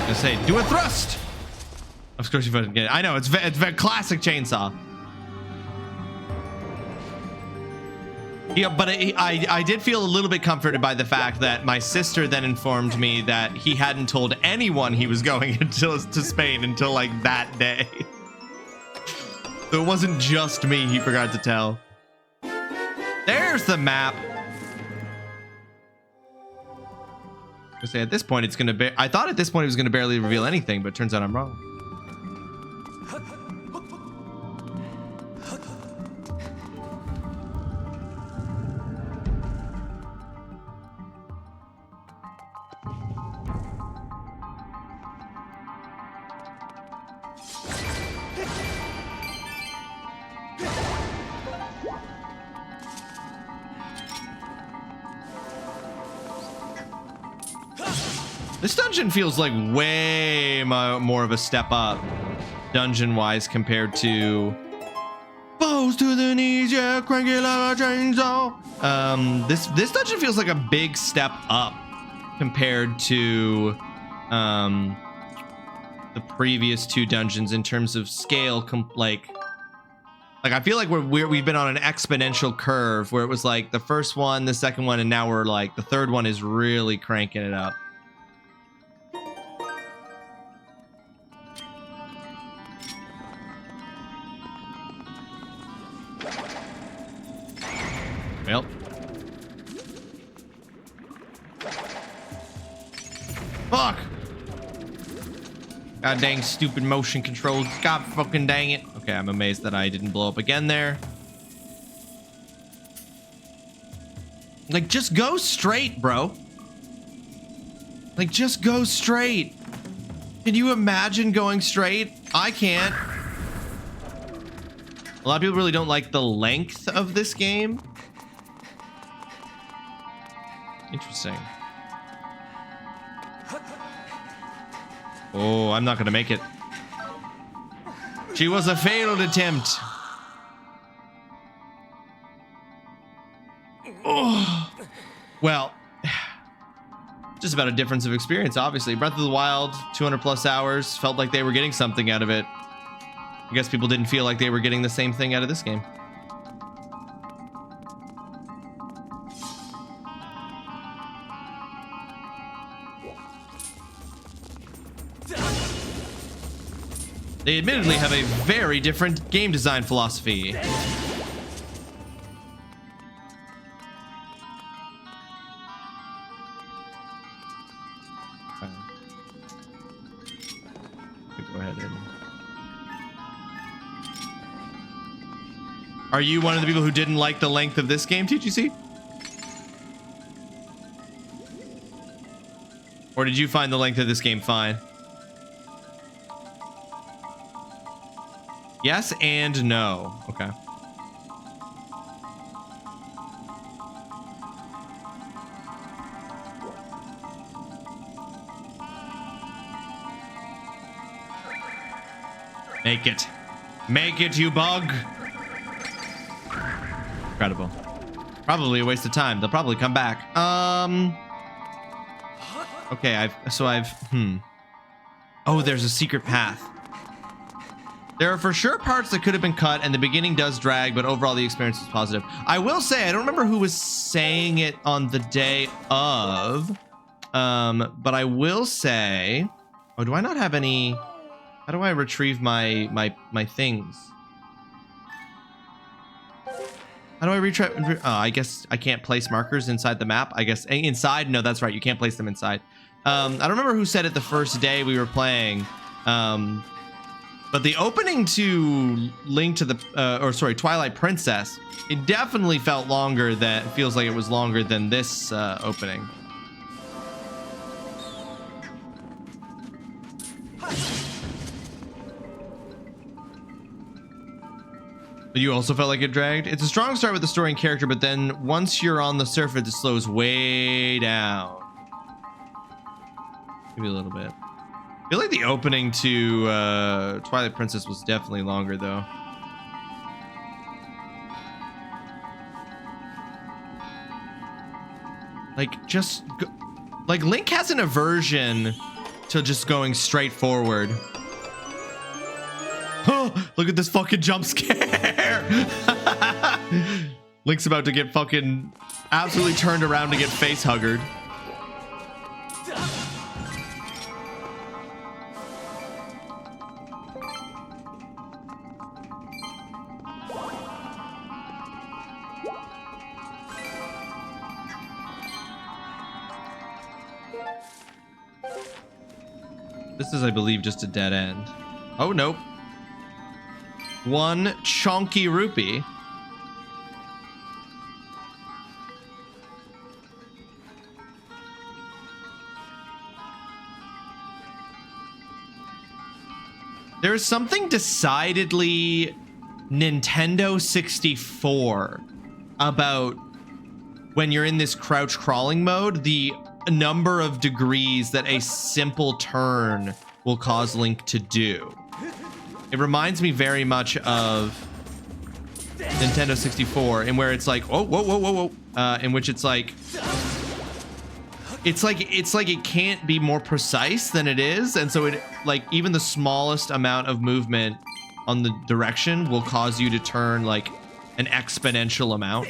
I say, do a thrust. Of course you fucking get it. I know it's very classic chainsaw. Yeah, but I did feel a little bit comforted by the fact that my sister then informed me that he hadn't told anyone he was going to Spain until like that day. So it wasn't just me he forgot to tell. There's the map. I say at this point it's gonna be. I thought at this point it was gonna barely reveal anything, but it turns out I'm wrong. This dungeon feels like way more of a step up dungeon-wise compared to Bows to the knees, yeah, crank it like a chainsaw. This dungeon feels like a big step up compared to the previous two dungeons in terms of scale. Like I feel like we've been on an exponential curve where it was like the first one, the second one, and now we're like the third one is really cranking it up. Well, fuck! God dang stupid motion controls. God fucking dang it. Okay, I'm amazed that I didn't blow up again there. Like, just go straight, bro. Like, just go straight. Can you imagine going straight? I can't. A lot of people really don't like the length of this game. Interesting. Oh, I'm not gonna make it. She was a failed attempt. Oh. Well, just about a difference of experience, obviously. Breath of the Wild, 200 plus hours, felt like they were getting something out of it. I guess people didn't feel like they were getting the same thing out of this game. They admittedly have a very different game design philosophy. Go ahead and... Are you one of the people who didn't like the length of this game, TGC? Or did you find the length of this game fine? Yes and no. Okay. Make it. Make it, you bug. Incredible. Probably a waste of time. They'll probably come back. Okay, I've Oh, there's a secret path. There are for sure parts that could have been cut, and the beginning does drag, but overall the experience is positive. I will say, I don't remember who was saying it on the day of, but I will say, oh, do I not have any? How do I retrieve my things? How do I retrieve? Oh, I guess I can't place markers inside the map. I guess inside. No, that's right. You can't place them inside. I don't remember who said it the first day we were playing. But the opening to Link to the, Twilight Princess, it definitely felt longer feels like it was longer than this opening. You also felt like it dragged? It's a strong start with the story and character, but then once you're on the surface, it slows way down. Maybe a little bit. I feel like the opening to Twilight Princess was definitely longer, though. Like, just... like, Link has an aversion to just going straight forward. Oh, look at this fucking jump scare. Link's about to get fucking absolutely turned around to get face huggered. This is, I believe, just a dead end. Oh, nope. One chonky rupee. There's something decidedly Nintendo 64 about when you're in this crouch crawling mode, the number of degrees that a simple turn will cause Link to do. It reminds me very much of Nintendo 64, in where it's like, oh, whoa, whoa, whoa, whoa, in which it's like it can't be more precise than it is, and so it, like, even the smallest amount of movement on the direction will cause you to turn like an exponential amount.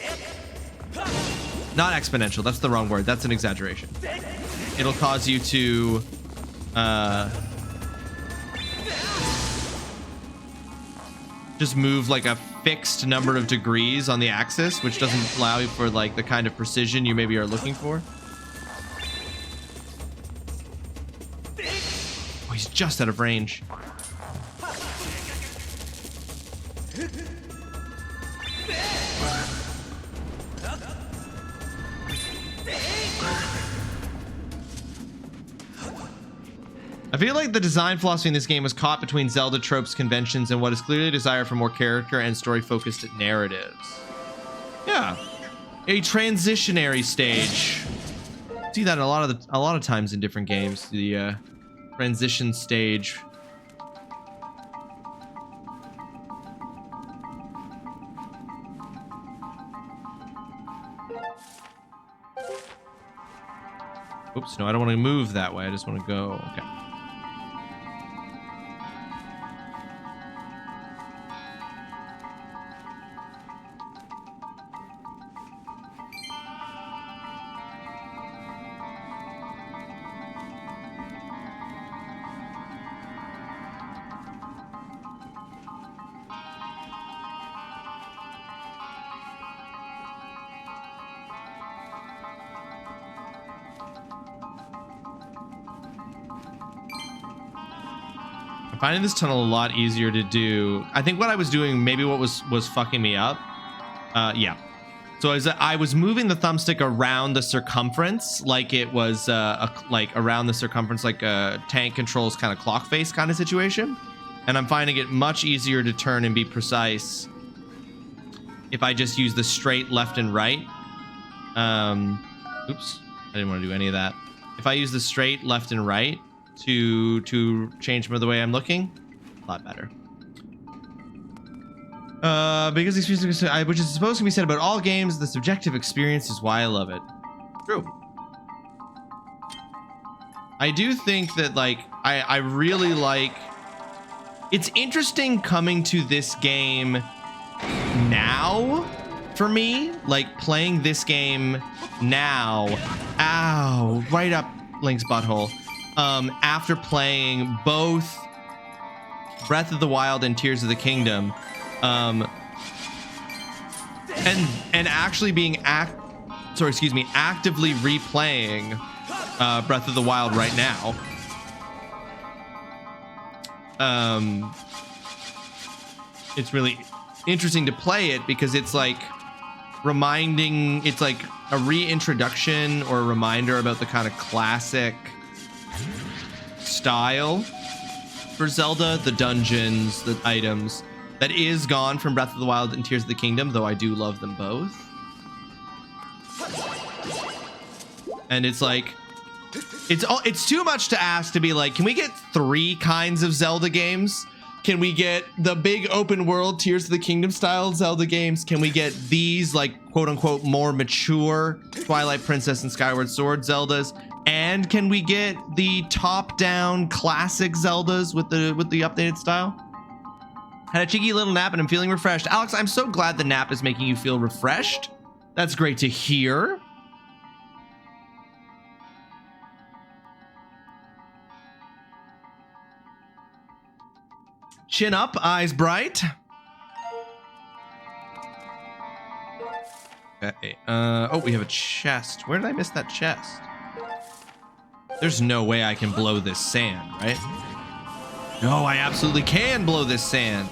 Not exponential, that's the wrong word. That's an exaggeration. It'll cause you to just move like a fixed number of degrees on the axis, which doesn't allow you for like the kind of precision you maybe are looking for. Oh, he's just out of range. I feel like the design philosophy in this game was caught between Zelda tropes, conventions, and what is clearly a desire for more character and story-focused narratives. Yeah, a transitionary stage. See that a lot of times in different games. The transition stage. Oops, no, I don't want to move that way. I just want to go. Okay. Finding this tunnel a lot easier to do. I think what I was doing, maybe what was fucking me up. Yeah. So I was moving the thumbstick around the circumference, like it was like around the circumference, like a tank controls kind of clock face kind of situation. And I'm finding it much easier to turn and be precise if I just use the straight left and right. Oops, I didn't want to do any of that. If I use the straight left and right to change the way I'm looking, a lot better. Because which is supposed to be said about all games, the subjective experience is why I love it. True. I do think that, like, I really like. It's interesting coming to this game now for me, like playing this game now. Ow! Right up Link's butthole. After playing both Breath of the Wild and Tears of the Kingdom, and actually being actively replaying Breath of the Wild right now. It's really interesting to play it because it's like it's like a reintroduction or a reminder about the kind of classic style for Zelda, the dungeons, the items that is gone from Breath of the Wild and Tears of the Kingdom, though I do love them both. And it's like, it's too much to ask to be like, can we get 3 kinds of Zelda games? Can we get the big open world Tears of the Kingdom style Zelda games? Can we get these like quote unquote more mature Twilight Princess and Skyward Sword Zeldas? And can we get the top down classic Zeldas with the updated style? Had a cheeky little nap and I'm feeling refreshed. Alex, I'm so glad the nap is making you feel refreshed. That's great to hear. Chin up, eyes bright. Okay. Oh, we have a chest. Where did I miss that chest? There's no way I can blow this sand, right? No, I absolutely can blow this sand.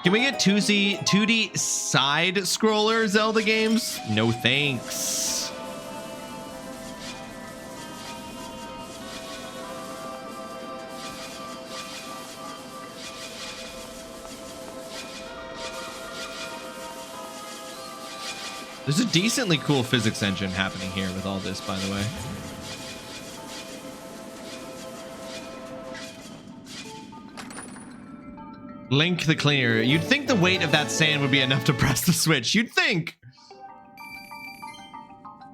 Can we get 2D side scroller Zelda games? No thanks. There's a decently cool physics engine happening here with all this, by the way. Link the cleaner. You'd think the weight of that sand would be enough to press the switch. You'd think.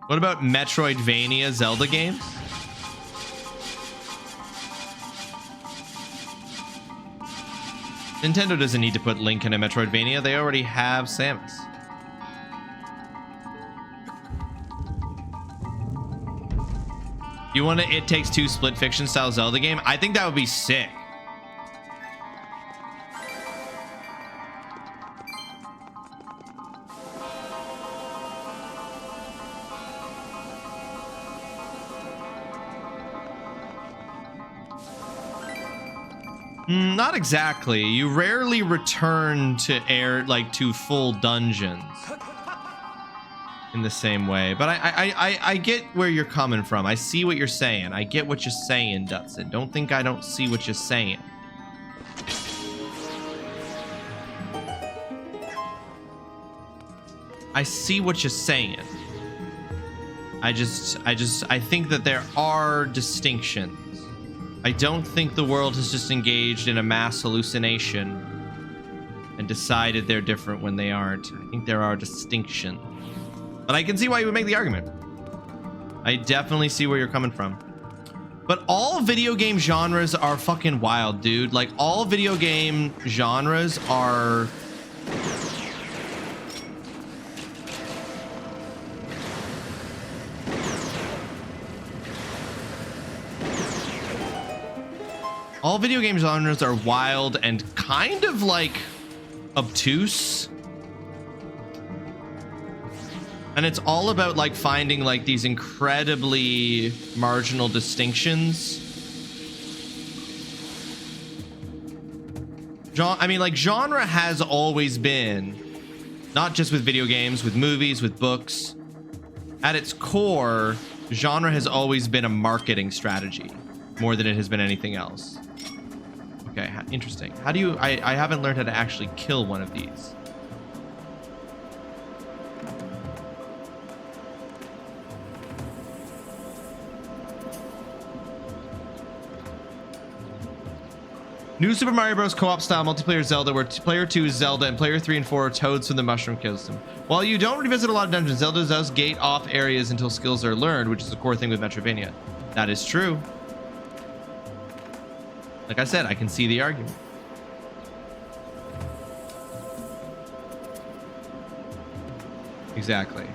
What about Metroidvania Zelda games? Nintendo doesn't need to put Link in a Metroidvania. They already have Samus. You want a It Takes Two split fiction style Zelda game? I think that would be sick. Not exactly. You rarely return to full dungeons in the same way, but I get where you're coming from. I see what you're saying. I get what you're saying, Dutson. Don't think I don't see what you're saying. I see what you're saying. I think that there are distinctions. I don't think the world has just engaged in a mass hallucination and decided they're different when they aren't. I think there are distinctions. But I can see why you would make the argument. I definitely see where you're coming from. But all video game genres are fucking wild, dude. Like, all video game genres are... all video game genres are wild and kind of like obtuse. And it's all about like finding like these incredibly marginal distinctions. I mean, like, genre has always been, not just with video games, with movies, with books. At its core, genre has always been a marketing strategy more than it has been anything else. Okay, interesting. How do you... I haven't learned how to actually kill one of these. New Super Mario Bros. Co-op style multiplayer Zelda, where player 2 is Zelda and player 3 and 4 are Toads from the Mushroom Kingdom. While you don't revisit a lot of dungeons, Zelda does gate off areas until skills are learned, which is a core thing with Metroidvania. That is true. Like I said, I can see the argument. Exactly.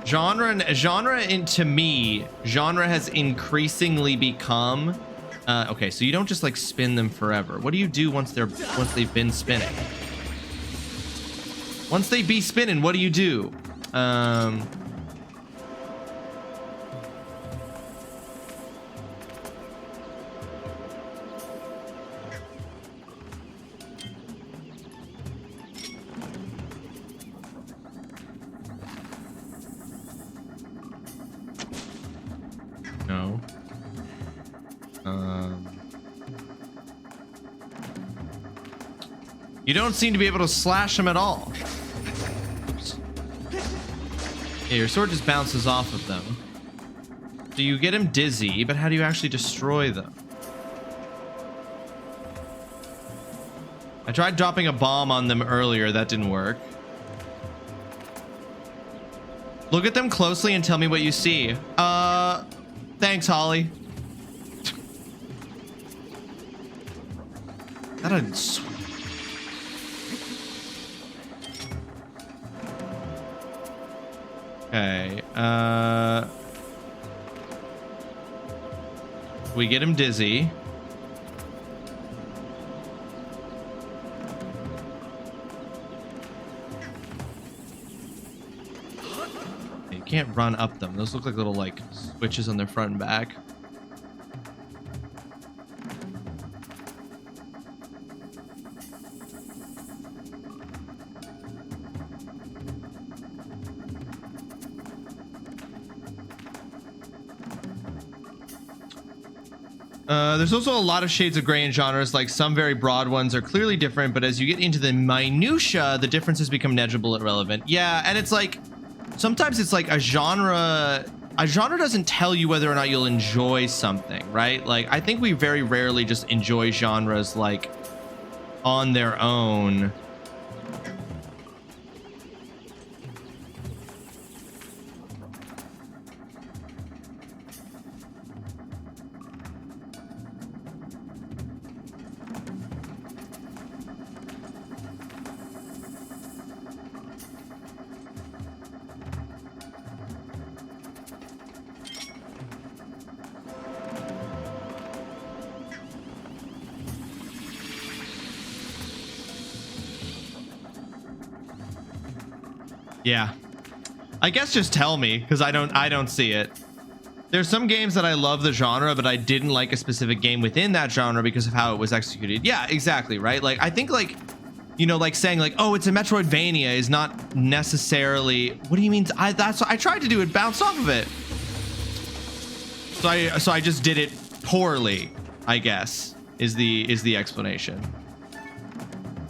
To me, genre has increasingly become... okay, so you don't just like spin them forever. What do you do once they've been spinning? Once they be spinning, what do you do? You don't seem to be able to slash them at all. Oops. Yeah, your sword just bounces off of them. So you get him dizzy, but how do you actually destroy them? I tried dropping a bomb on them earlier. That didn't work. Look at them closely and tell me what you see. Thanks, Holly. That a... Okay, we get him dizzy. You can't run up them. Those look like little like switches on their front and back. There's also a lot of shades of gray in genres, like some very broad ones are clearly different, but as you get into the minutia, the differences become negligible and relevant. Yeah, and it's like, sometimes it's like a genre doesn't tell you whether or not you'll enjoy something, right? Like, I think we very rarely just enjoy genres like on their own. Yeah, I guess just tell me, because I don't see it. There's some games that I love the genre, but I didn't like a specific game within that genre because of how it was executed. Yeah, exactly, right? Like, I think, like, you know, like saying like, oh, it's a Metroidvania is not necessarily. What do you mean? I tried to do it, bounced off of it. So I just did it poorly, I guess, is the explanation.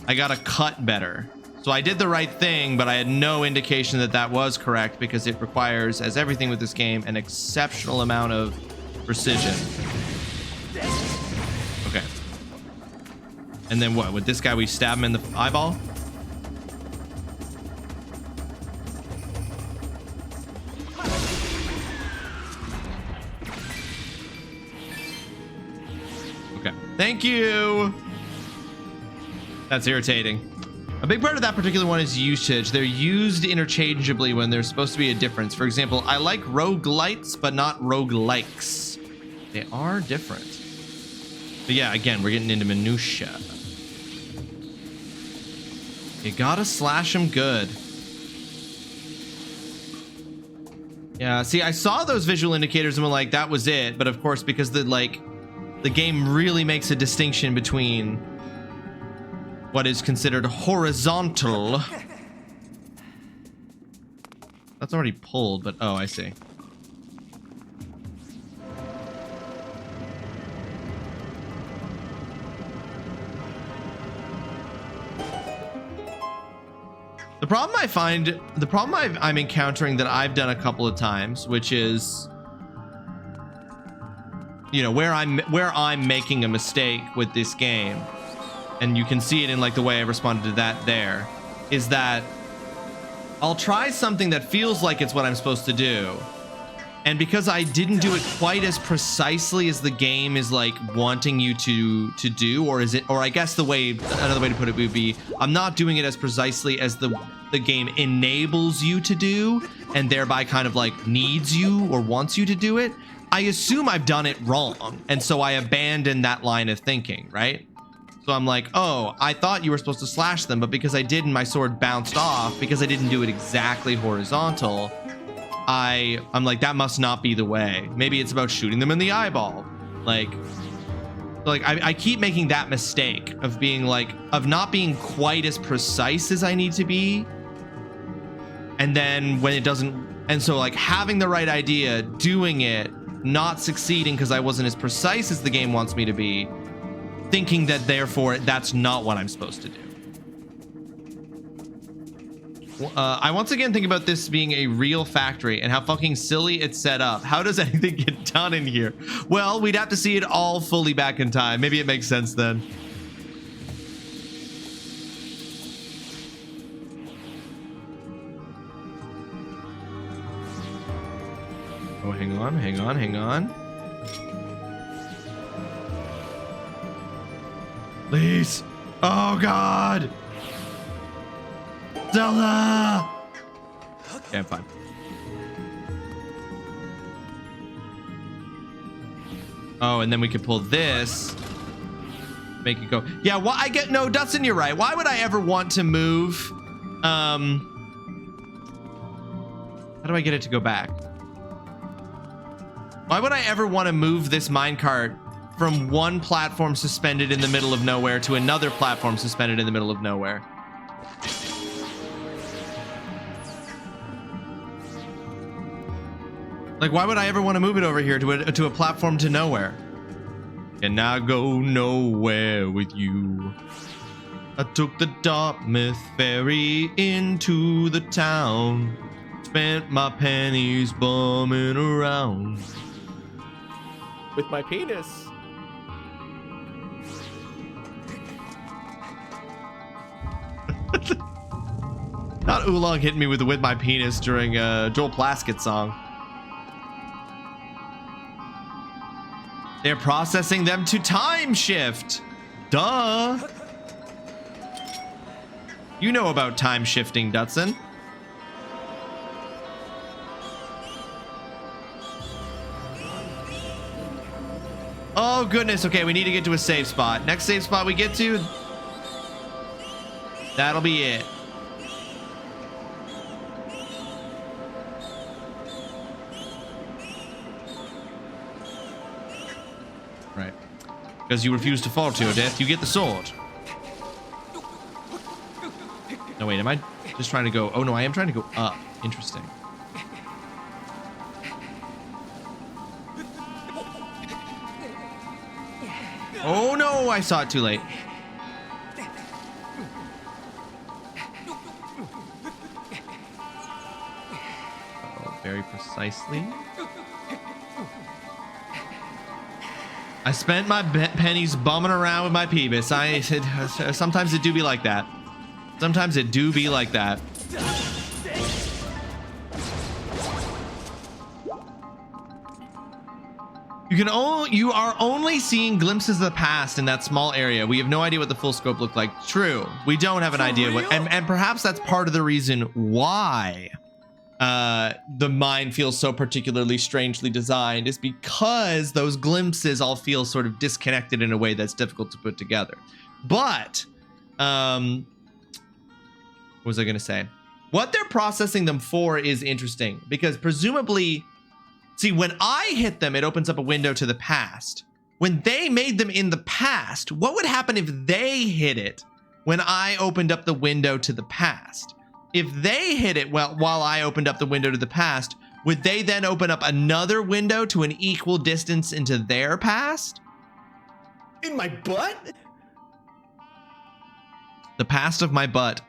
I gotta cut better. So I did the right thing, but I had no indication that that was correct because it requires, as everything with this game, an exceptional amount of precision. Okay. And then what? With this guy, we stab him in the eyeball? Okay. Thank you. That's irritating. A big part of that particular one is usage. They're used interchangeably when there's supposed to be a difference. For example, I like roguelites, but not roguelikes. They are different. But yeah, again, we're getting into minutia. You gotta slash them good. Yeah, see, I saw those visual indicators and were like, that was it. But of course, because the game really makes a distinction between what is considered horizontal. That's already pulled, but oh, I see. The problem I'm encountering that I've done a couple of times, which is, you know, where I'm making a mistake with this game, and you can see it in like the way I responded to that there, is that I'll try something that feels like it's what I'm supposed to do, and because I didn't do it quite as precisely as the game is like wanting you to do, or I guess another way to put it would be, I'm not doing it as precisely as the game enables you to do, and thereby kind of like needs you or wants you to do it. I assume I've done it wrong, and so I abandon that line of thinking, right? So I'm like, oh, I thought you were supposed to slash them, but because I didn't, my sword bounced off because I didn't do it exactly horizontal. I'm like, that must not be the way. Maybe it's about shooting them in the eyeball. Like I keep making that mistake of being like, of not being quite as precise as I need to be. And then when it doesn't, and so like having the right idea, doing it, not succeeding because I wasn't as precise as the game wants me to be, thinking that therefore that's not what I'm supposed to do. I once again think about this being a real factory and how fucking silly it's set up. How does anything get done in here? Well, we'd have to see it all fully back in time. Maybe it makes sense then. Oh, hang on, hang on, hang on. Please. Oh, God. Zelda! Okay, I'm fine. Oh, and then we could pull this. Make it go. Yeah, well, I get... No, Dustin, you're right. Why would I ever want to move? How do I get it to go back? Why would I ever want to move this minecart from one platform suspended in the middle of nowhere to another platform suspended in the middle of nowhere? Like, why would I ever want to move it over here to a platform to nowhere? Can I go nowhere with you? I took the Dartmouth ferry into the town. Spent my pennies bumming around. With my penis. Not Oolong hitting me with my penis during a Joel Plaskett song. They're processing them to time shift. Duh. You know about time shifting, Dutson. Oh, goodness. Okay, we need to get to a safe spot. Next safe spot we get to, that'll be it. Right. Because you refuse to fall to your death, you get the sword. No, wait, am I just trying to go? Oh, no, I am trying to go up. Interesting. Oh, no, I saw it too late. Oh, very precisely. I spent my pennies bumming around with my penis. I said, sometimes it do be like that. Sometimes it do be like that. You are only seeing glimpses of the past in that small area. We have no idea what the full scope looked like. True. We don't have an idea what, and perhaps that's part of the reason why the mine feels so particularly strangely designed, is because those glimpses all feel sort of disconnected in a way that's difficult to put together. But what was I going to say? What they're processing them for is interesting, because presumably, see, when I hit them, it opens up a window to the past. When they made them in the past, what would happen if they hit it when I opened up the window to the past? If they hit it while I opened up the window to the past, would they then open up another window to an equal distance into their past? In my butt? The past of my butt.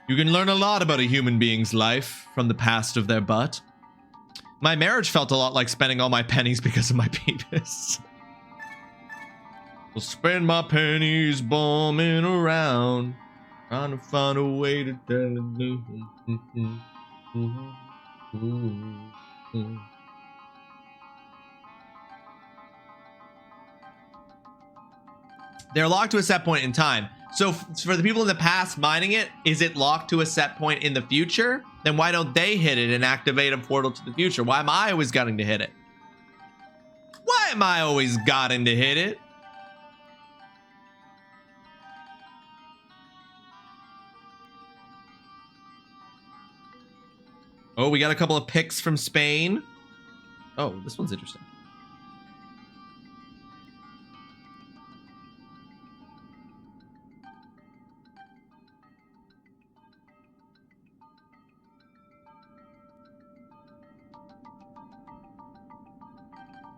You can learn a lot about a human being's life from the past of their butt. My marriage felt a lot like spending all my pennies because of my penis. I'll spend my pennies bumming around, trying to find a way to tell it. They're locked to a set point in time. So for the people in the past mining it, is it locked to a set point in the future? Then why don't they hit it and activate a portal to the future? Why am I always getting to hit it? Why am I always getting to hit it? Oh, we got a couple of picks from Spain. Oh, this one's interesting.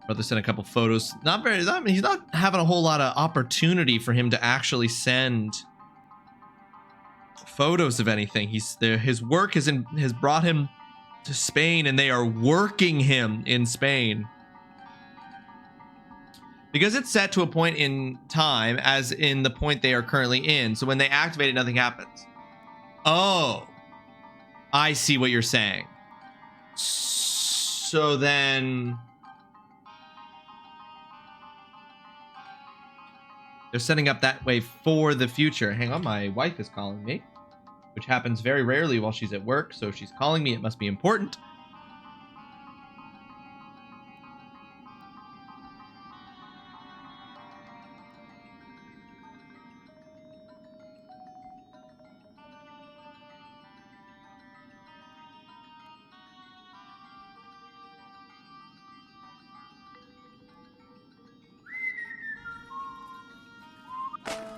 Brother sent a couple photos. He's not having a whole lot of opportunity for him to actually send photos of anything. His work has brought him to Spain, and they are working him in Spain. Because it's set to a point in time, as in the point they are currently in. So when they activate it, nothing happens. Oh, I see what you're saying. So then they're setting up that way for the future. Hang on, my wife is calling me, which happens very rarely while she's at work. So if she's calling me, it must be important.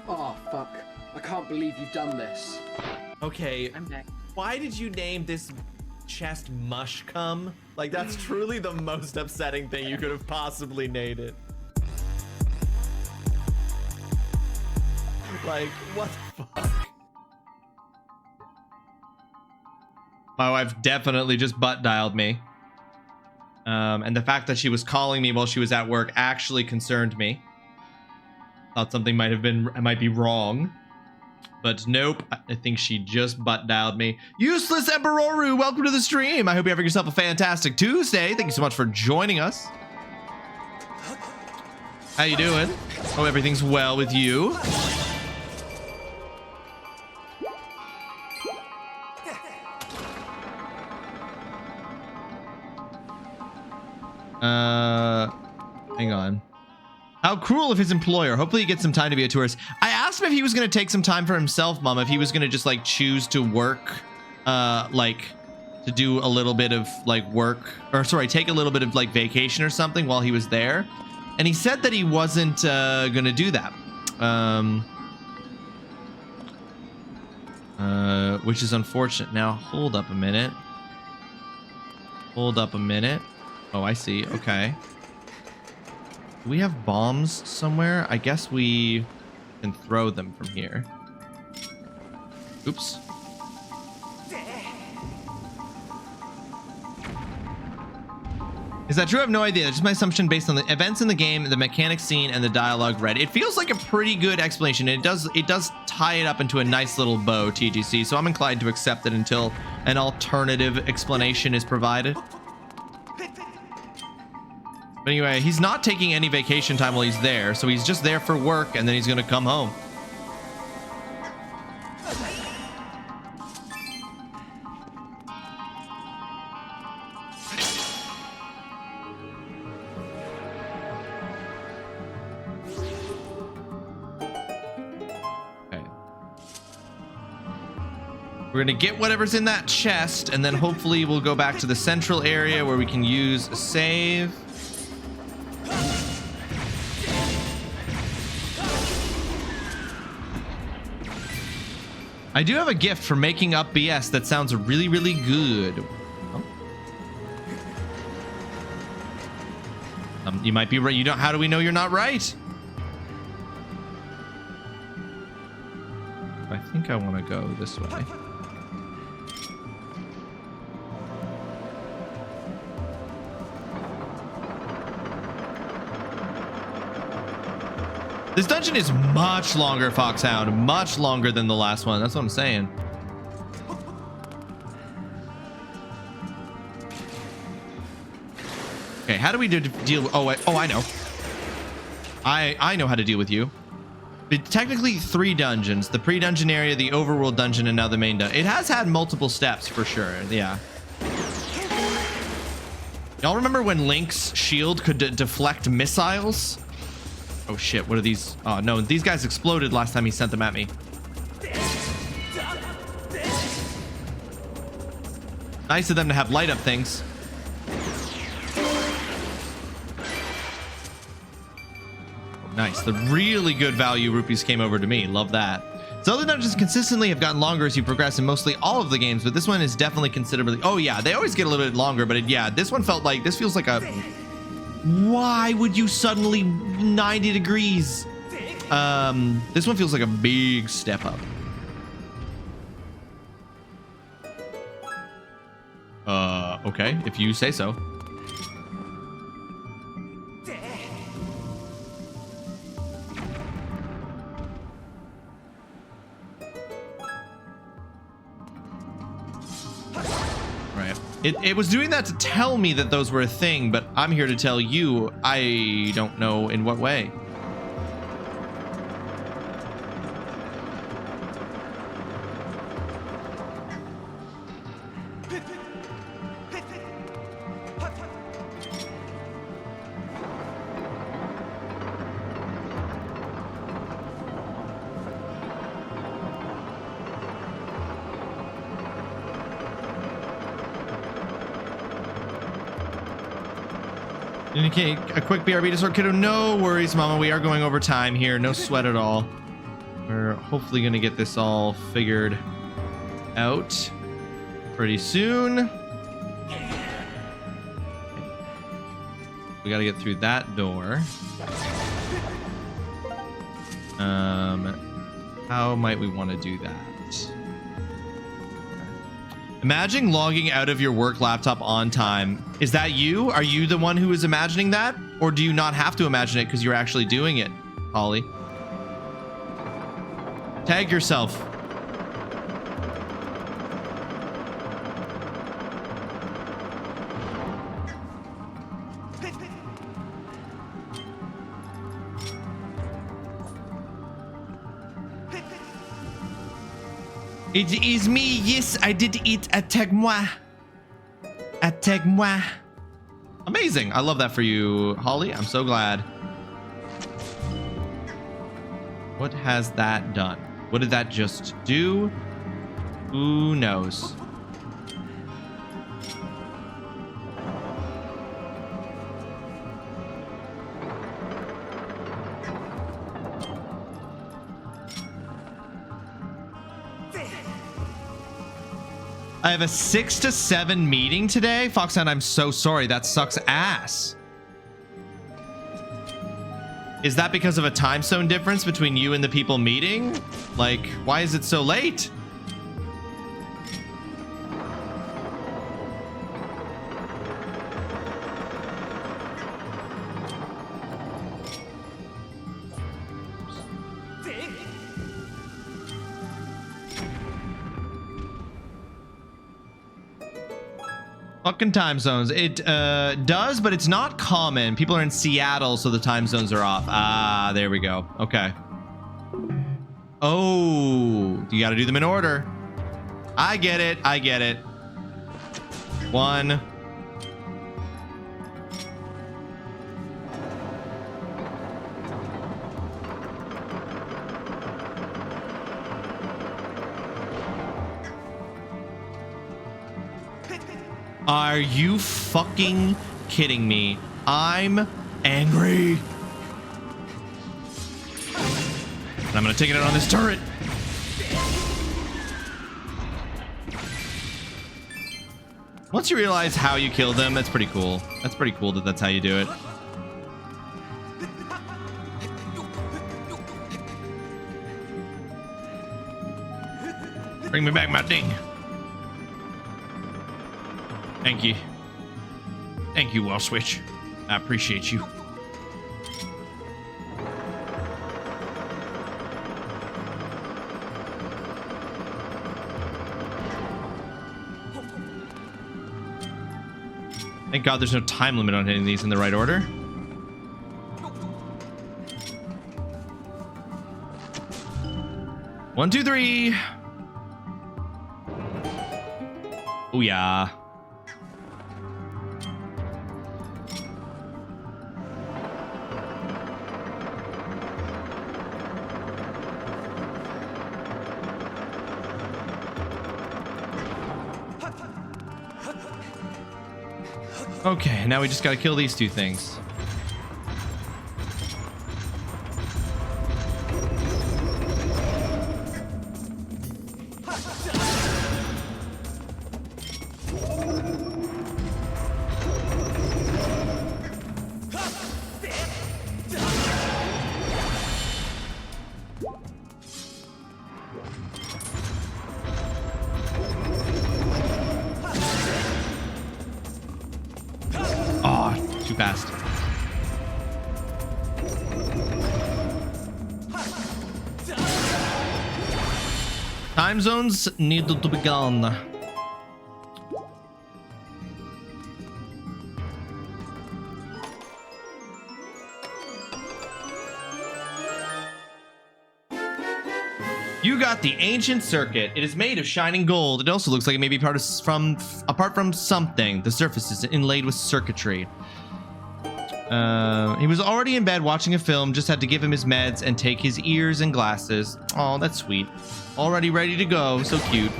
Oh, fuck. I can't believe you've done this. Okay, I'm back. why did you name this chest Mush Cum? Like, that's truly the most upsetting thing you could have possibly named it. Like, what the fuck? My wife definitely just butt dialed me. And the fact that she was calling me while she was at work actually concerned me. Thought something might be wrong. But nope, I think she just butt dialed me. Useless Emperoru, welcome to the stream. I hope you're having yourself a fantastic Tuesday. Thank you so much for joining us. How you doing? Hope everything's well with you. Hang on. How cruel of his employer. Hopefully he gets some time to be a tourist. I asked him if he was going to take some time for himself, Mom, if he was going to just like choose to work, like to do a little bit of like work, or sorry, take a little bit of like vacation or something while he was there. And he said that he wasn't going to do that. Which is unfortunate. Now, hold up a minute. Hold up a minute. Oh, I see. Okay. Do we have bombs somewhere? I guess we can throw them from here. Oops. Is that true? I have no idea. That's just my assumption based on the events in the game, the mechanics seen, and the dialogue read. It feels like a pretty good explanation. It does tie it up into a nice little bow, TGC, so I'm inclined to accept it until an alternative explanation is provided. But anyway, he's not taking any vacation time while he's there, so he's just there for work, and then he's gonna come home. Okay. We're gonna get whatever's in that chest, and then hopefully we'll go back to the central area where we can use a save. I do have a gift for making up BS that sounds really, really good. Oh. You might be right. You don't. How do we know you're not right? I think I want to go this way. This dungeon is much longer, Foxhound. Much longer than the last one. That's what I'm saying. Okay, how do we deal with... Oh, I know. I know how to deal with you. But technically 3 dungeons. The pre-dungeon area, the overworld dungeon, and now the main dungeon. It has had multiple steps for sure. Yeah. Y'all remember when Link's shield could deflect missiles? Oh shit, what are these? Oh no, these guys exploded last time he sent them at me. Nice of them to have light up things. Nice, the really good value rupees came over to me. Love that. So other dungeons consistently have gotten longer as you progress in mostly all of the games, but this one is definitely considerably... Oh yeah, they always get a little bit longer, but yeah, this one felt like... This feels like a Why would you suddenly 90 degrees? This one feels like a big step up. Okay, if you say so. Right. It was doing that to tell me that those were a thing, but I'm here to tell you I don't know in what way. Okay, a quick BRB to sort kiddo. No worries, Mama. We are going over time here. No sweat at all. We're hopefully going to get this all figured out pretty soon. We got to get through that door. How might we want to do that? Imagine logging out of your work laptop on time. Is that you? Are you the one who is imagining that? Or do you not have to imagine it because you're actually doing it, Holly? Tag yourself. It is me. Yes, I did it. Attaque-moi. Attaque-moi. Amazing. I love that for you, Holly. I'm so glad. What has that done? What did that just do? Who knows? I have a 6 to 7 meeting today. Foxhound, I'm so sorry. That sucks ass. Is that because of a time zone difference between you and the people meeting? Like, why is it so late? Fucking time zones. It does, but it's not common. People are in Seattle, so the time zones are off. Ah, there we go. Okay. Oh, you got to do them in order. I get it. I get it. 1. Are you fucking kidding me? I'm angry. And I'm gonna take it out on this turret. Once you realize how you kill them, that's pretty cool. That's pretty cool that that's how you do it. Bring me back my ding. Thank you. Thank you, Wall Switch. I appreciate you. Thank God there's no time limit on hitting these in the right order. One, two, three. Oh yeah. Okay, now we just gotta kill these two things. Time zones need to be gone. You got the ancient circuit. It is made of shining gold. It also looks like it may be apart from something. The surface is inlaid with circuitry. He was already in bed watching a film, just had to give him his meds and take his ears and glasses. Oh, that's sweet. Already ready to go. So cute.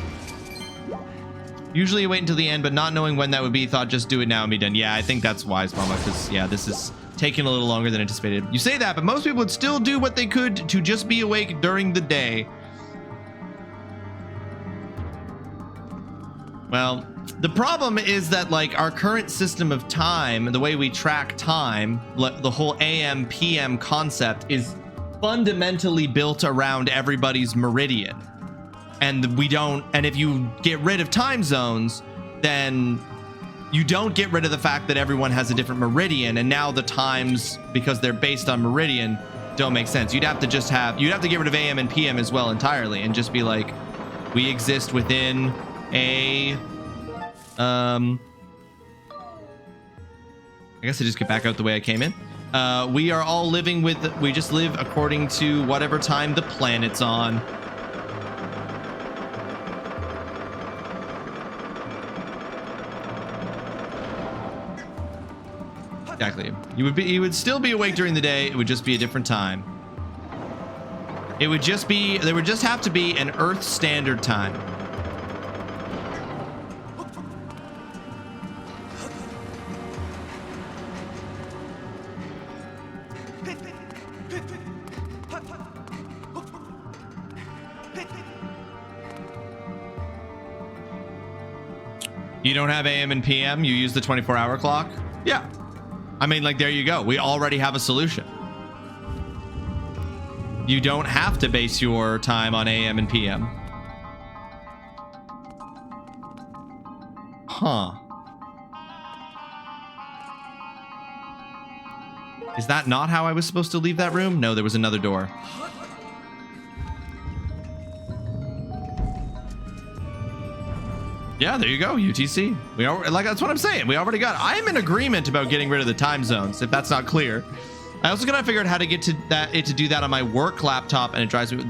Usually you wait until the end, but not knowing when that would be, thought just do it now and be done. Yeah, I think that's wise, Mama, because yeah, this is taking a little longer than anticipated. You say that, but most people would still do what they could to just be awake during the day. Well, the problem is that like our current system of time, the way we track time, the whole AM PM concept is fundamentally built around everybody's meridian. And we don't, and if you get rid of time zones, then you don't get rid of the fact that everyone has a different meridian, and now the times, because they're based on meridian, don't make sense. You'd have to get rid of AM and PM as well entirely and just be like, we exist within a I guess I just get back out the way I came in. We are all living we just live according to whatever time the planet's on. Exactly. You would still be awake during the day. It would just be a different time. There would just have to be an Earth Standard Time. You don't have AM and PM, you use the 24-hour clock? Yeah. I mean, like, there you go. We already have a solution. You don't have to base your time on AM and PM. Huh. Is that not how I was supposed to leave that room? No, there was another door. Yeah, there you go, UTC. That's what I'm saying. We already got it. I am in agreement about getting rid of the time zones, if that's not clear. I also gotta figure out how to get to to do that on my work laptop, and it drives me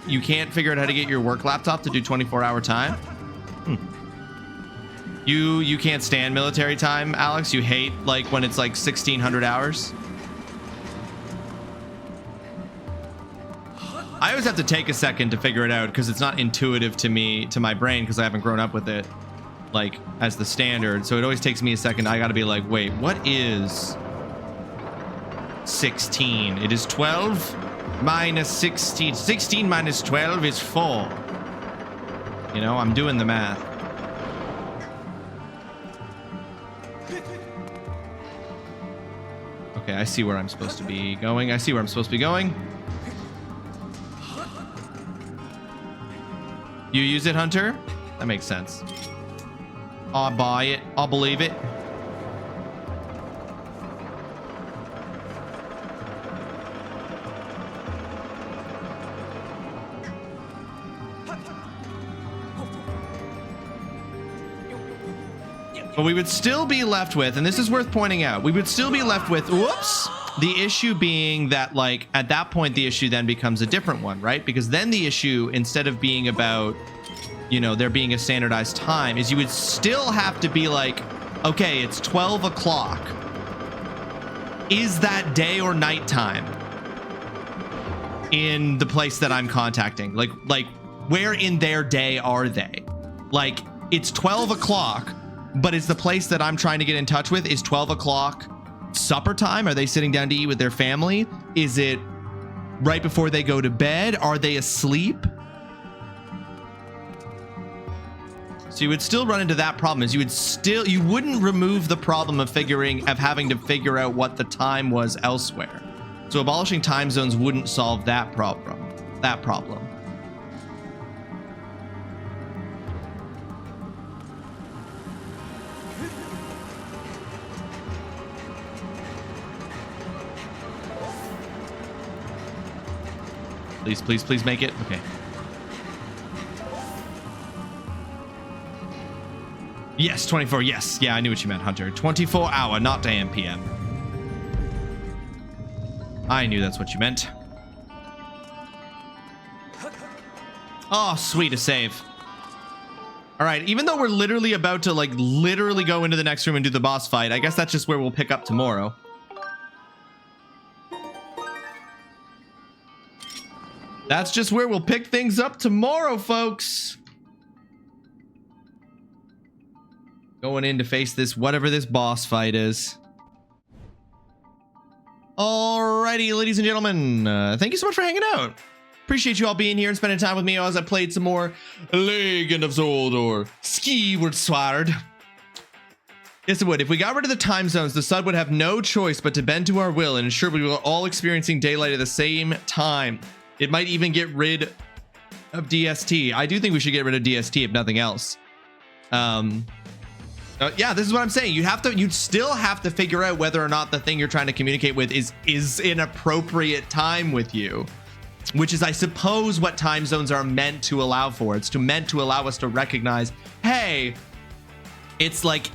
you can't figure out how to get your work laptop to do 24-hour time. You can't stand military time, Alex. You hate like when it's like 1600 hours. I always have to take a second to figure it out because it's not intuitive to me, to my brain, because I haven't grown up with it like as the standard. So it always takes me a second. I got to be like, wait, what is 16? It is 12 minus 16. 16 minus 12 is 4. You know, I'm doing the math. Okay, I see where I'm supposed to be going. You use it, Hunter? That makes sense. I'll buy it. I'll believe it. But we would still be left with, and this is worth pointing out, we would still be left with, whoops, the issue being that, like, at that point, the issue then becomes a different one, right? Because then the issue, instead of being about, you know, there being a standardized time, is you would still have to be like, okay, it's 12 o'clock. Is that day or night time in the place that I'm contacting? Like, where in their day are they? Like, it's 12 o'clock, but is the place that I'm trying to get in touch with, is 12 o'clock supper time? Are they sitting down to eat with their family? Is it right before they go to bed? Are they asleep? So you would still run into that problem, is you wouldn't remove the problem of having to figure out what the time was elsewhere. So abolishing time zones wouldn't solve that problem. Please make it. Okay. Yes, 24. Yes. Yeah, I knew what you meant, Hunter. 24-hour, not AM, PM. I knew that's what you meant. Oh, sweet, a save. All right, even though we're literally about to, like, literally go into the next room and do the boss fight, I guess that's just where we'll pick up tomorrow. That's just where we'll pick things up tomorrow, folks. Going in to face this, whatever this boss fight is. Alrighty, ladies and gentlemen, thank you so much for hanging out. Appreciate you all being here and spending time with me as I played some more Legend of Zelda or Skyward. Yes, it would. If we got rid of the time zones, the SUD would have no choice but to bend to our will and ensure we were all experiencing daylight at the same time. It might even get rid of DST. I do think we should get rid of DST if nothing else. Yeah, this is what I'm saying. You'd still have to figure out whether or not the thing you're trying to communicate with is an appropriate time with you, which is, I suppose, what time zones are meant to allow for. It's meant to allow us to recognize, hey, it's like,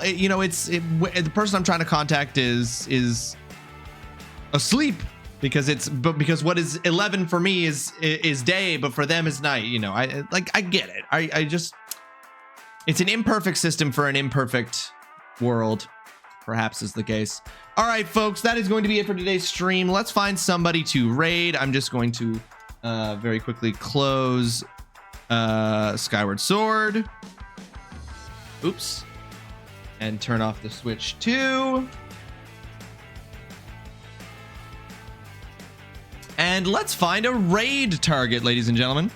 you know, the person I'm trying to contact is asleep because what is 11 for me is day, but for them is night. You know, I get it. I just. It's an imperfect system for an imperfect world, perhaps is the case. All right, folks, that is going to be it for today's stream. Let's find somebody to raid. I'm just going to very quickly close Skyward Sword. Oops. And turn off the Switch 2. And let's find a raid target, ladies and gentlemen.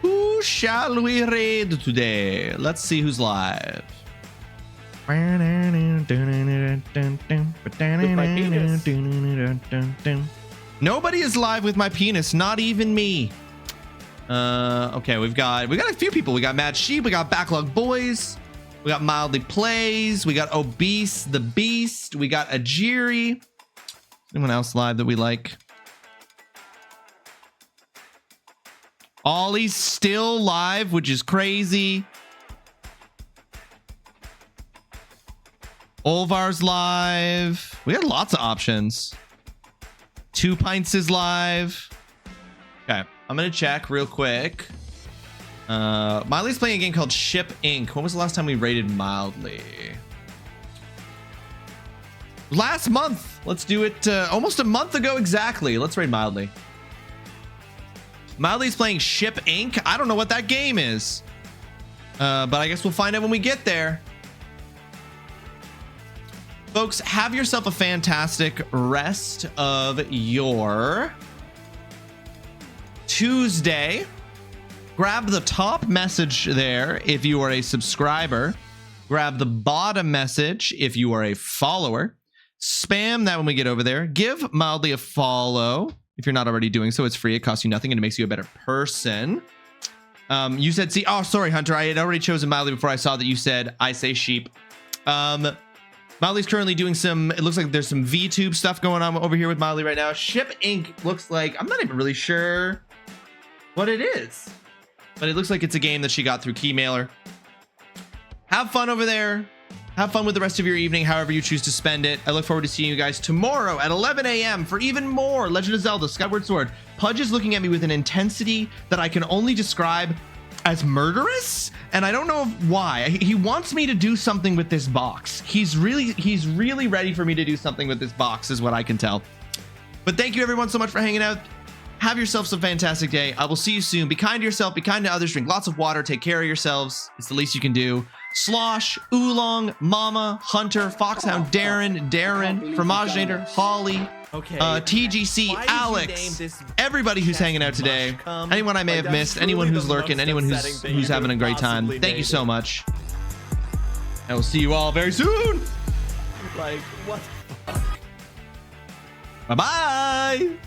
Who shall we raid today? Let's see who's live. Nobody is live with my penis, not even me. Okay, we got a few people. We got Mad Sheep, we got Backlog Boys, we got Mildly Plays, we got Obese the Beast, we got Ajiri. Anyone else live that we like? Ollie's still live, which is crazy. Olvar's live. We got lots of options. 2 Pints is live. Okay, I'm gonna check real quick. Miley's playing a game called Ship Inc. When was the last time we rated Mildly? Last month. Let's do it almost a month ago exactly. Let's raid Mildly. Mildly's playing Ship Inc. I don't know what that game is. But I guess we'll find out when we get there. Folks, have yourself a fantastic rest of your Tuesday. Grab the top message there if you are a subscriber. Grab the bottom message if you are a follower. Spam that when we get over there. Give Mildly a follow. If you're not already doing so, it's free. It costs you nothing and it makes you a better person. You said, see, oh, sorry, Hunter. I had already chosen Mildly before I saw that you said, I say sheep. Mildly's currently doing some, it looks like there's some VTube stuff going on over here with Mildly right now. Ship Inc. looks like, I'm not even really sure what it is, but it looks like it's a game that she got through Keymailer. Have fun over there. Have fun with the rest of your evening, however you choose to spend it. I look forward to seeing you guys tomorrow at 11 a.m. for even more Legend of Zelda Skyward Sword. Pudge is looking at me with an intensity that I can only describe as murderous, and I don't know why. He wants me to do something with this box. He's really ready for me to do something with this box, is what I can tell. But thank you everyone so much for hanging out. Have yourselves a fantastic day. I will see you soon. Be kind to yourself, be kind to others, drink lots of water, take care of yourselves. It's the least you can do. Slosh, Oolong, Mama, Hunter, Foxhound, Darren, Fromagenator, Holly, TGC, Alex, everybody who's hanging out today, anyone I may have missed, anyone who's lurking, anyone who's having a great time. Thank you so much. I will see you all very soon. Like, what? Bye-bye.